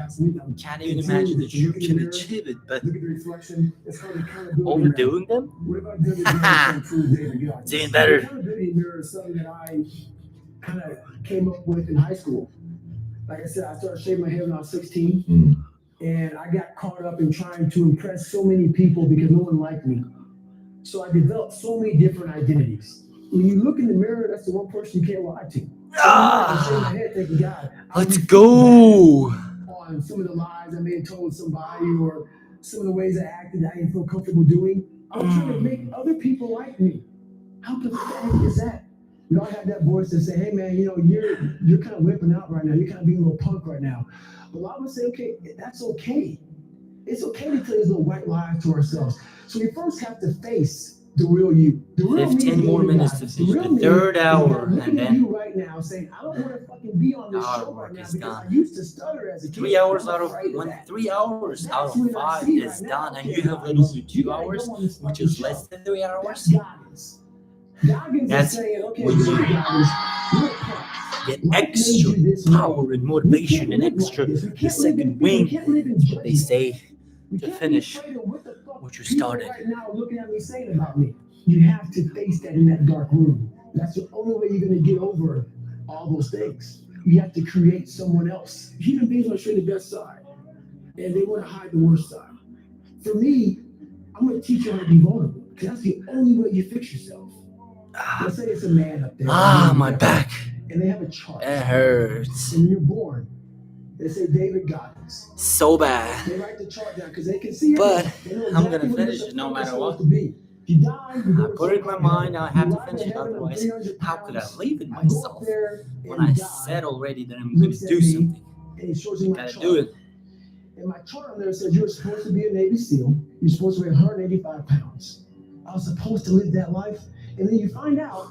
Speaker 2: can't even imagine that you can achieve it, but overdoing them? It's even better.
Speaker 1: Accountability mirror is something that I kind of came up with in high school. Like I said, I started shaving my head when I was 16, and I got caught up in trying to impress so many people because no one liked me. So I developed so many different identities. When you look in the mirror, that's the one person you can't lie to.
Speaker 2: Let's go.
Speaker 1: On some of the lies I may have told somebody or some of the ways I acted that I didn't feel comfortable doing. I'm trying to make other people like me. How pathetic is that? You know, I had that voice that say, hey man, you know, you're kind of whipping out right now. You're kind of being a little punk right now. But I would say, okay, that's okay. It's okay to tell these little white lies to ourselves. So we first have to face
Speaker 6: the real you. The real
Speaker 2: 15 more minutes to finish the third hour, and then
Speaker 6: you right now saying, I don't want to fucking be on this
Speaker 2: our
Speaker 6: show
Speaker 2: work
Speaker 6: right now
Speaker 2: is
Speaker 6: because
Speaker 2: done.
Speaker 6: I used to stutter as a kid.
Speaker 2: 3 hours
Speaker 6: I'm
Speaker 2: out of
Speaker 6: afraid
Speaker 2: when
Speaker 6: that.
Speaker 2: 3 hours
Speaker 6: That's
Speaker 2: out of
Speaker 6: when I
Speaker 2: 5
Speaker 6: see
Speaker 2: is
Speaker 6: right now,
Speaker 2: done, and
Speaker 6: okay,
Speaker 2: you have
Speaker 6: guys,
Speaker 2: only
Speaker 6: you
Speaker 2: 2
Speaker 6: gotta
Speaker 2: hours,
Speaker 6: go on this
Speaker 2: which
Speaker 6: fucking
Speaker 2: is
Speaker 6: show.
Speaker 2: less than 3 hours.
Speaker 6: That's Goggins. Goggins
Speaker 2: That's
Speaker 6: is saying, okay,
Speaker 2: when you
Speaker 6: Goggins, you're a punk.
Speaker 2: get
Speaker 6: Life
Speaker 2: extra
Speaker 6: made you this way.
Speaker 2: power and motivation
Speaker 6: We
Speaker 2: and
Speaker 6: can't live
Speaker 2: extra
Speaker 6: like this. We
Speaker 2: the
Speaker 6: can't live in
Speaker 2: second
Speaker 6: fear. We
Speaker 2: wing.
Speaker 6: can't live in
Speaker 2: That's what they
Speaker 6: judgment.
Speaker 2: say
Speaker 6: We
Speaker 2: to
Speaker 6: can't
Speaker 2: finish
Speaker 6: be afraid of what the fuck
Speaker 2: what you
Speaker 6: people
Speaker 2: started.
Speaker 6: right now looking at me saying about me. You have to face that in that dark room. That's the only way you're gonna get over all those things. You have to create someone else.
Speaker 1: Human beings want to show the best side, and they want to hide the worst side. For me, I'm going to teach you how to be vulnerable, because that's the only way you fix yourself. Let's say it's a man up there.
Speaker 2: My back.
Speaker 6: And they have a chart.
Speaker 2: It hurts
Speaker 6: And you're born. They say David Goggins.
Speaker 2: so bad.
Speaker 6: They write the chart down because they can see it.
Speaker 2: But
Speaker 6: They know
Speaker 2: I'm
Speaker 6: exactly
Speaker 2: gonna
Speaker 6: what
Speaker 2: finish
Speaker 6: you're
Speaker 2: it no
Speaker 6: supposed
Speaker 2: matter what.
Speaker 6: to be. You die, you go
Speaker 2: I
Speaker 6: to
Speaker 2: put it in my
Speaker 6: some
Speaker 2: mind,
Speaker 6: kind
Speaker 2: I
Speaker 6: of
Speaker 2: have to
Speaker 6: heaven.
Speaker 2: finish
Speaker 6: You
Speaker 2: it,
Speaker 6: ride to heaven on
Speaker 2: otherwise
Speaker 6: 300
Speaker 2: how could I
Speaker 6: pounds.
Speaker 2: believe in
Speaker 6: I go up
Speaker 2: myself
Speaker 6: there
Speaker 2: when
Speaker 6: and
Speaker 2: I
Speaker 6: die.
Speaker 2: said already that I'm gonna
Speaker 6: Looks at
Speaker 2: do
Speaker 6: me,
Speaker 2: something?
Speaker 6: and he shows me
Speaker 2: I
Speaker 6: my
Speaker 2: gotta
Speaker 6: chart.
Speaker 2: do it.
Speaker 6: And my chart on there says you're supposed to be a Navy SEAL. You're supposed to weigh 185 pounds. I was supposed to live that life. And then you find out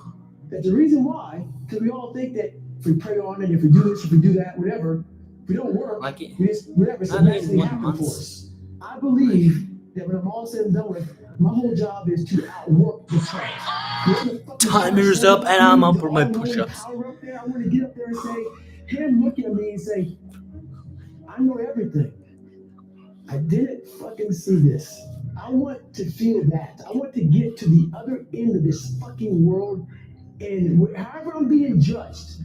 Speaker 6: that the reason why, because we all think that if we pray on it, if we do this, if we do that, whatever, if we don't work,
Speaker 2: Like it,
Speaker 6: we just, whatever, so
Speaker 2: not
Speaker 6: that's
Speaker 2: in
Speaker 6: going to
Speaker 2: 1
Speaker 6: happen
Speaker 2: month.
Speaker 6: for us. I believe that when I'm all said and done with, my whole job is to outwork the track.
Speaker 2: Timer's up and I'm up for my push-ups.
Speaker 6: I want to get up there and say, him looking at me and say, I know everything. I didn't fucking see this. I want to feel that. I want to get to the other end of this fucking world, and however I'm being judged,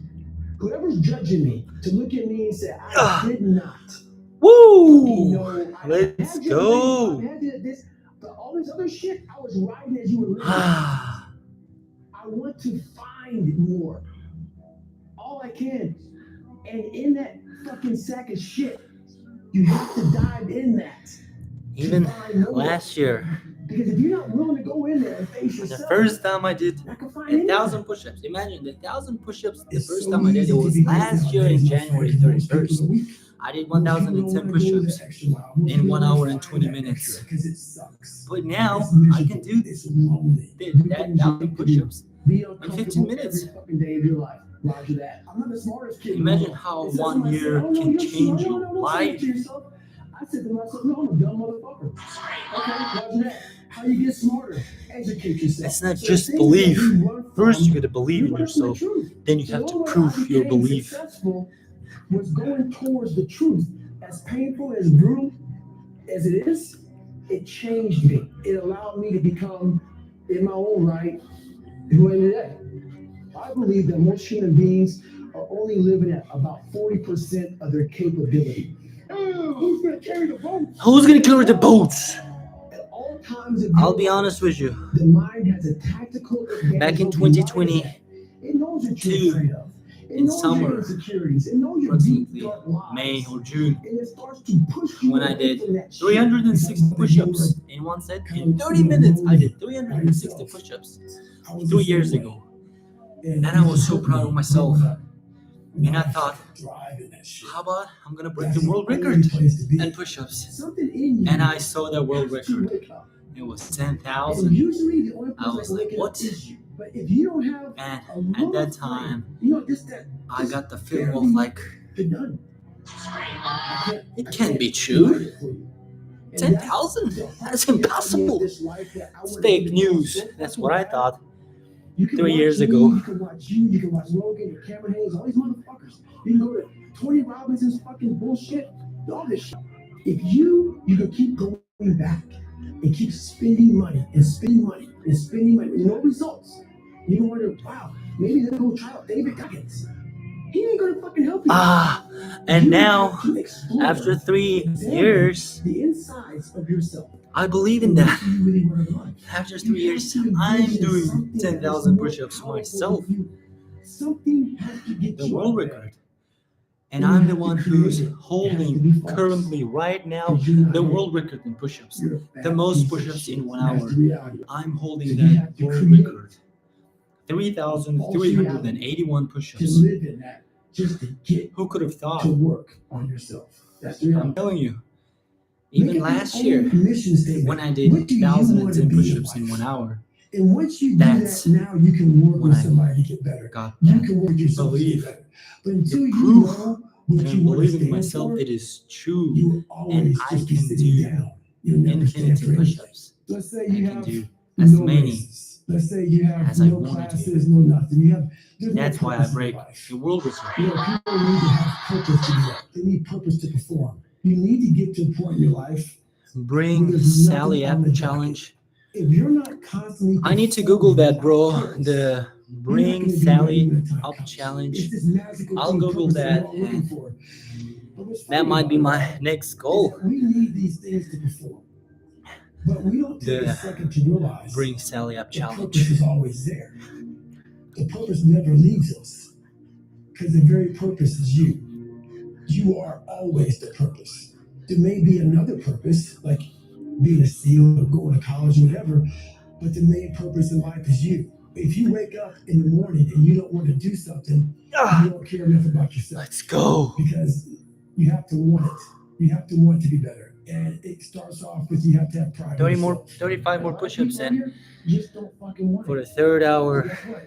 Speaker 6: whoever's judging me, to look at me and say, I did not.
Speaker 2: Woo!
Speaker 6: I
Speaker 2: Let's
Speaker 6: had your
Speaker 2: go.
Speaker 6: life, I had this, but all this other shit, I was riding as you were living.
Speaker 2: Ah,
Speaker 6: I want to find more. All I can. And in that fucking sack of shit, you have to dive in that.
Speaker 2: even last year,
Speaker 6: Because if you're not willing to go in there and face
Speaker 2: the
Speaker 6: yourself,
Speaker 2: first time I did
Speaker 6: I can find
Speaker 2: 1,000 push-ups. Imagine the 1,000 push-ups. The
Speaker 1: It's
Speaker 2: first
Speaker 1: so
Speaker 2: time I did it
Speaker 1: easy
Speaker 2: was
Speaker 1: to be
Speaker 2: last
Speaker 1: busy
Speaker 2: year in
Speaker 1: nowadays,
Speaker 2: January
Speaker 1: my friend. Most people
Speaker 2: 31st.
Speaker 1: are weak.
Speaker 2: I did
Speaker 1: Most people
Speaker 2: 1,010
Speaker 1: don't wanna go
Speaker 2: push-ups
Speaker 1: the extra mile. Most
Speaker 2: in
Speaker 1: people
Speaker 2: 1
Speaker 1: don't
Speaker 2: hour and
Speaker 1: find
Speaker 2: 20
Speaker 1: that
Speaker 2: minutes.
Speaker 1: extra, 'cause it sucks.
Speaker 2: But now
Speaker 1: It's
Speaker 2: I
Speaker 1: miserable.
Speaker 2: can do
Speaker 1: It's lonely.
Speaker 2: that 1,000 push-ups
Speaker 6: be
Speaker 2: in
Speaker 6: uncomfortable
Speaker 2: 15 minutes.
Speaker 6: every fucking day of your life. Roger that. I'm not the smartest kid. in the
Speaker 2: Imagine
Speaker 6: world.
Speaker 2: how
Speaker 6: It says
Speaker 2: 1
Speaker 6: somebody
Speaker 2: year
Speaker 6: said, "Oh, no,
Speaker 2: can
Speaker 6: you're smart."
Speaker 2: change
Speaker 6: No,
Speaker 2: your
Speaker 6: no, don't say that
Speaker 2: life.
Speaker 6: to yourself. I said to myself, no, I'm a dumb motherfucker. Okay, roger that. How you get smarter? Educate yourself.
Speaker 2: It's not
Speaker 6: So
Speaker 2: just
Speaker 6: things
Speaker 2: believe.
Speaker 6: that we run from,
Speaker 2: First, you gotta believe
Speaker 6: we
Speaker 2: in
Speaker 6: run from the
Speaker 2: yourself.
Speaker 6: truth.
Speaker 2: Then you
Speaker 6: So
Speaker 2: have
Speaker 6: the
Speaker 2: to
Speaker 6: only way
Speaker 2: prove
Speaker 6: I
Speaker 2: your
Speaker 6: became
Speaker 2: belief.
Speaker 6: successful was going towards the truth. As painful, as brutal as it is, it changed me. It allowed me to become, in my own right, who I am today. I believe that most human beings are only living at about 40% of their capability. Who's gonna carry the boat?
Speaker 2: Who's gonna carry the boats?
Speaker 6: At all times of
Speaker 2: I'll
Speaker 6: your
Speaker 2: be
Speaker 6: life,
Speaker 2: honest with you.
Speaker 6: the mind has a tactical advantage.
Speaker 2: Back in
Speaker 6: over you. Why is
Speaker 2: 2020,
Speaker 6: that? It knows what you're
Speaker 2: two,
Speaker 6: afraid of. It
Speaker 2: in
Speaker 6: knows
Speaker 2: summer,
Speaker 6: your insecurities. It knows your deep,
Speaker 2: approximately
Speaker 6: dark lies.
Speaker 2: May or June,
Speaker 6: And it starts to push you
Speaker 2: when I
Speaker 6: away
Speaker 2: did
Speaker 6: from that shit.
Speaker 2: 360 push-ups in one set. In 30 minutes, I did 360 push-ups 3 years ago. And I was so proud of myself. And I thought, how about I'm gonna break the world record and push-ups?
Speaker 6: Something in you
Speaker 2: And I saw the world
Speaker 6: has to
Speaker 2: record.
Speaker 6: wake up.
Speaker 2: It was
Speaker 6: And
Speaker 2: 10,000.
Speaker 6: usually the only
Speaker 2: I
Speaker 6: person
Speaker 2: was
Speaker 6: that
Speaker 2: like,
Speaker 6: wake up
Speaker 2: what?
Speaker 6: is you. But if you don't have
Speaker 2: And
Speaker 6: a
Speaker 2: at
Speaker 6: little
Speaker 2: that
Speaker 6: flame,
Speaker 2: time,
Speaker 6: just that,
Speaker 2: I got the feeling
Speaker 6: barely
Speaker 2: of like,
Speaker 6: you're done.
Speaker 2: it can't be true. 10,000? That's impossible. It's fake news. That's what I thought 3 years ago.
Speaker 6: You can watch you can watch Logan and Cameron Hayes, all these motherfuckers. You can go to Tony Robinson's fucking bullshit, all this shit. If you can keep going back and keep spending money and spending money and spending money with no results, you can wonder, wow, maybe they'll go try out David Goggins. He ain't gonna fucking help you.
Speaker 2: And
Speaker 6: You
Speaker 2: now,
Speaker 6: have to explore,
Speaker 2: after 3
Speaker 6: examine
Speaker 2: years,
Speaker 6: the insides of yourself.
Speaker 2: I believe in that.
Speaker 6: You really want to life.
Speaker 2: After 3 years, I'm doing 10,000 push-ups myself,
Speaker 6: Something has to get
Speaker 2: the
Speaker 6: you
Speaker 2: world
Speaker 6: out there.
Speaker 2: record. And I'm the one who's holding currently right now the world record in push-ups. The most push-ups in 1 hour. I'm holding that world record. 3,381
Speaker 6: To
Speaker 2: push-ups.
Speaker 6: live in that, just to get
Speaker 2: Who could have thought?
Speaker 6: to work on yourself. That's the
Speaker 2: I'm
Speaker 6: reality.
Speaker 2: telling you. Even
Speaker 6: Make up
Speaker 2: last
Speaker 6: your
Speaker 2: year,
Speaker 6: own mission statement.
Speaker 2: when I did
Speaker 6: What do you want to
Speaker 2: 1,010
Speaker 6: be in
Speaker 2: push-ups in
Speaker 6: life?
Speaker 2: 1 hour,
Speaker 1: And once you do
Speaker 2: That's
Speaker 1: that, now you can work with
Speaker 2: when I
Speaker 1: somebody to get better.
Speaker 2: got
Speaker 1: You
Speaker 2: that.
Speaker 1: can work yourself to
Speaker 2: Believe.
Speaker 1: get better. But until you
Speaker 2: proof
Speaker 1: know what
Speaker 2: And
Speaker 1: you
Speaker 2: I'm
Speaker 1: want to
Speaker 2: believing in
Speaker 1: stand
Speaker 2: myself,
Speaker 1: for,
Speaker 2: it is true.
Speaker 1: you will always
Speaker 2: I
Speaker 1: just be
Speaker 2: can
Speaker 1: sitting
Speaker 2: do
Speaker 1: down. You'll never stand
Speaker 2: infinity
Speaker 1: for anything.
Speaker 2: push-ups.
Speaker 1: Let's say
Speaker 2: I
Speaker 1: you
Speaker 2: can
Speaker 1: have
Speaker 2: do as
Speaker 1: no
Speaker 2: many
Speaker 1: races. Let's say you have
Speaker 2: as I
Speaker 1: no
Speaker 2: wanted to.
Speaker 1: classes, no nothing. There's
Speaker 2: That's
Speaker 1: no
Speaker 2: why I
Speaker 1: purpose in
Speaker 2: break
Speaker 1: your life.
Speaker 2: the world record.
Speaker 1: People need to have purpose to do that. They need purpose to perform. You need to get to a point in your life.
Speaker 2: Bring
Speaker 1: There's nothing
Speaker 2: Sally
Speaker 1: on
Speaker 2: up
Speaker 1: the docket.
Speaker 2: challenge.
Speaker 1: If you're not constantly
Speaker 2: I need to
Speaker 1: performing
Speaker 2: Google that,
Speaker 1: without
Speaker 2: bro.
Speaker 1: purpose,
Speaker 2: The
Speaker 1: you're not
Speaker 2: Bring
Speaker 1: gonna be ready
Speaker 2: Sally
Speaker 1: when the time
Speaker 2: Up
Speaker 1: comes.
Speaker 2: challenge.
Speaker 1: It's this magical
Speaker 2: I'll
Speaker 1: thing,
Speaker 2: Google
Speaker 1: purpose
Speaker 2: that,
Speaker 1: we're all looking
Speaker 2: and
Speaker 1: for. But what's
Speaker 2: that
Speaker 1: funny
Speaker 2: might be
Speaker 1: about
Speaker 2: my
Speaker 1: it
Speaker 2: next
Speaker 1: is
Speaker 2: goal.
Speaker 1: that we need these things to perform. But we don't take a
Speaker 2: The
Speaker 1: second to realize
Speaker 2: Bring Sally Up
Speaker 1: the purpose
Speaker 2: challenge.
Speaker 1: is always there. The purpose never leaves us. Because the very purpose is you. You are always the purpose. There may be another purpose, like being a SEAL or going to college or whatever, but the main purpose in life is you. If you wake up in the morning and you don't want to do something, you don't care enough about yourself.
Speaker 2: Let's go.
Speaker 1: Because you have to want it. You have to want to be better. And it starts off with you have to have pride.
Speaker 2: 35 more push-ups,
Speaker 1: And
Speaker 2: and
Speaker 1: just don't fucking want
Speaker 2: for
Speaker 1: it.
Speaker 2: the third
Speaker 1: So
Speaker 2: hour,
Speaker 1: guess what?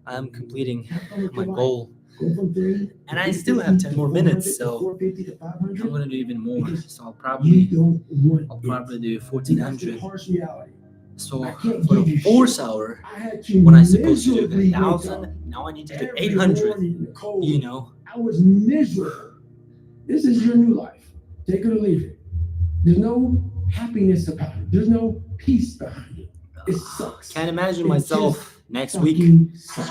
Speaker 2: I'm completing
Speaker 1: Have fun with
Speaker 2: my
Speaker 1: your life.
Speaker 2: goal.
Speaker 1: Go from 3
Speaker 2: And I
Speaker 1: to
Speaker 2: still have 10 more
Speaker 1: 400
Speaker 2: minutes,
Speaker 1: to
Speaker 2: so
Speaker 1: 450 to 500.
Speaker 2: I'm gonna do even more.
Speaker 1: Because
Speaker 2: So I'll
Speaker 1: You
Speaker 2: probably
Speaker 1: don't want
Speaker 2: do
Speaker 1: it. That's the
Speaker 2: 1400.
Speaker 1: harsh reality.
Speaker 2: So
Speaker 1: I can't
Speaker 2: for
Speaker 1: give
Speaker 2: the
Speaker 1: you
Speaker 2: fourth
Speaker 1: shit.
Speaker 2: hour,
Speaker 1: I had to
Speaker 2: when I'm supposed to do
Speaker 1: miserably wake
Speaker 2: 1,000,
Speaker 1: up
Speaker 2: now I need to do
Speaker 1: every
Speaker 2: 800.
Speaker 1: morning in the cold.
Speaker 2: You know,
Speaker 1: I was miserable. This is your new life. Take it or leave it. There's no happiness about it. There's no peace behind it. It sucks.
Speaker 2: can't imagine
Speaker 1: It
Speaker 2: myself next week.
Speaker 1: fucking sucks.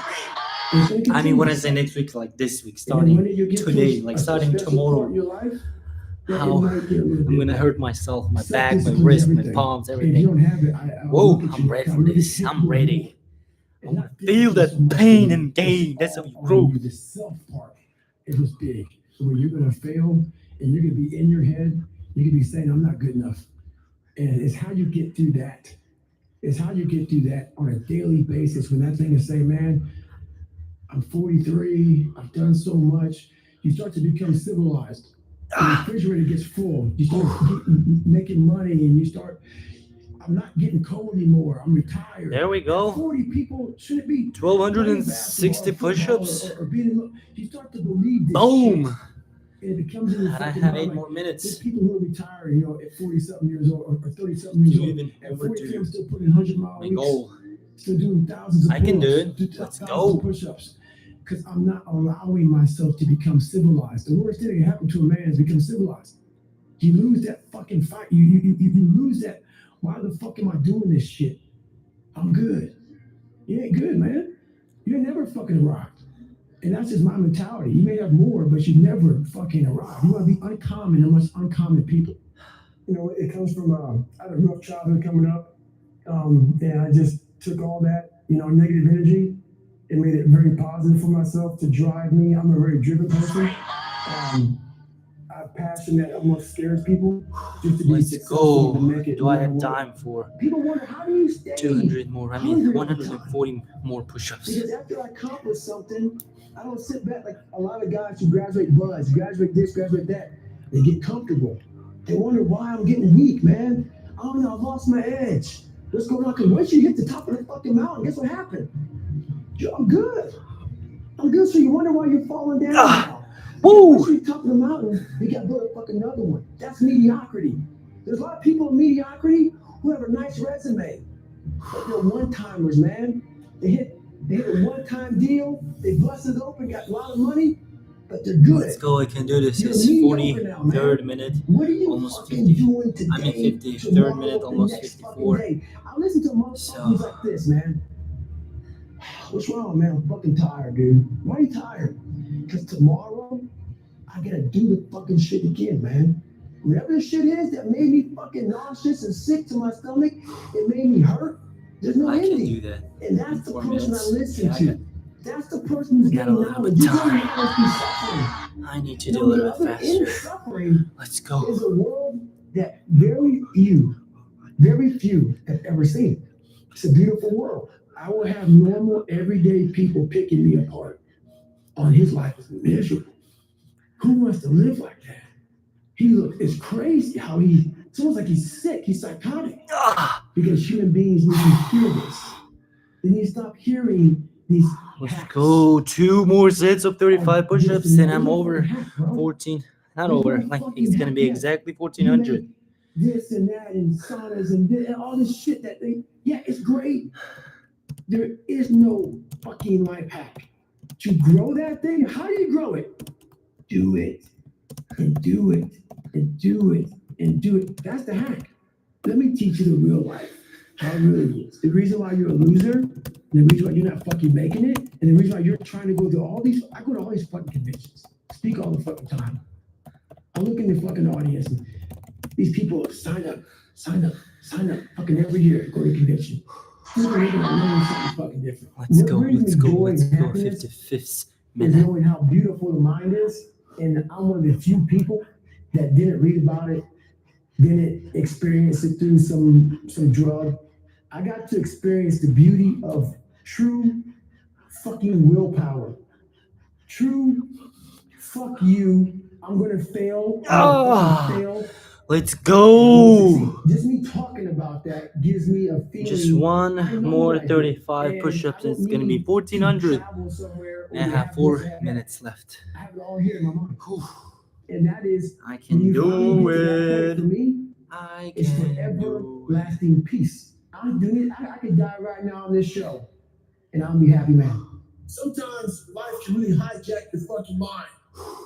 Speaker 1: It's gonna
Speaker 2: I mean, when I
Speaker 1: continue to
Speaker 2: say
Speaker 1: suck.
Speaker 2: next week, like this week,
Speaker 1: And then when
Speaker 2: starting
Speaker 1: you get to
Speaker 2: today,
Speaker 1: a
Speaker 2: like starting
Speaker 1: special part
Speaker 2: tomorrow,
Speaker 1: in your life, then it
Speaker 2: how
Speaker 1: might get a little
Speaker 2: I'm
Speaker 1: bit
Speaker 2: gonna
Speaker 1: better.
Speaker 2: hurt myself, my back, my
Speaker 1: Self-discipline's
Speaker 2: wrist, my
Speaker 1: everything.
Speaker 2: palms,
Speaker 1: If you
Speaker 2: everything.
Speaker 1: don't have it, I'll
Speaker 2: Whoa,
Speaker 1: look at
Speaker 2: I'm
Speaker 1: you
Speaker 2: ready
Speaker 1: and
Speaker 2: for
Speaker 1: really
Speaker 2: this.
Speaker 1: hit
Speaker 2: I'm
Speaker 1: you
Speaker 2: ready.
Speaker 1: more. And not
Speaker 2: Feel
Speaker 1: physically
Speaker 2: that
Speaker 1: so much,
Speaker 2: pain
Speaker 1: but
Speaker 2: and gain.
Speaker 1: it's
Speaker 2: That's how you
Speaker 1: all
Speaker 2: grow.
Speaker 1: on you. The self part, it was big. So when you're gonna fail and you're gonna be in your head, you're gonna be saying, I'm not good enough. And it's how you get through that. It's how you get through that on a daily basis when that thing is saying, man, I'm 43, I've done so much. You start to become civilized. The refrigerator gets full. You start making money and you start, I'm not getting cold anymore. I'm retired.
Speaker 2: There we go.
Speaker 1: 40 people shouldn't be
Speaker 2: 1,260 push-ups.
Speaker 1: or being, you start to believe this
Speaker 2: Boom.
Speaker 1: shit. And it becomes in your
Speaker 2: And I
Speaker 1: fucking
Speaker 2: have
Speaker 1: mind,
Speaker 2: 8
Speaker 1: like,
Speaker 2: more
Speaker 1: there's
Speaker 2: minutes.
Speaker 1: people who are retired, at 40-something years old or 30-something years
Speaker 2: You
Speaker 1: old.
Speaker 2: even
Speaker 1: At 43,
Speaker 2: overdo
Speaker 1: I'm still putting 100-mile
Speaker 2: my
Speaker 1: weeks.
Speaker 2: goal.
Speaker 1: Still doing thousands of
Speaker 2: I can do
Speaker 1: pull-ups,
Speaker 2: it. Let's
Speaker 1: thousands
Speaker 2: go.
Speaker 1: of push-ups. Because I'm not allowing myself to become civilized. The worst thing that can happen to a man is become civilized. You lose that fucking fight. You lose that. Why the fuck am I doing this shit? I'm good. You ain't good, man. You ain't never fucking arrived. And that's just my mentality. You may have more, but you never fucking arrive. You want to be uncommon amongst uncommon people. It comes from I had a rough childhood coming up, and I just took all that, negative energy and made it very positive for myself to drive me. I'm a very driven person. I have passion that almost scares people just to be
Speaker 2: Let's
Speaker 1: successful
Speaker 2: go.
Speaker 1: and make it.
Speaker 2: Do
Speaker 1: no
Speaker 2: I
Speaker 1: matter
Speaker 2: have
Speaker 1: what.
Speaker 2: time for
Speaker 1: People wonder, how do you stay
Speaker 2: 200 more? I mean,
Speaker 1: hungry all the time?
Speaker 2: 140 more push-ups.
Speaker 1: Because after I accomplish something, I don't sit back like a lot of guys who graduate buds, graduate this, graduate that. They get comfortable. They wonder why I'm getting weak, man. I don't know, I've lost my edge. What's going on? Because once you hit the top of the fucking mountain, guess what happened? I'm good. I'm good, so you wonder why you're falling down now.
Speaker 2: Woo!
Speaker 1: Once you're at the top of the mountain, you got to build a fucking another one. That's mediocrity. There's a lot of people in mediocrity who have a nice resume, but they're one-timers, man. They hit a one-time deal, they busted open, got a lot of money, but they're good.
Speaker 2: Let's go. I can do this.
Speaker 1: You're
Speaker 2: It's
Speaker 1: mediocre now, man.
Speaker 2: 43rd minute.
Speaker 1: What are you
Speaker 2: Almost
Speaker 1: fucking
Speaker 2: 50.
Speaker 1: doing today?
Speaker 2: I'm in 53rd
Speaker 1: tomorrow,
Speaker 2: minute,
Speaker 1: the
Speaker 2: almost
Speaker 1: next
Speaker 2: 54.
Speaker 1: fucking day? I listen to motherfuckers like this, man. What's wrong, man? I'm fucking tired, dude. Why are you tired? Because tomorrow, I gotta do the fucking shit again, man. Whatever the shit is that made me fucking nauseous and sick to my stomach, it made me hurt. There's no
Speaker 2: I can
Speaker 1: ending.
Speaker 2: do that.
Speaker 1: And that's the
Speaker 2: 4
Speaker 1: person
Speaker 2: minutes.
Speaker 1: I listen
Speaker 2: Yeah, I
Speaker 1: to. That's the person who's
Speaker 2: got a
Speaker 1: getting
Speaker 2: little
Speaker 1: knowledge.
Speaker 2: bit
Speaker 1: You don't
Speaker 2: tired.
Speaker 1: have to be suffering.
Speaker 2: I need to do a little bit
Speaker 1: The other end of
Speaker 2: faster.
Speaker 1: suffering
Speaker 2: Let's go.
Speaker 1: is a world that very few have ever seen. It's a beautiful world. I will have normal, everyday people picking me apart. On his life is miserable. Who wants to live like that? It's crazy how he It's almost like he's sick. He's psychotic.
Speaker 2: Ah,
Speaker 1: Because human beings need to hear this. They need to stop hearing these.
Speaker 2: let's
Speaker 1: hacks.
Speaker 2: go. 2 more sets of 35
Speaker 1: Oh,
Speaker 2: push-ups,
Speaker 1: this
Speaker 2: and
Speaker 1: is
Speaker 2: I'm
Speaker 1: no
Speaker 2: over
Speaker 1: fucking hack, bro.
Speaker 2: 14. Not
Speaker 1: There's
Speaker 2: over.
Speaker 1: no
Speaker 2: Like
Speaker 1: fucking
Speaker 2: it's gonna
Speaker 1: hack
Speaker 2: be
Speaker 1: yet.
Speaker 2: exactly
Speaker 1: You
Speaker 2: 1400.
Speaker 1: make this and that and saunas and all this shit that they. Yeah, it's great. There is no fucking life hack. To grow that thing, how do you grow it? Do it. And do it. And do it. And do it. That's the hack. Let me teach you the real life. How it really is. The reason why you're a loser, the reason why you're not fucking making it, and the reason why you're trying to go to all these, I go to all these fucking conventions. Speak all the fucking time. I look in the fucking audience and these people sign up, fucking every year, go to convention. Something fucking different.
Speaker 2: Let's go.
Speaker 1: What brings me joy and happiness
Speaker 2: 55th
Speaker 1: is
Speaker 2: minute.
Speaker 1: knowing how beautiful the mind is. And I'm one of the few people that didn't read about it, didn't experience it through some drug. I got to experience the beauty of true fucking willpower. True fuck you. I'm gonna fail. Fail.
Speaker 2: Let's go.
Speaker 1: Just me talking about that gives me a feeling.
Speaker 2: Just one more 35 push-ups. It's gonna be 1400. And I have 4 minutes left.
Speaker 1: I have it all here in my mind. And that is,
Speaker 2: I can do it.
Speaker 1: For me,
Speaker 2: I
Speaker 1: it's
Speaker 2: can
Speaker 1: forever
Speaker 2: do it.
Speaker 1: lasting peace. I'm doing it. I could die right now on this show, and I'll be happy, man. Sometimes life can really hijack your fucking mind.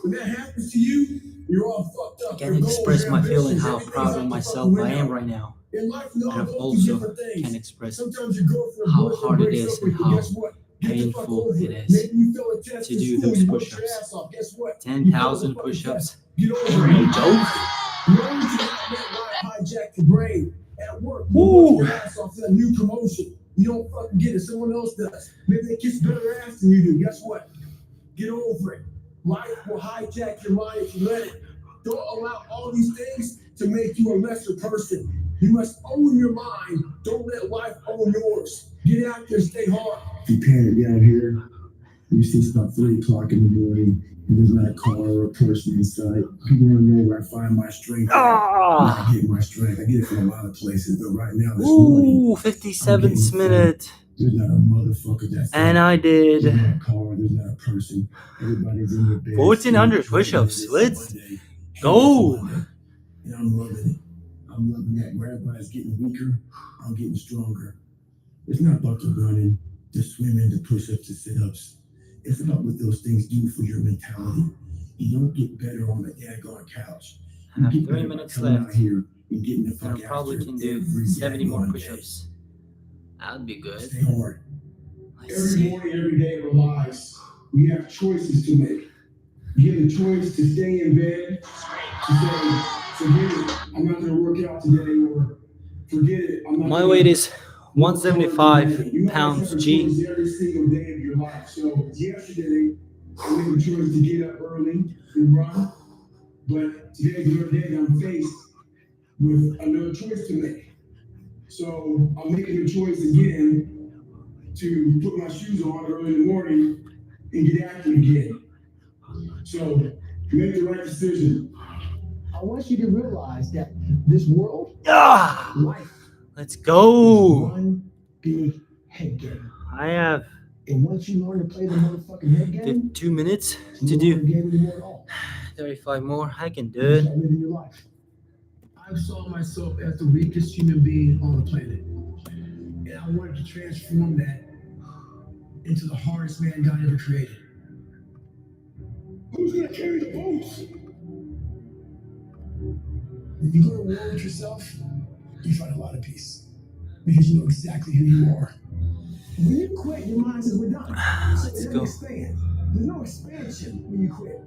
Speaker 1: When that happens to you, you're all fucked up.
Speaker 2: I can't express my feeling how proud of myself I am right now.
Speaker 1: In life,
Speaker 2: And I also can't express
Speaker 1: sometimes you go for
Speaker 2: how hard it is and how painful it is to do those push-ups. 10,000 push-ups. No joke.
Speaker 1: Hijack your brain at work. You work your ass off for a new promotion. You don't fucking get it. Someone else does. Maybe they kiss better ass than you do. Guess what? Get over it. Life will hijack your mind if you let it. Don't allow all these things to make you a lesser person. You must own your mind. Don't let life own yours. Get out there, stay hard. You panic down here. You see it's about 3 o'clock in the morning, and there's not a car or a person inside. People want to know where I find my strength. I get my strength. I get it from a lot of places, but right now, this morning,
Speaker 2: 57th minute.
Speaker 1: there's not a motherfucker that's
Speaker 2: And I did
Speaker 1: There's not a car, there's not a person. Everybody's in your bed.
Speaker 2: 1400 push-ups. Let's go.
Speaker 1: And I'm loving it. I'm loving that. Where everybody's getting weaker, I'm getting stronger. It's not about the running, the swimming, the push-ups, the sit-ups. It's about what those things do for your mentality. You don't get better on the daggone couch.
Speaker 2: I have
Speaker 1: You get
Speaker 2: 3
Speaker 1: better by
Speaker 2: minutes
Speaker 1: coming
Speaker 2: left.
Speaker 1: out here and getting the
Speaker 2: And
Speaker 1: fuck
Speaker 2: I probably
Speaker 1: after
Speaker 2: can do
Speaker 1: every
Speaker 2: 70 more
Speaker 1: daggone
Speaker 2: push-ups. That would be good.
Speaker 1: day. Stay hard.
Speaker 2: Let's
Speaker 1: Every
Speaker 2: see.
Speaker 1: morning, every day of our lives, we have choices to make. You have the choice to stay in bed, to say, forget it, I'm not gonna work out today, or forget it, I'm not
Speaker 2: My
Speaker 1: gonna
Speaker 2: weight is
Speaker 1: work hard
Speaker 2: 175
Speaker 1: today. You always
Speaker 2: pounds
Speaker 1: have a
Speaker 2: G.
Speaker 1: choice every single day of your life. So yesterday, I made the choice to get up early and run, but today's another day that I'm faced with another choice to make. So I'm making the choice again to put my shoes on early in the morning and get active again. So make the right decision. I want you to realize that this world, life,
Speaker 2: Let's
Speaker 1: is
Speaker 2: go.
Speaker 1: one big head game.
Speaker 2: I have
Speaker 1: And once you learn to play the motherfucking head game,
Speaker 2: 2 minutes
Speaker 1: you
Speaker 2: to
Speaker 1: don't have a
Speaker 2: do
Speaker 1: game anymore at all.
Speaker 2: 35 more. I can do
Speaker 1: You
Speaker 2: it.
Speaker 1: start living your life. I saw myself as the weakest human being on the planet. And I wanted to transform that into the hardest man God ever created. Who's gonna carry the boats? When you go to war with yourself, you find a lot of peace. Because you know exactly who you are. When you quit, your mind says we're done. So
Speaker 2: Let's
Speaker 1: it
Speaker 2: go.
Speaker 1: doesn't expand. There's no expansion when you quit.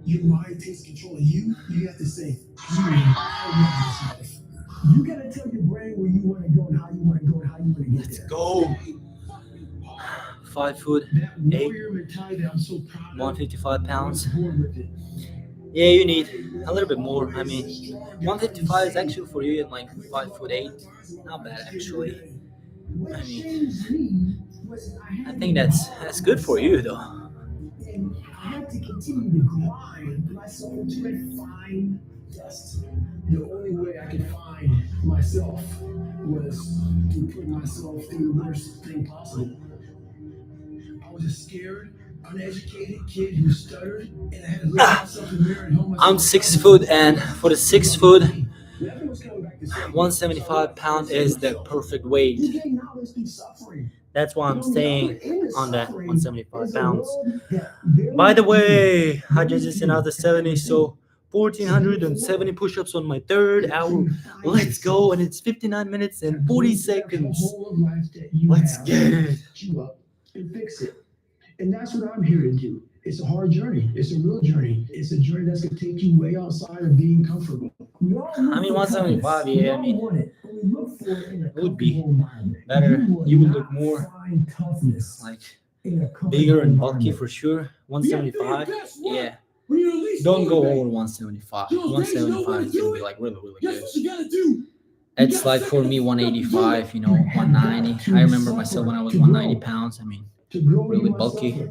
Speaker 1: Your mind takes control of you. You have to say, I love this life. You gotta tell your brain where you want to go and how you want to go and how you want to get
Speaker 2: Let's
Speaker 1: there.
Speaker 2: go. 5 foot,
Speaker 1: That
Speaker 2: 8,
Speaker 1: warrior mentality that I'm so proud of.
Speaker 2: 155
Speaker 1: I
Speaker 2: pounds.
Speaker 1: was born with it.
Speaker 2: Yeah, you need a little bit more. I mean, 155 is actually for you in like 5 foot 8. Not bad actually. I mean, I think that's good for you though.
Speaker 1: And I had to continue to grind my soul to refine
Speaker 9: dust. The only way I could find myself was to put myself through the worst thing possible. I was a scared, uneducated kid who stuttered, and I had to look at myself in the mirror and hold myself.
Speaker 2: I'm 6 foot, and for the 6 foot, 175 pound is the perfect weight. That's why I'm staying on that 175 pounds. By the way, I just did another 70, so 1,470 push-ups on my third hour. Let's go, and it's 59 minutes and 40 seconds. Let's get it.
Speaker 6: And fix it. And that's what I'm here to do. It's a hard journey. It's a real journey. It's a journey that's going to take you way outside of being comfortable.
Speaker 2: I mean, 175, yeah, I mean, it would be better. You would look more like bigger and bulky for sure. 175, yeah. Don't go over 175. 175 is going to be like really, really good. It's like for me 185, 190. I remember myself when I was 190 pounds. I mean, really bulky.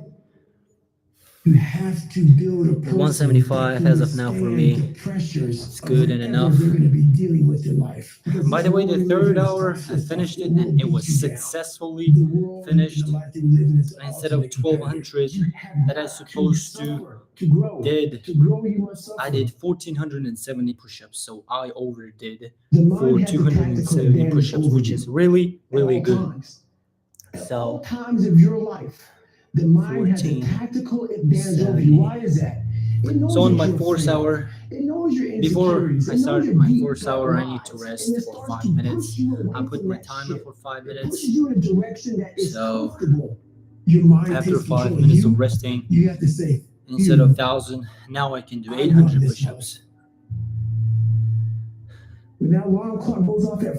Speaker 1: You have to build a person
Speaker 2: 175 as of now for me. It's good and enough.
Speaker 1: They're going to be dealing with in life.
Speaker 2: By the way, the third hour, I finished it and it was successfully finished. Instead of 1,200 that I supposed to did, I did 1,470 push-ups. So I overdid for 270 push-ups, which is really, really good. So
Speaker 6: times of your life, the mind has a tactical advantage over you. Why is that?
Speaker 2: So on my 4th hour, before I start my 4th hour, I need to rest for 5 minutes. I put my timer for 5 minutes. So after 5 minutes of resting,
Speaker 1: you have to say,
Speaker 2: instead of 1,000, now I can do 800 push-ups.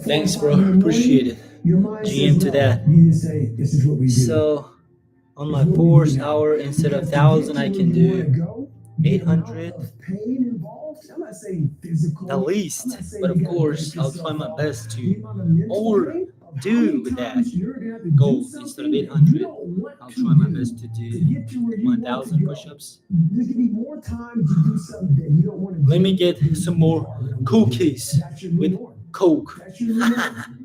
Speaker 2: Thanks, bro. Appreciate it. GM to that. So on my 4th hour, instead of 1,000, I can do 800 the least. But of course, I'll try my best to overdo that goal. Instead of 800, I'll try my best to do 1,000 push-ups. Let me get some more cookies with Coke.
Speaker 6: And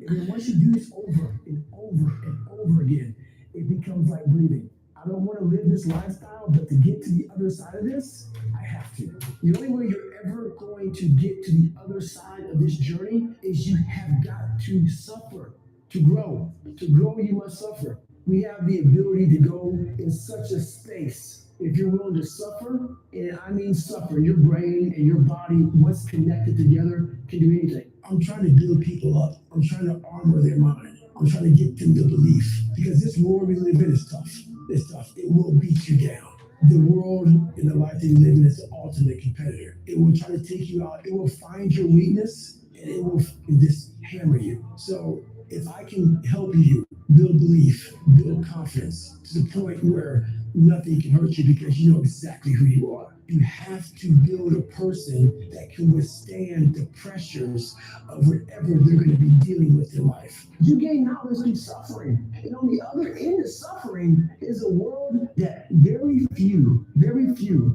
Speaker 6: then once you do this over and over and over again, it becomes like breathing. I don't want to live this lifestyle, but to get to the other side of this, I have to. The only way you're ever going to get to the other side of this journey is you have got to suffer to grow. To grow, you must suffer. We have the ability to go in such a space. If you're willing to suffer, and I mean suffer, your brain and your body, once connected together, can do anything.
Speaker 1: I'm trying to build people up. I'm trying to armor their mind. I'm trying to get them to belief. Because this world we live in is tough. It's tough. It will beat you down. The world and the life that you live in is the ultimate competitor. It will try to take you out. It will find your weakness and it will just hammer you. So if I can help you build belief, build confidence to the point where nothing can hurt you because you know exactly who you are. You have to build a person that can withstand the pressures of whatever they're going to be dealing with in life.
Speaker 6: You gain knowledge through suffering. And on the other end of suffering is a world that very few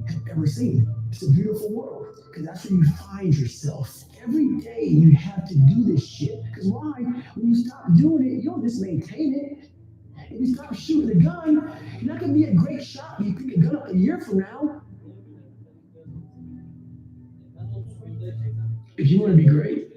Speaker 6: have ever seen. It's a beautiful world because that's where you find yourself. Every day you have to do this shit. Because why? When you stop doing it, you don't just maintain it. If you stop shooting the gun, you're not going to be a great shot when you pick a gun up a year from now.
Speaker 1: If you want to be great,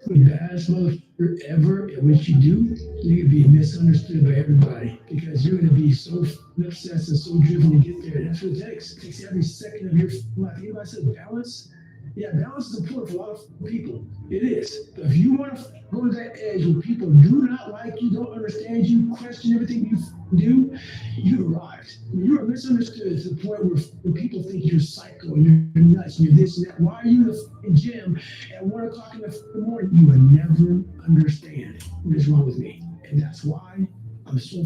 Speaker 1: the baddest motherfucker ever at what you do, you're going to be misunderstood by everybody because you're going to be so obsessed and so driven to get there. That's what it takes. It takes every second of your life. Anybody said balance? Yeah, balance is important for a lot of people. It is. But if you want to go to that edge where people do not like you, don't understand you, question everything you do, you've arrived. When you are misunderstood to the point where people think you're psycho and you're nuts and you're this and that. Why are you in the gym at 1 o'clock in the morning? You will never understand what is wrong with me. And that's why I'm so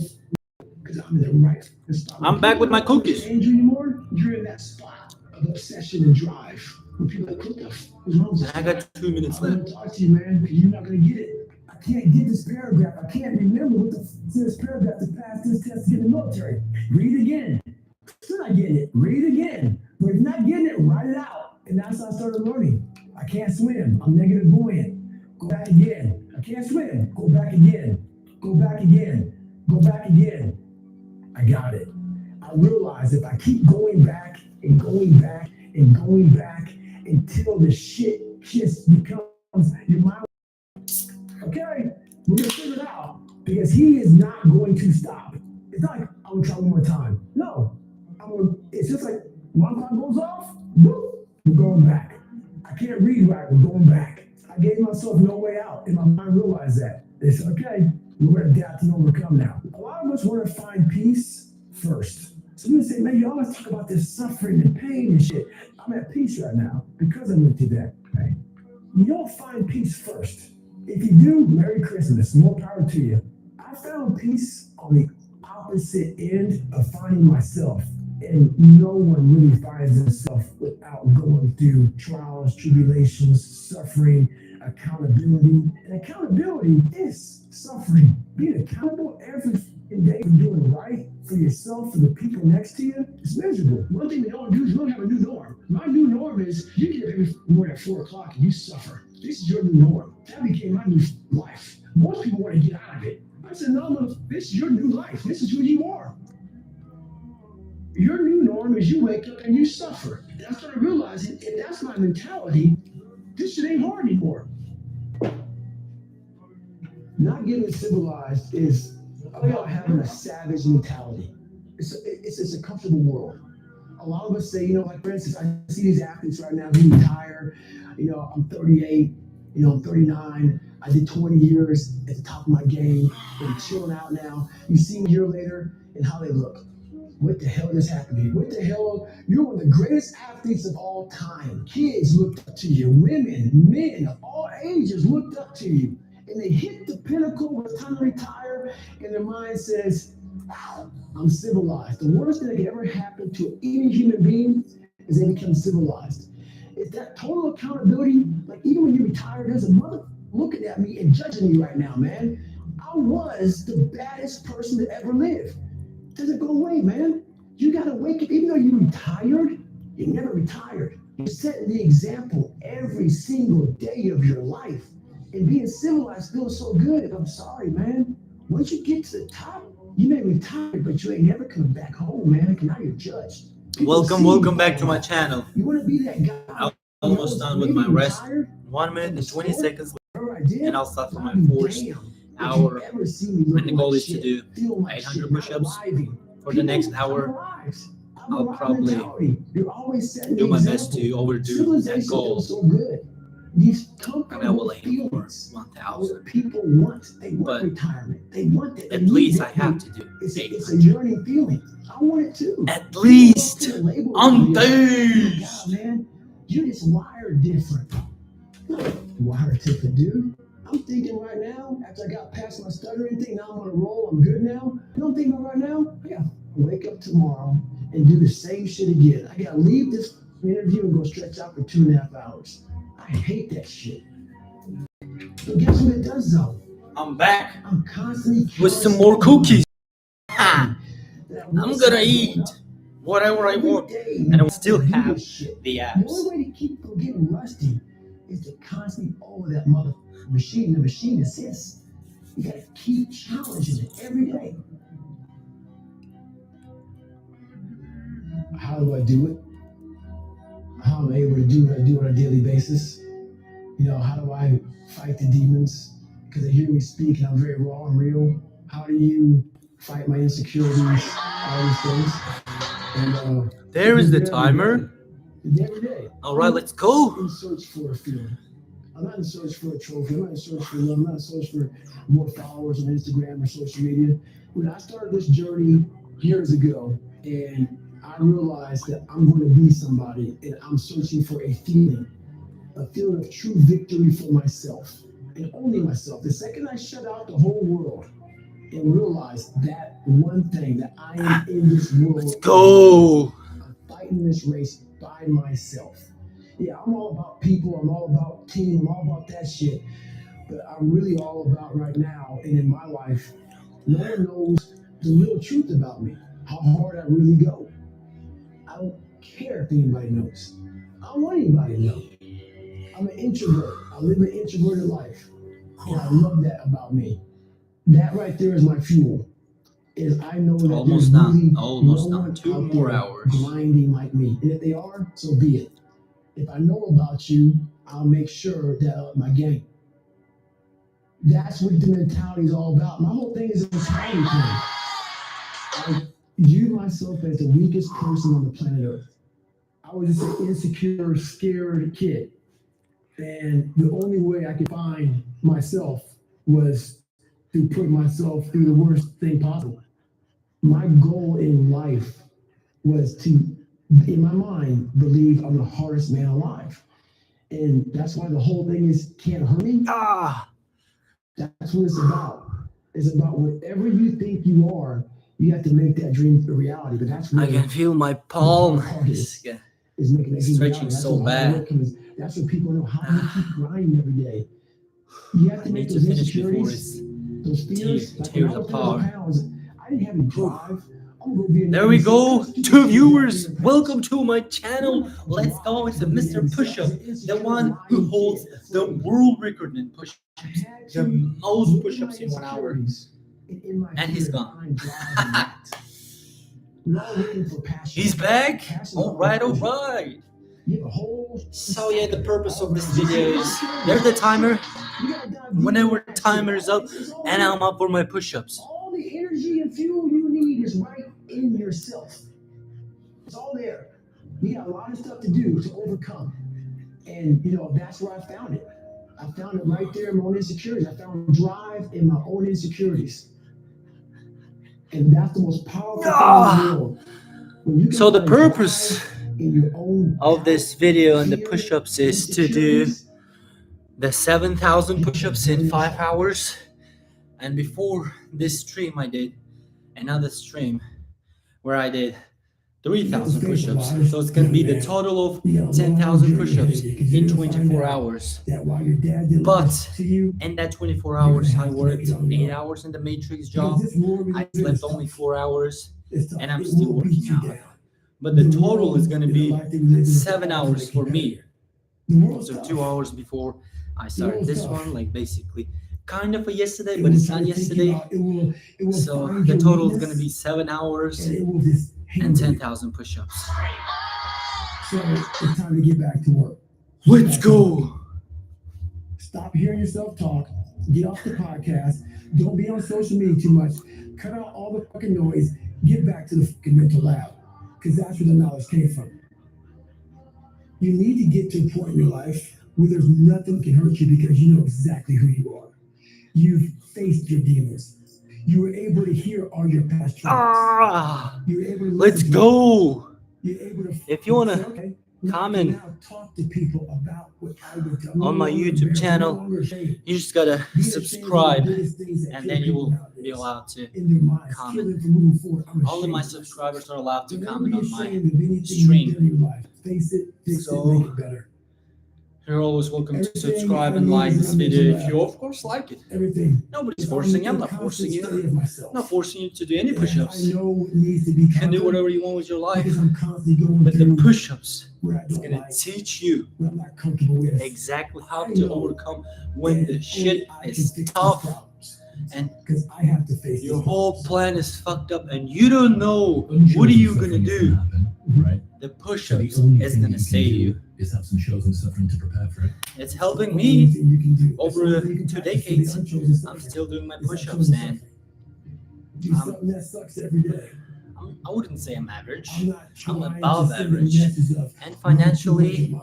Speaker 1: because I'm in the right spot.
Speaker 2: I'm back with my cookies.
Speaker 1: Anymore, you're in that spot of obsession and drive. When people are like, what the f is wrong with this?
Speaker 2: I got 2 minutes
Speaker 1: I'm
Speaker 2: left.
Speaker 1: going to talk to you, man, because you're not going to get it. I can't get this paragraph. I can't remember what the f is this paragraph to pass this test to get in the military. Read it again. Still not getting it. Read it again. But if you're not getting it, write it out. And that's how I started learning. I can't swim. I'm negative buoyant. Go back again. I can't swim. Go back again. Go back again. Go back again. I got it. I realize if I keep going back and going back and going back until the shit just becomes your mind. Okay, we're gonna figure it out because he is not going to stop. It's not like I'm gonna try one more time. No, it's just like one clock goes off, whoop, we're going back. I can't read right, we're going back. I gave myself no way out, and my mind realized that. It's okay, we're gonna adapt and overcome now. A lot of us want to find peace first. So you say, man, you always talk about this suffering and pain and shit. I'm at peace right now because I went through that. Right? You don't find peace first. If you do, Merry Christmas, more power to you. I found peace on the opposite end of finding myself. And no one really finds themselves without going through trials, tribulations, suffering, accountability. And accountability is suffering. Being accountable every day for doing right for yourself, for the people next to you, is miserable.
Speaker 9: One thing we don't do is we don't have a new norm. My new norm is you get up every morning at 4 o'clock and you suffer. This is your new norm. That became my new life. Most people want to get out of it. I said, no, this is your new life. This is who you are. Your new norm is you wake up and you suffer. And I started realizing if that's my mentality, this shit ain't hard anymore.
Speaker 6: Not getting civilized is about having a savage mentality. It's a comfortable world. A lot of us say, like for instance, I see these athletes right now who retire. I'm 38, I'm 39. I did 20 years at the top of my game. They're chilling out now. You see them a year later and how they look. What the hell just happened to you? What the hell? You're one of the greatest athletes of all time. Kids looked up to you. Women, men of all ages looked up to you. And they hit the pinnacle when it's time to retire, and their mind says, wow, I'm civilized. The worst thing that could ever happen to any human being is they become civilized. It's that total accountability. Like even when you retire, there's a mother looking at me and judging me right now, man. I was the baddest person to ever live. Doesn't go away, man. You gotta wake up, even though you retired, you never retired. You're setting the example every single day of your life. And being civilized feels so good. I'm sorry, man. Once you get to the top, you may retire, but you ain't never coming back home, man. Because now you're judged.
Speaker 2: Welcome back to my channel.
Speaker 6: You want to be that guy?
Speaker 2: I'm almost done with my rest. 1 minute and 20 seconds, and I'll start for my fourth hour. And the goal is to do 800 push-ups. For the next hour, I'll probably do my best to overdo that goal. And I will aim for 1,000.
Speaker 6: People want. They want
Speaker 2: But
Speaker 6: retirement. They want it.
Speaker 2: at least I have to do
Speaker 6: It's a
Speaker 2: 800.
Speaker 6: yearning feeling. I want it too.
Speaker 2: At least on
Speaker 6: God,
Speaker 2: days.
Speaker 6: man, you're just wired different. Wired different, dude. I'm thinking right now, after I got past my stuttering thing, now I'm on a roll, I'm good now. You know what I'm thinking about right now? I gotta wake up tomorrow and do the same shit again. I gotta leave this interview and go stretch out for 2.5 hours. I hate that shit. But guess what it does though?
Speaker 2: I'm back
Speaker 6: I'm constantly
Speaker 2: with some more cookies. I'm gonna eat whatever I want, and I will still have the
Speaker 6: The
Speaker 2: abs.
Speaker 6: only way to keep from getting rusty is to constantly that mother machine. The machine assists. You gotta keep challenging it every day. How do I do it? How am I able to do what I do on a daily basis? How do I fight the demons? Because they hear me speak and I'm very raw and real. How do you fight my insecurities? All these things. And
Speaker 2: There is the timer.
Speaker 6: Every day.
Speaker 2: All right, let's go.
Speaker 6: In search for a feeling. I'm not in search for a trophy. I'm not in search for love. I'm not in search for more followers on Instagram or social media. When I started this journey years ago, and I realized that I'm going to be somebody, and I'm searching for a feeling of true victory for myself, and only myself. The second I shut out the whole world and realized that one thing, that I am in this world.
Speaker 2: Let's go.
Speaker 6: I'm fighting this race by myself. Yeah, I'm all about people. I'm all about team. I'm all about that shit. But I'm really all about right now and in my life, no one knows the real truth about me, how hard I really go. I don't care if anybody knows. I don't want anybody to know.
Speaker 9: I'm an introvert. I live an introverted life. And I love that about me. That right there is my fuel. Is I know that
Speaker 2: Almost
Speaker 9: there's
Speaker 2: done.
Speaker 9: really
Speaker 2: Almost
Speaker 9: no
Speaker 2: done.
Speaker 9: one
Speaker 2: 2
Speaker 9: out
Speaker 2: more
Speaker 9: there
Speaker 2: hours.
Speaker 9: grinding like me. And if they are, so be it. If I know about you, I'll make sure that my gang. That's what the mentality is all about. My whole thing is a mentality thing. I view myself as the weakest person on the planet Earth. I was just an insecure, scared kid. And the only way I could find myself was to put myself through the worst thing possible. My goal in life was to, in my mind, believe I'm the hardest man alive. And that's why the whole thing is can't hurt me. That's what it's about. It's about whatever you think you are, you have to make that dream a reality. But that's
Speaker 2: I can feel my palm
Speaker 9: is making that dream
Speaker 2: stretching
Speaker 9: reality. That's
Speaker 2: so
Speaker 9: what hard
Speaker 2: bad.
Speaker 9: work is. That's what people know. How do you keep grinding every day? You have
Speaker 2: I
Speaker 9: to make
Speaker 2: need to
Speaker 9: those
Speaker 2: finish before
Speaker 9: insecurities,
Speaker 2: it's
Speaker 9: those fears. Like when
Speaker 2: tears
Speaker 9: I was
Speaker 2: apart.
Speaker 9: 100 pounds, I didn't have any drive. I'm gonna go be a
Speaker 2: There we
Speaker 9: Navy
Speaker 2: go.
Speaker 9: SEAL.
Speaker 2: 2 viewers. Welcome to my channel. Let's go. It's a Mr. Push-Up, the one who holds the world record in push-ups, the most push-ups in 1 hour, and he's gone. He's back. All right, all right. So yeah, the purpose of this video is there's the timer. Whenever the timer is up, and I'm up for my push-ups.
Speaker 9: All the energy and fuel you need is right in yourself. It's all there. You got a lot of stuff to do to overcome. And that's where I found it. I found it right there in my own insecurities. I found drive in my own insecurities. And that's the most powerful thing in the world. When you can
Speaker 2: So the
Speaker 9: find
Speaker 2: purpose
Speaker 9: drive in your own
Speaker 2: of this video and the
Speaker 9: fear,
Speaker 2: push-ups is to do the 7,000 push-ups in 5 hours. And before this stream I did another stream where I did 3,000 push-ups. So it's going to be the total of 10,000 push-ups in 24 hours. But in that 24 hours I worked 8 hours in the Matrix job. I slept only 4 hours and I'm still working out. But the total is going to be 7 hours for me. So 2 hours before I started this one, like basically kind of a yesterday, but it's not yesterday. So the total is going to be 7 hours and 10,000 push-ups.
Speaker 1: So it's time to get back to work.
Speaker 2: Let's go.
Speaker 1: Stop hearing yourself talk. Get off the podcast. Don't be on social media too much. Cut out all the fucking noise. Get back to the fucking mental lab, because that's where the knowledge came from. You need to get to a point in your life where there's nothing can hurt you because you know exactly who you are. You've faced your demons. You were able to hear all your past traumas. You were able to
Speaker 2: Let's go.
Speaker 1: You're able to
Speaker 2: if you want to
Speaker 1: okay,
Speaker 2: comment
Speaker 1: now talk to people about what I would tell.
Speaker 2: on my YouTube channel, you just gotta subscribe and then you will be allowed to comment. All of my subscribers are allowed to comment on my stream. So you're always welcome to subscribe and like this video if you of course like it. Nobody's forcing you. I'm not forcing you. I'm not forcing you to do any push-ups. You can do whatever you want with your life. But the push-ups is gonna teach you exactly how to overcome when the shit is tough and your whole plan is fucked up and you don't know what are you gonna do.
Speaker 3: Right.
Speaker 2: The push-ups is gonna save you.
Speaker 3: Is have some chosen suffering to prepare for it.
Speaker 2: It's helping me over 2 decades. I'm still doing my push-ups, and I wouldn't say I'm average. I'm above average, and financially,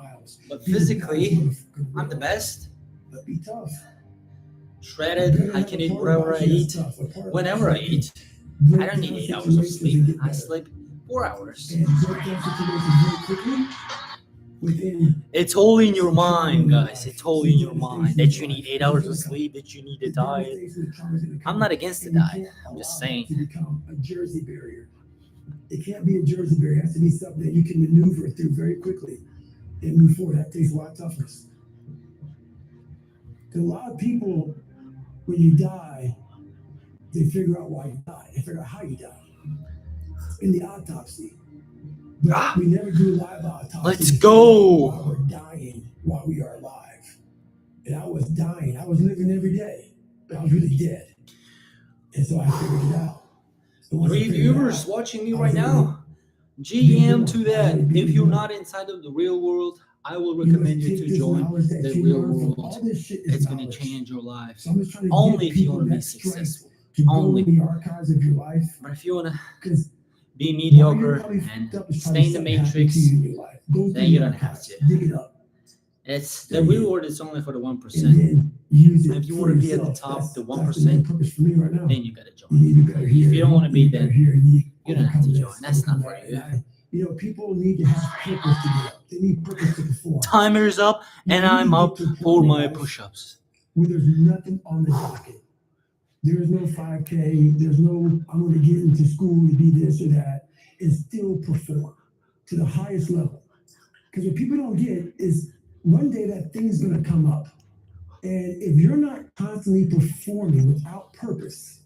Speaker 2: but physically, I'm the best. Shredded. I can eat wherever I eat, whenever I eat. I don't need 8 hours of sleep. I sleep 4 hours. It's all in your mind, guys. It's all in your mind that you need 8 hours of sleep, that you need a diet. I'm not against the diet. I'm just saying.
Speaker 1: A Jersey barrier. It can't be a Jersey barrier. It has to be something that you can maneuver through very quickly and move forward. That takes a lot of toughness. A lot of people, when you die, they figure out why you die. They figure out how you die in the autopsy. But we never do live autopsy.
Speaker 2: Let's go.
Speaker 1: While we're dying, while we are alive. And I was dying. I was living every day, but I was really dead. And so I figured it out. And once I
Speaker 2: 3
Speaker 1: figured it
Speaker 2: viewers
Speaker 1: out,
Speaker 2: watching me
Speaker 1: I
Speaker 2: right
Speaker 1: was able
Speaker 2: now. GM to that. If you're not inside of the real world, I will recommend you to join the real world. It's going to change your life.
Speaker 1: So I'm just trying to
Speaker 2: Only
Speaker 1: give
Speaker 2: if you
Speaker 1: people
Speaker 2: want to be
Speaker 1: that strength
Speaker 2: successful.
Speaker 1: to go
Speaker 2: Only.
Speaker 1: in the archives of your life.
Speaker 2: But if you want to
Speaker 1: Because
Speaker 2: be mediocre
Speaker 1: probably
Speaker 2: and
Speaker 1: fucked up is
Speaker 2: stay
Speaker 1: probably
Speaker 2: in the
Speaker 1: something happened
Speaker 2: matrix,
Speaker 1: to you in your life. Go through
Speaker 2: then
Speaker 1: the
Speaker 2: you don't have
Speaker 1: archives,
Speaker 2: to.
Speaker 1: dig it up,
Speaker 2: It's the reward is only for the 1%.
Speaker 1: and then use it
Speaker 2: If you
Speaker 1: for
Speaker 2: want to be at the
Speaker 1: yourself.
Speaker 2: top, the
Speaker 1: That's the main
Speaker 2: 1%,
Speaker 1: purpose for me right now.
Speaker 2: then you gotta join.
Speaker 1: You need to be better here.
Speaker 2: If you don't want to be there,
Speaker 1: here,
Speaker 2: you don't have to join. That's not for you.
Speaker 1: You know, people need to have purpose to get up. They need purpose to perform.
Speaker 2: Timer's up, and I'm up for my push-ups.
Speaker 1: Where there's nothing on the docket. There is no 5K. There's no, I'm going to get into school to be this or that, and still perform to the highest level. Because what people don't get is one day that thing's going to come up. And if you're not constantly performing without purpose,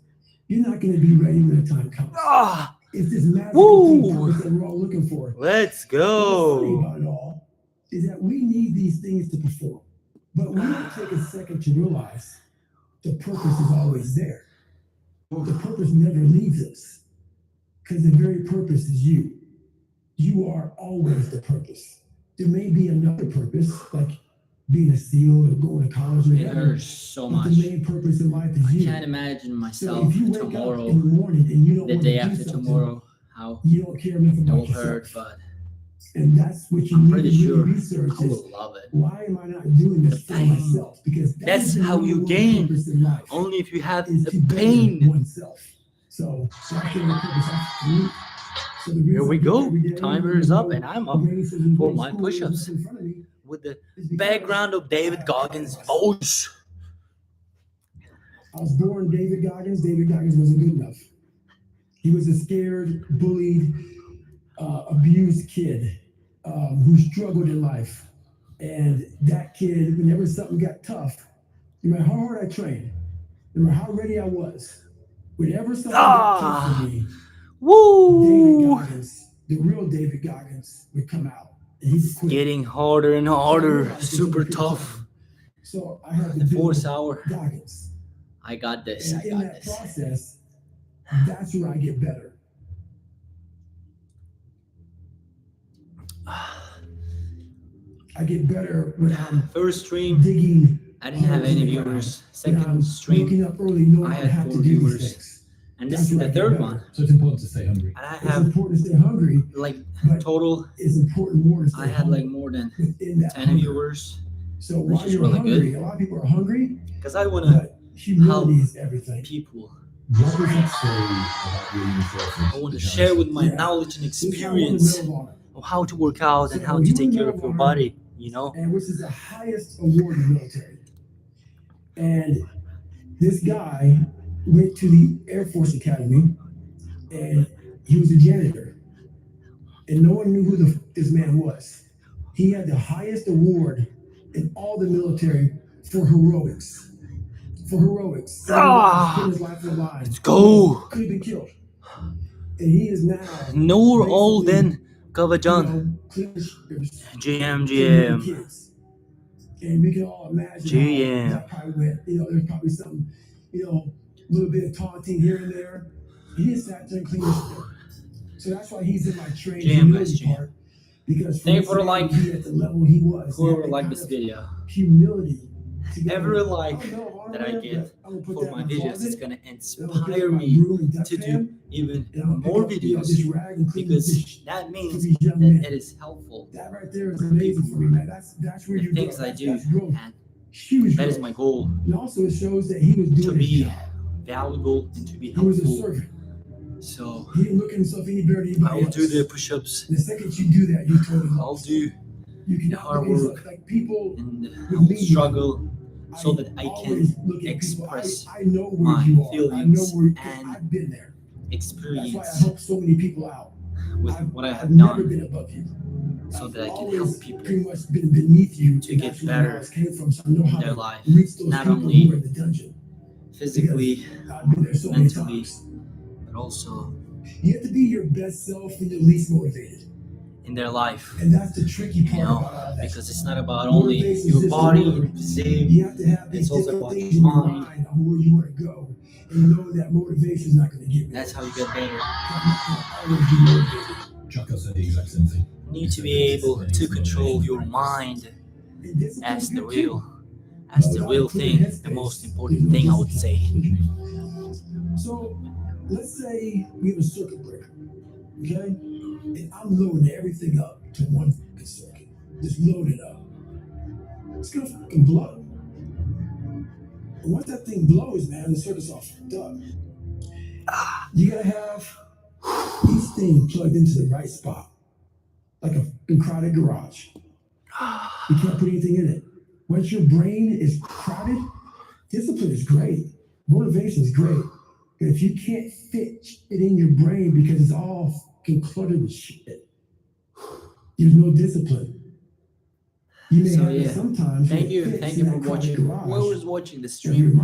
Speaker 1: you're not going to be ready when the time comes.
Speaker 2: Ah,
Speaker 1: It's this magical thing purpose that we're all looking for.
Speaker 2: let's
Speaker 1: What's funny
Speaker 2: go.
Speaker 1: about it all is that we need these things to perform. But we don't take a second to realize the purpose is always there. The purpose never leaves us because the very purpose is you. You are always the purpose. There may be another purpose, like being a SEAL or going to college or
Speaker 2: It
Speaker 1: whatever.
Speaker 2: hurts so
Speaker 1: But
Speaker 2: much.
Speaker 1: the main purpose in life is
Speaker 2: I
Speaker 1: you.
Speaker 2: can't imagine
Speaker 1: So
Speaker 2: myself
Speaker 1: if you wake
Speaker 2: tomorrow,
Speaker 1: up in the morning and you don't
Speaker 2: the
Speaker 1: want
Speaker 2: day
Speaker 1: to do
Speaker 2: after
Speaker 1: something,
Speaker 2: tomorrow, how
Speaker 1: you don't care enough
Speaker 2: it
Speaker 1: about
Speaker 2: will hurt,
Speaker 1: yourself.
Speaker 2: but
Speaker 1: And that's what you
Speaker 2: I'm
Speaker 1: need
Speaker 2: pretty
Speaker 1: to
Speaker 2: sure
Speaker 1: really research
Speaker 2: I
Speaker 1: is,
Speaker 2: will love it.
Speaker 1: why am I not doing this
Speaker 2: The
Speaker 1: for
Speaker 2: pain.
Speaker 1: myself? Because
Speaker 2: That's
Speaker 1: is the
Speaker 2: how
Speaker 1: number
Speaker 2: you
Speaker 1: one
Speaker 2: gain.
Speaker 1: purpose in life,
Speaker 2: Only if you have
Speaker 1: is
Speaker 2: the
Speaker 1: to better
Speaker 2: pain.
Speaker 1: oneself. So that's the only purpose for me. So the
Speaker 2: Here
Speaker 1: reason
Speaker 2: we
Speaker 1: I get
Speaker 2: go.
Speaker 1: every day,
Speaker 2: Timer is up, and I'm up for my push-ups
Speaker 1: in front of me,
Speaker 2: with the
Speaker 1: is because
Speaker 2: background of
Speaker 1: I
Speaker 2: David
Speaker 1: have
Speaker 2: Goggins'
Speaker 1: purpose.
Speaker 2: voice.
Speaker 1: I was born David Goggins. David Goggins wasn't good enough. He was a scared, bullied, abused kid who struggled in life. And that kid, whenever something got tough, no matter how hard I trained, no matter how ready I was, whenever something got tough for me, David
Speaker 2: Woo!
Speaker 1: Goggins, the real David Goggins, would come out. And he would
Speaker 2: It's
Speaker 1: quit.
Speaker 2: getting harder and harder.
Speaker 1: realized it's
Speaker 2: Super
Speaker 1: gonna take
Speaker 2: tough.
Speaker 1: time. So I had to
Speaker 2: The
Speaker 1: build
Speaker 2: 4th hour.
Speaker 1: Goggins.
Speaker 2: I got this.
Speaker 1: And
Speaker 2: I
Speaker 1: in
Speaker 2: got
Speaker 1: that
Speaker 2: this.
Speaker 1: process, that's where I get better. I get better when I'm
Speaker 2: First stream,
Speaker 1: digging.
Speaker 2: I didn't have any viewers.
Speaker 1: When I'm
Speaker 2: Second stream,
Speaker 1: waking up early, knowing
Speaker 2: I
Speaker 1: I
Speaker 2: had
Speaker 1: have
Speaker 2: 4
Speaker 1: to do these
Speaker 2: viewers.
Speaker 1: things.
Speaker 2: And this
Speaker 1: That's
Speaker 2: is
Speaker 1: where
Speaker 2: the
Speaker 1: I get
Speaker 2: third
Speaker 1: better.
Speaker 2: one.
Speaker 3: So it's important to stay hungry.
Speaker 2: And I
Speaker 1: It's
Speaker 2: have
Speaker 1: important to stay hungry,
Speaker 2: like
Speaker 1: but
Speaker 2: total,
Speaker 1: it's important more to stay
Speaker 2: I had
Speaker 1: hungry
Speaker 2: like more than
Speaker 1: within that
Speaker 2: 10
Speaker 1: hunger.
Speaker 2: viewers.
Speaker 1: So
Speaker 2: which
Speaker 1: while
Speaker 2: is
Speaker 1: you're
Speaker 2: really
Speaker 1: hungry,
Speaker 2: good.
Speaker 1: a lot of people are hungry,
Speaker 2: Because I want to
Speaker 1: but humility
Speaker 2: help
Speaker 1: is everything.
Speaker 2: people.
Speaker 3: What does that say about your involvement?
Speaker 2: I want to share with my knowledge and
Speaker 1: This is how I
Speaker 2: experience
Speaker 1: want to live on it.
Speaker 2: of how to work out and
Speaker 1: So
Speaker 2: how to
Speaker 1: you
Speaker 2: take care
Speaker 1: live
Speaker 2: of your
Speaker 1: on
Speaker 2: body, you know?
Speaker 1: And which is the highest award in the military. And this guy went to the Air Force Academy, and he was a janitor. And no one knew who this man was. He had the highest award in all the military for heroics. For heroics. Put his life on the line.
Speaker 2: Let's go.
Speaker 1: Could have been killed. And he is now
Speaker 2: Noor Alden
Speaker 1: you
Speaker 2: Kavajan.
Speaker 1: know, cleaning shitters,
Speaker 2: GM,
Speaker 1: cleaning
Speaker 2: GM.
Speaker 1: kids. And we can all imagine
Speaker 2: GM.
Speaker 1: how that probably went. You know, there's probably some, a little bit of taunting here and there. He just sat there and cleaned his shit. So that's why he's in my training
Speaker 2: GM,
Speaker 1: humility
Speaker 2: GM.
Speaker 1: part. Because
Speaker 2: Thank you for the
Speaker 1: him
Speaker 2: like.
Speaker 1: to be at the level he was,
Speaker 2: Whoever
Speaker 1: that
Speaker 2: liked
Speaker 1: kind
Speaker 2: this
Speaker 1: of
Speaker 2: video.
Speaker 1: humility. to go,
Speaker 2: Every
Speaker 1: I
Speaker 2: like
Speaker 1: don't know,
Speaker 2: that I
Speaker 1: but
Speaker 2: get
Speaker 1: I'm gonna put
Speaker 2: for
Speaker 1: that
Speaker 2: my
Speaker 1: in
Speaker 2: videos
Speaker 1: closet,
Speaker 2: is going to
Speaker 1: and I'm gonna put it
Speaker 2: inspire
Speaker 1: in my
Speaker 2: me
Speaker 1: room and
Speaker 2: to
Speaker 1: dustpan,
Speaker 2: do even
Speaker 1: and I'll pick
Speaker 2: more
Speaker 1: up, this
Speaker 2: videos
Speaker 1: rag and clean
Speaker 2: because
Speaker 1: this
Speaker 2: that
Speaker 1: for
Speaker 2: means
Speaker 1: these young
Speaker 2: that
Speaker 1: men.
Speaker 2: it is helpful.
Speaker 1: That right there is amazing for me, man. That's where
Speaker 2: The
Speaker 1: you
Speaker 2: things
Speaker 1: grow.
Speaker 2: I do,
Speaker 1: That's growth.
Speaker 2: and
Speaker 1: Huge
Speaker 2: that is
Speaker 1: growth.
Speaker 2: my goal,
Speaker 1: And also it shows that he was doing
Speaker 2: to
Speaker 1: his
Speaker 2: be
Speaker 1: job.
Speaker 2: valuable and to be
Speaker 1: He was a
Speaker 2: helpful.
Speaker 1: servant.
Speaker 2: So
Speaker 1: He didn't look at himself any better than
Speaker 2: I
Speaker 1: anybody
Speaker 2: will
Speaker 1: else.
Speaker 2: do the push-ups.
Speaker 1: The second you do that, you totally
Speaker 2: I'll
Speaker 1: lost.
Speaker 2: do
Speaker 1: You can
Speaker 2: the hard work
Speaker 1: like people
Speaker 2: and
Speaker 1: with
Speaker 2: I will
Speaker 1: me,
Speaker 2: struggle so that I
Speaker 1: always
Speaker 2: can
Speaker 1: look at
Speaker 2: express
Speaker 1: people. I know where
Speaker 2: my
Speaker 1: you are. I know
Speaker 2: feelings
Speaker 1: where
Speaker 2: and
Speaker 1: I've been there. That's why I
Speaker 2: experience
Speaker 1: help so many people out.
Speaker 2: with what I
Speaker 1: I've
Speaker 2: have
Speaker 1: never
Speaker 2: done
Speaker 1: been above you.
Speaker 2: so that I can
Speaker 1: Always
Speaker 2: help people
Speaker 1: pretty much been beneath you
Speaker 2: to
Speaker 1: and
Speaker 2: get
Speaker 1: that's where
Speaker 2: better
Speaker 1: knowledge came from. So I know
Speaker 2: in
Speaker 1: how
Speaker 2: their
Speaker 1: to
Speaker 2: life,
Speaker 1: reach those
Speaker 2: not
Speaker 1: people
Speaker 2: only
Speaker 1: who are in the dungeon.
Speaker 2: physically,
Speaker 1: I've been there so many
Speaker 2: mentally,
Speaker 1: times.
Speaker 2: but also
Speaker 1: You have to be your best self when you're least motivated.
Speaker 2: in their life.
Speaker 1: And that's the tricky part
Speaker 2: You know,
Speaker 1: about all that.
Speaker 2: because it's not about only
Speaker 1: Motivation is
Speaker 2: your
Speaker 1: just a
Speaker 2: body,
Speaker 1: word.
Speaker 2: your physique.
Speaker 1: You have to have these
Speaker 2: It's also
Speaker 1: different
Speaker 2: about
Speaker 1: things
Speaker 2: your
Speaker 1: in your
Speaker 2: mind.
Speaker 1: mind on where you want to go, and know that motivation is not going to get me.
Speaker 2: That's how you get better.
Speaker 1: Always be motivated.
Speaker 3: Chaco said the exact same thing.
Speaker 2: You need to be able to control your mind.
Speaker 1: And discipline
Speaker 2: That's the
Speaker 1: is key.
Speaker 2: real thing, the most important thing, I would say.
Speaker 1: So let's say we have a circuit breaker, okay? And I'm loading everything up to one circuit. Just load it up. It's gonna fucking blow. And once that thing blows, man, the circuit's all fucked up. You gotta have each thing plugged into the right spot, like a crowded garage. You can't put anything in it. Once your brain is crowded, discipline is great. Motivation is great. But if you can't fit it in your brain because it's all fucking cluttered with shit, there's no discipline. You may have it sometimes.
Speaker 2: Thank you for watching. Whoever's watching the stream,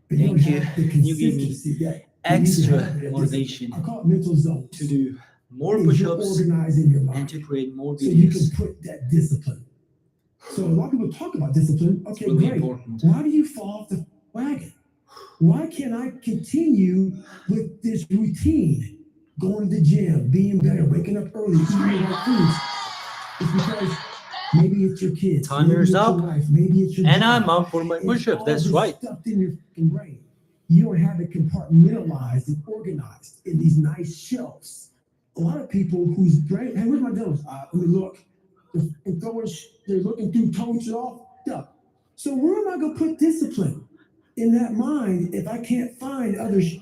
Speaker 2: thank you. You give me extra motivation
Speaker 1: I call it mental zones.
Speaker 2: to do more push-ups
Speaker 1: Organizing your
Speaker 2: and
Speaker 1: mind
Speaker 2: to create more
Speaker 1: so you can
Speaker 2: videos.
Speaker 1: put that discipline. So a lot of people talk about discipline. Okay,
Speaker 2: It's really
Speaker 1: great.
Speaker 2: important.
Speaker 1: Why do you fall off the wagon? Why can't I continue with this routine? Going to the gym, being better, waking up early, eating the right foods. It's because maybe it's your kids.
Speaker 2: Timer's
Speaker 1: maybe it's
Speaker 2: up,
Speaker 1: your wife, maybe it's your
Speaker 2: and
Speaker 1: job.
Speaker 2: I'm up for my
Speaker 1: It's
Speaker 2: push-ups.
Speaker 1: all
Speaker 2: That's
Speaker 1: this
Speaker 2: right.
Speaker 1: Stuffed in your fucking brain. You don't have it compartmentalized and organized in these nice shelves. A lot of people whose brain, hey, where's my nose? Let me look. They're looking through tones off. Up. So where am I gonna put discipline in that mind if I can't find others?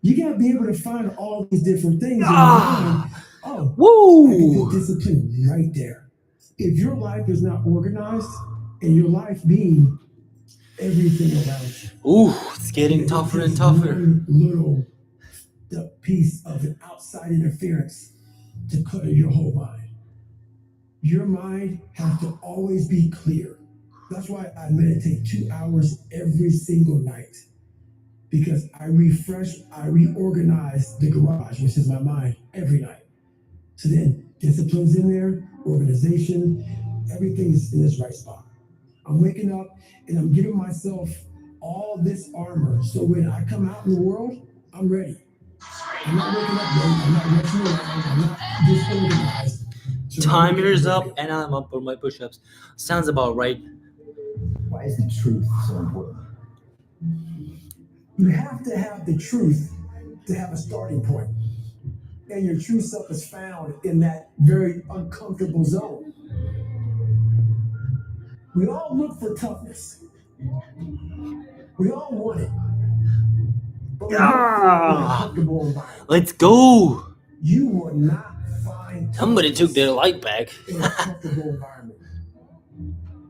Speaker 1: You gotta be able to find all these different things in your mind. Oh,
Speaker 2: Woo!
Speaker 1: I can put discipline right there. If your life is not organized, and your life being everything around you.
Speaker 2: Ooh, it's getting tougher and tougher.
Speaker 1: One little piece of an outside interference to clutter your whole mind. Your mind has to always be clear. That's why I meditate 2 hours every single night. Because I refresh, I reorganize the garage, which is my mind, every night. So then discipline's in there, organization, everything is in this right spot. I'm waking up and I'm giving myself all this armor. So when I come out in the world, I'm ready. I'm not waking up late, I'm not rushing around, I'm not disorganized. So
Speaker 2: Timer's up, and I'm up for my push-ups. Sounds about right.
Speaker 6: Why is the truth so important?
Speaker 1: You have to have the truth to have a starting point. And your true self is found in that very uncomfortable zone. We all look for toughness. We all want it. But we look for an uncomfortable environment.
Speaker 2: Let's go.
Speaker 1: You will not find
Speaker 2: Somebody took their light back.
Speaker 1: in a comfortable environment.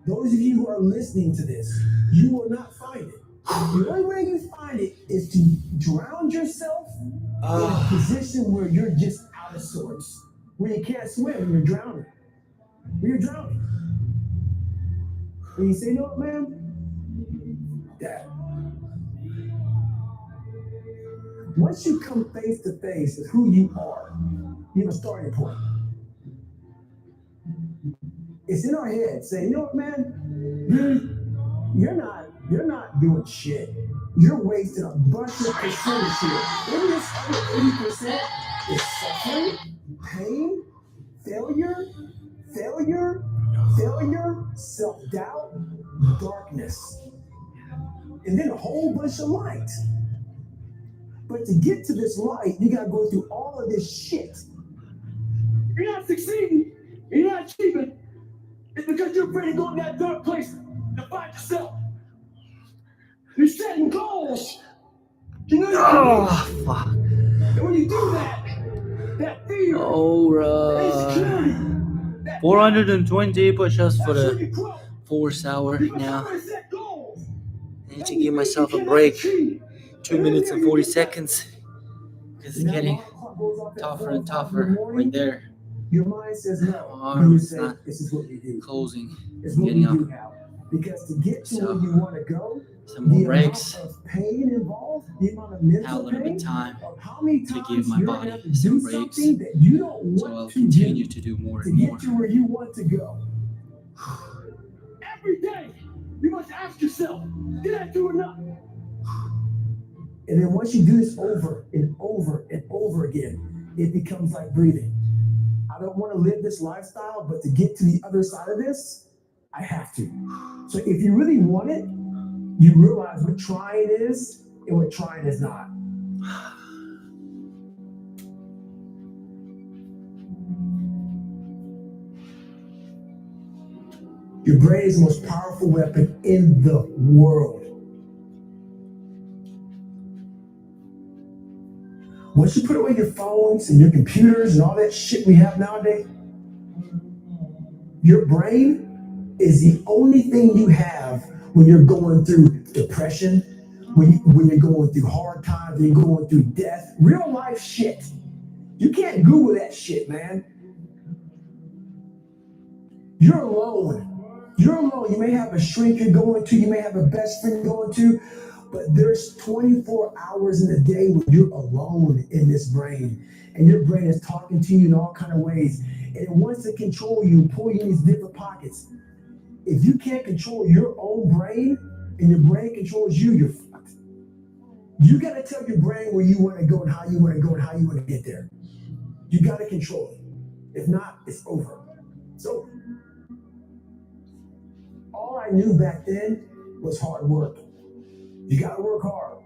Speaker 1: Those of you who are listening to this, you will not find it. The only way you find it is to drown yourself in a position where you're just out of sorts, where you can't swim and you're drowning. When you're drowning. And you say, you know what, man? That. Once you come face to face with who you are, you have a starting point. It's in our head saying, you know what, man? You're not doing shit. You're wasting a bunch of percentage here. In this other 80% is suffering, pain, failure, self-doubt, darkness. And then a whole bunch of light. But to get to this light, you gotta go through all of this shit. You're not succeeding, you're not achieving. It's because you're afraid to go in that dark place to find yourself. You're setting goals. You know you
Speaker 2: Fuck.
Speaker 1: And when you do that fear, insecurity, that
Speaker 2: 420 push-ups for
Speaker 1: that's when
Speaker 2: the
Speaker 1: you grow.
Speaker 2: 4th hour
Speaker 1: Because
Speaker 2: now.
Speaker 1: somebody set goals.
Speaker 2: I need to give myself a break. 2 minutes and 40 seconds. It's getting tougher and tougher right there.
Speaker 1: Your mind says no.
Speaker 2: My arm
Speaker 1: You
Speaker 2: is
Speaker 1: say,
Speaker 2: not
Speaker 1: this is what you do.
Speaker 2: closing.
Speaker 1: It's what
Speaker 2: Getting
Speaker 1: you
Speaker 2: up.
Speaker 1: do now. Because to get to
Speaker 2: So,
Speaker 1: where you want to go,
Speaker 2: some more
Speaker 1: the
Speaker 2: breaks.
Speaker 1: amount of pain involved, the amount of
Speaker 2: Have a
Speaker 1: mental
Speaker 2: little bit
Speaker 1: pain,
Speaker 2: of time
Speaker 1: of how many
Speaker 2: to
Speaker 1: times
Speaker 2: give my
Speaker 1: you're
Speaker 2: body
Speaker 1: gonna have to
Speaker 2: some
Speaker 1: do
Speaker 2: breaks.
Speaker 1: something that you don't
Speaker 2: So I'll
Speaker 1: want to
Speaker 2: continue
Speaker 1: do
Speaker 2: to do more
Speaker 1: to
Speaker 2: and
Speaker 1: get
Speaker 2: more.
Speaker 1: to where you want to go.
Speaker 9: Every day, you must ask yourself, did I do enough?
Speaker 1: And then once you do this over and over and over again, it becomes like breathing. I don't want to live this lifestyle, but to get to the other side of this, I have to. So if you really want it, you realize what trying is and what trying is not. Your brain is the most powerful weapon in the world. Once you put away your phones and your computers and all that shit we have nowadays, your brain is the only thing you have when you're going through depression, when you're going through hard times, when you're going through death, real life shit. You can't Google that shit, man. You're alone. You're alone. You may have a shrink you're going to, you may have a best friend you're going to, but there's 24 hours in a day when you're alone in this brain, and your brain is talking to you in all kind of ways, and it wants to control you and pull you in these different pockets. If you can't control your own brain and your brain controls you, you're fucked. You got to tell your brain where you want to go and how you want to go and how you want to get there. You got to control it. If not, it's over. It's over. All I knew back then was hard work. You gotta work hard.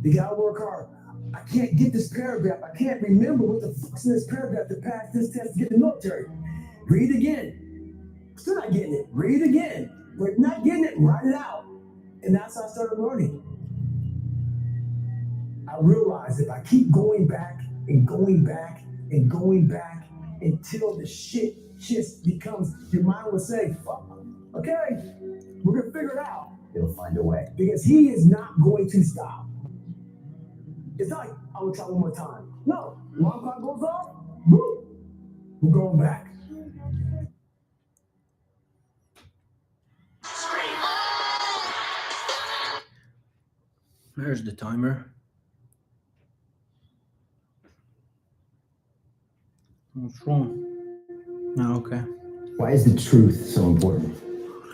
Speaker 1: You gotta work hard. I can't get this paragraph. I can't remember what the fuck's in this paragraph to pass this test to get in the military. Read again. Still not getting it. Read again. But not getting it, write it out. And that's how I started learning. I realized if I keep going back and going back and going back until the shit just becomes, your mind will say, fuck, okay, we're gonna figure it out. He'll find a way. Because he is not going to stop. It's not like, I'm gonna try one more time. No, alarm clock goes off, boom, we're going back.
Speaker 2: There's the timer. What's wrong? Oh, okay.
Speaker 6: Why is the truth so important?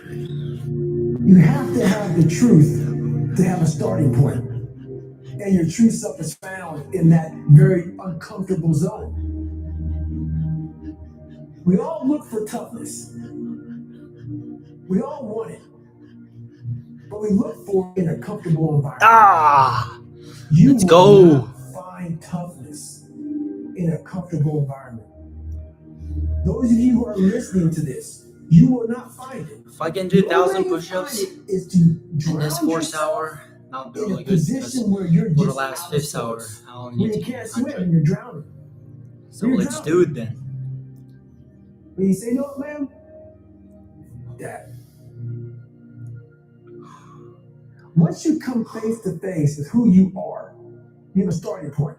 Speaker 1: You have to have the truth to have a starting point. And your true self is found in that very uncomfortable zone. We all look for toughness. We all want it. But we look for it in a comfortable environment.
Speaker 2: Let's go.
Speaker 1: Not find toughness in a comfortable environment. Those of you who are listening to this, you will not find it.
Speaker 2: If I can do 1,000 push-ups in this 4th hour, I'll be really good, because for the last 5th hour, I only need to do 100.
Speaker 1: You're drowning.
Speaker 2: So let's do it then.
Speaker 1: When you say, no, ma'am, Dad. Once you come face to face with who you are, you have a starting point.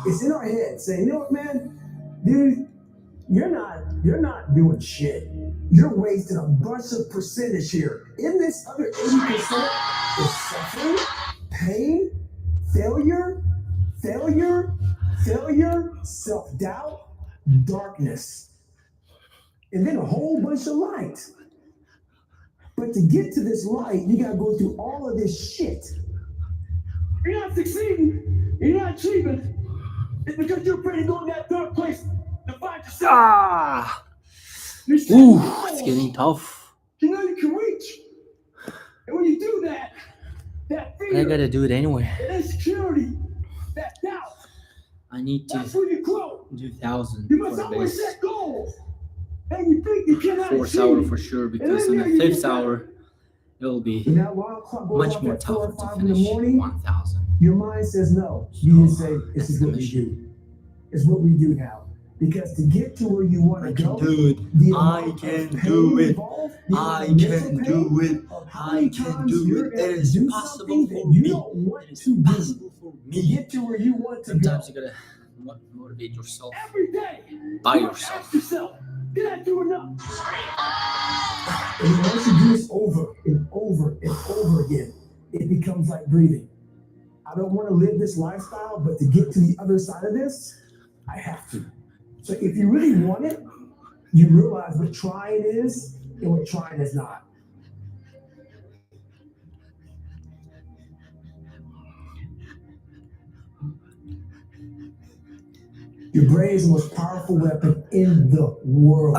Speaker 1: It's in our head saying, you know what, man, dude, you're not doing shit. You're wasting a bunch of percentage here. In this other 80% is suffering, pain, failure, self-doubt, darkness, and then a whole bunch of light. But to get to this light, you gotta go through all of this shit.
Speaker 9: You're not succeeding. You're not achieving. It's because you're afraid to go in that dark place to find yourself.
Speaker 2: Ooh, it's getting tough.
Speaker 9: You know you can reach. And when you do that, that fear,
Speaker 2: I gotta do it anyway.
Speaker 9: that insecurity, that doubt,
Speaker 2: I need to
Speaker 9: that's where you grow.
Speaker 2: do 1,000
Speaker 9: You
Speaker 2: for
Speaker 9: must
Speaker 2: the
Speaker 9: always
Speaker 2: base.
Speaker 9: set goals. And you think you cannot
Speaker 2: 4th
Speaker 9: achieve.
Speaker 2: hour for sure, because in the 5th hour, it'll be
Speaker 1: When that alarm clock goes
Speaker 2: much
Speaker 1: off
Speaker 2: more
Speaker 1: at 4 or
Speaker 2: tougher to
Speaker 1: 5 in the
Speaker 2: finish
Speaker 1: morning,
Speaker 2: 1,000.
Speaker 1: your mind says no. You just say,
Speaker 2: that's
Speaker 1: this is
Speaker 2: the
Speaker 1: what we
Speaker 2: mission.
Speaker 1: do. It's what we do now. Because to get to where you want to go,
Speaker 2: Do it. I can do it. I can do it. I can do it. It is possible for me. It is possible for
Speaker 1: to
Speaker 2: me.
Speaker 1: get to where you want to go.
Speaker 2: Sometimes you gotta motivate yourself
Speaker 9: Every day,
Speaker 2: by
Speaker 9: you must
Speaker 2: yourself.
Speaker 9: ask yourself,
Speaker 1: Did I do enough? And then once you do this over and over and over again, it becomes like breathing. I don't want to live this lifestyle, but to get to the other side of this, I have to. So if you really want it, you realize what trying is and what trying is not. Your brain is the most powerful weapon in the world.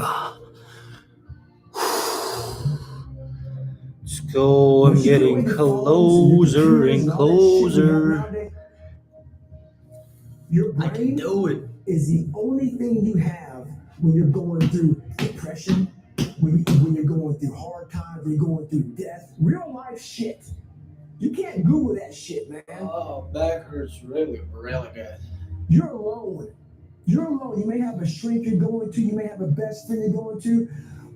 Speaker 2: Let's go. I'm getting closer and closer.
Speaker 1: Your
Speaker 2: I can
Speaker 1: brain
Speaker 2: do it.
Speaker 1: is the only thing you have when you're going through depression, when you're going through hard times, when you're going through death, real life shit. You can't Google that shit, man.
Speaker 2: Oh, back hurts really, really good.
Speaker 1: You're alone. You're alone. You may have a shrink you're going to, you may have a best friend you're going to,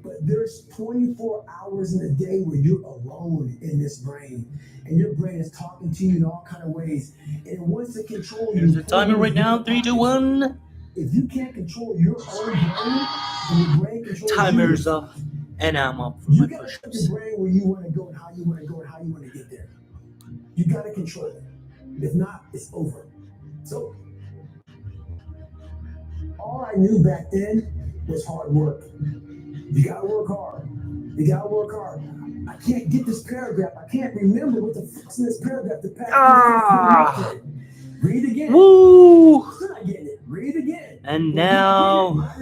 Speaker 1: but there's 24 hours in a day where you're alone in this brain. And your brain is talking to you in all kind of ways. And it wants to control you.
Speaker 2: Here's the timer right now. 3, 2, 1.
Speaker 1: If you can't control your own brain, then your brain controls
Speaker 2: Timer's
Speaker 1: you.
Speaker 2: up. And I'm up for
Speaker 1: You
Speaker 2: my
Speaker 1: gotta put
Speaker 2: push-ups.
Speaker 1: your brain where you want to go and how you want to go and how you want to get there. You gotta control it. If not, it's over. So all I knew back then was hard work. You gotta work hard. You gotta work hard. I can't get this paragraph. I can't remember what the fuck's in this paragraph. The paragraph. Read again.
Speaker 2: Woo!
Speaker 1: Still not getting it. Read again.
Speaker 2: And now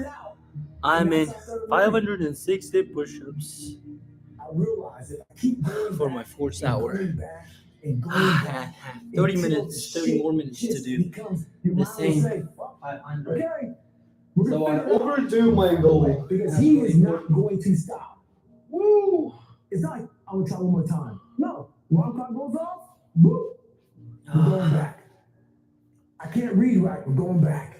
Speaker 2: I'm in 560 push-ups
Speaker 1: I realize that I keep going
Speaker 2: for
Speaker 1: back
Speaker 2: my 4th
Speaker 1: and
Speaker 2: hour.
Speaker 1: going back and going
Speaker 2: I
Speaker 1: back.
Speaker 2: have 30
Speaker 1: until
Speaker 2: minutes, 30
Speaker 1: shit
Speaker 2: more minutes to
Speaker 1: just
Speaker 2: do
Speaker 1: becomes- your
Speaker 2: the
Speaker 1: mind will
Speaker 2: same
Speaker 1: say, "Fuck,
Speaker 2: 500.
Speaker 1: okay, we're
Speaker 2: So
Speaker 1: gonna
Speaker 2: I
Speaker 1: figure it out."
Speaker 2: overdo my goal.
Speaker 1: Because he is not going to stop. Woo! It's not like I'm gonna try one more time. No, alarm clock goes off. Woo! We're going back. I can't read right. We're going back.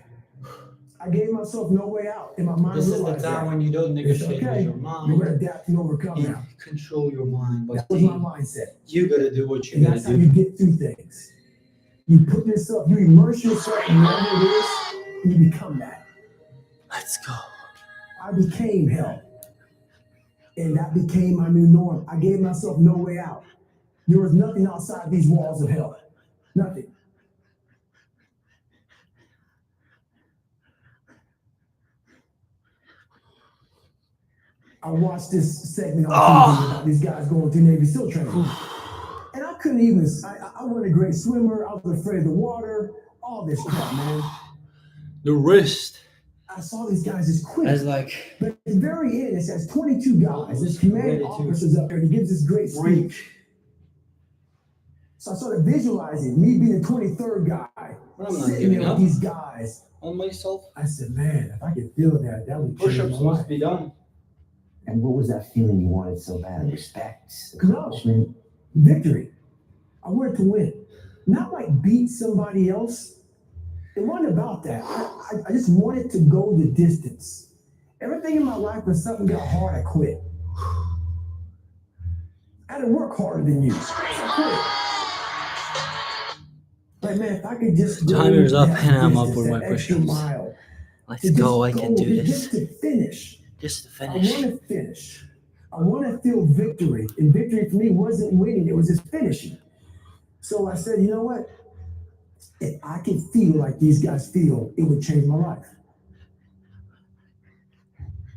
Speaker 1: I gave myself no way out, and my mind
Speaker 2: This is the
Speaker 1: realized
Speaker 2: time
Speaker 1: that.
Speaker 2: when you don't
Speaker 1: It's
Speaker 2: negotiate
Speaker 1: okay.
Speaker 2: with your
Speaker 1: You're
Speaker 2: mind.
Speaker 1: gonna adapt and overcome
Speaker 2: You
Speaker 1: now.
Speaker 2: control your mind. But
Speaker 1: That was my mindset.
Speaker 2: you gotta do what you
Speaker 1: And
Speaker 2: gotta
Speaker 1: that's how
Speaker 2: do.
Speaker 1: you get through things. You put yourself, you immerse yourself in whatever it is, and you become that.
Speaker 2: Let's go.
Speaker 1: I became hell. And that became my new norm. I gave myself no way out. There was nothing outside these walls of hell. Nothing. I watched this segment on TV about these guys going through Navy SEAL training. And I couldn't even, I wasn't a great swimmer. I was afraid of the water. All this crap, man.
Speaker 2: The wrist.
Speaker 1: I saw these guys just quit.
Speaker 2: That's like
Speaker 1: But at the very end, it says 22 guys. There's command officers up there, and he gives this great speech. So I started visualizing me being the 23rd guy,
Speaker 2: But I'm not
Speaker 1: sitting
Speaker 2: giving
Speaker 1: there
Speaker 2: up
Speaker 1: with these guys.
Speaker 2: on myself.
Speaker 1: I said, man, if I could feel that, that would change
Speaker 2: Push-ups
Speaker 1: my
Speaker 2: must
Speaker 1: life.
Speaker 2: be done.
Speaker 12: And what was that feeling you wanted so bad? Respect,
Speaker 1: No.
Speaker 12: accomplishment?
Speaker 1: Victory. I wanted to win. Not like beat somebody else. It wasn't about that. I just wanted to go the distance. Everything in my life, when something got hard, I quit. I had to work harder than you. So I quit. Like, man, if I could just go
Speaker 2: Timer's up
Speaker 1: that
Speaker 2: and I'm up
Speaker 1: distance,
Speaker 2: for my
Speaker 1: that extra
Speaker 2: push-ups.
Speaker 1: mile,
Speaker 2: Let's
Speaker 1: to
Speaker 2: go. I
Speaker 1: just
Speaker 2: can do
Speaker 1: to-
Speaker 2: this.
Speaker 1: Just to finish.
Speaker 2: Just to
Speaker 1: I
Speaker 2: finish.
Speaker 1: want to finish. I want to feel victory. And victory for me wasn't winning, it was just finishing. So I said, you know what? If I could feel like these guys feel, it would change my life.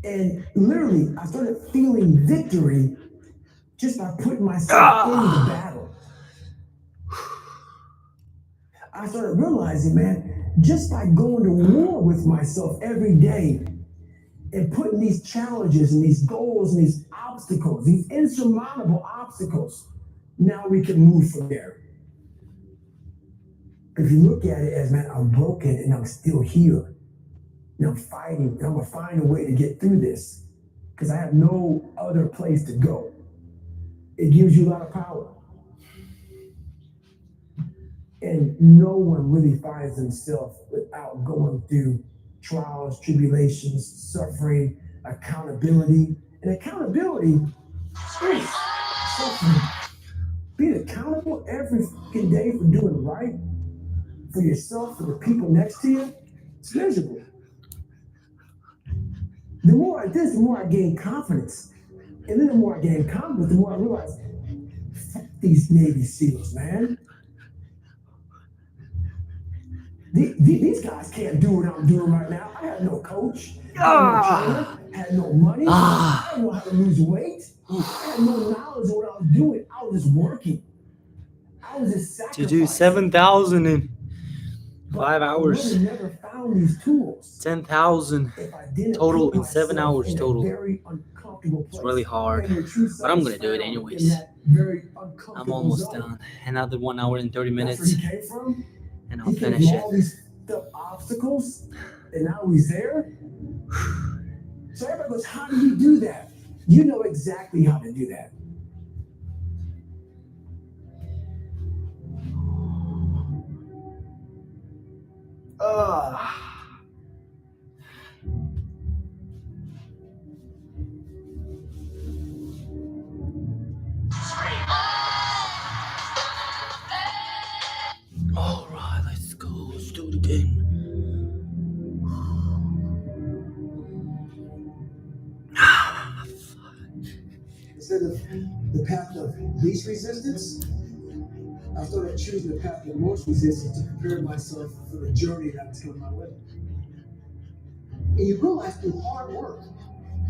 Speaker 1: And literally, I started feeling victory just by putting myself in the battle. I started realizing, man, just by going to war with myself every day and putting these challenges and these goals and these obstacles, these insurmountable obstacles, now we can move from there. If you look at it as, man, I'm broken and I'm still here. And I'm fighting, and I'm gonna find a way to get through this because I have no other place to go. It gives you a lot of power. And no one really finds themselves without going through trials, tribulations, suffering, accountability. And accountability is suffering. Being accountable every fucking day for doing right for yourself, for the people next to you, it's miserable. The more I did this, the more I gained confidence. And then the more I gained confidence, the more I realized, fuck these Navy SEALs, man. These guys can't do what I'm doing right now. I had no coach, I had no trainer, I had no money, I didn't know how to lose weight. I had no knowledge of what I was doing. I was just working. I was just sacrificing.
Speaker 2: To do 7,000 in 5
Speaker 1: I
Speaker 2: hours.
Speaker 1: really never found these tools.
Speaker 2: 10,000
Speaker 1: If I didn't
Speaker 2: total
Speaker 1: put
Speaker 2: in 7
Speaker 1: myself
Speaker 2: hours
Speaker 1: in a
Speaker 2: total.
Speaker 1: very uncomfortable
Speaker 2: It's
Speaker 1: place.
Speaker 2: really hard,
Speaker 1: And your true
Speaker 2: but I'm
Speaker 1: self
Speaker 2: gonna do it
Speaker 1: found
Speaker 2: anyways.
Speaker 1: in that very
Speaker 2: I'm
Speaker 1: uncomfortable
Speaker 2: almost
Speaker 1: zone.
Speaker 2: done. Another 1 hour and 30
Speaker 1: That's
Speaker 2: minutes,
Speaker 1: where he came from.
Speaker 2: and I'll
Speaker 1: He came
Speaker 2: finish
Speaker 1: from
Speaker 2: it.
Speaker 1: all these obstacles, and now he's there. So everybody goes, how do you do that? You know exactly how to do that.
Speaker 2: All right, let's go. Let's do it again.
Speaker 1: Instead of the path of least resistance, I started choosing the path of most resistance to prepare myself for the journey that was coming my way. And you realize through hard work,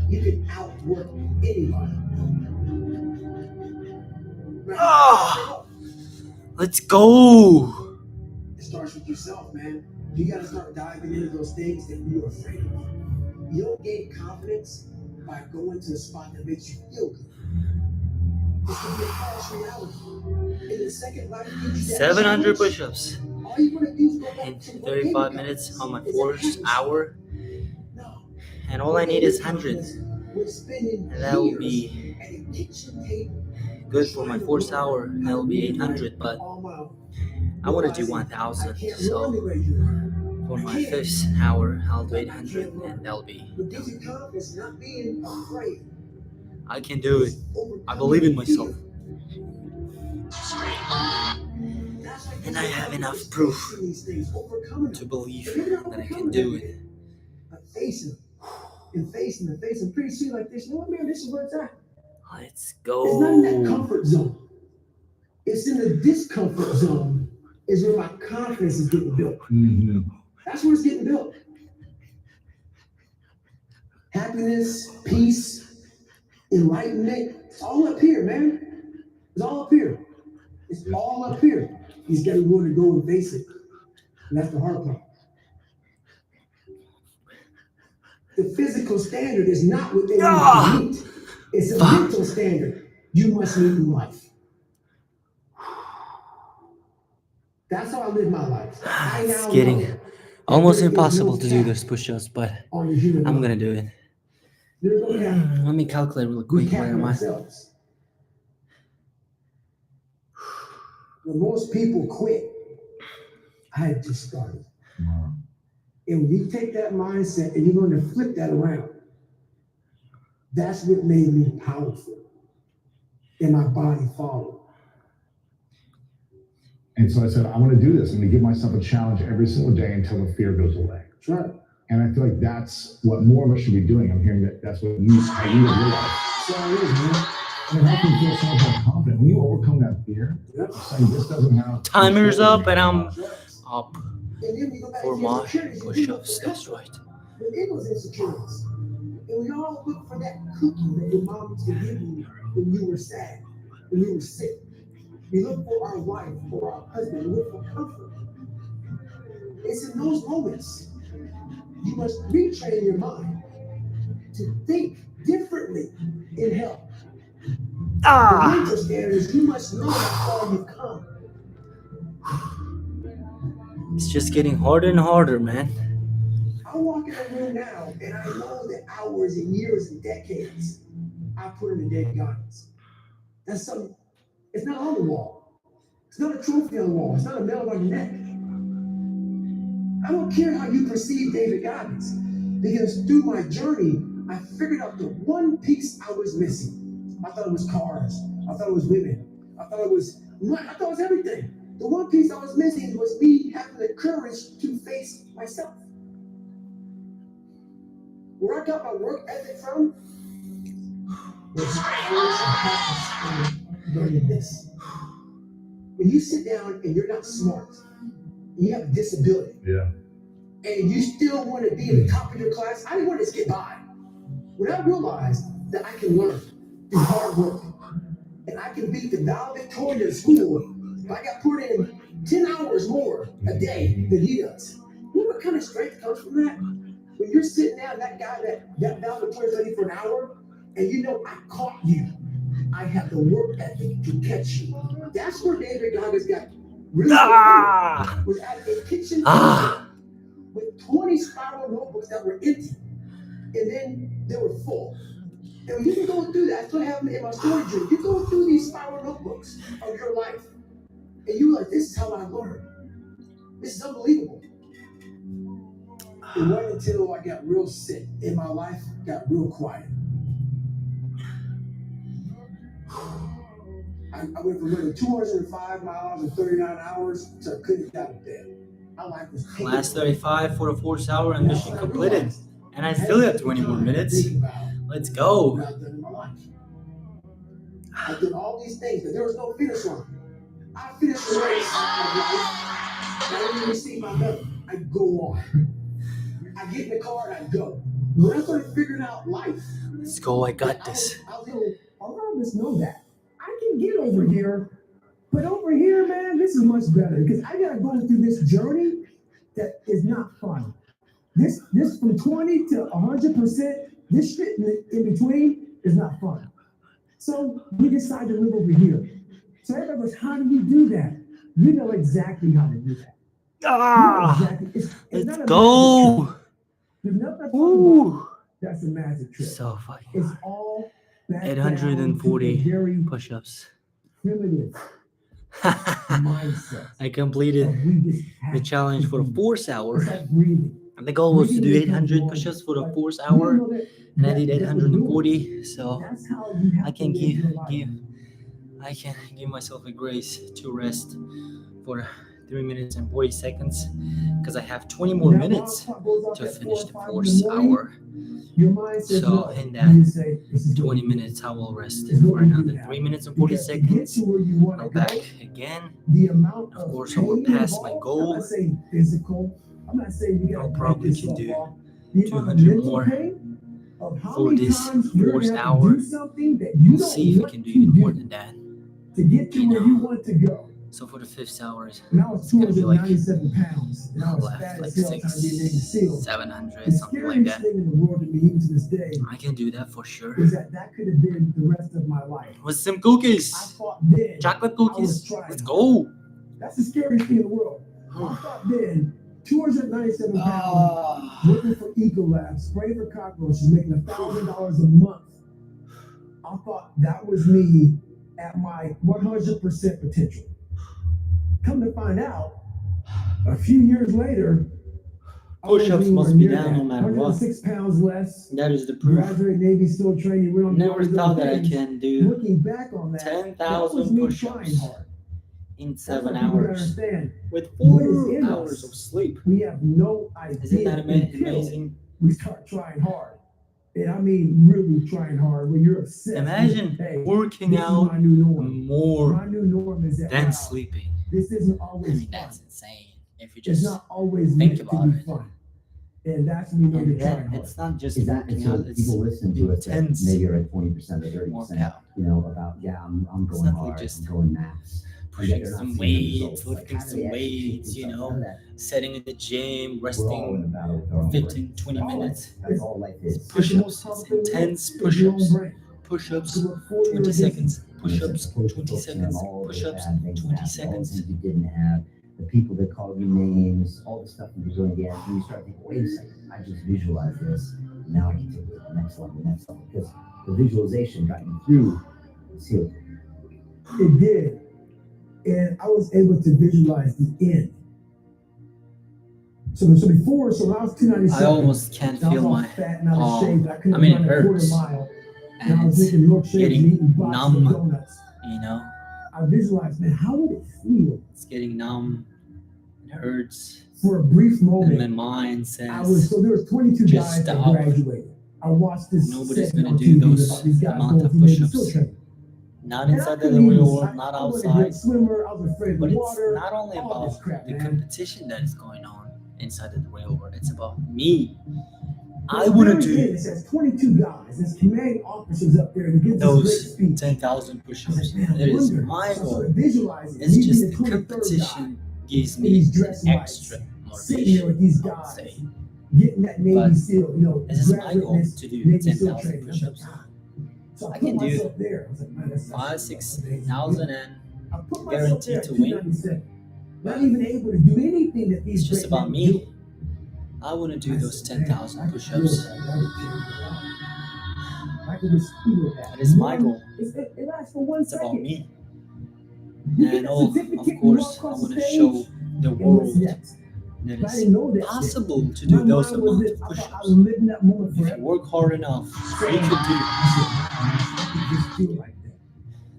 Speaker 1: you can outwork anybody.
Speaker 2: Let's go.
Speaker 1: It starts with yourself, man. You gotta start diving into those things that you're afraid of. You don't gain confidence by going to a spot that makes you feel good. It's gonna be a false reality. In the second life,
Speaker 2: 700 push-ups
Speaker 1: all you're gonna do is go back
Speaker 2: in
Speaker 1: to
Speaker 2: 35 minutes on my first hour, and all I need is 100, and that will be good for my first hour, and that will be 800, but I want to do 1,000, so for my fifth hour I'll do 800, and that'll be I can do it. I believe in myself, and I have enough proof to believe that I can do it.
Speaker 1: Face him. And face him. Pretty soon like this, you know what, man, this is where it's at.
Speaker 2: Let's
Speaker 1: It's not in that
Speaker 2: go.
Speaker 1: comfort zone. It's in the discomfort zone is where my confidence is getting built.
Speaker 4: Mm-hmm.
Speaker 1: That's where it's getting built. Happiness, peace, enlightenment, it's all up here, man. It's all up here. It's all up here. You just gotta be willing to go and face it. And that's the hard part. The physical standard is not what they need to meet. It's a mental standard you must meet in life. That's how I live my life.
Speaker 2: It's getting almost impossible to do those push-ups, but I'm gonna do it. Let me calculate real quick. Where am I?
Speaker 1: When most people quit, I had just started. And when you take that mindset and you're going to flip that around, that's what made me powerful. And my body followed.
Speaker 4: And so I said, I want to do this. I'm going to give myself a challenge every single day until the fear goes away.
Speaker 1: That's right.
Speaker 4: And I feel like that's what more of us should be doing. I'm hearing that that's what you have realized.
Speaker 1: So it is, man.
Speaker 4: And it helps me feel so much more confident. When you overcome that fear,
Speaker 1: Yep.
Speaker 4: saying this doesn't have
Speaker 2: Timer's up, and I'm up
Speaker 1: And then we go back
Speaker 2: for
Speaker 1: to
Speaker 2: my
Speaker 1: insecurities.
Speaker 2: push-ups. That's right.
Speaker 1: When it was insecurities. And we all look for that cookie that your mom used to give you when you were sad, when you were sick. We look for our wife or our husband. We look for comfort. It's in those moments you must retrain your mind to think differently in health. The mental standards, you must know how far you've come.
Speaker 2: It's just getting harder and harder, man.
Speaker 1: I walk in a room now and I know that hours and years and decades I put in the dead gardens. That's something, it's not on the wall. It's not a trophy on the wall. It's not a medal on your neck. I don't care how you perceive David Goggins, because through my journey, I figured out the one piece I was missing. I thought it was cars. I thought it was women. I thought it was everything. The one piece I was missing was me having the courage to face myself.
Speaker 9: Where I got my work ethic from was hours of practice and learning this. When you sit down and you're not smart, you have a disability,
Speaker 4: Yeah.
Speaker 9: and you still want to be in the top of your class, I didn't want to just get by. When I realized that I can learn through hard work, and I can beat the valedictorian in school if I got put in 10 hours more a day than he does. You know what kind of strength comes from that? When you're sitting down, that guy that valedictorian studied for an hour, and you know I caught you. I have the work ethic to catch you. That's where David Goggins got really good. Was at a kitchen with 20 spiral notebooks that were empty, and then they were full. And you can go through that. That's what happened in my story dream. You go through these spiral notebooks of your life, and you're like, this is how I learned. This is unbelievable. It wasn't until I got real sick in my life, got real quiet. I went from running 205 miles in 39 hours to I couldn't get out of bed. My life was
Speaker 2: Last 35 for the 4th hour and mission completed. And I still have 20 more minutes. Let's go.
Speaker 9: I did all these things, but there was no finish line. I finished the race of life. I didn't receive my medal. I go on. I get in the car and I go. When I started figuring out life,
Speaker 2: let's go. I got this.
Speaker 9: I was able, a lot of us know that. I can get over here, but over here, man, this is much better because I gotta go through this journey that is not fun. This from 20 to 100%, this shit in between is not fun. So we decided to live over here. So everybody goes, how do you do that? You know exactly how to do that. It's
Speaker 2: let's go.
Speaker 9: There's nothing that's a magic trick.
Speaker 2: So fucking
Speaker 9: It's all
Speaker 2: 840 push-ups.
Speaker 9: Primitive mindset.
Speaker 2: I completed the challenge for the 4th hour. And the goal was to do 800 push-ups for the 4th hour. And I did 840. So I can give myself a grace to rest for 3 minutes and 40 seconds because I have 20 more minutes to finish the 4th hour. So in that 20 minutes, I will rest for another 3 minutes and 40 seconds. I'll back again. Of course, I will pass my goal. I'll probably can do 200 more for this 4th hour. We'll see if I can do even more than that.
Speaker 9: To get to where you want to go.
Speaker 2: So for the 5th hour, it's
Speaker 9: gonna
Speaker 2: be like
Speaker 9: 97 pounds. And I was
Speaker 2: left like
Speaker 9: 600,
Speaker 2: 700, something like that.
Speaker 9: Thing in the world to me, even to this day,
Speaker 2: I can do that for sure.
Speaker 9: is that could have been the rest of my life.
Speaker 2: With some cookies,
Speaker 9: I thought then,
Speaker 2: chocolate cookies. Let's go.
Speaker 9: That's the scariest thing in the world. I thought then, 297 pounds, working for Ecolab, spraying for cockroaches, making $1,000 a month. I thought that was me at my 100% potential. Come to find out, a few years later,
Speaker 2: push-ups must be down no matter what.
Speaker 9: 106 pounds less.
Speaker 2: That is the proof.
Speaker 9: Graduate Navy SEAL training. We don't
Speaker 2: Never thought that I can do
Speaker 9: looking back on that,
Speaker 2: 10,000 push-ups in 7 hours with 4 hours of sleep.
Speaker 9: We have no idea.
Speaker 2: Isn't that amazing?
Speaker 9: We start trying hard. And I mean really trying hard when you're obsessed.
Speaker 2: Imagine working out more than sleeping.
Speaker 9: This isn't always fun.
Speaker 2: That's insane. If you just
Speaker 9: not always
Speaker 2: think about it.
Speaker 9: Fun. And that's when you know you're trying hard.
Speaker 2: It's not just
Speaker 12: Is that
Speaker 2: working
Speaker 12: so
Speaker 2: out. It's
Speaker 12: people listen to it that
Speaker 2: intense
Speaker 12: maybe you're at 20% or 30%,
Speaker 2: workout.
Speaker 12: you know, about I'm
Speaker 2: It's
Speaker 12: going
Speaker 2: not
Speaker 12: hard,
Speaker 2: like just
Speaker 12: I'm going max.
Speaker 2: pushing some weights, lifting some weights, you know, setting in the gym, resting 15, 20 minutes.
Speaker 12: That's all life is.
Speaker 2: Push-ups, it's intense push-ups. Push-ups, 20 seconds. Push-ups, 20 seconds. Push-ups, 20 seconds.
Speaker 12: You didn't have the people that called you names, all the stuff you're doing again. And you start thinking, wait a second, I just visualized this. Now I can take it to the next level, because the visualization got you through the ceiling.
Speaker 9: It did. And I was able to visualize the end. So before, when I was 297,
Speaker 2: I almost can't feel my arm. I mean, it hurts. And
Speaker 9: I was
Speaker 2: it's
Speaker 9: making milkshakes and eating boxes
Speaker 2: numb,
Speaker 9: of donuts.
Speaker 2: you know?
Speaker 9: I visualized, man, how would it feel?
Speaker 2: It's getting numb. hurts.
Speaker 1: For a brief
Speaker 2: And
Speaker 1: moment,
Speaker 2: my mind
Speaker 1: I was
Speaker 2: says,
Speaker 1: so there was 22
Speaker 2: just
Speaker 1: guys that
Speaker 2: stop.
Speaker 1: graduated. I watched this.
Speaker 2: Nobody's
Speaker 1: segment
Speaker 2: gonna
Speaker 1: on
Speaker 2: do
Speaker 1: TV
Speaker 2: those
Speaker 1: about these guys
Speaker 2: amount
Speaker 1: going
Speaker 2: of
Speaker 1: through Navy
Speaker 2: push-ups.
Speaker 1: SEAL training.
Speaker 2: Not
Speaker 1: And I
Speaker 2: inside of
Speaker 1: couldn't
Speaker 2: the real
Speaker 1: even-
Speaker 2: world, not
Speaker 1: I wasn't a good
Speaker 2: outside.
Speaker 1: swimmer. I was afraid
Speaker 2: But
Speaker 1: of
Speaker 2: it's
Speaker 1: water.
Speaker 2: not only
Speaker 1: all this
Speaker 2: about
Speaker 1: crap,
Speaker 2: the
Speaker 1: man.
Speaker 2: competition that is going on inside of the real world. It's about me. I
Speaker 1: At the
Speaker 2: want to
Speaker 1: very end,
Speaker 2: do
Speaker 1: it says 22 guys. There's commanding officers up there to give this great
Speaker 2: those
Speaker 1: speech.
Speaker 2: 10,000
Speaker 1: I
Speaker 2: push-ups.
Speaker 1: was like, man,
Speaker 2: That
Speaker 1: I
Speaker 2: is
Speaker 1: wonder.
Speaker 2: my
Speaker 1: So I
Speaker 2: goal.
Speaker 1: started visualizing.
Speaker 2: It's
Speaker 1: me
Speaker 2: just
Speaker 1: being
Speaker 2: the
Speaker 1: 23rd
Speaker 2: competition gives
Speaker 1: in
Speaker 2: me
Speaker 1: these dress
Speaker 2: extra
Speaker 1: lights, sitting there
Speaker 2: motivation.
Speaker 1: with these
Speaker 2: I would
Speaker 1: guys,
Speaker 2: say.
Speaker 1: getting that Navy
Speaker 2: But
Speaker 1: SEAL,
Speaker 2: this is my goal to do
Speaker 1: Navy SEAL
Speaker 2: 10,000
Speaker 1: training. I was like,
Speaker 2: push-ups.
Speaker 1: God. So
Speaker 2: I
Speaker 1: put
Speaker 2: can do
Speaker 1: myself there. I was like, man, that's
Speaker 2: 5,000-6,000 and
Speaker 1: I put myself
Speaker 2: guaranteed
Speaker 1: there
Speaker 2: to
Speaker 1: at
Speaker 2: win.
Speaker 1: 297. Not even able to do anything that these
Speaker 2: It's just
Speaker 1: great
Speaker 2: about
Speaker 1: men do.
Speaker 2: me. I want to do
Speaker 1: I
Speaker 2: those
Speaker 1: said, man,
Speaker 2: 10,000
Speaker 1: I could
Speaker 2: push-ups.
Speaker 1: do that. I could change my life. I could just feel that.
Speaker 2: That is my goal.
Speaker 1: It lasts for 1
Speaker 2: It's about
Speaker 1: second.
Speaker 2: me.
Speaker 1: You get
Speaker 2: And
Speaker 1: that
Speaker 2: of
Speaker 1: certificate, you
Speaker 2: course,
Speaker 1: walk
Speaker 2: I
Speaker 1: across
Speaker 2: want
Speaker 1: the
Speaker 2: to
Speaker 1: stage,
Speaker 2: show the
Speaker 1: and what's
Speaker 2: world
Speaker 1: next?
Speaker 2: that
Speaker 1: But I didn't know
Speaker 2: it's
Speaker 1: that
Speaker 2: possible
Speaker 1: yet.
Speaker 2: to do
Speaker 1: My
Speaker 2: those
Speaker 1: mind was
Speaker 2: amount
Speaker 1: that
Speaker 2: of
Speaker 1: I thought I
Speaker 2: push-ups.
Speaker 1: was living that moment
Speaker 2: If you
Speaker 1: forever.
Speaker 2: work hard enough, you could do
Speaker 1: I could just feel like that.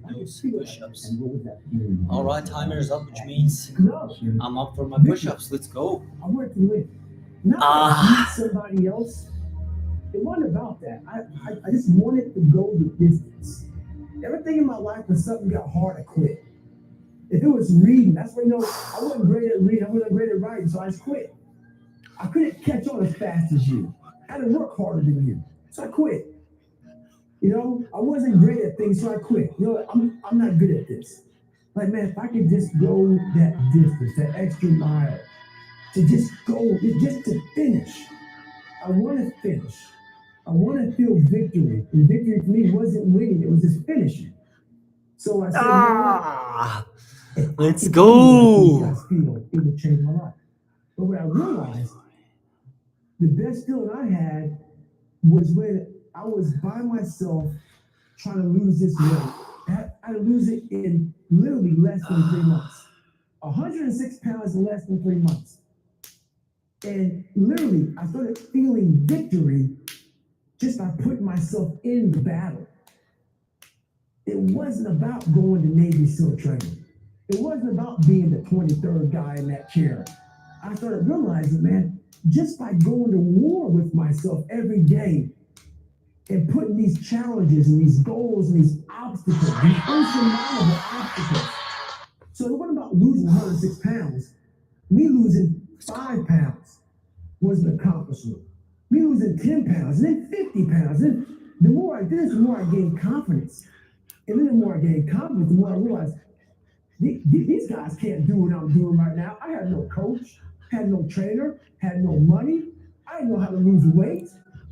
Speaker 1: I could
Speaker 2: those
Speaker 1: feel like
Speaker 2: push-ups.
Speaker 12: And what was that feeling?
Speaker 2: All right, timer is up, which means
Speaker 1: no.
Speaker 2: I'm up for my push-ups. Let's go.
Speaker 1: I wanted to win. Not
Speaker 2: Ah.
Speaker 1: to beat somebody else. It wasn't about that. I just wanted to go the distance. Everything in my life, when something got hard, I quit. If it was reading, that's where I wasn't great at reading. I wasn't great at writing, so I just quit. I couldn't catch on as fast as you. I had to work harder than you, so I quit. I wasn't great at things, so I quit. I'm not good at this. Like, man, if I could just go that distance, that extra mile, to just go, just to finish. I want to finish. I want to feel victory. And victory for me wasn't winning, it was just finishing. So I said,
Speaker 2: Let's
Speaker 1: if I
Speaker 2: go.
Speaker 1: can feel like these guys feel, it would change my life. But what I realized, the best feeling I had was when I was by myself trying to lose this weight. I lose it in literally less than 3 months. 106 pounds in less than 3 months. And literally, I started feeling victory just by putting myself in the battle. It wasn't about going to Navy SEAL training. It wasn't about being the 23rd guy in that chair. I started realizing, man, just by going to war with myself every day and putting these challenges and these goals and these obstacles, these insurmountable obstacles. So it wasn't about losing 106 pounds. Me losing 5 pounds was an accomplishment. Me losing 10 pounds, and then 50 pounds. And the more I did this, the more I gained confidence. And then the more I gained confidence, the more I realized these guys can't do what I'm doing right now. I had no coach, had no trainer, had no money. I didn't know how to lose weight.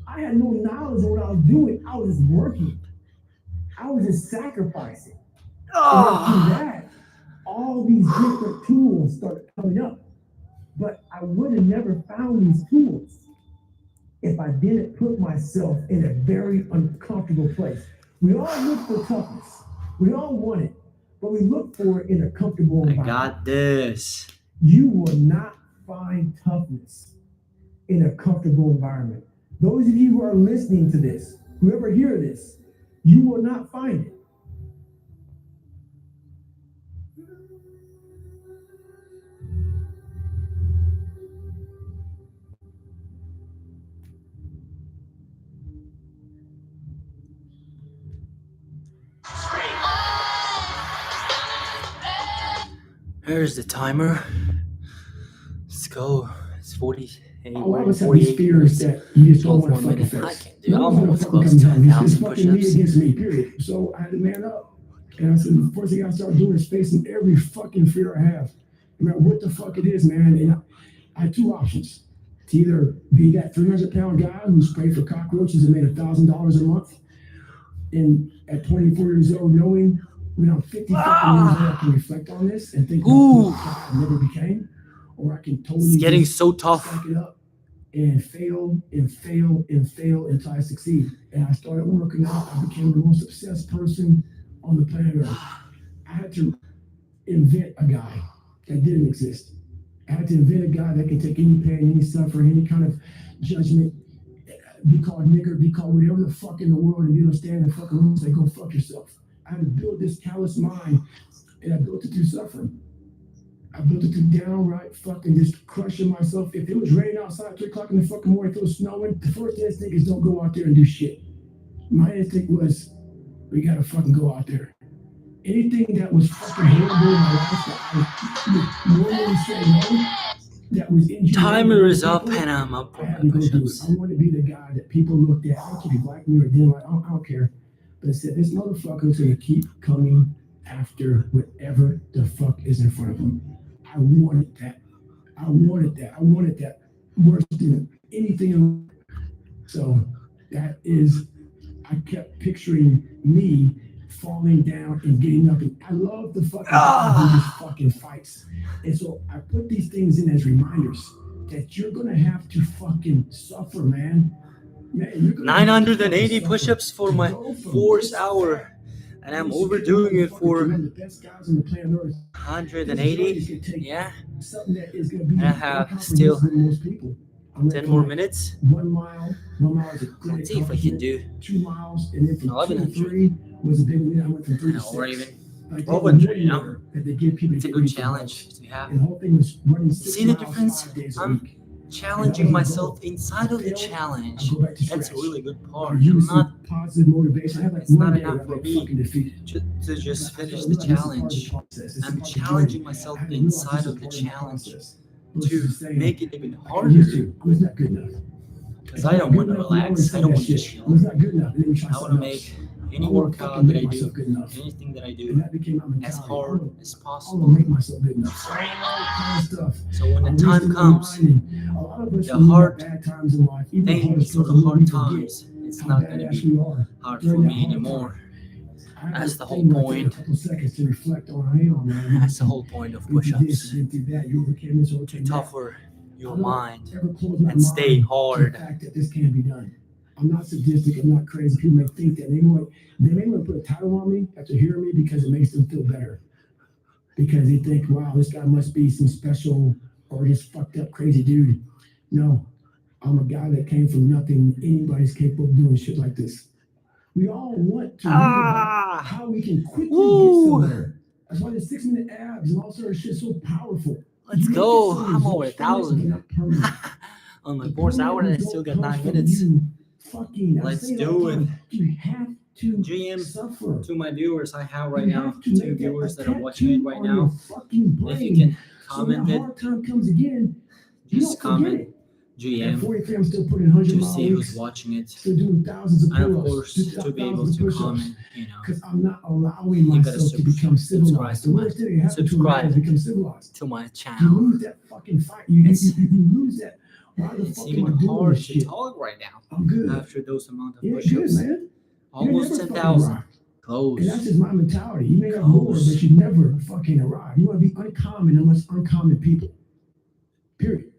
Speaker 1: I had no knowledge of what I was doing. I was just working. I was just sacrificing. And through that, all these different tools started coming up. But I would have never found these tools if I didn't put myself in a very uncomfortable place. We all look for toughness. We all want it, but we look for it in a comfortable
Speaker 2: I
Speaker 1: environment.
Speaker 2: got this.
Speaker 1: You will not find toughness in a comfortable environment. Those of you who are listening to this, whoever hear this, you will not find it.
Speaker 2: Here's the timer. Let's go. It's 48.
Speaker 1: All of us have these fears that you just don't want to fucking face.
Speaker 2: I can't do. I'm almost close to
Speaker 1: It's
Speaker 2: 1,000
Speaker 1: fucking me
Speaker 2: push-ups.
Speaker 1: against me, period. So I had to man up. And I said, the first thing I started doing is facing every fucking fear I have. No matter what the fuck it is, man. And I had 2 options. To either be that 300-pound guy who sprayed for cockroaches and made $1,000 a month, and at 24 years old, knowing when I'm 50 fucking years old, I can reflect on this and think about what I never became, or I can totally
Speaker 2: It's getting
Speaker 1: just
Speaker 2: so tough.
Speaker 1: stack it up and fail and fail and fail until I succeed. And I started working out. I became the most obsessed person on the planet Earth. I had to invent a guy that didn't exist. I had to invent a guy that could take any pain, any suffering, any kind of judgment, be called nigger, be called whatever the fuck in the world, and be able to stand in the fucking room and say, go fuck yourself. I had to build this callous mind, and I built it through suffering. I built it to downright fucking just crushing myself. If it was raining outside at 3 o'clock in the fucking morning, if it was snowing, the first instinct is don't go out there and do shit. My instinct was, we gotta fucking go out there. Anything that was fucking horrible in my life that I would normally say no, that was injury.
Speaker 2: Timer is up and I'm up
Speaker 1: I
Speaker 2: for
Speaker 1: had
Speaker 2: my
Speaker 1: to go do it.
Speaker 2: push-ups.
Speaker 1: I want to be the guy that people looked at. I don't care if you like me or didn't like. I don't care. But I said, this motherfucker's gonna keep coming after whatever the fuck is in front of him. I wanted that. I wanted that worse than anything. So that is, I kept picturing me falling down and getting up. And I love the fucking these fucking fights. And so I put these things in as reminders that you're gonna have to fucking suffer, man. Man,
Speaker 2: 980 push-ups for my 4th hour, and I'm overdoing it for 180. Yeah, and I have still 10 more minutes.
Speaker 1: 1 mile. 1 mile is a great
Speaker 2: Let's see if I can do
Speaker 1: 2 miles, and then from 2 to
Speaker 2: 1100.
Speaker 1: 3 was a big win. I went from 3 to 6.
Speaker 2: Or even
Speaker 1: Like,
Speaker 2: 1200, you know?
Speaker 1: that they give people
Speaker 2: It's a
Speaker 1: to
Speaker 2: good
Speaker 1: reach
Speaker 2: challenge to have.
Speaker 1: And the whole thing was running 6
Speaker 2: See the
Speaker 1: miles,
Speaker 2: difference?
Speaker 1: 5 days a
Speaker 2: I'm
Speaker 1: week.
Speaker 2: challenging myself inside of the challenge. That's a really good part. I'm not.
Speaker 1: Positive motivation. I have like
Speaker 2: It's not
Speaker 1: one day
Speaker 2: enough
Speaker 1: where
Speaker 2: for
Speaker 1: I'm
Speaker 2: me
Speaker 1: fucking defeated.
Speaker 2: to just finish the challenge. I'm challenging myself inside of the challenge to make it even harder.
Speaker 1: I was not good enough.
Speaker 2: Because I don't want to relax. I don't want to chill.
Speaker 1: I was not good enough. And then we tried
Speaker 2: I want to
Speaker 1: something else.
Speaker 2: make any
Speaker 1: I wanna
Speaker 2: workout
Speaker 1: fucking
Speaker 2: that
Speaker 1: make
Speaker 2: I do,
Speaker 1: myself good enough.
Speaker 2: anything that I
Speaker 1: And
Speaker 2: do,
Speaker 1: that became my
Speaker 2: as
Speaker 1: mentality.
Speaker 2: hard as
Speaker 1: I
Speaker 2: possible.
Speaker 1: want to make myself good enough. All kind of stuff.
Speaker 2: So when the
Speaker 1: I'm
Speaker 2: time
Speaker 1: wasting my
Speaker 2: comes,
Speaker 1: mind, and a lot of us,
Speaker 2: the
Speaker 1: when we have
Speaker 2: hard
Speaker 1: bad times in life, even the
Speaker 2: things
Speaker 1: hardest
Speaker 2: or the
Speaker 1: times,
Speaker 2: hard
Speaker 1: we forget
Speaker 2: times, it's
Speaker 1: how
Speaker 2: not going to
Speaker 1: badass
Speaker 2: be
Speaker 1: we are.
Speaker 2: hard
Speaker 1: During
Speaker 2: for
Speaker 1: that
Speaker 2: me
Speaker 1: hard
Speaker 2: anymore.
Speaker 1: time. I had
Speaker 2: That's
Speaker 1: this
Speaker 2: the whole
Speaker 1: thing right there,
Speaker 2: point.
Speaker 1: A couple seconds to reflect on, hey, on man.
Speaker 2: That's the whole point of
Speaker 1: You did this,
Speaker 2: push-ups.
Speaker 1: you did that, you overcame this,
Speaker 2: To
Speaker 1: overcame that.
Speaker 2: tougher your
Speaker 1: I don't
Speaker 2: mind
Speaker 1: ever close my
Speaker 2: and stay
Speaker 1: mind to
Speaker 2: hard.
Speaker 1: the fact that this can be done. I'm not sadistic. I'm not crazy. People may think that they may want to put a title on me after hearing me because it makes them feel better. Because they think, wow, this guy must be some special or just fucked up crazy dude. No, I'm a guy that came from nothing. Anybody's capable of doing shit like this. We all want to read about how we can quickly get somewhere. That's why the 6-minute abs and all sort of shit is so powerful.
Speaker 2: Let's go. I'm over 1,000 on my 4th hour and I still got 9 minutes. Let's do it.
Speaker 1: You have to
Speaker 2: GM
Speaker 1: suffer.
Speaker 2: to my viewers I have right
Speaker 1: You
Speaker 2: now,
Speaker 1: have to
Speaker 2: 2
Speaker 1: make that
Speaker 2: viewers
Speaker 1: a
Speaker 2: that are watching it right
Speaker 1: tattoo on your
Speaker 2: now.
Speaker 1: fucking
Speaker 2: If you
Speaker 1: brain.
Speaker 2: can
Speaker 1: So when
Speaker 2: comment
Speaker 1: the
Speaker 2: it,
Speaker 1: hard time comes again, you
Speaker 2: just
Speaker 1: don't forget
Speaker 2: comment
Speaker 1: it. At
Speaker 2: GM
Speaker 1: 43, I'm still putting 100
Speaker 2: to
Speaker 1: mile
Speaker 2: see who's
Speaker 1: weeks,
Speaker 2: watching it.
Speaker 1: still doing thousands of
Speaker 2: And of
Speaker 1: pull-ups,
Speaker 2: course, to be able
Speaker 1: thousands
Speaker 2: to
Speaker 1: of push-ups.
Speaker 2: comment,
Speaker 1: Because I'm not allowing
Speaker 2: You gotta
Speaker 1: myself to become civilized. The worst thing that happens to a man
Speaker 2: subscribe
Speaker 1: is become civilized.
Speaker 2: to my
Speaker 1: You
Speaker 2: channel.
Speaker 1: lose that fucking fight. You lose that. Why the
Speaker 2: It's
Speaker 1: fuck am I
Speaker 2: even
Speaker 1: doing
Speaker 2: hard
Speaker 1: this
Speaker 2: to
Speaker 1: shit?
Speaker 2: talk right now
Speaker 1: I'm good.
Speaker 2: after those amount of
Speaker 1: Yeah, good,
Speaker 2: push-ups.
Speaker 1: man.
Speaker 2: Almost
Speaker 1: You never fucking
Speaker 2: 10,000.
Speaker 1: arrive.
Speaker 2: Close.
Speaker 1: And that's just my mentality. You may have more,
Speaker 2: Close.
Speaker 1: but you never fucking arrive. You want to be uncommon amongst uncommon people. Period.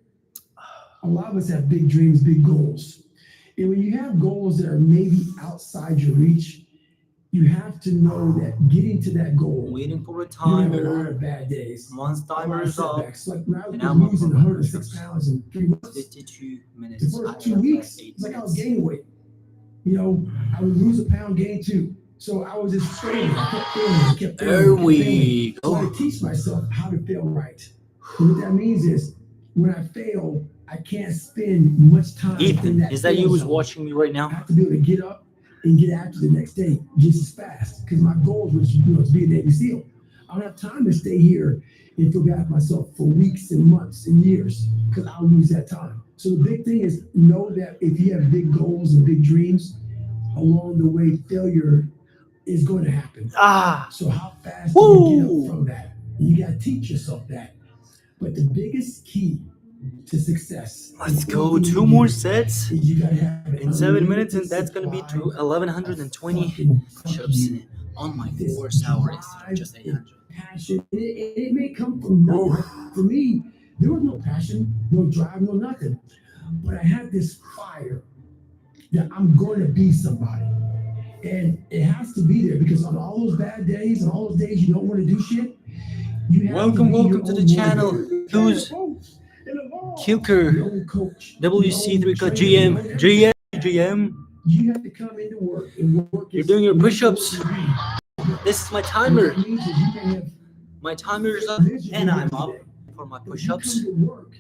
Speaker 1: A lot of us have big dreams, big goals. And when you have goals that are maybe outside your reach, you have to know that getting to that goal,
Speaker 2: Waiting for a
Speaker 1: you have a lot
Speaker 2: timer.
Speaker 1: of bad days.
Speaker 2: Once
Speaker 1: a lot
Speaker 2: timer
Speaker 1: of
Speaker 2: is up,
Speaker 1: setbacks. Like when I
Speaker 2: and
Speaker 1: was
Speaker 2: I'm up
Speaker 1: losing
Speaker 2: for my
Speaker 1: 106
Speaker 2: push-ups.
Speaker 1: pounds in 3 months.
Speaker 2: 52 minutes.
Speaker 1: The
Speaker 2: I
Speaker 1: first
Speaker 2: have
Speaker 1: 2
Speaker 2: like
Speaker 1: weeks,
Speaker 2: 8
Speaker 1: it's like I was
Speaker 2: minutes.
Speaker 1: gaining weight. You know, I would lose a pound, gain 2. So I was just failing. I kept failing.
Speaker 2: There we
Speaker 1: So I
Speaker 2: go.
Speaker 1: teach myself how to fail right. And what that means is when I fail, I can't spend much time in
Speaker 2: Ethan,
Speaker 1: that
Speaker 2: is that
Speaker 1: fail
Speaker 2: you who's
Speaker 1: zone.
Speaker 2: watching me right
Speaker 1: I
Speaker 2: now?
Speaker 1: have to be able to get up and get after the next day just as fast because my goals was to be a Navy SEAL. I don't have time to stay here and feel bad for myself for weeks and months and years because I'll lose that time. So the big thing is know that if you have big goals and big dreams, along the way, failure is going to happen. So how fast do you get up from that? You got to teach yourself that. But the biggest key to success.
Speaker 2: Let's go 2 more sets
Speaker 1: You gotta have
Speaker 2: in 7 minutes, and that's gonna be 1,120 push-ups on my 4th hour instead of just 800.
Speaker 1: Passion. It may come from nothing. For me, there was no passion, no drive, no nothing. But I had this fire that I'm going to be somebody. And it has to be there because on all those bad days and all those days you don't want to do shit, you have
Speaker 2: Welcome to the channel. Who's Kilker WC3 GM.
Speaker 1: You have to come into work and work.
Speaker 2: You're doing your push-ups. This is my timer. My timer is up and I'm up. for my
Speaker 1: If you
Speaker 2: push-ups.
Speaker 1: come to work,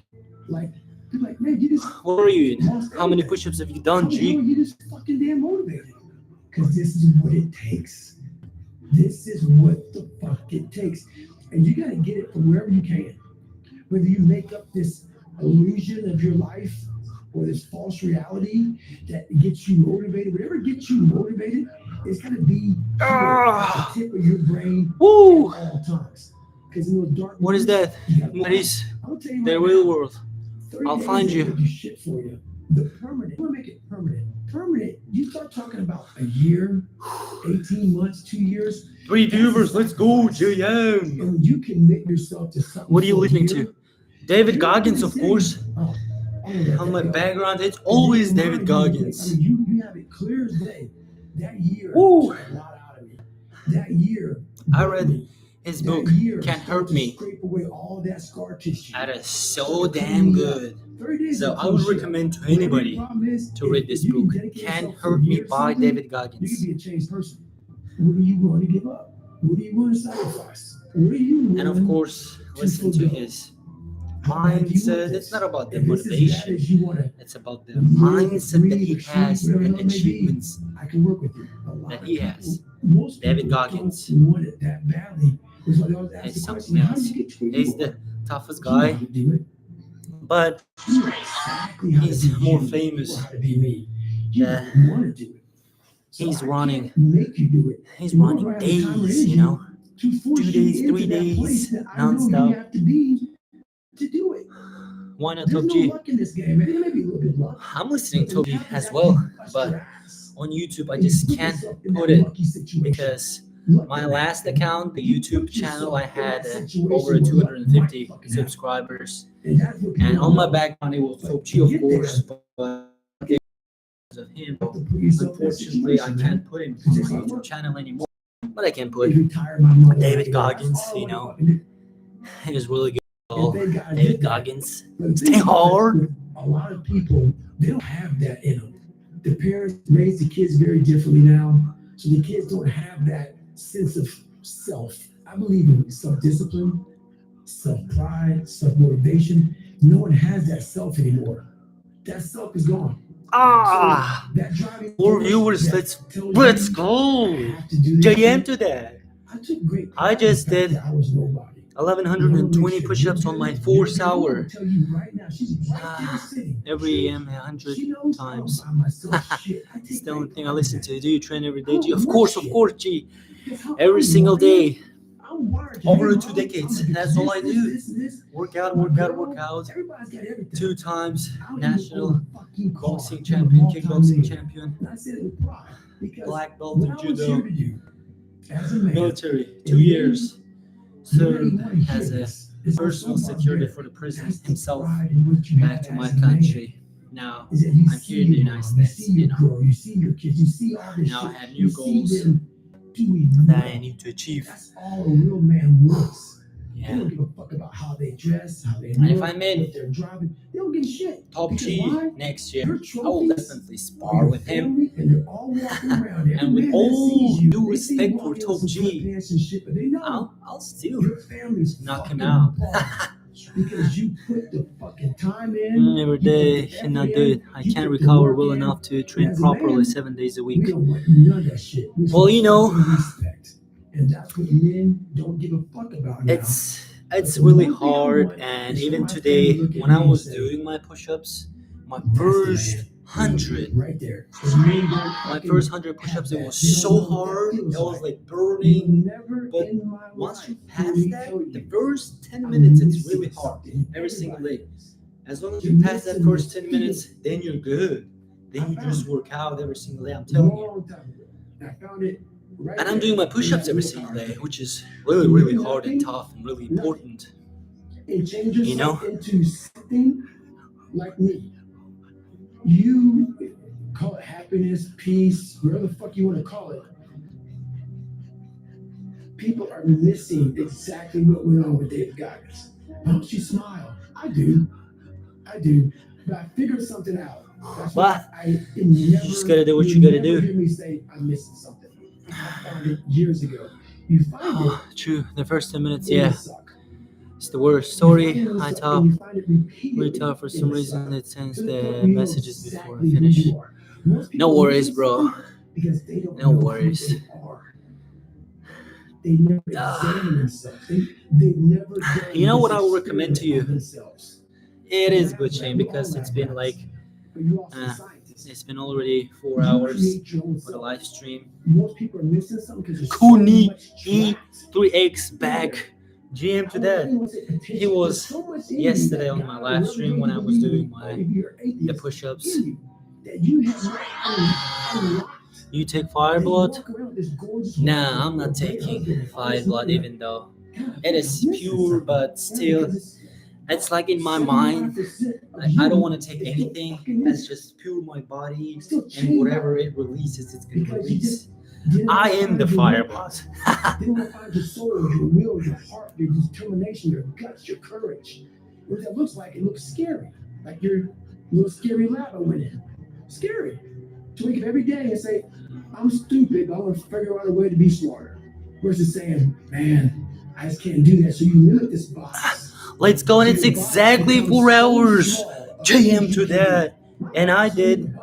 Speaker 1: like, you're like, man, you just
Speaker 2: What are you in?
Speaker 1: lost
Speaker 2: How many
Speaker 1: everything.
Speaker 2: push-ups have you
Speaker 1: How
Speaker 2: done,
Speaker 1: the hell are
Speaker 2: G?
Speaker 1: you just fucking damn motivated? Because this is what it takes. This is what the fuck it takes. And you got to get it from wherever you can. Whether you make up this illusion of your life or this false reality that gets you motivated, whatever gets you motivated, it's got to be here at the tip of your brain
Speaker 2: Woo!
Speaker 1: at all times. Because in those dark
Speaker 2: What is
Speaker 1: moments,
Speaker 2: that?
Speaker 1: you gotta
Speaker 2: That is
Speaker 1: I'll tell you
Speaker 2: the
Speaker 1: right
Speaker 2: real
Speaker 1: now,
Speaker 2: world.
Speaker 1: 30
Speaker 2: I'll
Speaker 1: days
Speaker 2: find
Speaker 1: ain't
Speaker 2: you.
Speaker 1: gonna do shit for you. The permanent, we'll make it permanent. Permanent, you start talking about a year, 18 months, 2 years.
Speaker 2: 3 viewers, let's go,
Speaker 1: And
Speaker 2: JM.
Speaker 1: when you commit yourself to something,
Speaker 2: What are you
Speaker 1: for a
Speaker 2: listening
Speaker 1: year,
Speaker 2: to? David
Speaker 1: you're not
Speaker 2: Goggins,
Speaker 1: gonna
Speaker 2: of
Speaker 1: say,
Speaker 2: course.
Speaker 1: "Oh, I'm gonna let
Speaker 2: On
Speaker 1: that
Speaker 2: my
Speaker 1: go."
Speaker 2: background, it's
Speaker 1: 'Cause
Speaker 2: always
Speaker 1: in your
Speaker 2: David
Speaker 1: mind,
Speaker 2: Goggins.
Speaker 1: you have it clear as day. That year
Speaker 2: Woo!
Speaker 1: took a lot out of me. That year,
Speaker 2: I
Speaker 1: built
Speaker 2: read
Speaker 1: me.
Speaker 2: his
Speaker 1: That
Speaker 2: book,
Speaker 1: year
Speaker 2: Can't
Speaker 1: started
Speaker 2: Hurt
Speaker 1: to
Speaker 2: Me.
Speaker 1: scrape away all that scar tissue.
Speaker 2: That is so
Speaker 1: Started to
Speaker 2: damn
Speaker 1: clean me up.
Speaker 2: good.
Speaker 1: 30 days
Speaker 2: So
Speaker 1: ain't
Speaker 2: I
Speaker 1: clean
Speaker 2: would
Speaker 1: shit.
Speaker 2: recommend to
Speaker 1: But every
Speaker 2: anybody
Speaker 1: problem is,
Speaker 2: to read
Speaker 1: if
Speaker 2: this
Speaker 1: you can
Speaker 2: book,
Speaker 1: dedicate
Speaker 2: Can't
Speaker 1: yourself for a
Speaker 2: Hurt Me
Speaker 1: year to
Speaker 2: by
Speaker 1: something,
Speaker 2: David
Speaker 1: you
Speaker 2: Goggins.
Speaker 1: can be a changed person. What are you willing to give up? What are you willing to sacrifice? What are you willing
Speaker 2: And of course, listen to
Speaker 1: forgo?
Speaker 2: his
Speaker 1: How bad do you want
Speaker 2: mindset.
Speaker 1: this?
Speaker 2: It's not about the
Speaker 1: If it's as bad
Speaker 2: motivation.
Speaker 1: as you want to
Speaker 2: It's about the
Speaker 1: live,
Speaker 2: mindset that
Speaker 1: breathe,
Speaker 2: he
Speaker 1: or sleep,
Speaker 2: has
Speaker 1: whatever
Speaker 2: and
Speaker 1: the hell it may be,
Speaker 2: achievements
Speaker 1: I can work with you. A lot
Speaker 2: that
Speaker 1: of
Speaker 2: he
Speaker 1: people,
Speaker 2: has.
Speaker 1: most
Speaker 2: David
Speaker 1: people
Speaker 2: Goggins
Speaker 1: don't want it that badly. That's why they always ask
Speaker 2: is
Speaker 1: the
Speaker 2: something
Speaker 1: question, how do
Speaker 2: else.
Speaker 1: you get to where
Speaker 2: He's
Speaker 1: you
Speaker 2: the
Speaker 1: are?
Speaker 2: toughest
Speaker 1: You know
Speaker 2: guy,
Speaker 1: how to do it.
Speaker 2: but
Speaker 1: You know exactly how
Speaker 2: he's
Speaker 1: to be
Speaker 2: more
Speaker 1: you.
Speaker 2: famous.
Speaker 1: You know how to be me. You
Speaker 2: Yeah.
Speaker 1: don't want to do it. So
Speaker 2: He's
Speaker 1: I
Speaker 2: running.
Speaker 1: can't make you do it.
Speaker 2: He's
Speaker 1: Nor
Speaker 2: running
Speaker 1: do I have the time or
Speaker 2: days, you
Speaker 1: energy
Speaker 2: know,
Speaker 1: to force
Speaker 2: 2
Speaker 1: you
Speaker 2: days,
Speaker 1: into
Speaker 2: 3
Speaker 1: that place
Speaker 2: days,
Speaker 1: that I know you
Speaker 2: nonstop.
Speaker 1: have to be to do it.
Speaker 2: Why not
Speaker 1: There's
Speaker 2: Top
Speaker 1: no
Speaker 2: G?
Speaker 1: luck in this game. There may be a little bit of luck.
Speaker 2: I'm listening
Speaker 1: But
Speaker 2: to
Speaker 1: it
Speaker 2: G
Speaker 1: happens
Speaker 2: as
Speaker 1: after
Speaker 2: well,
Speaker 1: you bust
Speaker 2: but
Speaker 1: your ass.
Speaker 2: on YouTube I
Speaker 1: And you
Speaker 2: just
Speaker 1: put
Speaker 2: can't
Speaker 1: yourself in
Speaker 2: put
Speaker 1: that
Speaker 2: it
Speaker 1: lucky situation.
Speaker 2: because
Speaker 1: Luck
Speaker 2: my
Speaker 1: don't
Speaker 2: last
Speaker 1: happen.
Speaker 2: account, the
Speaker 1: You
Speaker 2: YouTube
Speaker 1: put
Speaker 2: channel, I
Speaker 1: yourself in
Speaker 2: had
Speaker 1: that situation
Speaker 2: over
Speaker 1: where luck
Speaker 2: 250
Speaker 1: might fucking happen.
Speaker 2: subscribers,
Speaker 1: And that's what people
Speaker 2: and on
Speaker 1: don't
Speaker 2: my
Speaker 1: know.
Speaker 2: background it was
Speaker 1: But
Speaker 2: Top
Speaker 1: to
Speaker 2: G, of
Speaker 1: get
Speaker 2: course,
Speaker 1: there,
Speaker 2: but because of him,
Speaker 1: you have to put yourself in that
Speaker 2: unfortunately, I
Speaker 1: situation,
Speaker 2: can't
Speaker 1: man.
Speaker 2: put him
Speaker 1: It's
Speaker 2: on
Speaker 1: just
Speaker 2: my
Speaker 1: hard
Speaker 2: YouTube
Speaker 1: work.
Speaker 2: channel anymore. But I can put
Speaker 1: If you tire my mother,
Speaker 2: David
Speaker 1: that's
Speaker 2: Goggins,
Speaker 1: all I
Speaker 2: you
Speaker 1: wanna
Speaker 2: know.
Speaker 1: fucking do.
Speaker 2: He was really good.
Speaker 1: And thank God I
Speaker 2: David
Speaker 1: did that.
Speaker 2: Goggins,
Speaker 1: But the
Speaker 2: stay
Speaker 1: thing about it,
Speaker 2: hard.
Speaker 1: with a lot of people, they don't have that in them. The parents raise the kids very differently now, so the kids don't have that sense of self. I believe in self-discipline, self-pride, self-motivation. No one has that self anymore. That self is gone.
Speaker 2: Ah,
Speaker 1: So that driving
Speaker 2: more
Speaker 1: force
Speaker 2: viewers.
Speaker 1: that tells
Speaker 2: Let's
Speaker 1: you
Speaker 2: go.
Speaker 1: I have to do this
Speaker 2: JM
Speaker 1: shit,
Speaker 2: to that.
Speaker 1: I took great
Speaker 2: I
Speaker 1: pride in the
Speaker 2: just
Speaker 1: fact
Speaker 2: did
Speaker 1: that I was nobody.
Speaker 2: 1120 push-ups on my 4 hour.
Speaker 1: Tell you right now, she's right there sitting.
Speaker 2: Every AM 100
Speaker 1: She knows I
Speaker 2: times.
Speaker 1: don't buy myself shit. I
Speaker 2: It's
Speaker 1: take
Speaker 2: the only
Speaker 1: great
Speaker 2: thing I
Speaker 1: pride in
Speaker 2: listen
Speaker 1: that.
Speaker 2: to. Do you train every
Speaker 1: I
Speaker 2: day, G?
Speaker 1: don't
Speaker 2: Of
Speaker 1: work
Speaker 2: course,
Speaker 1: shit.
Speaker 2: G.
Speaker 1: Because how
Speaker 2: Every
Speaker 1: I'm
Speaker 2: single
Speaker 1: wired,
Speaker 2: day,
Speaker 1: I'm wired to
Speaker 2: over
Speaker 1: hey,
Speaker 2: 2
Speaker 1: Mom,
Speaker 2: decades.
Speaker 1: I'm gonna
Speaker 2: That's
Speaker 1: do
Speaker 2: all I
Speaker 1: this,
Speaker 2: do.
Speaker 1: this, this.
Speaker 2: Work out,
Speaker 1: My
Speaker 2: work out,
Speaker 1: girl,
Speaker 2: work out.
Speaker 1: everybody's got everything.
Speaker 2: 2 times
Speaker 1: I don't even own
Speaker 2: national
Speaker 1: a fucking car.
Speaker 2: boxing
Speaker 1: I'm a
Speaker 2: champion, kickboxing
Speaker 1: multi-millionaire.
Speaker 2: champion,
Speaker 1: And I said it with pride because
Speaker 2: black belt
Speaker 1: what
Speaker 2: in
Speaker 1: I was here
Speaker 2: judo,
Speaker 1: to do as a man,
Speaker 2: military,
Speaker 1: and
Speaker 2: 2 years,
Speaker 1: you know you
Speaker 2: served
Speaker 1: wanna hear
Speaker 2: as a
Speaker 1: this. It's
Speaker 2: personal
Speaker 1: also about
Speaker 2: security
Speaker 1: there.
Speaker 2: for the president
Speaker 1: That's the
Speaker 2: himself
Speaker 1: pride in what you
Speaker 2: back
Speaker 1: have
Speaker 2: to my
Speaker 1: as a man.
Speaker 2: country. Now
Speaker 1: Is that you
Speaker 2: I'm
Speaker 1: see
Speaker 2: here in the
Speaker 1: your
Speaker 2: United
Speaker 1: mom, you
Speaker 2: States,
Speaker 1: see
Speaker 2: you
Speaker 1: your
Speaker 2: know.
Speaker 1: girl, you see your kids, you see all this
Speaker 2: Now I
Speaker 1: shit.
Speaker 2: have
Speaker 1: You
Speaker 2: new
Speaker 1: see
Speaker 2: goals
Speaker 1: them doing
Speaker 2: that I
Speaker 1: well.
Speaker 2: need to achieve.
Speaker 1: That's all a real man wants. They
Speaker 2: Yeah.
Speaker 1: don't give a fuck about how they dress, how they
Speaker 2: And if
Speaker 1: look,
Speaker 2: I made
Speaker 1: what they're driving. They don't give a shit.
Speaker 2: Top
Speaker 1: Because
Speaker 2: G
Speaker 1: why?
Speaker 2: next
Speaker 1: Your
Speaker 2: year, I will
Speaker 1: trophies
Speaker 2: definitely
Speaker 1: are
Speaker 2: spar
Speaker 1: your
Speaker 2: with him.
Speaker 1: family, and they're all walking around. Every
Speaker 2: And with
Speaker 1: man that
Speaker 2: all
Speaker 1: sees you,
Speaker 2: due
Speaker 1: they see you
Speaker 2: respect for
Speaker 1: walking
Speaker 2: Top
Speaker 1: with some
Speaker 2: G,
Speaker 1: sweatpants and shit, but they know
Speaker 2: I'll still
Speaker 1: your family's
Speaker 2: knock
Speaker 1: fucking
Speaker 2: him out.
Speaker 1: apart because you put the fucking time in.
Speaker 2: Every
Speaker 1: you put
Speaker 2: day
Speaker 1: the
Speaker 2: should not
Speaker 1: effort
Speaker 2: do
Speaker 1: in,
Speaker 2: it. I
Speaker 1: you
Speaker 2: can't
Speaker 1: put the
Speaker 2: recover
Speaker 1: work
Speaker 2: well
Speaker 1: in.
Speaker 2: enough to
Speaker 1: And
Speaker 2: train
Speaker 1: as a
Speaker 2: properly
Speaker 1: man,
Speaker 2: 7 days a
Speaker 1: we
Speaker 2: week.
Speaker 1: don't want none of that shit. We just
Speaker 2: Well,
Speaker 1: want
Speaker 2: you know,
Speaker 1: fucking respect. And that's what men don't give a fuck about now.
Speaker 2: It's
Speaker 1: But
Speaker 2: it's
Speaker 1: the
Speaker 2: really
Speaker 1: one thing I
Speaker 2: hard,
Speaker 1: want
Speaker 2: and
Speaker 1: is for
Speaker 2: even
Speaker 1: my
Speaker 2: today
Speaker 1: family to look at
Speaker 2: when I
Speaker 1: me and
Speaker 2: was
Speaker 1: say,
Speaker 2: doing my push-ups, my
Speaker 1: "That's the
Speaker 2: first
Speaker 1: man."
Speaker 2: 100,
Speaker 1: Right there. So men don't
Speaker 2: my
Speaker 1: fucking
Speaker 2: first 100
Speaker 1: have
Speaker 2: push-ups, it
Speaker 1: that.
Speaker 2: was
Speaker 1: They don't
Speaker 2: so
Speaker 1: know what that
Speaker 2: hard. It
Speaker 1: feels
Speaker 2: was
Speaker 1: like.
Speaker 2: like
Speaker 1: You
Speaker 2: burning.
Speaker 1: never
Speaker 2: But
Speaker 1: in my
Speaker 2: once
Speaker 1: life
Speaker 2: you
Speaker 1: hear
Speaker 2: pass
Speaker 1: me
Speaker 2: that,
Speaker 1: tell
Speaker 2: the
Speaker 1: you,
Speaker 2: first 10
Speaker 1: I'm
Speaker 2: minutes, it's
Speaker 1: missing
Speaker 2: really hard
Speaker 1: something.
Speaker 2: every single day.
Speaker 1: Everybody is.
Speaker 2: As long as
Speaker 1: You're
Speaker 2: you pass that
Speaker 1: missing
Speaker 2: first
Speaker 1: the
Speaker 2: 10 minutes,
Speaker 1: feeling.
Speaker 2: then you're good. Then
Speaker 1: I
Speaker 2: you
Speaker 1: found
Speaker 2: just
Speaker 1: it
Speaker 2: work out every single day. I'm
Speaker 1: a
Speaker 2: telling you.
Speaker 1: long time ago. I found it right
Speaker 2: And I'm
Speaker 1: there
Speaker 2: doing my
Speaker 1: in
Speaker 2: push-ups
Speaker 1: that
Speaker 2: every
Speaker 1: willpower
Speaker 2: single day,
Speaker 1: thing.
Speaker 2: which is really,
Speaker 1: When
Speaker 2: really
Speaker 1: you're
Speaker 2: hard and
Speaker 1: nothing,
Speaker 2: tough and really
Speaker 1: nothing,
Speaker 2: important.
Speaker 1: and change
Speaker 2: You
Speaker 1: yourself
Speaker 2: know?
Speaker 1: into something like me. You call it happiness, peace, whatever the fuck you want to call it. People are missing exactly what went on with David Goggins. Why don't you smile? I do. But I figured something out. That's why I
Speaker 2: You
Speaker 1: never.
Speaker 2: just gotta do what you
Speaker 1: you'll
Speaker 2: gotta
Speaker 1: never
Speaker 2: do.
Speaker 1: hear me say I'm missing something. I found it years ago. You find it.
Speaker 2: Oh, true. The first 10 minutes,
Speaker 1: It may
Speaker 2: yeah.
Speaker 1: suck.
Speaker 2: It's the worst. Sorry, I talk really tough for some reason. It sends the messages before I finish. No worries, bro. No worries.
Speaker 1: They never examine themselves. They've never done
Speaker 2: You know what
Speaker 1: this
Speaker 2: I would recommend to you?
Speaker 1: themselves.
Speaker 2: It is good, Shane, because it's been like it's been already 4 hours for the live stream.
Speaker 1: Most people are missing something because
Speaker 2: Kuni E3X back. GM to that. He was yesterday on my live stream when I was doing the push-ups. You take fire blood? Nah, I'm not taking fire blood, even though it is pure, but still, it's like in my mind, I don't want to take anything. That's just pure my body, and whatever it releases, it's going to release. I am the fire blood.
Speaker 1: They want to find your soul, your will, your heart, your determination, your guts, your courage. What that looks like, it looks scary. Like your little scary lab I went in. Scary. To wake up every day and say, I'm stupid, but I want to figure out a way to be smarter. Versus saying, man, I just can't do that. So you limit this box.
Speaker 2: Let's go, and it's exactly 4 hours. JM to that. And I did,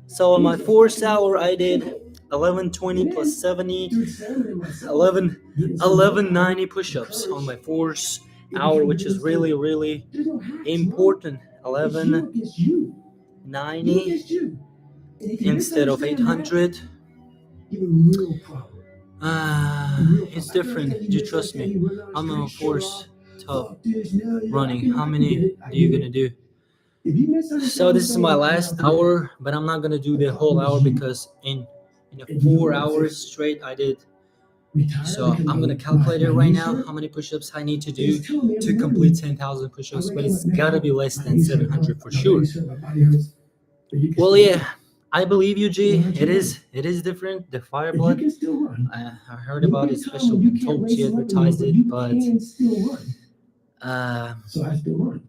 Speaker 2: so on my 4th hour, I did 1120 plus 70, 1190 push-ups on my 4th hour, which is really, really important. 1190 instead of 800. It's different. You trust me. I'm on 4th top running. How many are you gonna do? So this is my last hour, but I'm not gonna do the whole hour because in a 4 hours straight I did. So I'm gonna calculate it right now how many push-ups I need to do to complete 10,000 push-ups, but it's gotta be less than 700 for sure. Well, yeah, I believe you, G. It is different. The fire blood. I heard about it, especially when Tochi advertised it, but
Speaker 1: So I still run.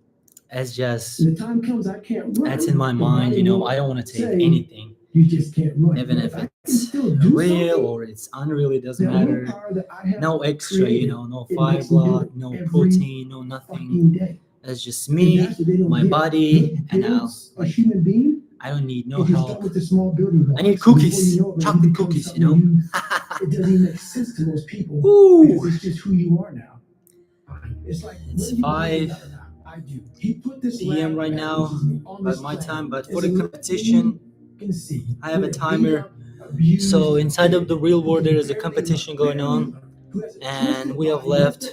Speaker 2: it's just
Speaker 1: When the time comes, I can't run.
Speaker 2: that's in my mind. You know, I don't want to take anything.
Speaker 1: You just can't run.
Speaker 2: Even if it's real or it's unreal, it doesn't matter. No extra, you know, no fire blood, no protein, no nothing. That's just me, my body, and
Speaker 1: a human being.
Speaker 2: I don't need no
Speaker 1: If you
Speaker 2: help.
Speaker 1: start with the small building blocks,
Speaker 2: I need cookies,
Speaker 1: before you know it,
Speaker 2: chocolate
Speaker 1: it becomes
Speaker 2: cookies, you
Speaker 1: something
Speaker 2: know.
Speaker 1: It doesn't even make sense to most people.
Speaker 2: Ooh.
Speaker 1: Because it's just who you are now. It's like
Speaker 2: It's 5
Speaker 1: I do. He put this
Speaker 2: p.m. right now
Speaker 1: on
Speaker 2: by
Speaker 1: this
Speaker 2: my
Speaker 1: planet.
Speaker 2: time, but for
Speaker 1: It's
Speaker 2: the
Speaker 1: a
Speaker 2: competition,
Speaker 1: can see.
Speaker 2: I have a timer. So inside of the real world, there is a competition going on, and we have left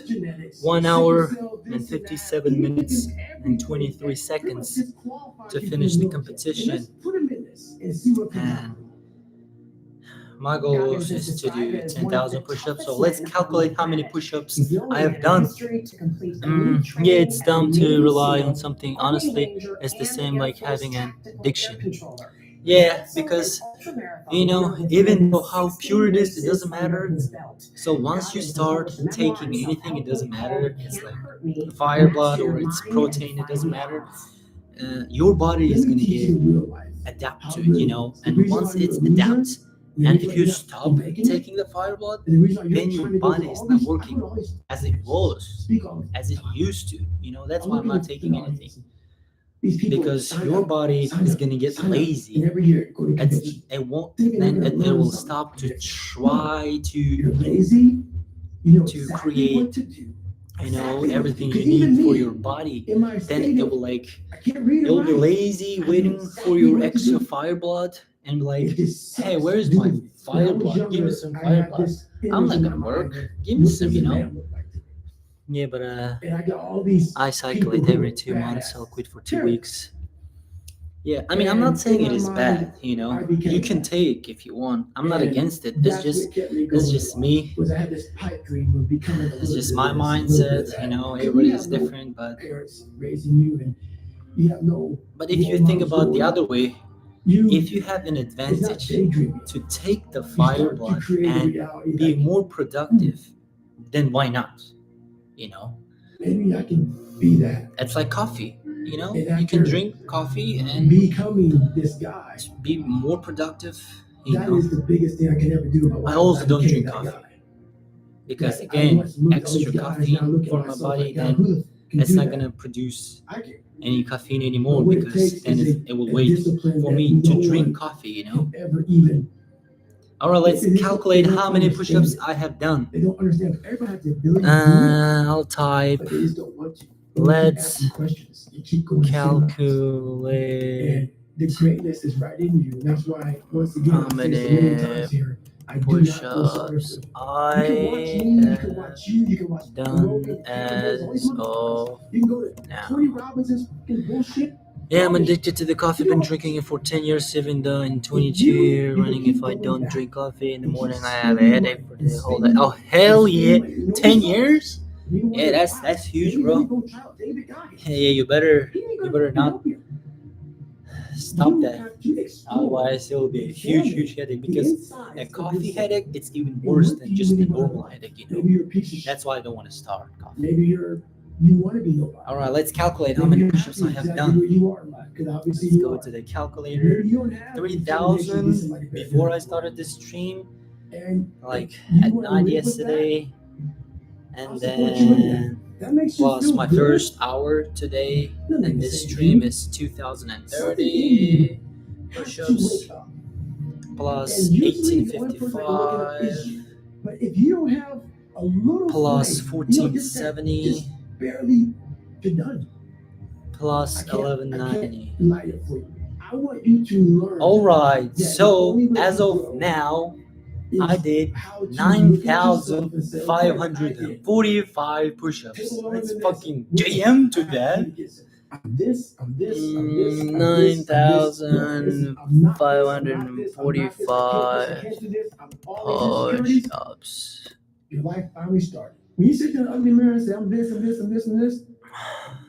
Speaker 2: 1 hour and 57 minutes and 23 seconds to finish the competition. And my goal is to do 10,000 push-ups. So let's calculate how many push-ups I have done. Yeah, it's dumb to rely on something. Honestly, it's the same like having an addiction. Yeah, because, you know, even though how pure it is, it doesn't matter. So once you start taking anything, it doesn't matter. It's like fire blood or it's protein, it doesn't matter. Your body is going to get adapt to it, you know. And once it's adapt, and if you stop taking the fire blood, then your body is not working as it was, as it used to. You know, that's why I'm not taking anything. Because your body is gonna get lazy. It won't, and it will stop to try to create, you know, everything you need for your body. Then it will it will be lazy, waiting for your extra fire blood, and like, hey, where's my fire blood? Give me some fire blood. I'm not gonna work. Give me some, you know. Yeah, but I cycle it every 2 months. I'll quit for 2 weeks. Yeah, I mean, I'm not saying it is bad, you know. You can take if you want. I'm not against it. It's just me. It's just my mindset, you know. Everybody is different, but if you think about the other way, if you have an advantage to take the fire blood and be more productive, then why not? You know,
Speaker 1: maybe I can be that.
Speaker 2: It's like coffee. You know, you can drink coffee and
Speaker 1: becoming this guy,
Speaker 2: be more productive.
Speaker 1: That is the biggest thing I can ever do.
Speaker 2: I also don't drink coffee because
Speaker 1: Right. I
Speaker 2: again,
Speaker 1: once looked at
Speaker 2: extra
Speaker 1: those guys,
Speaker 2: caffeine
Speaker 1: and I look at
Speaker 2: for my
Speaker 1: myself
Speaker 2: body,
Speaker 1: like, God,
Speaker 2: then
Speaker 1: who the f- can
Speaker 2: it's
Speaker 1: do
Speaker 2: not
Speaker 1: that?
Speaker 2: gonna produce
Speaker 1: I can.
Speaker 2: any caffeine anymore,
Speaker 1: But what it
Speaker 2: because
Speaker 1: takes
Speaker 2: then
Speaker 1: is
Speaker 2: it will
Speaker 1: a
Speaker 2: wait
Speaker 1: discipline
Speaker 2: for
Speaker 1: that
Speaker 2: me to
Speaker 1: no
Speaker 2: drink
Speaker 1: one
Speaker 2: coffee, you know.
Speaker 1: can ever even.
Speaker 2: All right, let's
Speaker 1: They don't-
Speaker 2: calculate
Speaker 1: they don't
Speaker 2: how many
Speaker 1: understand
Speaker 2: push-ups
Speaker 1: it.
Speaker 2: I have done.
Speaker 1: They don't understand. Everybody has the ability to do it,
Speaker 2: I'll type.
Speaker 1: but they just don't want to. They want to keep
Speaker 2: Let's
Speaker 1: asking questions. You keep going to seminars.
Speaker 2: calculate
Speaker 1: And the greatness is right in you. And that's why, once again,
Speaker 2: how
Speaker 1: I say
Speaker 2: many
Speaker 1: so many times here, I do not feel sorry
Speaker 2: push-ups
Speaker 1: for you.
Speaker 2: I
Speaker 1: You can watch me, you can watch you, you can watch
Speaker 2: done
Speaker 1: Rogan, Campbell's, all these
Speaker 2: as
Speaker 1: motherfuckers.
Speaker 2: of
Speaker 1: You can go to
Speaker 2: now.
Speaker 1: Tony Robinson's fucking bullshit.
Speaker 2: Yeah, I'm addicted to the coffee. Been drinking it for 10 years, even though in 22 running. If I don't drink coffee in the morning, I have a headache for the whole day. Oh, hell yeah. 10 years? Yeah, that's huge, bro. Yeah, you better not stop that. Otherwise, it will be a huge headache, because a coffee headache, it's even worse than just a normal headache, you know. That's why I don't want to start coffee.
Speaker 1: Maybe you want to be nobody.
Speaker 2: All right, let's calculate how many push-ups I have done.
Speaker 1: You are, because obviously
Speaker 2: Let's go to the calculator.
Speaker 1: You don't have
Speaker 2: 3,000 before I started this stream,
Speaker 1: and
Speaker 2: like
Speaker 1: you
Speaker 2: at
Speaker 1: wanna
Speaker 2: 9
Speaker 1: live with
Speaker 2: yesterday,
Speaker 1: I'll
Speaker 2: and
Speaker 1: support you in
Speaker 2: then
Speaker 1: that makes you
Speaker 2: plus
Speaker 1: feel
Speaker 2: my
Speaker 1: good.
Speaker 2: first hour today,
Speaker 1: Nothing
Speaker 2: and
Speaker 1: to
Speaker 2: this
Speaker 1: say,
Speaker 2: stream
Speaker 1: dude.
Speaker 2: is
Speaker 1: Something in
Speaker 2: 2,030
Speaker 1: you has to
Speaker 2: push-ups
Speaker 1: wake up.
Speaker 2: plus
Speaker 1: And usually the only person that can wake up is
Speaker 2: 1855
Speaker 1: you. But if you don't have a little
Speaker 2: plus
Speaker 1: flame, you know, just
Speaker 2: 1470
Speaker 1: barely you're done.
Speaker 2: plus
Speaker 1: I can't
Speaker 2: 1190.
Speaker 1: light it for you. I want you to learn.
Speaker 2: All right,
Speaker 1: that the
Speaker 2: so
Speaker 1: only way
Speaker 2: as
Speaker 1: to
Speaker 2: of
Speaker 1: grow
Speaker 2: now,
Speaker 1: is
Speaker 2: I did
Speaker 1: how to look at yourself and say, okay, I did.
Speaker 2: 9,545 push-ups.
Speaker 1: People don't
Speaker 2: Let's
Speaker 1: do this.
Speaker 2: fucking JM to that.
Speaker 1: I'm this, I'm this, I'm this, I'm this, I'm
Speaker 2: 9,545 push-ups.
Speaker 1: Your life finally started. When you sit there in the ugly mirror and say, I'm this, I'm this, I'm this, and this,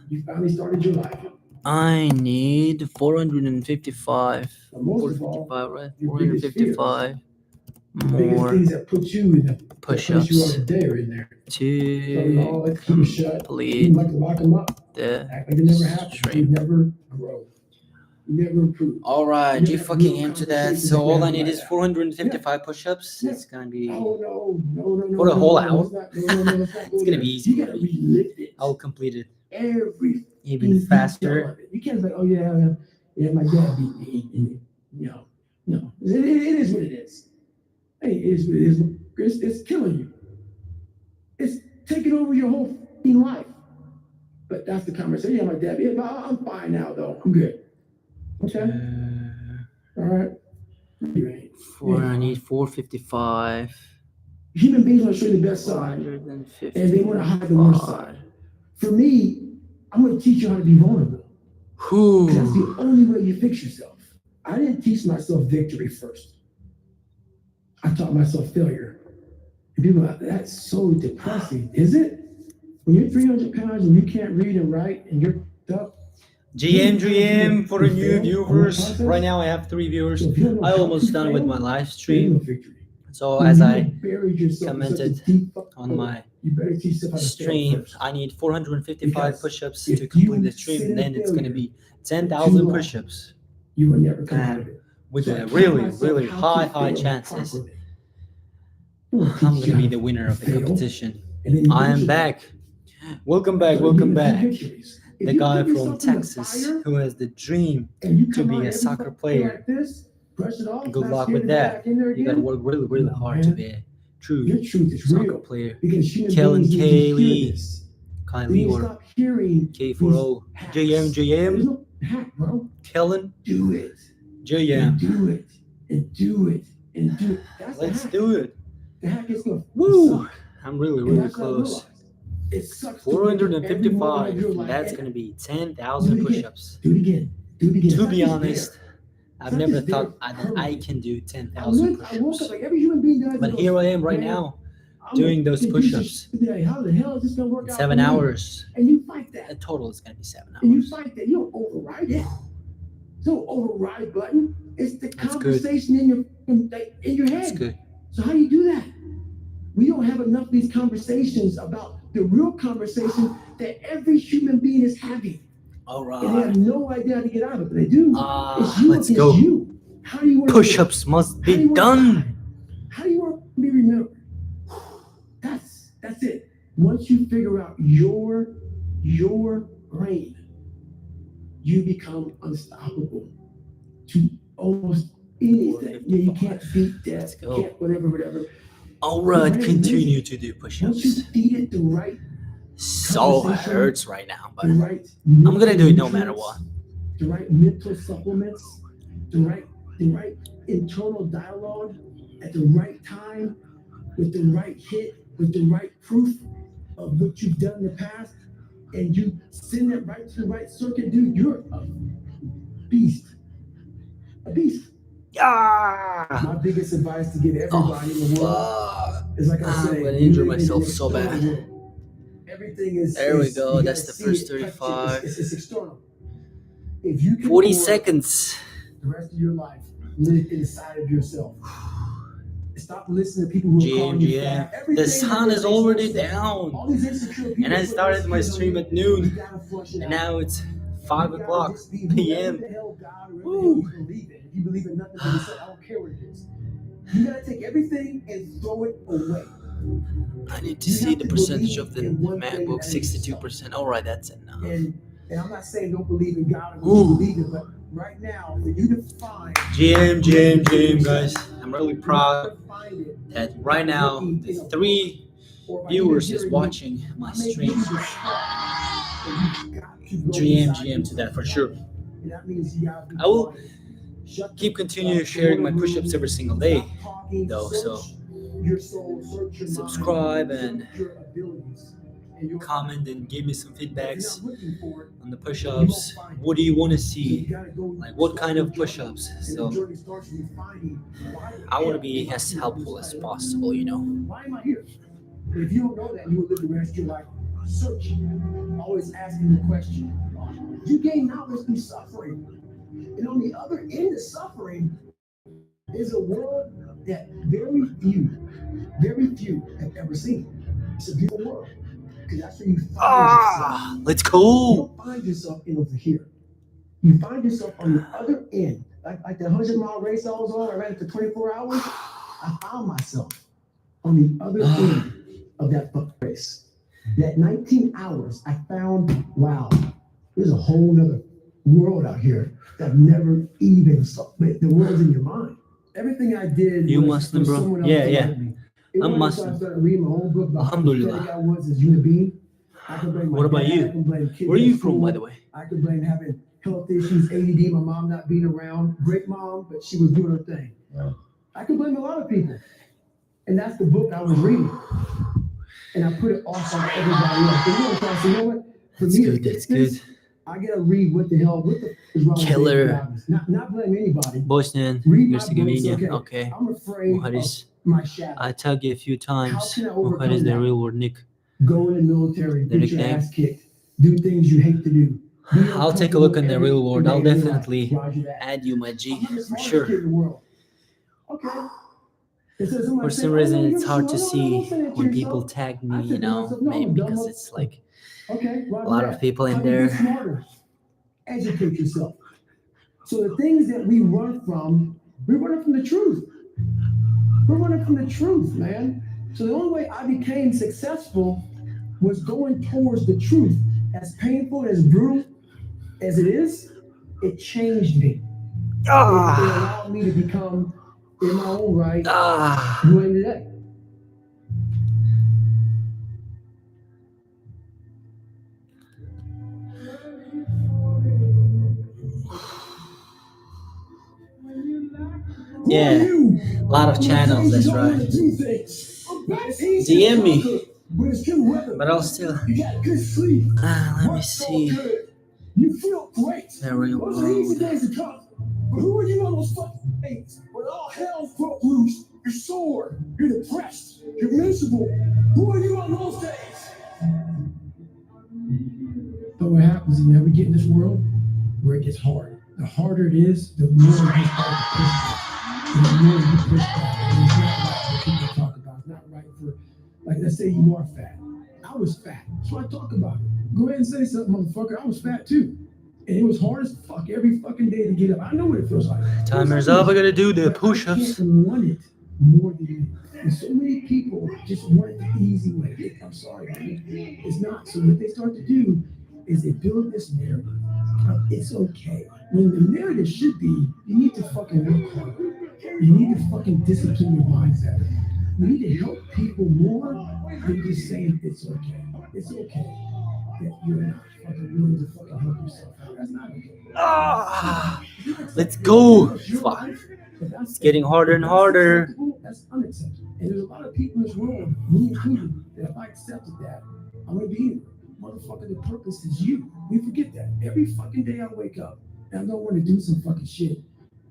Speaker 1: you finally started your life.
Speaker 2: I need 455.
Speaker 1: But most of all,
Speaker 2: 455, right?
Speaker 1: your biggest fears,
Speaker 2: 455
Speaker 1: the biggest
Speaker 2: more
Speaker 1: things that put you in the place you are
Speaker 2: push-ups
Speaker 1: today are in there. So we
Speaker 2: to
Speaker 1: all like to keep it shut.
Speaker 2: complete
Speaker 1: You like to lock them up.
Speaker 2: the
Speaker 1: Act like it never happened. You
Speaker 2: stream.
Speaker 1: never grow. You never improve.
Speaker 2: All right,
Speaker 1: You
Speaker 2: G
Speaker 1: have
Speaker 2: fucking
Speaker 1: real
Speaker 2: into that.
Speaker 1: conversations
Speaker 2: So
Speaker 1: that
Speaker 2: all
Speaker 1: you
Speaker 2: I
Speaker 1: have
Speaker 2: need
Speaker 1: right
Speaker 2: is
Speaker 1: now.
Speaker 2: 455 push-ups.
Speaker 1: Yeah.
Speaker 2: It's gonna be
Speaker 1: Oh, no.
Speaker 2: for the whole
Speaker 1: no,
Speaker 2: hour.
Speaker 1: let's not- no, let's not go
Speaker 2: It's gonna
Speaker 1: there.
Speaker 2: be easy.
Speaker 1: You gotta relive it.
Speaker 2: I'll complete it
Speaker 1: Every
Speaker 2: even faster.
Speaker 1: You can't say, oh yeah, my dad beat me. No. It is what it is. Hey, it is what it is. It's killing you. It's taking over your whole fucking life. But that's the conversation. Yeah, my dad. Yeah, but I'm fine now, though. I'm good. Okay. All right. Right.
Speaker 2: I need 455.
Speaker 1: Human beings want to show you the best side, and they want to hide the worst side. For me, I'm going to teach you how to be vulnerable. Because that's the only way you fix yourself. I didn't teach myself victory first. I taught myself failure. And people are like, that's so depressing. Is it? When you're 300 pounds and you can't read and write and you're up.
Speaker 2: GM for the
Speaker 1: You
Speaker 2: new
Speaker 1: fail on that
Speaker 2: viewers.
Speaker 1: process?
Speaker 2: Right now I have 3 viewers.
Speaker 1: So if you don't know
Speaker 2: I
Speaker 1: how
Speaker 2: almost
Speaker 1: to
Speaker 2: done with
Speaker 1: fail,
Speaker 2: my live
Speaker 1: there ain't
Speaker 2: stream.
Speaker 1: no victory.
Speaker 2: So
Speaker 1: When
Speaker 2: as
Speaker 1: you
Speaker 2: I
Speaker 1: buried yourself in such a
Speaker 2: commented
Speaker 1: deep
Speaker 2: on my
Speaker 1: you better teach yourself how to fail
Speaker 2: stream,
Speaker 1: first.
Speaker 2: I need 455
Speaker 1: Because
Speaker 2: push-ups
Speaker 1: if
Speaker 2: to complete
Speaker 1: you
Speaker 2: the
Speaker 1: sit
Speaker 2: stream.
Speaker 1: in
Speaker 2: Then it's gonna
Speaker 1: failure
Speaker 2: be
Speaker 1: for
Speaker 2: 10,000
Speaker 1: too long,
Speaker 2: push-ups
Speaker 1: You will never come out of it.
Speaker 2: with
Speaker 1: So I
Speaker 2: a
Speaker 1: taught
Speaker 2: really
Speaker 1: myself how to
Speaker 2: high
Speaker 1: fail
Speaker 2: chances.
Speaker 1: properly. We'll teach
Speaker 2: I'm
Speaker 1: you
Speaker 2: gonna
Speaker 1: how
Speaker 2: be
Speaker 1: to
Speaker 2: the winner of the
Speaker 1: fail,
Speaker 2: competition.
Speaker 1: and then
Speaker 2: I am
Speaker 1: eventually-
Speaker 2: back. Welcome back.
Speaker 1: So
Speaker 2: Welcome
Speaker 1: you get a few
Speaker 2: back.
Speaker 1: victories. If
Speaker 2: The
Speaker 1: you
Speaker 2: guy
Speaker 1: put
Speaker 2: from
Speaker 1: yourself in the
Speaker 2: Texas
Speaker 1: fire
Speaker 2: who has the dream
Speaker 1: and you
Speaker 2: to
Speaker 1: come
Speaker 2: be
Speaker 1: out
Speaker 2: a
Speaker 1: every
Speaker 2: soccer
Speaker 1: fucking
Speaker 2: player.
Speaker 1: like this, brush it off,
Speaker 2: Good
Speaker 1: not
Speaker 2: luck
Speaker 1: scared
Speaker 2: with
Speaker 1: to go
Speaker 2: that.
Speaker 1: back in there
Speaker 2: You gotta
Speaker 1: again.
Speaker 2: work really
Speaker 1: No,
Speaker 2: hard to
Speaker 1: man.
Speaker 2: be a true
Speaker 1: Your truth is
Speaker 2: soccer
Speaker 1: real
Speaker 2: player.
Speaker 1: because human
Speaker 2: Kellen
Speaker 1: beings need to hear
Speaker 2: Cayley,
Speaker 1: this.
Speaker 2: Kylie
Speaker 1: When you
Speaker 2: or
Speaker 1: stop hearing
Speaker 2: K4O,
Speaker 1: these hacks,
Speaker 2: JM,
Speaker 1: there's no hack, bro.
Speaker 2: Kellen,
Speaker 1: Do it.
Speaker 2: JM.
Speaker 1: And do it. And do it. And do it. That's the
Speaker 2: Let's
Speaker 1: hack.
Speaker 2: do it.
Speaker 1: The hack is good.
Speaker 2: Woo! I'm really
Speaker 1: And that's what I
Speaker 2: close.
Speaker 1: realized. It sucks to wake up every morning of
Speaker 2: 455.
Speaker 1: your
Speaker 2: And
Speaker 1: life
Speaker 2: that's
Speaker 1: and
Speaker 2: gonna be
Speaker 1: do
Speaker 2: 10,000
Speaker 1: it again.
Speaker 2: push-ups.
Speaker 1: Do it again. Do it again. It's
Speaker 2: To
Speaker 1: not
Speaker 2: be
Speaker 1: just
Speaker 2: honest,
Speaker 1: there.
Speaker 2: I've
Speaker 1: It's not
Speaker 2: never
Speaker 1: just there
Speaker 2: thought that I
Speaker 1: permanently.
Speaker 2: can do
Speaker 1: I
Speaker 2: 10,000
Speaker 1: woke up
Speaker 2: push-ups.
Speaker 1: like every human being does.
Speaker 2: But
Speaker 1: goes,
Speaker 2: here I am right
Speaker 1: "Man,
Speaker 2: now,
Speaker 1: I'm
Speaker 2: doing
Speaker 1: gonna
Speaker 2: those
Speaker 1: do this
Speaker 2: push-ups.
Speaker 1: shit today. How the hell is this gonna work out?
Speaker 2: 7
Speaker 1: for me?"
Speaker 2: hours.
Speaker 1: And you fight that.
Speaker 2: The total is gonna be 7
Speaker 1: And you
Speaker 2: hours.
Speaker 1: fight that. You don't override it. There's no override button. It's the
Speaker 2: good.
Speaker 1: conversation in your
Speaker 2: That's
Speaker 1: head.
Speaker 2: good.
Speaker 1: So how do you do that? We don't have enough of these conversations about the real conversation that every human being is having.
Speaker 2: All
Speaker 1: And they have
Speaker 2: right.
Speaker 1: no idea how to get out of it, but they do. It's you
Speaker 2: Let's
Speaker 1: against
Speaker 2: go.
Speaker 1: you. How do you want
Speaker 2: Push-ups must
Speaker 1: How do
Speaker 2: be
Speaker 1: you want to
Speaker 2: done.
Speaker 1: die? How do you want to be remembered? That's That's it. Once you figure out your brain, you become unstoppable to almost anything. Yeah, you can't beat death. You can't whatever.
Speaker 2: All right, continue to do
Speaker 1: Once you
Speaker 2: push-ups.
Speaker 1: feed it the right
Speaker 2: So hurts right now, but
Speaker 1: the right
Speaker 2: I'm gonna do it no matter what.
Speaker 1: the right mental supplements, the right internal dialogue at the right time, with the right hit, with the right proof of what you've done in the past, and you send it right to the right circuit, dude, you're a beast. A beast.
Speaker 2: Ah!
Speaker 1: My biggest advice to give everybody in the world is, like I said,
Speaker 2: I'm gonna injure myself so bad.
Speaker 1: Everything is.
Speaker 2: There we
Speaker 1: is-
Speaker 2: go.
Speaker 1: you
Speaker 2: That's
Speaker 1: gotta
Speaker 2: the
Speaker 1: see
Speaker 2: first
Speaker 1: it, touch it.
Speaker 2: 35.
Speaker 1: It's external. If you can
Speaker 2: 40
Speaker 1: pour
Speaker 2: seconds.
Speaker 1: the rest of your life, live inside of yourself. Stop listening to people who are calling you fat.
Speaker 2: GM.
Speaker 1: Everything
Speaker 2: The sun
Speaker 1: that
Speaker 2: is
Speaker 1: makes no
Speaker 2: already
Speaker 1: sense.
Speaker 2: down.
Speaker 1: All these insecure people
Speaker 2: And I
Speaker 1: put
Speaker 2: started my
Speaker 1: insecurities on
Speaker 2: stream
Speaker 1: you.
Speaker 2: at noon.
Speaker 1: You gotta flush it
Speaker 2: And
Speaker 1: out.
Speaker 2: now it's
Speaker 1: You
Speaker 2: 5
Speaker 1: gotta
Speaker 2: o'clock
Speaker 1: just be whoever
Speaker 2: p.m.
Speaker 1: the hell God or whatever the hell you believe in. If you believe in nothing but yourself, I don't care what it is. You gotta take everything and throw it away.
Speaker 2: I need to
Speaker 1: You
Speaker 2: see
Speaker 1: have
Speaker 2: the
Speaker 1: to
Speaker 2: percentage
Speaker 1: believe
Speaker 2: of the
Speaker 1: in one thing,
Speaker 2: MacBook,
Speaker 1: and that is
Speaker 2: 62%. All right, that's enough.
Speaker 1: And I'm not saying don't believe in God or what you believe in, but right now, for you to find
Speaker 2: GM, guys. I'm really proud that right now the 3 viewers is watching my stream. GM to that for sure. I will keep continuing sharing my push-ups every single day, though. So subscribe and comment and give me some feedbacks on the push-ups. What do you want to see? Like what kind of push-ups? So I want to be as helpful as possible, you know.
Speaker 1: Why am I here? If you don't know that, you will live the rest of your life searching, always asking the question. You gain knowledge through suffering. And on the other end of suffering is a world that very few have ever seen. It's a beautiful world. Because that's where you find yourself.
Speaker 2: Let's go.
Speaker 1: You don't find yourself in over here. You find yourself on the other end. Like the 100-mile race I was on, I ran it for 24 hours. I found myself on the other end of that fuck race. That 19 hours, I found, wow, there's a whole nother world out here that I've never even saw. But the world's in your mind. Everything I did.
Speaker 2: You
Speaker 1: was
Speaker 2: Muslim,
Speaker 1: for
Speaker 2: bro?
Speaker 1: someone else
Speaker 2: Yeah,
Speaker 1: to
Speaker 2: yeah.
Speaker 1: love me. It
Speaker 2: I'm
Speaker 1: wasn't until
Speaker 2: Muslim.
Speaker 1: I started reading my own book about how
Speaker 2: Alhamdulillah.
Speaker 1: pathetic I was as a human being. I can blame my
Speaker 2: What about
Speaker 1: dad,
Speaker 2: you?
Speaker 1: I can blame kids
Speaker 2: Where are
Speaker 1: at
Speaker 2: you from,
Speaker 1: school.
Speaker 2: by the way?
Speaker 1: I can blame having health issues, ADD, my mom not being around. Great mom, but she was doing her thing.
Speaker 7: Yeah.
Speaker 1: I can blame a lot of people. And that's the book I was reading. And I put it off on everybody else. But you know what I'm saying? You know what? For
Speaker 2: That's
Speaker 1: me
Speaker 2: good,
Speaker 1: to
Speaker 2: that's
Speaker 1: fix this,
Speaker 2: good.
Speaker 1: I gotta read what the hell is wrong
Speaker 2: Killer.
Speaker 1: with David Goggins. Not blame anybody.
Speaker 2: Bosnian,
Speaker 1: Read my
Speaker 2: Herzegovina.
Speaker 1: books,
Speaker 2: Okay.
Speaker 1: I'm afraid of
Speaker 2: Muharis.
Speaker 1: my shadow.
Speaker 2: I tag you a few times.
Speaker 1: How can I overcome
Speaker 2: Muharis, the
Speaker 1: that?
Speaker 2: real word, Nick.
Speaker 1: Go in the military,
Speaker 2: The
Speaker 1: get your
Speaker 2: nickname.
Speaker 1: ass kicked, do things you hate to do.
Speaker 2: I'll take a look in the real world. I'll
Speaker 1: Roger
Speaker 2: definitely
Speaker 1: that.
Speaker 2: add you, my G,
Speaker 1: I'm not the
Speaker 2: for
Speaker 1: smartest
Speaker 2: sure.
Speaker 1: kid in the world. Okay. It says somebody
Speaker 2: For
Speaker 1: say,
Speaker 2: some
Speaker 1: "Oh,
Speaker 2: reason,
Speaker 1: no,
Speaker 2: it's
Speaker 1: you're
Speaker 2: hard to
Speaker 1: smart." No,
Speaker 2: see
Speaker 1: don't say that to
Speaker 2: when people
Speaker 1: yourself.
Speaker 2: tag
Speaker 1: I
Speaker 2: me,
Speaker 1: said
Speaker 2: you
Speaker 1: to
Speaker 2: know,
Speaker 1: myself, no,
Speaker 2: maybe
Speaker 1: dumb
Speaker 2: because
Speaker 1: motherfucker.
Speaker 2: it's like
Speaker 1: Okay,
Speaker 2: a lot of people in
Speaker 1: How do you
Speaker 2: there.
Speaker 1: get smarter? Educate yourself. So the things that we run from, we're running from the truth. We're running from the truth, man. So the only way I became successful was going towards the truth. As painful, as brutal as it is, it changed me. It allowed me to become, in my own right, who I am today.
Speaker 2: Yeah, a lot of channels, that's right. DM me. But I'll still. Let me see.
Speaker 1: You feel great.
Speaker 2: The real
Speaker 1: Those are easy
Speaker 2: world.
Speaker 1: days to come. But who are you on those fucking days when all hell broke loose? You're sore, you're depressed, you're miserable. Who are you on those days? But what happens is whenever we get in this world where it gets hard, the harder it is, the more you start to push back. The more you push back. And it's not right for people to talk about. It's not right for, like, let's say you are fat. I was fat. So I talk about it. Go ahead and say something, motherfucker. I was fat too. And it was hard as fuck every fucking day to get up. I know what it feels like.
Speaker 2: Timer's up. I gotta do the push-ups.
Speaker 1: I can't run it more than you. And so many people just want the easy way. I'm sorry, man. It's not. So what they start to do is they build this narrative. It's okay. When the narrative should be, you need to fucking work harder. You need to fucking discipline your mind better. You need to help people more than just saying it's okay. It's okay that you're not fucking willing to fucking help yourself out. That's not okay.
Speaker 2: Let's go. Fuck. It's getting harder and harder.
Speaker 1: That's unacceptable. And there's a lot of people in this world, me included, that if I accepted that, I'm gonna be here. Motherfucker, the purpose is you. We forget that. Every fucking day I wake up and I don't want to do some fucking shit.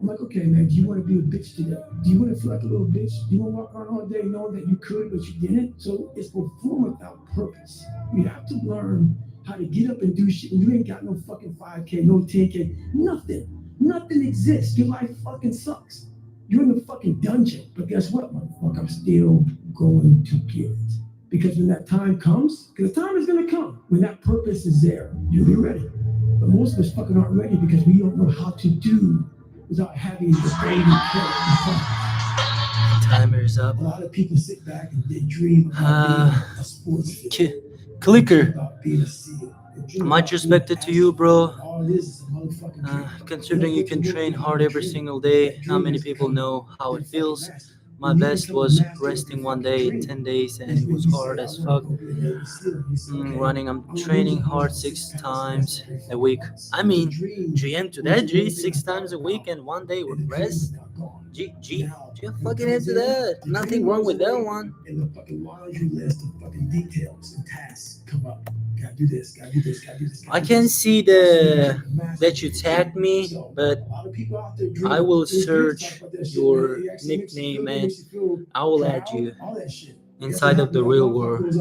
Speaker 1: I'm like, okay, man, do you want to be a bitch today? Do you want to feel like a little bitch? Do you want to walk around all day knowing that you could, but you didn't? So it's perform without purpose. You have to learn how to get up and do shit. You ain't got no fucking 5K, no 10K, nothing. Nothing exists. Your life fucking sucks. You're in the fucking dungeon. But guess what, motherfucker? I'm still going to get it. Because when that time comes, because the time is going to come, when that purpose is there, you'll be ready. But most of us fucking aren't ready because we don't know how to do without having the daily care.
Speaker 2: Timer's up.
Speaker 1: A lot of people sit back and they dream about being a sports
Speaker 2: Clicker.
Speaker 1: about being a SEAL.
Speaker 2: Much respected to you, bro.
Speaker 1: All it is a motherfucking dream.
Speaker 2: Considering you can train hard every single day, not many people know how it feels. My best was resting one day in 10 days, and it was hard as fuck. I'm training hard 6 times a week. I mean, GM to that, G, 6 times a week and 1 day with rest. G, fucking into that. Nothing wrong with that one.
Speaker 1: And the fucking laundry list of fucking details and tasks come up. Gotta do this, gotta do this, gotta do this.
Speaker 2: I can see that you tagged me, but I will search your nickname and I will add you inside of the real world.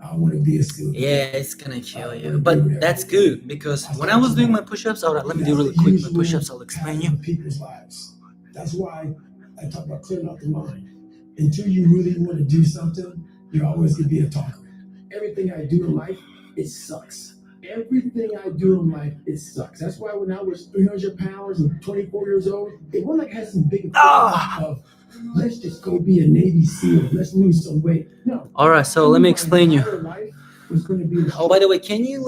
Speaker 1: I want to be a SEAL.
Speaker 2: Yeah, it's gonna kill you, but that's good because when I was doing my push-ups, let me do really quick my push-ups. I'll explain you.
Speaker 1: People's lives. That's why I talk about clearing out the mind. Until you really want to do something, you're always gonna be a talker. Everything I do in life, it sucks. Everything I do in life, it sucks. That's why when I was 300 pounds and 24 years old, it wasn't like I had some big of let's just go be a Navy SEAL. Let's lose some weight. No.
Speaker 2: All right, so let me explain you. Oh, by the way, can you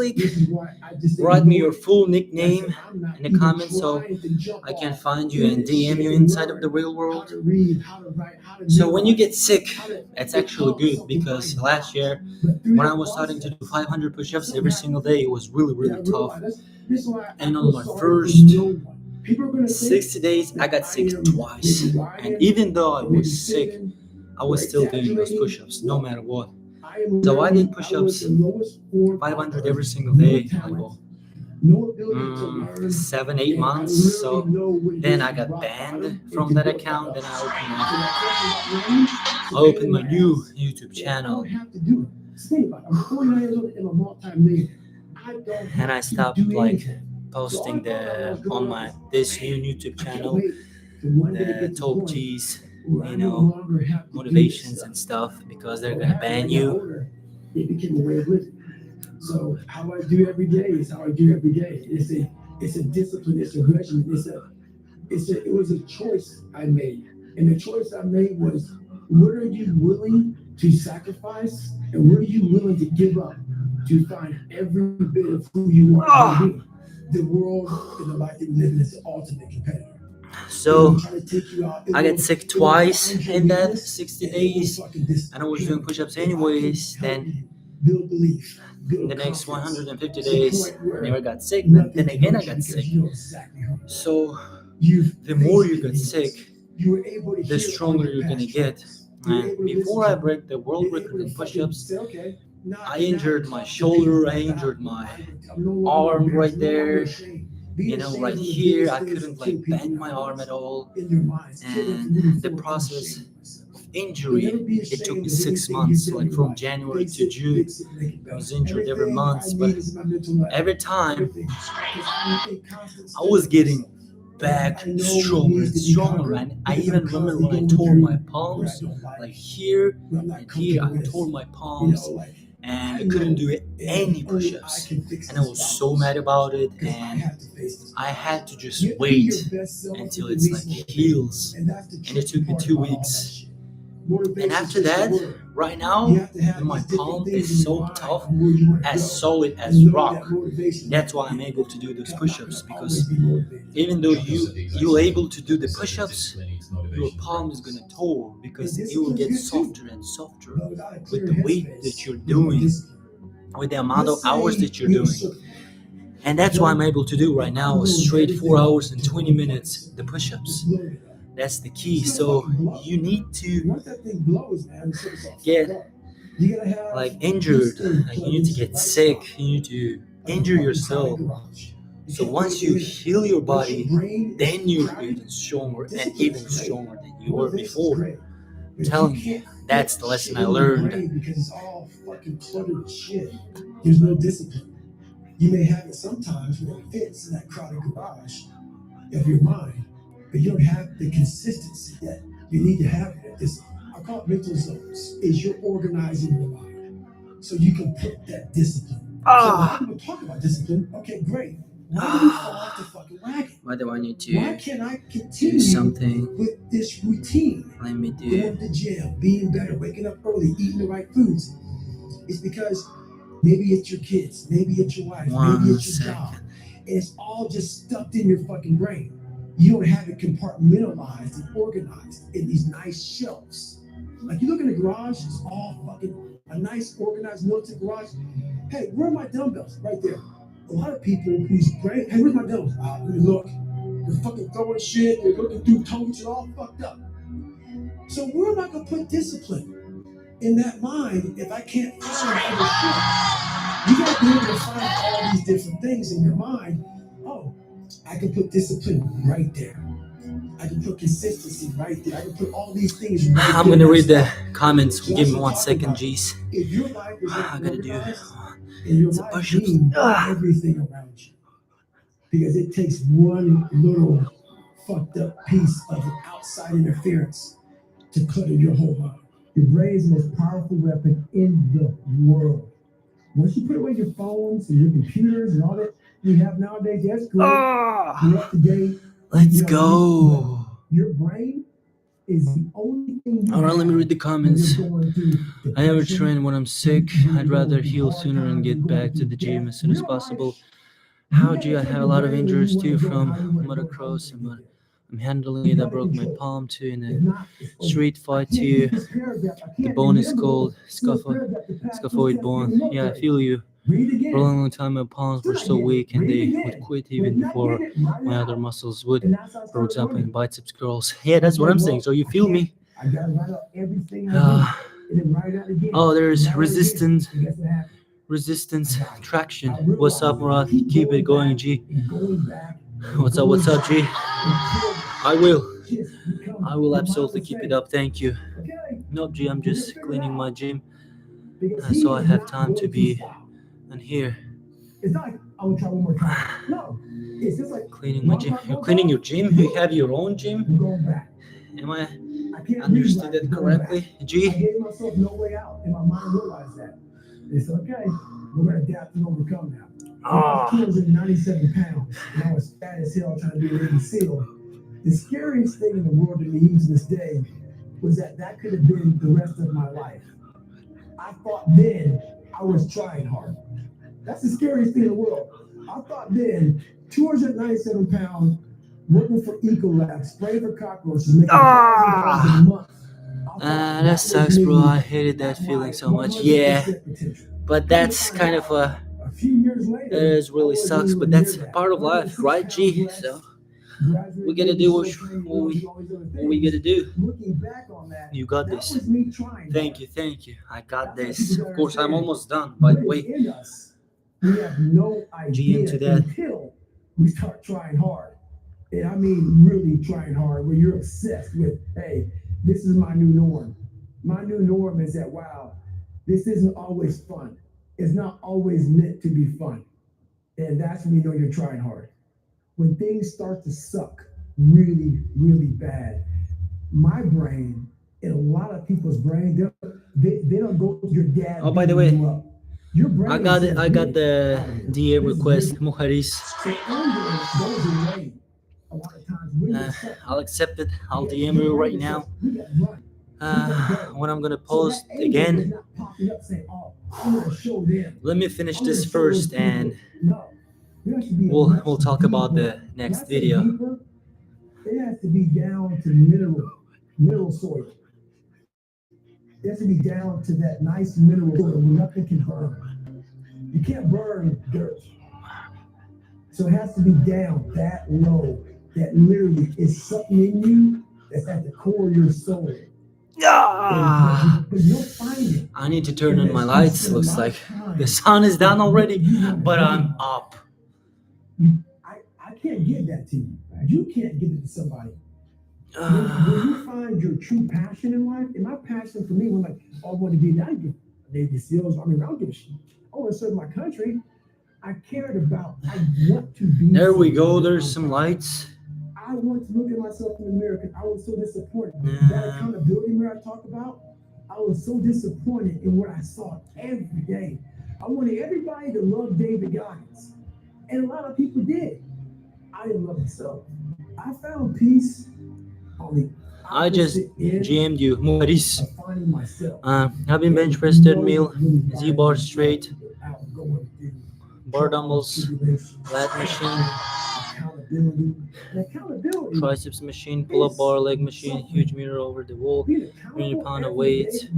Speaker 2: write me your full nickname in the comments so I can find you and DM you inside of the real world? So when you get sick, it's actually good because last year when I was starting to do 500 push-ups every single day, it was really, really tough. And on my first 60 days, I got sick twice. And even though I was sick, I was still doing those push-ups no matter what. So I did push-ups 500 every single day, like 7-8 months. So then I got banned from that account. Then I opened my new YouTube channel, and I stopped posting on this new YouTube channel the top G's, motivations and stuff, because they're gonna ban you.
Speaker 1: It became a way of living. So how I do every day is how I do every day. It's a discipline. It's a regimen. It was a choice I made, and the choice I made was: what are you willing to sacrifice, and what are you willing to give up to find every bit of who you want to be? The world and the life that we live in is the ultimate competitor.
Speaker 2: So I got sick twice in that 60 days, and I was doing push-ups anyways. Then in the next 150 days, I never got sick. Then again, I got sick. So the more you get sick, the stronger you're gonna get. And before I break the world record in push-ups, I injured my shoulder. I injured my arm right there. Right here, I couldn't bend my arm at all. And the process of injury, it took me 6 months, from January to June. I was injured every month, but every time I was getting back stronger and stronger. And I even remember when I tore my palms, here and here, I tore my palms. and I couldn't do any push-ups, and I was so mad about it, and I had to just wait until it's like heals, and it took me 2 weeks. And after that, right now, my palm is so tough, as solid as rock. That's why I'm able to do those push-ups, because even though you're able to do the push-ups, your palm is gonna tore, because it will get softer and softer with the weight that you're doing, with the amount of hours that you're doing. And that's why I'm able to do right now a straight 4 hours and 20 minutes the push-ups. That's the key. So you need to get like injured, like you need to get sick, you need to injure yourself. So once you heal your body, then you're even stronger and even stronger than you were before. I'm telling you, that's the lesson I learned.
Speaker 1: Because it's all fucking cluttered as shit. There's no discipline. You may have it sometimes when it fits in that crowded garage of your mind, but you don't have the consistency that you need to have. This, I call it mental zones, is you're organizing your mind so you can put that discipline. So a lot of people talk about discipline. Okay, great. Why do we fall off the fucking wagon?
Speaker 2: Why do I need to
Speaker 1: Why can't I continue
Speaker 2: do something
Speaker 1: with this routine?
Speaker 2: Let me
Speaker 1: Going
Speaker 2: do.
Speaker 1: to the gym, being better, waking up early, eating the right foods. It's because maybe it's your kids, maybe it's your wife, maybe it's your job. And it's all just stuffed in your fucking brain. You don't have it compartmentalized and organized in these nice shelves. Like you look in the garage, it's all fucking a nice organized militant garage. Hey, where are my dumbbells? Right there. A lot of people whose brain, hey, where's my dumbbells? Let me look. They're fucking throwing shit, they're looking through totes, they're all fucked up. So where am I gonna put discipline in that mind if I can't find other shit? You gotta be able to find all these different things in your mind. Oh, I can put discipline right there. I can put consistency right there. I can put all these things right there.
Speaker 2: I'm gonna read the comments. Give me 1 second, G's.
Speaker 1: If your life is
Speaker 2: I gotta do
Speaker 1: and your
Speaker 2: some
Speaker 1: life
Speaker 2: push-ups.
Speaker 1: needs everything around you, because it takes one little fucked up piece of outside interference to clutter your whole mind. Your brain is the most powerful weapon in the world. Once you put away your phones and your computers and all that you have nowadays, that's great. You're up to date.
Speaker 2: Let's go.
Speaker 1: Your brain is the only thing.
Speaker 2: All right, let me read the comments. I never train when I'm sick. I'd rather heal sooner and get back to the gym as soon as possible. How do I have a lot of injuries too from motocross, but I'm handling it. I broke my palm too in a street fight too. The bone is called scaphoid bone. Yeah, I feel you. For a long time, my palms were so weak and they would quit even before my other muscles would. For example, in biceps curls. Yeah, that's what I'm saying. So you feel me? Oh, there's resistance traction. What's up, Murad? Keep it going, G. What's up, G? I will absolutely keep it up. Thank you. No, G, I'm just cleaning my gym, so I have time to be in here.
Speaker 1: It's not like I will try one more time. No, it's just like
Speaker 2: cleaning my gym. You're cleaning your gym? You have your own gym? Am I understood that correctly, G?
Speaker 1: I gave myself no way out, and my mind realized that. It's okay. We're gonna adapt and overcome now. I was 297 pounds, and I was fat as hell trying to be a Navy SEAL. The scariest thing in the world to me, even to this day, was that could have been the rest of my life. I thought then I was trying hard. That's the scariest thing in the world. I thought then, 297 pounds, working for Ecolab, spraying for cockroaches, making $1,000 a month.
Speaker 2: That sucks, bro. I hated that feeling so much. Yeah, but that's kind of it is really sucks, but that's part of life, right, G? So we gotta do what we gotta do. You got this. Thank you. I got this. Of course, I'm almost done, by the way.
Speaker 1: We have no idea
Speaker 2: into that.
Speaker 1: until we start trying hard. And I mean really trying hard, where you're obsessed with, hey, this is my new norm. My new norm is that, wow, this isn't always fun. It's not always meant to be fun. And that's when you know you're trying hard. When things start to suck really, really bad, my brain and a lot of people's brain, they don't go to your dad.
Speaker 2: Oh, by the way,
Speaker 1: Your brain
Speaker 2: I got it.
Speaker 1: says
Speaker 2: I got
Speaker 1: this.
Speaker 2: the DM
Speaker 1: This is
Speaker 2: request,
Speaker 1: this.
Speaker 2: mujeres.
Speaker 1: So anger goes away a lot of times when you're suffering.
Speaker 2: I'll accept it. I'll
Speaker 1: Because
Speaker 2: DM
Speaker 1: your
Speaker 2: you
Speaker 1: brain
Speaker 2: right
Speaker 1: just
Speaker 2: now.
Speaker 1: says, we gotta run.
Speaker 2: When I'm gonna
Speaker 1: So
Speaker 2: post
Speaker 1: that anger is
Speaker 2: again.
Speaker 1: not popping up saying, oh, I'm gonna show them.
Speaker 2: Let me finish
Speaker 1: I'm
Speaker 2: this
Speaker 1: gonna show those
Speaker 2: first, and
Speaker 1: people. No. There has to be a
Speaker 2: we'll
Speaker 1: much
Speaker 2: talk about
Speaker 1: deeper-
Speaker 2: the next
Speaker 1: when I say
Speaker 2: video.
Speaker 1: deeper, it has to be down to mineral soil. It has to be down to that nice mineral soil where nothing can burn. You can't burn dirt. So it has to be down that low, that literally is something in you that's at the core of your soul.
Speaker 2: Ah,
Speaker 1: But you'll find it.
Speaker 2: I need to turn on my lights. Looks like the sun is down already, but I'm up.
Speaker 1: I can't give that to you. You can't give it to somebody. When you find your true passion in life, and my passion for me was like, I want to be Navy SEALs. I mean, I don't give a shit. I want to serve my country. I cared about, I want to be.
Speaker 2: There we go. There's some lights.
Speaker 1: I want to look at myself in the mirror because I was so disappointed. That accountability mirror I talk about, I was so disappointed in what I saw every day. I wanted everybody to love David Goggins. And a lot of people did. I didn't love myself. I found peace on the
Speaker 2: I just GM'd you, Maurice.
Speaker 1: finding myself.
Speaker 2: I've been bench press, treadmill, Z-bar straight, bar dumbbells, lat machine, triceps machine, pull-up bar, leg machine, huge mirror over the wall, 300 pound of weight.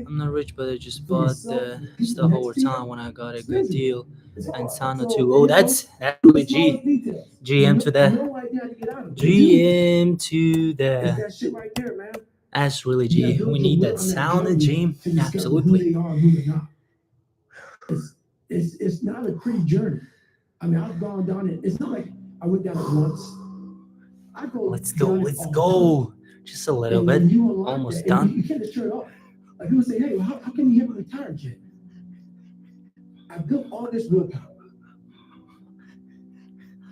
Speaker 2: I'm not rich, but I just bought the stuff over time when I got a good deal. And Sano too. Oh, that's really G. GM to the. GM to the. That's really G. We need that sound in G. Absolutely.
Speaker 1: It's not a pretty journey. I mean, I've gone down it. It's not like I went down it once.
Speaker 2: Let's go. Just a little bit. Almost done.
Speaker 1: You can't just turn it off. Like people say, hey, how can you haven't retired yet? I built all this willpower.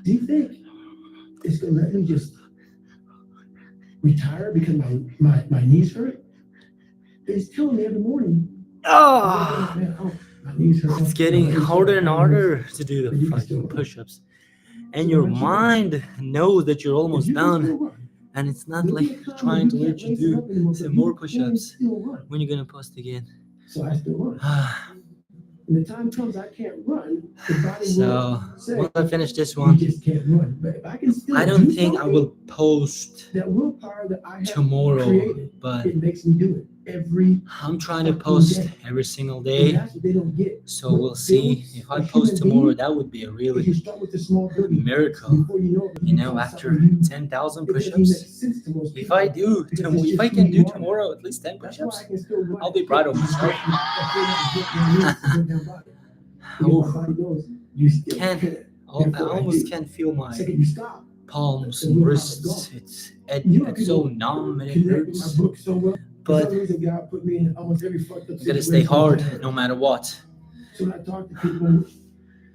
Speaker 1: Do you think it's gonna let me just retire because my knees hurt? It's telling me every morning. My knees hurt.
Speaker 2: It's getting harder and harder to do the fucking push-ups. And your mind knows that you're almost done. And it's not like trying to let you do some more push-ups. When you're gonna post again?
Speaker 1: So I still run. When the time comes I can't run, the body
Speaker 2: so
Speaker 1: will say,
Speaker 2: once I finish this one,
Speaker 1: you just can't run. But if I can still
Speaker 2: I don't think I will post
Speaker 1: that willpower that I have
Speaker 2: tomorrow,
Speaker 1: created,
Speaker 2: but
Speaker 1: it makes me do it every.
Speaker 2: I'm trying to post every single day.
Speaker 1: That's what they don't get.
Speaker 2: So we'll see. If I post tomorrow, that would be a really miracle. You know, after 10,000 push-ups, if I can do tomorrow at least 10 push-ups, I'll be proud of myself. I almost can't feel my palms and wrists. It's so numb and it hurts. But you gotta stay hard no matter what.
Speaker 1: So when I talk to people,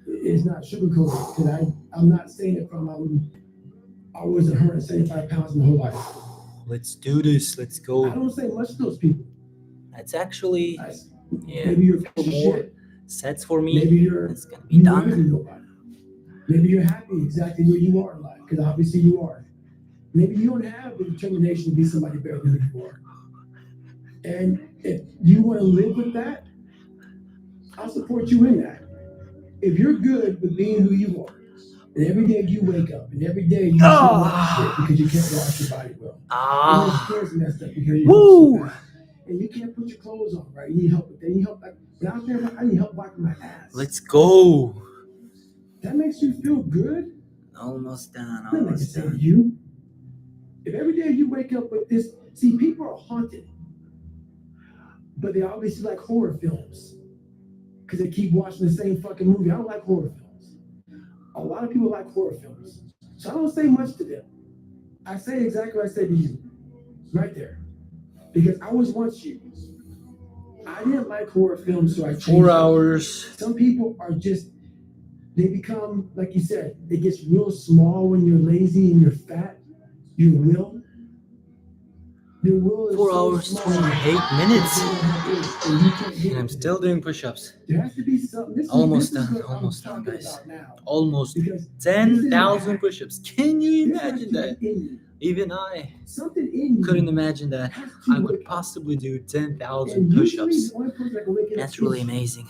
Speaker 1: it's not sugarcoated because I'm not saying it from I was 175 pounds my whole life.
Speaker 2: Let's do this. Let's go.
Speaker 1: I don't say much to those people.
Speaker 2: That's actually
Speaker 1: maybe you're
Speaker 2: more sets for me.
Speaker 1: Maybe
Speaker 2: it's gonna be done.
Speaker 1: Maybe you're happy exactly where you are in life because obviously you are. Maybe you don't have the determination to be somebody better than you are. And if you want to live with that, I'll support you in that. If you're good with being who you are, and every day you wake up, and every day you feel like shit because you can't wash your body well, and your skin's messed up because you and you can't put your clothes on right. You need help with that. You need help. Like out there, I need help wiping my ass.
Speaker 2: Let's go.
Speaker 1: That makes you feel good.
Speaker 2: Almost done.
Speaker 1: That makes it you. If every day you wake up with this, see, people are haunted, but they obviously like horror films because they keep watching the same fucking movie. I don't like horror films. A lot of people like horror films, so I don't say much to them. I say exactly what I said to you, right there, because I was once you. I didn't like horror films, so I changed
Speaker 2: 4 hours.
Speaker 1: Some people are just, they become, like you said, it gets real small when you're lazy and you're fat. Your will. The world is
Speaker 2: 4
Speaker 1: so
Speaker 2: hours,
Speaker 1: small.
Speaker 2: 28 minutes.
Speaker 1: And you can't get
Speaker 2: And I'm
Speaker 1: it.
Speaker 2: still doing push-ups.
Speaker 1: There has to be something. This
Speaker 2: Almost
Speaker 1: is
Speaker 2: done,
Speaker 1: what I'm
Speaker 2: almost done,
Speaker 1: talking
Speaker 2: guys.
Speaker 1: about now.
Speaker 2: Almost
Speaker 1: Because
Speaker 2: 10,000 push-ups. Can you
Speaker 1: there has
Speaker 2: imagine
Speaker 1: to
Speaker 2: that?
Speaker 1: be in you.
Speaker 2: Even I
Speaker 1: Something in you
Speaker 2: couldn't imagine that
Speaker 1: has to
Speaker 2: I could
Speaker 1: wake up.
Speaker 2: possibly do 10,000
Speaker 1: And usually
Speaker 2: push-ups.
Speaker 1: the only person that can wake it up
Speaker 2: That's
Speaker 1: is
Speaker 2: really
Speaker 1: you.
Speaker 2: amazing.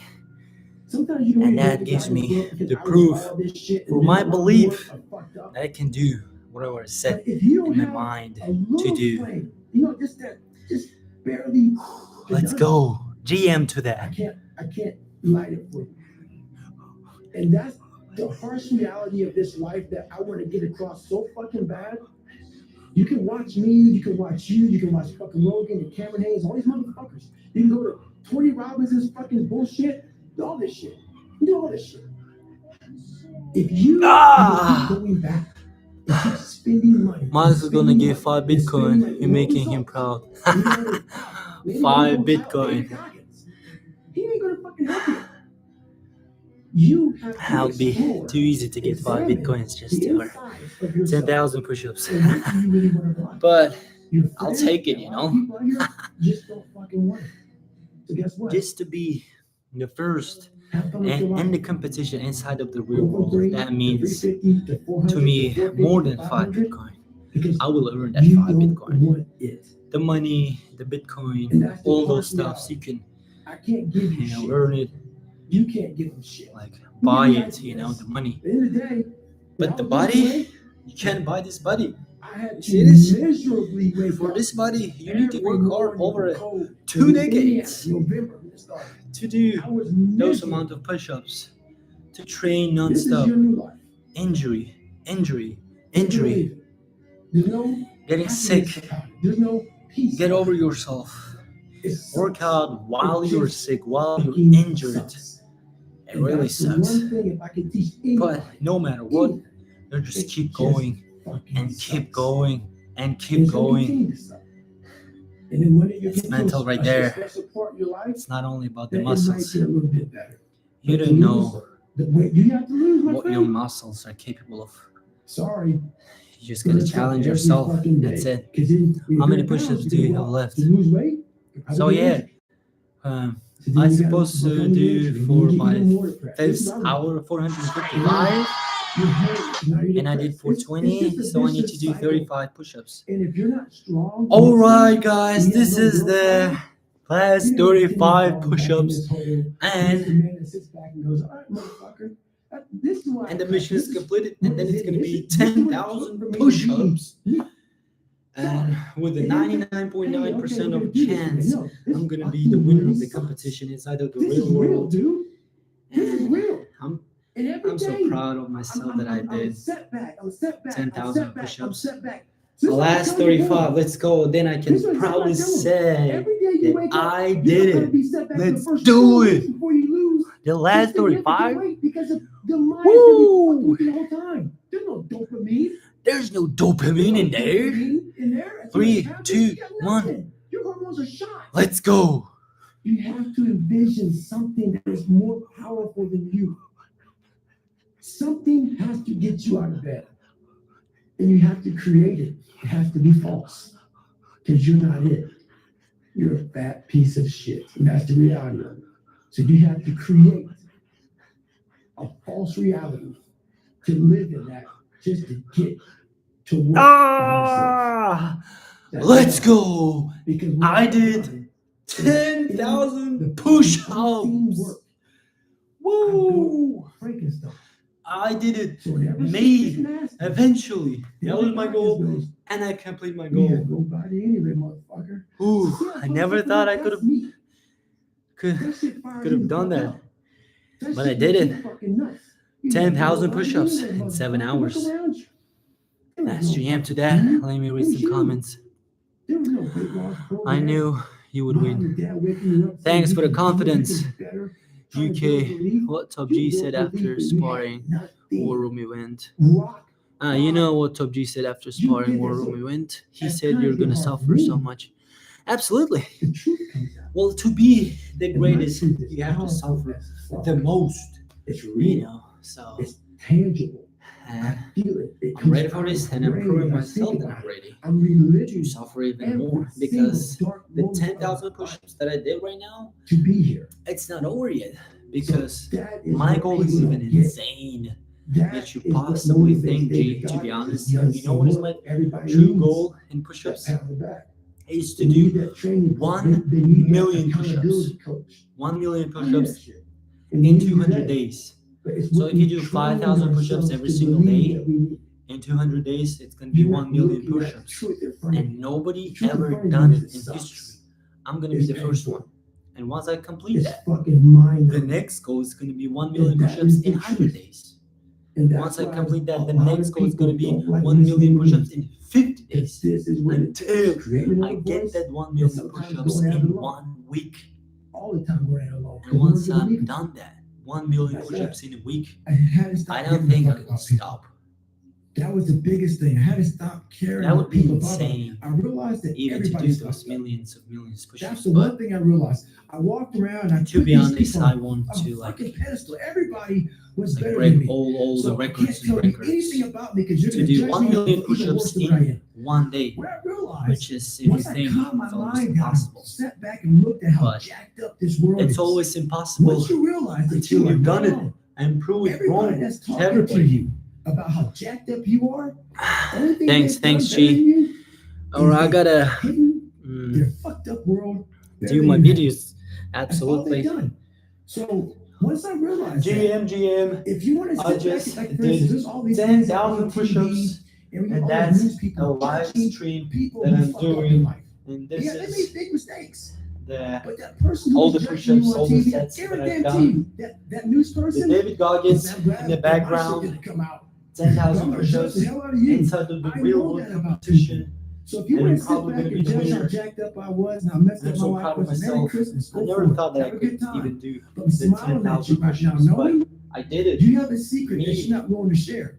Speaker 1: Sometimes you don't
Speaker 2: And
Speaker 1: even
Speaker 2: that
Speaker 1: know
Speaker 2: gives
Speaker 1: the guy
Speaker 2: me
Speaker 1: that's because
Speaker 2: the
Speaker 1: I was
Speaker 2: proof
Speaker 1: all this shit
Speaker 2: for
Speaker 1: and
Speaker 2: my
Speaker 1: then a lot of
Speaker 2: belief
Speaker 1: work, I fucked up.
Speaker 2: that I can do whatever I set
Speaker 1: But if you don't
Speaker 2: in my
Speaker 1: have
Speaker 2: mind
Speaker 1: a
Speaker 2: to
Speaker 1: little
Speaker 2: do.
Speaker 1: flame, you know, just barely.
Speaker 2: Let's go. GM to
Speaker 1: I
Speaker 2: that.
Speaker 1: can't light it for you. And that's the harsh reality of this life that I want to get across so fucking bad. You can watch me, you can watch you, you can watch fucking Logan and Cameron Hayes, all these motherfuckers. You can go to Tony Robbins' fucking bullshit, all this shit. You do all this shit. If you keep going back and keep spending money,
Speaker 2: Miles is gonna give 5 Bitcoin. You're making him proud. 5 Bitcoin.
Speaker 1: He ain't gonna fucking help you. You have to
Speaker 2: That'll be
Speaker 1: explore,
Speaker 2: too easy to get 5
Speaker 1: examine
Speaker 2: Bitcoins just
Speaker 1: the
Speaker 2: to
Speaker 1: insides of yourself.
Speaker 2: 10,000 push-ups.
Speaker 1: And what do you really want to buy?
Speaker 2: But
Speaker 1: Your
Speaker 2: I'll
Speaker 1: friends
Speaker 2: take it,
Speaker 1: and
Speaker 2: you
Speaker 1: a lot of
Speaker 2: know.
Speaker 1: people out here just don't fucking want it. So guess what?
Speaker 2: Just to be the first
Speaker 1: Have fun with your
Speaker 2: and
Speaker 1: life.
Speaker 2: in the competition inside of the real
Speaker 1: Go from
Speaker 2: world,
Speaker 1: 3
Speaker 2: that
Speaker 1: to
Speaker 2: means
Speaker 1: 350 to 400
Speaker 2: to me
Speaker 1: to 450
Speaker 2: more
Speaker 1: to
Speaker 2: than 5
Speaker 1: 500,
Speaker 2: Bitcoin.
Speaker 1: because
Speaker 2: I will earn that
Speaker 1: you
Speaker 2: 5
Speaker 1: don't
Speaker 2: Bitcoin.
Speaker 1: want it.
Speaker 2: The money, the
Speaker 1: And
Speaker 2: Bitcoin,
Speaker 1: that's the
Speaker 2: all those
Speaker 1: harsh
Speaker 2: stuffs
Speaker 1: reality.
Speaker 2: you can
Speaker 1: I can't give you shit.
Speaker 2: earn it,
Speaker 1: You can't give them shit.
Speaker 2: like
Speaker 1: Who
Speaker 2: buy
Speaker 1: give you
Speaker 2: it, you know,
Speaker 1: ideas?
Speaker 2: the money.
Speaker 1: At the end of the day,
Speaker 2: But the body, you can't buy this body.
Speaker 1: I had
Speaker 2: You
Speaker 1: to
Speaker 2: see this?
Speaker 1: miserably wake
Speaker 2: For
Speaker 1: up
Speaker 2: this body, you need to
Speaker 1: every
Speaker 2: work hard
Speaker 1: morning
Speaker 2: over
Speaker 1: cold.
Speaker 2: 2
Speaker 1: In
Speaker 2: decades
Speaker 1: November when it started.
Speaker 2: to do
Speaker 1: I was
Speaker 2: those
Speaker 1: miserable.
Speaker 2: amount of push-ups, to train
Speaker 1: This is your
Speaker 2: non-stop.
Speaker 1: new life.
Speaker 2: Injury, injury,
Speaker 1: Take it or
Speaker 2: injury,
Speaker 1: leave it. There's no
Speaker 2: getting
Speaker 1: happiness
Speaker 2: sick.
Speaker 1: about it. There's no peace.
Speaker 2: Get
Speaker 1: about
Speaker 2: over
Speaker 1: it.
Speaker 2: yourself.
Speaker 1: It
Speaker 2: Work
Speaker 1: sucks.
Speaker 2: out while
Speaker 1: It
Speaker 2: you're
Speaker 1: just
Speaker 2: sick, while you're
Speaker 1: fucking
Speaker 2: injured.
Speaker 1: sucks.
Speaker 2: It
Speaker 1: And
Speaker 2: really
Speaker 1: that's the
Speaker 2: sucks.
Speaker 1: one thing, if I could teach
Speaker 2: But
Speaker 1: anybody,
Speaker 2: no matter what,
Speaker 1: anyone,
Speaker 2: you just
Speaker 1: it
Speaker 2: keep
Speaker 1: just
Speaker 2: going
Speaker 1: fucking
Speaker 2: and keep
Speaker 1: sucks.
Speaker 2: going and
Speaker 1: And
Speaker 2: keep
Speaker 1: it's gonna
Speaker 2: going.
Speaker 1: continue to suck. And then when you
Speaker 2: It's
Speaker 1: get to
Speaker 2: mental right
Speaker 1: a
Speaker 2: there.
Speaker 1: special part in your life,
Speaker 2: It's not only about the
Speaker 1: that it might
Speaker 2: muscles.
Speaker 1: get a little bit better.
Speaker 2: You
Speaker 1: But
Speaker 2: don't
Speaker 1: to
Speaker 2: know
Speaker 1: lose the weight you have to lose, my
Speaker 2: what your
Speaker 1: friend.
Speaker 2: muscles are capable of.
Speaker 1: Sorry.
Speaker 2: You just gotta challenge
Speaker 1: Every
Speaker 2: yourself.
Speaker 1: fucking
Speaker 2: That's
Speaker 1: day.
Speaker 2: it.
Speaker 1: 'Cause then when
Speaker 2: How
Speaker 1: you're
Speaker 2: many
Speaker 1: in pounds,
Speaker 2: push-ups
Speaker 1: you're
Speaker 2: do you
Speaker 1: gonna
Speaker 2: have
Speaker 1: go
Speaker 2: left?
Speaker 1: to lose weight? You're probably
Speaker 2: So
Speaker 1: gonna
Speaker 2: yeah,
Speaker 1: lose it. So then
Speaker 2: I'm
Speaker 1: you gotta
Speaker 2: supposed to
Speaker 1: become
Speaker 2: do
Speaker 1: injured.
Speaker 2: for
Speaker 1: You get
Speaker 2: my
Speaker 1: even more depressed. This is
Speaker 2: fifth
Speaker 1: what I
Speaker 2: hour
Speaker 1: want.
Speaker 2: 455,
Speaker 1: You're hurt, now you're
Speaker 2: and I did
Speaker 1: depressed.
Speaker 2: 420,
Speaker 1: It's just a
Speaker 2: so I need to
Speaker 1: vicious
Speaker 2: do
Speaker 1: cycle.
Speaker 2: 35 push-ups.
Speaker 1: And if you're not strong,
Speaker 2: All
Speaker 1: mentally,
Speaker 2: right, guys,
Speaker 1: you have
Speaker 2: this
Speaker 1: no
Speaker 2: is the
Speaker 1: willpower,
Speaker 2: last
Speaker 1: you're gonna continue
Speaker 2: 35
Speaker 1: falling back in
Speaker 2: push-ups,
Speaker 1: this hole. You're just a
Speaker 2: and
Speaker 1: man that sits back and goes, all right, motherfucker. This is why I
Speaker 2: the
Speaker 1: cut.
Speaker 2: mission
Speaker 1: This
Speaker 2: is completed,
Speaker 1: what
Speaker 2: and then
Speaker 1: is
Speaker 2: it's
Speaker 1: it.
Speaker 2: gonna
Speaker 1: This
Speaker 2: be
Speaker 1: is what it took
Speaker 2: 10,000
Speaker 1: for me to
Speaker 2: push-ups,
Speaker 1: be-
Speaker 2: and with a
Speaker 1: Hey,
Speaker 2: 99.9%
Speaker 1: okay,
Speaker 2: of
Speaker 1: we're gonna do this.
Speaker 2: chance,
Speaker 1: No, this
Speaker 2: I'm gonna be
Speaker 1: fucking
Speaker 2: the winner
Speaker 1: really
Speaker 2: of the
Speaker 1: sucks.
Speaker 2: competition inside of the
Speaker 1: This
Speaker 2: real
Speaker 1: is real,
Speaker 2: world.
Speaker 1: dude. This is
Speaker 2: And
Speaker 1: real.
Speaker 2: I'm
Speaker 1: And every
Speaker 2: so
Speaker 1: day,
Speaker 2: proud of myself that I
Speaker 1: I'm
Speaker 2: did
Speaker 1: setback. I'm setback.
Speaker 2: 10,000
Speaker 1: I'm setback. I'm
Speaker 2: push-ups.
Speaker 1: setback.
Speaker 2: The last 35, let's go. Then I can
Speaker 1: This is what
Speaker 2: proudly
Speaker 1: I'm doing.
Speaker 2: say
Speaker 1: Every day you
Speaker 2: that
Speaker 1: wake up,
Speaker 2: I
Speaker 1: you're
Speaker 2: did
Speaker 1: gonna
Speaker 2: it.
Speaker 1: be set back the
Speaker 2: Let's
Speaker 1: first
Speaker 2: do
Speaker 1: 4
Speaker 2: it.
Speaker 1: weeks before you lose.
Speaker 2: The last
Speaker 1: significant
Speaker 2: 35,
Speaker 1: weight because of the mind is gonna be fucking with you the whole time. There's no dopamine.
Speaker 2: there's no dopamine in there.
Speaker 1: Dopamine in there. As soon as
Speaker 2: 3,
Speaker 1: it happens,
Speaker 2: 2,
Speaker 1: you got
Speaker 2: 1.
Speaker 1: nothing. Your hormones are shot.
Speaker 2: Let's go.
Speaker 1: You have to envision something that is more powerful than you. Something has to get you out of bed. And you have to create it. It has to be false. Because you're not it. You're a fat piece of shit. And that's the reality of it. So you have to create a false reality to live in that, just to get to work on yourself. That's
Speaker 2: Let's
Speaker 1: it.
Speaker 2: go.
Speaker 1: Because when
Speaker 2: I
Speaker 1: you're
Speaker 2: did
Speaker 1: done,
Speaker 2: 10,000
Speaker 1: the
Speaker 2: push-ups.
Speaker 1: work.
Speaker 2: Woo.
Speaker 1: Frankenstein.
Speaker 2: I did it.
Speaker 1: So whenever shit
Speaker 2: Made.
Speaker 1: gets nasty,
Speaker 2: Eventually.
Speaker 1: the
Speaker 2: That
Speaker 1: other
Speaker 2: was my
Speaker 1: guy
Speaker 2: goal,
Speaker 1: just goes,
Speaker 2: and I complete my
Speaker 1: "Yeah,
Speaker 2: goal.
Speaker 1: go body anyway, motherfucker."
Speaker 2: Ooh,
Speaker 1: See how
Speaker 2: I never
Speaker 1: fucking
Speaker 2: thought I
Speaker 1: that's
Speaker 2: could have
Speaker 1: me.
Speaker 2: could
Speaker 1: That shit fires
Speaker 2: could have
Speaker 1: you
Speaker 2: done
Speaker 1: the
Speaker 2: that.
Speaker 1: fuck up. That
Speaker 2: But I
Speaker 1: shit
Speaker 2: did
Speaker 1: makes
Speaker 2: it.
Speaker 1: you fucking nuts. You
Speaker 2: 10,000
Speaker 1: gotta go
Speaker 2: push-ups
Speaker 1: body anyway,
Speaker 2: in 7
Speaker 1: motherfucker.
Speaker 2: hours.
Speaker 1: Look around you. There was
Speaker 2: That's
Speaker 1: no
Speaker 2: GM to
Speaker 1: fucking
Speaker 2: that.
Speaker 1: food.
Speaker 2: Let me
Speaker 1: It
Speaker 2: read
Speaker 1: was
Speaker 2: some
Speaker 1: you.
Speaker 2: comments.
Speaker 1: There was no weight loss program.
Speaker 2: I knew you would
Speaker 1: Mom
Speaker 2: win.
Speaker 1: and dad waking you up saying
Speaker 2: Thanks
Speaker 1: you
Speaker 2: for the
Speaker 1: can do it, you
Speaker 2: confidence.
Speaker 1: can be better, trying to build
Speaker 2: UK,
Speaker 1: belief.
Speaker 2: what Top
Speaker 1: You
Speaker 2: G
Speaker 1: built
Speaker 2: said
Speaker 1: belief,
Speaker 2: after
Speaker 1: but you had
Speaker 2: sparring
Speaker 1: nothing.
Speaker 2: War Room event.
Speaker 1: Rock.
Speaker 2: You know what Top G said after
Speaker 1: You
Speaker 2: sparring
Speaker 1: did
Speaker 2: War
Speaker 1: it,
Speaker 2: Room
Speaker 1: so
Speaker 2: event? He
Speaker 1: at
Speaker 2: said
Speaker 1: times
Speaker 2: you're
Speaker 1: your
Speaker 2: gonna
Speaker 1: heart
Speaker 2: suffer so
Speaker 1: moves.
Speaker 2: much. Absolutely.
Speaker 1: The truth comes out.
Speaker 2: Well, to be the
Speaker 1: And my
Speaker 2: greatest,
Speaker 1: truth is
Speaker 2: you have to
Speaker 1: powerful
Speaker 2: suffer
Speaker 1: as fuck.
Speaker 2: the most.
Speaker 1: It's
Speaker 2: You
Speaker 1: real.
Speaker 2: know. So
Speaker 1: It's tangible.
Speaker 2: and
Speaker 1: feel it.
Speaker 2: I'm ready for this, and I'm proving myself that I'm ready
Speaker 1: I'm religious
Speaker 2: to suffer even more
Speaker 1: every
Speaker 2: because
Speaker 1: single dark
Speaker 2: the
Speaker 1: moment
Speaker 2: 10,000
Speaker 1: of
Speaker 2: push-ups that I did right now,
Speaker 1: to be here.
Speaker 2: it's not over yet because
Speaker 1: So that is
Speaker 2: my
Speaker 1: what
Speaker 2: goal is
Speaker 1: people
Speaker 2: even
Speaker 1: don't get.
Speaker 2: insane
Speaker 1: That
Speaker 2: that you
Speaker 1: is what
Speaker 2: possibly
Speaker 1: motivates
Speaker 2: think,
Speaker 1: David
Speaker 2: G. To be
Speaker 1: Goggins.
Speaker 2: honest,
Speaker 1: He does
Speaker 2: you know what is
Speaker 1: some
Speaker 2: my
Speaker 1: work everybody
Speaker 2: true
Speaker 1: needs.
Speaker 2: goal in
Speaker 1: That
Speaker 2: push-ups?
Speaker 1: pat on the back.
Speaker 2: Is to
Speaker 1: They need
Speaker 2: do
Speaker 1: that training.
Speaker 2: 1
Speaker 1: They need that
Speaker 2: million
Speaker 1: accountability
Speaker 2: push-ups.
Speaker 1: coach.
Speaker 2: 1 million
Speaker 1: I need that
Speaker 2: push-ups
Speaker 1: shit. And we
Speaker 2: in
Speaker 1: need to do
Speaker 2: 200
Speaker 1: that.
Speaker 2: days.
Speaker 1: But it's
Speaker 2: So
Speaker 1: what
Speaker 2: if you
Speaker 1: we
Speaker 2: do
Speaker 1: train
Speaker 2: 5,000 push-ups
Speaker 1: ourselves
Speaker 2: every
Speaker 1: to
Speaker 2: single
Speaker 1: believe
Speaker 2: day,
Speaker 1: that we need.
Speaker 2: in 200 days, it's going to be
Speaker 1: You're
Speaker 2: 1 million
Speaker 1: looking at
Speaker 2: push-ups.
Speaker 1: truth in front of
Speaker 2: And
Speaker 1: you.
Speaker 2: nobody
Speaker 1: Truth in
Speaker 2: ever
Speaker 1: front of you
Speaker 2: done
Speaker 1: is
Speaker 2: it in
Speaker 1: sucks.
Speaker 2: history. I'm going to be
Speaker 1: It's
Speaker 2: the first
Speaker 1: painful.
Speaker 2: one. And once I complete
Speaker 1: It's
Speaker 2: that,
Speaker 1: fucking mind.
Speaker 2: the next goal is going to be 1 million
Speaker 1: And that
Speaker 2: push-ups
Speaker 1: is the
Speaker 2: in 100
Speaker 1: truth.
Speaker 2: days.
Speaker 1: And that's
Speaker 2: Once I
Speaker 1: why
Speaker 2: complete that, the
Speaker 1: a lot
Speaker 2: next
Speaker 1: of
Speaker 2: goal is going to be
Speaker 1: people don't like
Speaker 2: 1 million
Speaker 1: listening to me.
Speaker 2: push-ups in 50 days.
Speaker 1: This is what it takes.
Speaker 2: Until
Speaker 1: Create another
Speaker 2: I get
Speaker 1: voice,
Speaker 2: that 1
Speaker 1: and
Speaker 2: million
Speaker 1: sometimes
Speaker 2: push-ups
Speaker 1: going at it
Speaker 2: in
Speaker 1: alone.
Speaker 2: 1 week.
Speaker 1: All the time going at it alone.
Speaker 2: And once I'm done that, 1 million
Speaker 1: That's
Speaker 2: push-ups in a week,
Speaker 1: I had to stop
Speaker 2: I
Speaker 1: giving
Speaker 2: don't
Speaker 1: a
Speaker 2: think
Speaker 1: fuck
Speaker 2: I will
Speaker 1: about people.
Speaker 2: stop.
Speaker 1: That was the biggest thing. I had to stop caring
Speaker 2: That
Speaker 1: what
Speaker 2: would be
Speaker 1: people thought about me.
Speaker 2: insane,
Speaker 1: I realized that
Speaker 2: even to do
Speaker 1: everybody's
Speaker 2: those
Speaker 1: fucked up.
Speaker 2: millions of
Speaker 1: That's
Speaker 2: push-ups.
Speaker 1: the
Speaker 2: But
Speaker 1: one thing I realized. I walked around. I
Speaker 2: to
Speaker 1: put
Speaker 2: be
Speaker 1: these
Speaker 2: honest,
Speaker 1: people
Speaker 2: I
Speaker 1: on
Speaker 2: want
Speaker 1: a
Speaker 2: to like
Speaker 1: fucking pedestal. Everybody was better than
Speaker 2: break
Speaker 1: me.
Speaker 2: all the
Speaker 1: So I
Speaker 2: records
Speaker 1: can't
Speaker 2: and
Speaker 1: tell you
Speaker 2: records
Speaker 1: anything about me because you're
Speaker 2: to
Speaker 1: going to
Speaker 2: do
Speaker 1: judge
Speaker 2: 1
Speaker 1: me
Speaker 2: million
Speaker 1: even worse
Speaker 2: push-ups
Speaker 1: than what I
Speaker 2: in
Speaker 1: am.
Speaker 2: 1 day,
Speaker 1: What I realized,
Speaker 2: which is, if you
Speaker 1: once I
Speaker 2: think,
Speaker 1: calmed my
Speaker 2: it's almost
Speaker 1: mind down,
Speaker 2: impossible.
Speaker 1: sat back and looked at how
Speaker 2: But
Speaker 1: jacked up this world
Speaker 2: it's
Speaker 1: is.
Speaker 2: always impossible
Speaker 1: Once you realize that
Speaker 2: until
Speaker 1: you are
Speaker 2: you've done it
Speaker 1: wrong,
Speaker 2: and prove it
Speaker 1: everybody
Speaker 2: wrong
Speaker 1: that's
Speaker 2: to
Speaker 1: talking to
Speaker 2: everybody.
Speaker 1: you about how jacked up you are, the only thing
Speaker 2: Thanks,
Speaker 1: they've done
Speaker 2: thanks,
Speaker 1: better than
Speaker 2: G.
Speaker 1: you
Speaker 2: Alright, I
Speaker 1: is
Speaker 2: gotta
Speaker 1: they've hidden their fucked up world better
Speaker 2: do
Speaker 1: than
Speaker 2: my
Speaker 1: you have.
Speaker 2: videos.
Speaker 1: That's all they've
Speaker 2: Absolutely.
Speaker 1: done. So once I realized that,
Speaker 2: GM,
Speaker 1: if you want to
Speaker 2: I
Speaker 1: sit back
Speaker 2: just
Speaker 1: and like, for instance,
Speaker 2: did
Speaker 1: there's all these things
Speaker 2: 10,000
Speaker 1: on TV,
Speaker 2: push-ups,
Speaker 1: and we get
Speaker 2: and
Speaker 1: all
Speaker 2: that's
Speaker 1: these news
Speaker 2: a
Speaker 1: people
Speaker 2: live
Speaker 1: judging
Speaker 2: stream
Speaker 1: people
Speaker 2: that
Speaker 1: who
Speaker 2: I'm
Speaker 1: fuck up in
Speaker 2: doing.
Speaker 1: life.
Speaker 2: And this
Speaker 1: Yeah, they
Speaker 2: is
Speaker 1: make big mistakes.
Speaker 2: the
Speaker 1: But that person
Speaker 2: all
Speaker 1: who's
Speaker 2: the
Speaker 1: judging you
Speaker 2: push-ups,
Speaker 1: on
Speaker 2: all the
Speaker 1: TV, I
Speaker 2: sets that I've
Speaker 1: guarantee
Speaker 2: done.
Speaker 1: you that news
Speaker 2: The
Speaker 1: person
Speaker 2: David Goggins
Speaker 1: is
Speaker 2: in the
Speaker 1: glad that my shit
Speaker 2: background,
Speaker 1: didn't come out.
Speaker 2: 10,000
Speaker 1: I'm gonna judge
Speaker 2: push-ups
Speaker 1: the hell out of you.
Speaker 2: inside of the
Speaker 1: I
Speaker 2: real
Speaker 1: know
Speaker 2: world
Speaker 1: that about
Speaker 2: competition.
Speaker 1: So if you
Speaker 2: And
Speaker 1: want
Speaker 2: I'm
Speaker 1: to sit
Speaker 2: probably
Speaker 1: back
Speaker 2: gonna be
Speaker 1: and
Speaker 2: the
Speaker 1: judge how
Speaker 2: winner.
Speaker 1: jacked up I was and how messed
Speaker 2: I'm
Speaker 1: up my
Speaker 2: so
Speaker 1: life
Speaker 2: proud of
Speaker 1: was, Merry
Speaker 2: myself.
Speaker 1: Christmas.
Speaker 2: I
Speaker 1: Go
Speaker 2: never
Speaker 1: for it.
Speaker 2: thought that I
Speaker 1: Have a good
Speaker 2: could
Speaker 1: time.
Speaker 2: even do
Speaker 1: But I'm
Speaker 2: the
Speaker 1: smiling at you
Speaker 2: 10,000
Speaker 1: right now,
Speaker 2: push-ups, but
Speaker 1: knowing
Speaker 2: I did it.
Speaker 1: you have a secret
Speaker 2: Me.
Speaker 1: that you're not willing to share.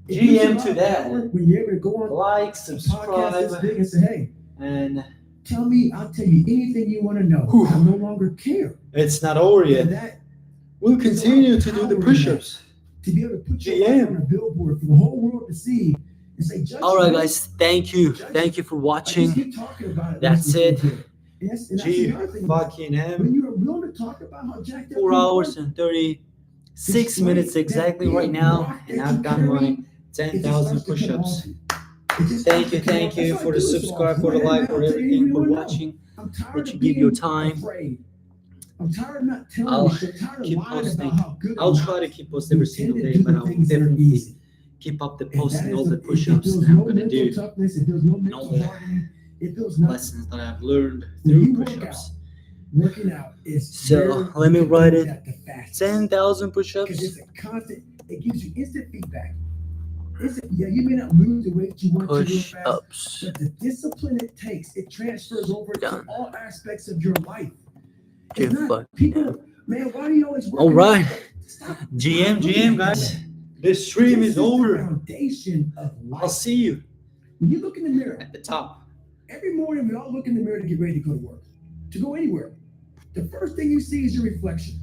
Speaker 1: It
Speaker 2: GM
Speaker 1: gives you a lot
Speaker 2: to
Speaker 1: of
Speaker 2: that.
Speaker 1: power when you're able to go on
Speaker 2: Like,
Speaker 1: a podcast this
Speaker 2: subscribe,
Speaker 1: big and say, hey,
Speaker 2: and
Speaker 1: tell me, I'll tell you anything you want to know.
Speaker 2: Whew.
Speaker 1: I no longer care.
Speaker 2: it's not over
Speaker 1: And
Speaker 2: yet.
Speaker 1: that
Speaker 2: We'll
Speaker 1: there's a
Speaker 2: continue
Speaker 1: lot of
Speaker 2: to do
Speaker 1: power
Speaker 2: the
Speaker 1: in
Speaker 2: push-ups.
Speaker 1: to be able to put your
Speaker 2: GM.
Speaker 1: life on a billboard for the whole world to see and say, judge
Speaker 2: All right,
Speaker 1: me.
Speaker 2: guys. Thank you.
Speaker 1: Judge
Speaker 2: Thank you for
Speaker 1: I just
Speaker 2: watching.
Speaker 1: keep talking about it.
Speaker 2: That's
Speaker 1: makes me
Speaker 2: it.
Speaker 1: feel good. And that's
Speaker 2: G
Speaker 1: another thing about it.
Speaker 2: fucking M.
Speaker 1: When you're willing to talk about how jacked up
Speaker 2: 4
Speaker 1: you
Speaker 2: hours
Speaker 1: are,
Speaker 2: and 36
Speaker 1: despite
Speaker 2: minutes
Speaker 1: that
Speaker 2: exactly right
Speaker 1: big
Speaker 2: now,
Speaker 1: rock
Speaker 2: and
Speaker 1: that
Speaker 2: I've
Speaker 1: you
Speaker 2: got
Speaker 1: carry,
Speaker 2: my
Speaker 1: it just
Speaker 2: 10,000
Speaker 1: starts to come
Speaker 2: push-ups.
Speaker 1: off you. It just
Speaker 2: Thank
Speaker 1: starts
Speaker 2: you,
Speaker 1: to come
Speaker 2: thank
Speaker 1: off.
Speaker 2: you
Speaker 1: That's
Speaker 2: for
Speaker 1: why I
Speaker 2: the
Speaker 1: do this
Speaker 2: subscribe,
Speaker 1: often.
Speaker 2: for the
Speaker 1: Hey, man,
Speaker 2: like, for
Speaker 1: I'll tell you
Speaker 2: everything,
Speaker 1: anything
Speaker 2: for
Speaker 1: you wanna know.
Speaker 2: watching,
Speaker 1: I'm tired
Speaker 2: that
Speaker 1: of
Speaker 2: you give your
Speaker 1: being
Speaker 2: time.
Speaker 1: afraid. I'm tired of not telling
Speaker 2: I'll
Speaker 1: you. I'm tired of
Speaker 2: keep
Speaker 1: lying
Speaker 2: posting.
Speaker 1: about how good
Speaker 2: I'll
Speaker 1: I'm
Speaker 2: try
Speaker 1: not.
Speaker 2: to keep posting
Speaker 1: We
Speaker 2: every
Speaker 1: tend
Speaker 2: single
Speaker 1: to
Speaker 2: day,
Speaker 1: do
Speaker 2: but
Speaker 1: the
Speaker 2: I will
Speaker 1: things that are
Speaker 2: definitely
Speaker 1: easy.
Speaker 2: keep up the
Speaker 1: And
Speaker 2: posting,
Speaker 1: that
Speaker 2: all
Speaker 1: is
Speaker 2: the
Speaker 1: it
Speaker 2: push-ups
Speaker 1: builds
Speaker 2: that I'm
Speaker 1: no
Speaker 2: gonna
Speaker 1: mental
Speaker 2: do,
Speaker 1: toughness. It builds no
Speaker 2: and
Speaker 1: mental
Speaker 2: all the
Speaker 1: hardening. It builds nothing.
Speaker 2: lessons that I've learned
Speaker 1: When
Speaker 2: through
Speaker 1: you work out,
Speaker 2: push-ups.
Speaker 1: working out is
Speaker 2: So
Speaker 1: very
Speaker 2: let me write it.
Speaker 1: at the fastest.
Speaker 2: 10,000
Speaker 1: Because
Speaker 2: push-ups.
Speaker 1: it's a constant, it gives you instant feedback. Yeah, you may not lose the weight you want to real fast,
Speaker 2: Push-ups.
Speaker 1: but the discipline it takes, it transfers over
Speaker 2: Done.
Speaker 1: to all aspects of your life.
Speaker 2: Give
Speaker 1: It's not
Speaker 2: fuck.
Speaker 1: people, man, why do you always work?
Speaker 2: All right.
Speaker 1: Stop.
Speaker 2: GM, guys. This stream
Speaker 1: This
Speaker 2: is
Speaker 1: the
Speaker 2: over.
Speaker 1: foundation of
Speaker 2: I'll
Speaker 1: life.
Speaker 2: see you
Speaker 1: When you look in the mirror,
Speaker 2: at the top.
Speaker 1: every morning we all look in the mirror to get ready to go to work, to go anywhere. The first thing you see is your reflection.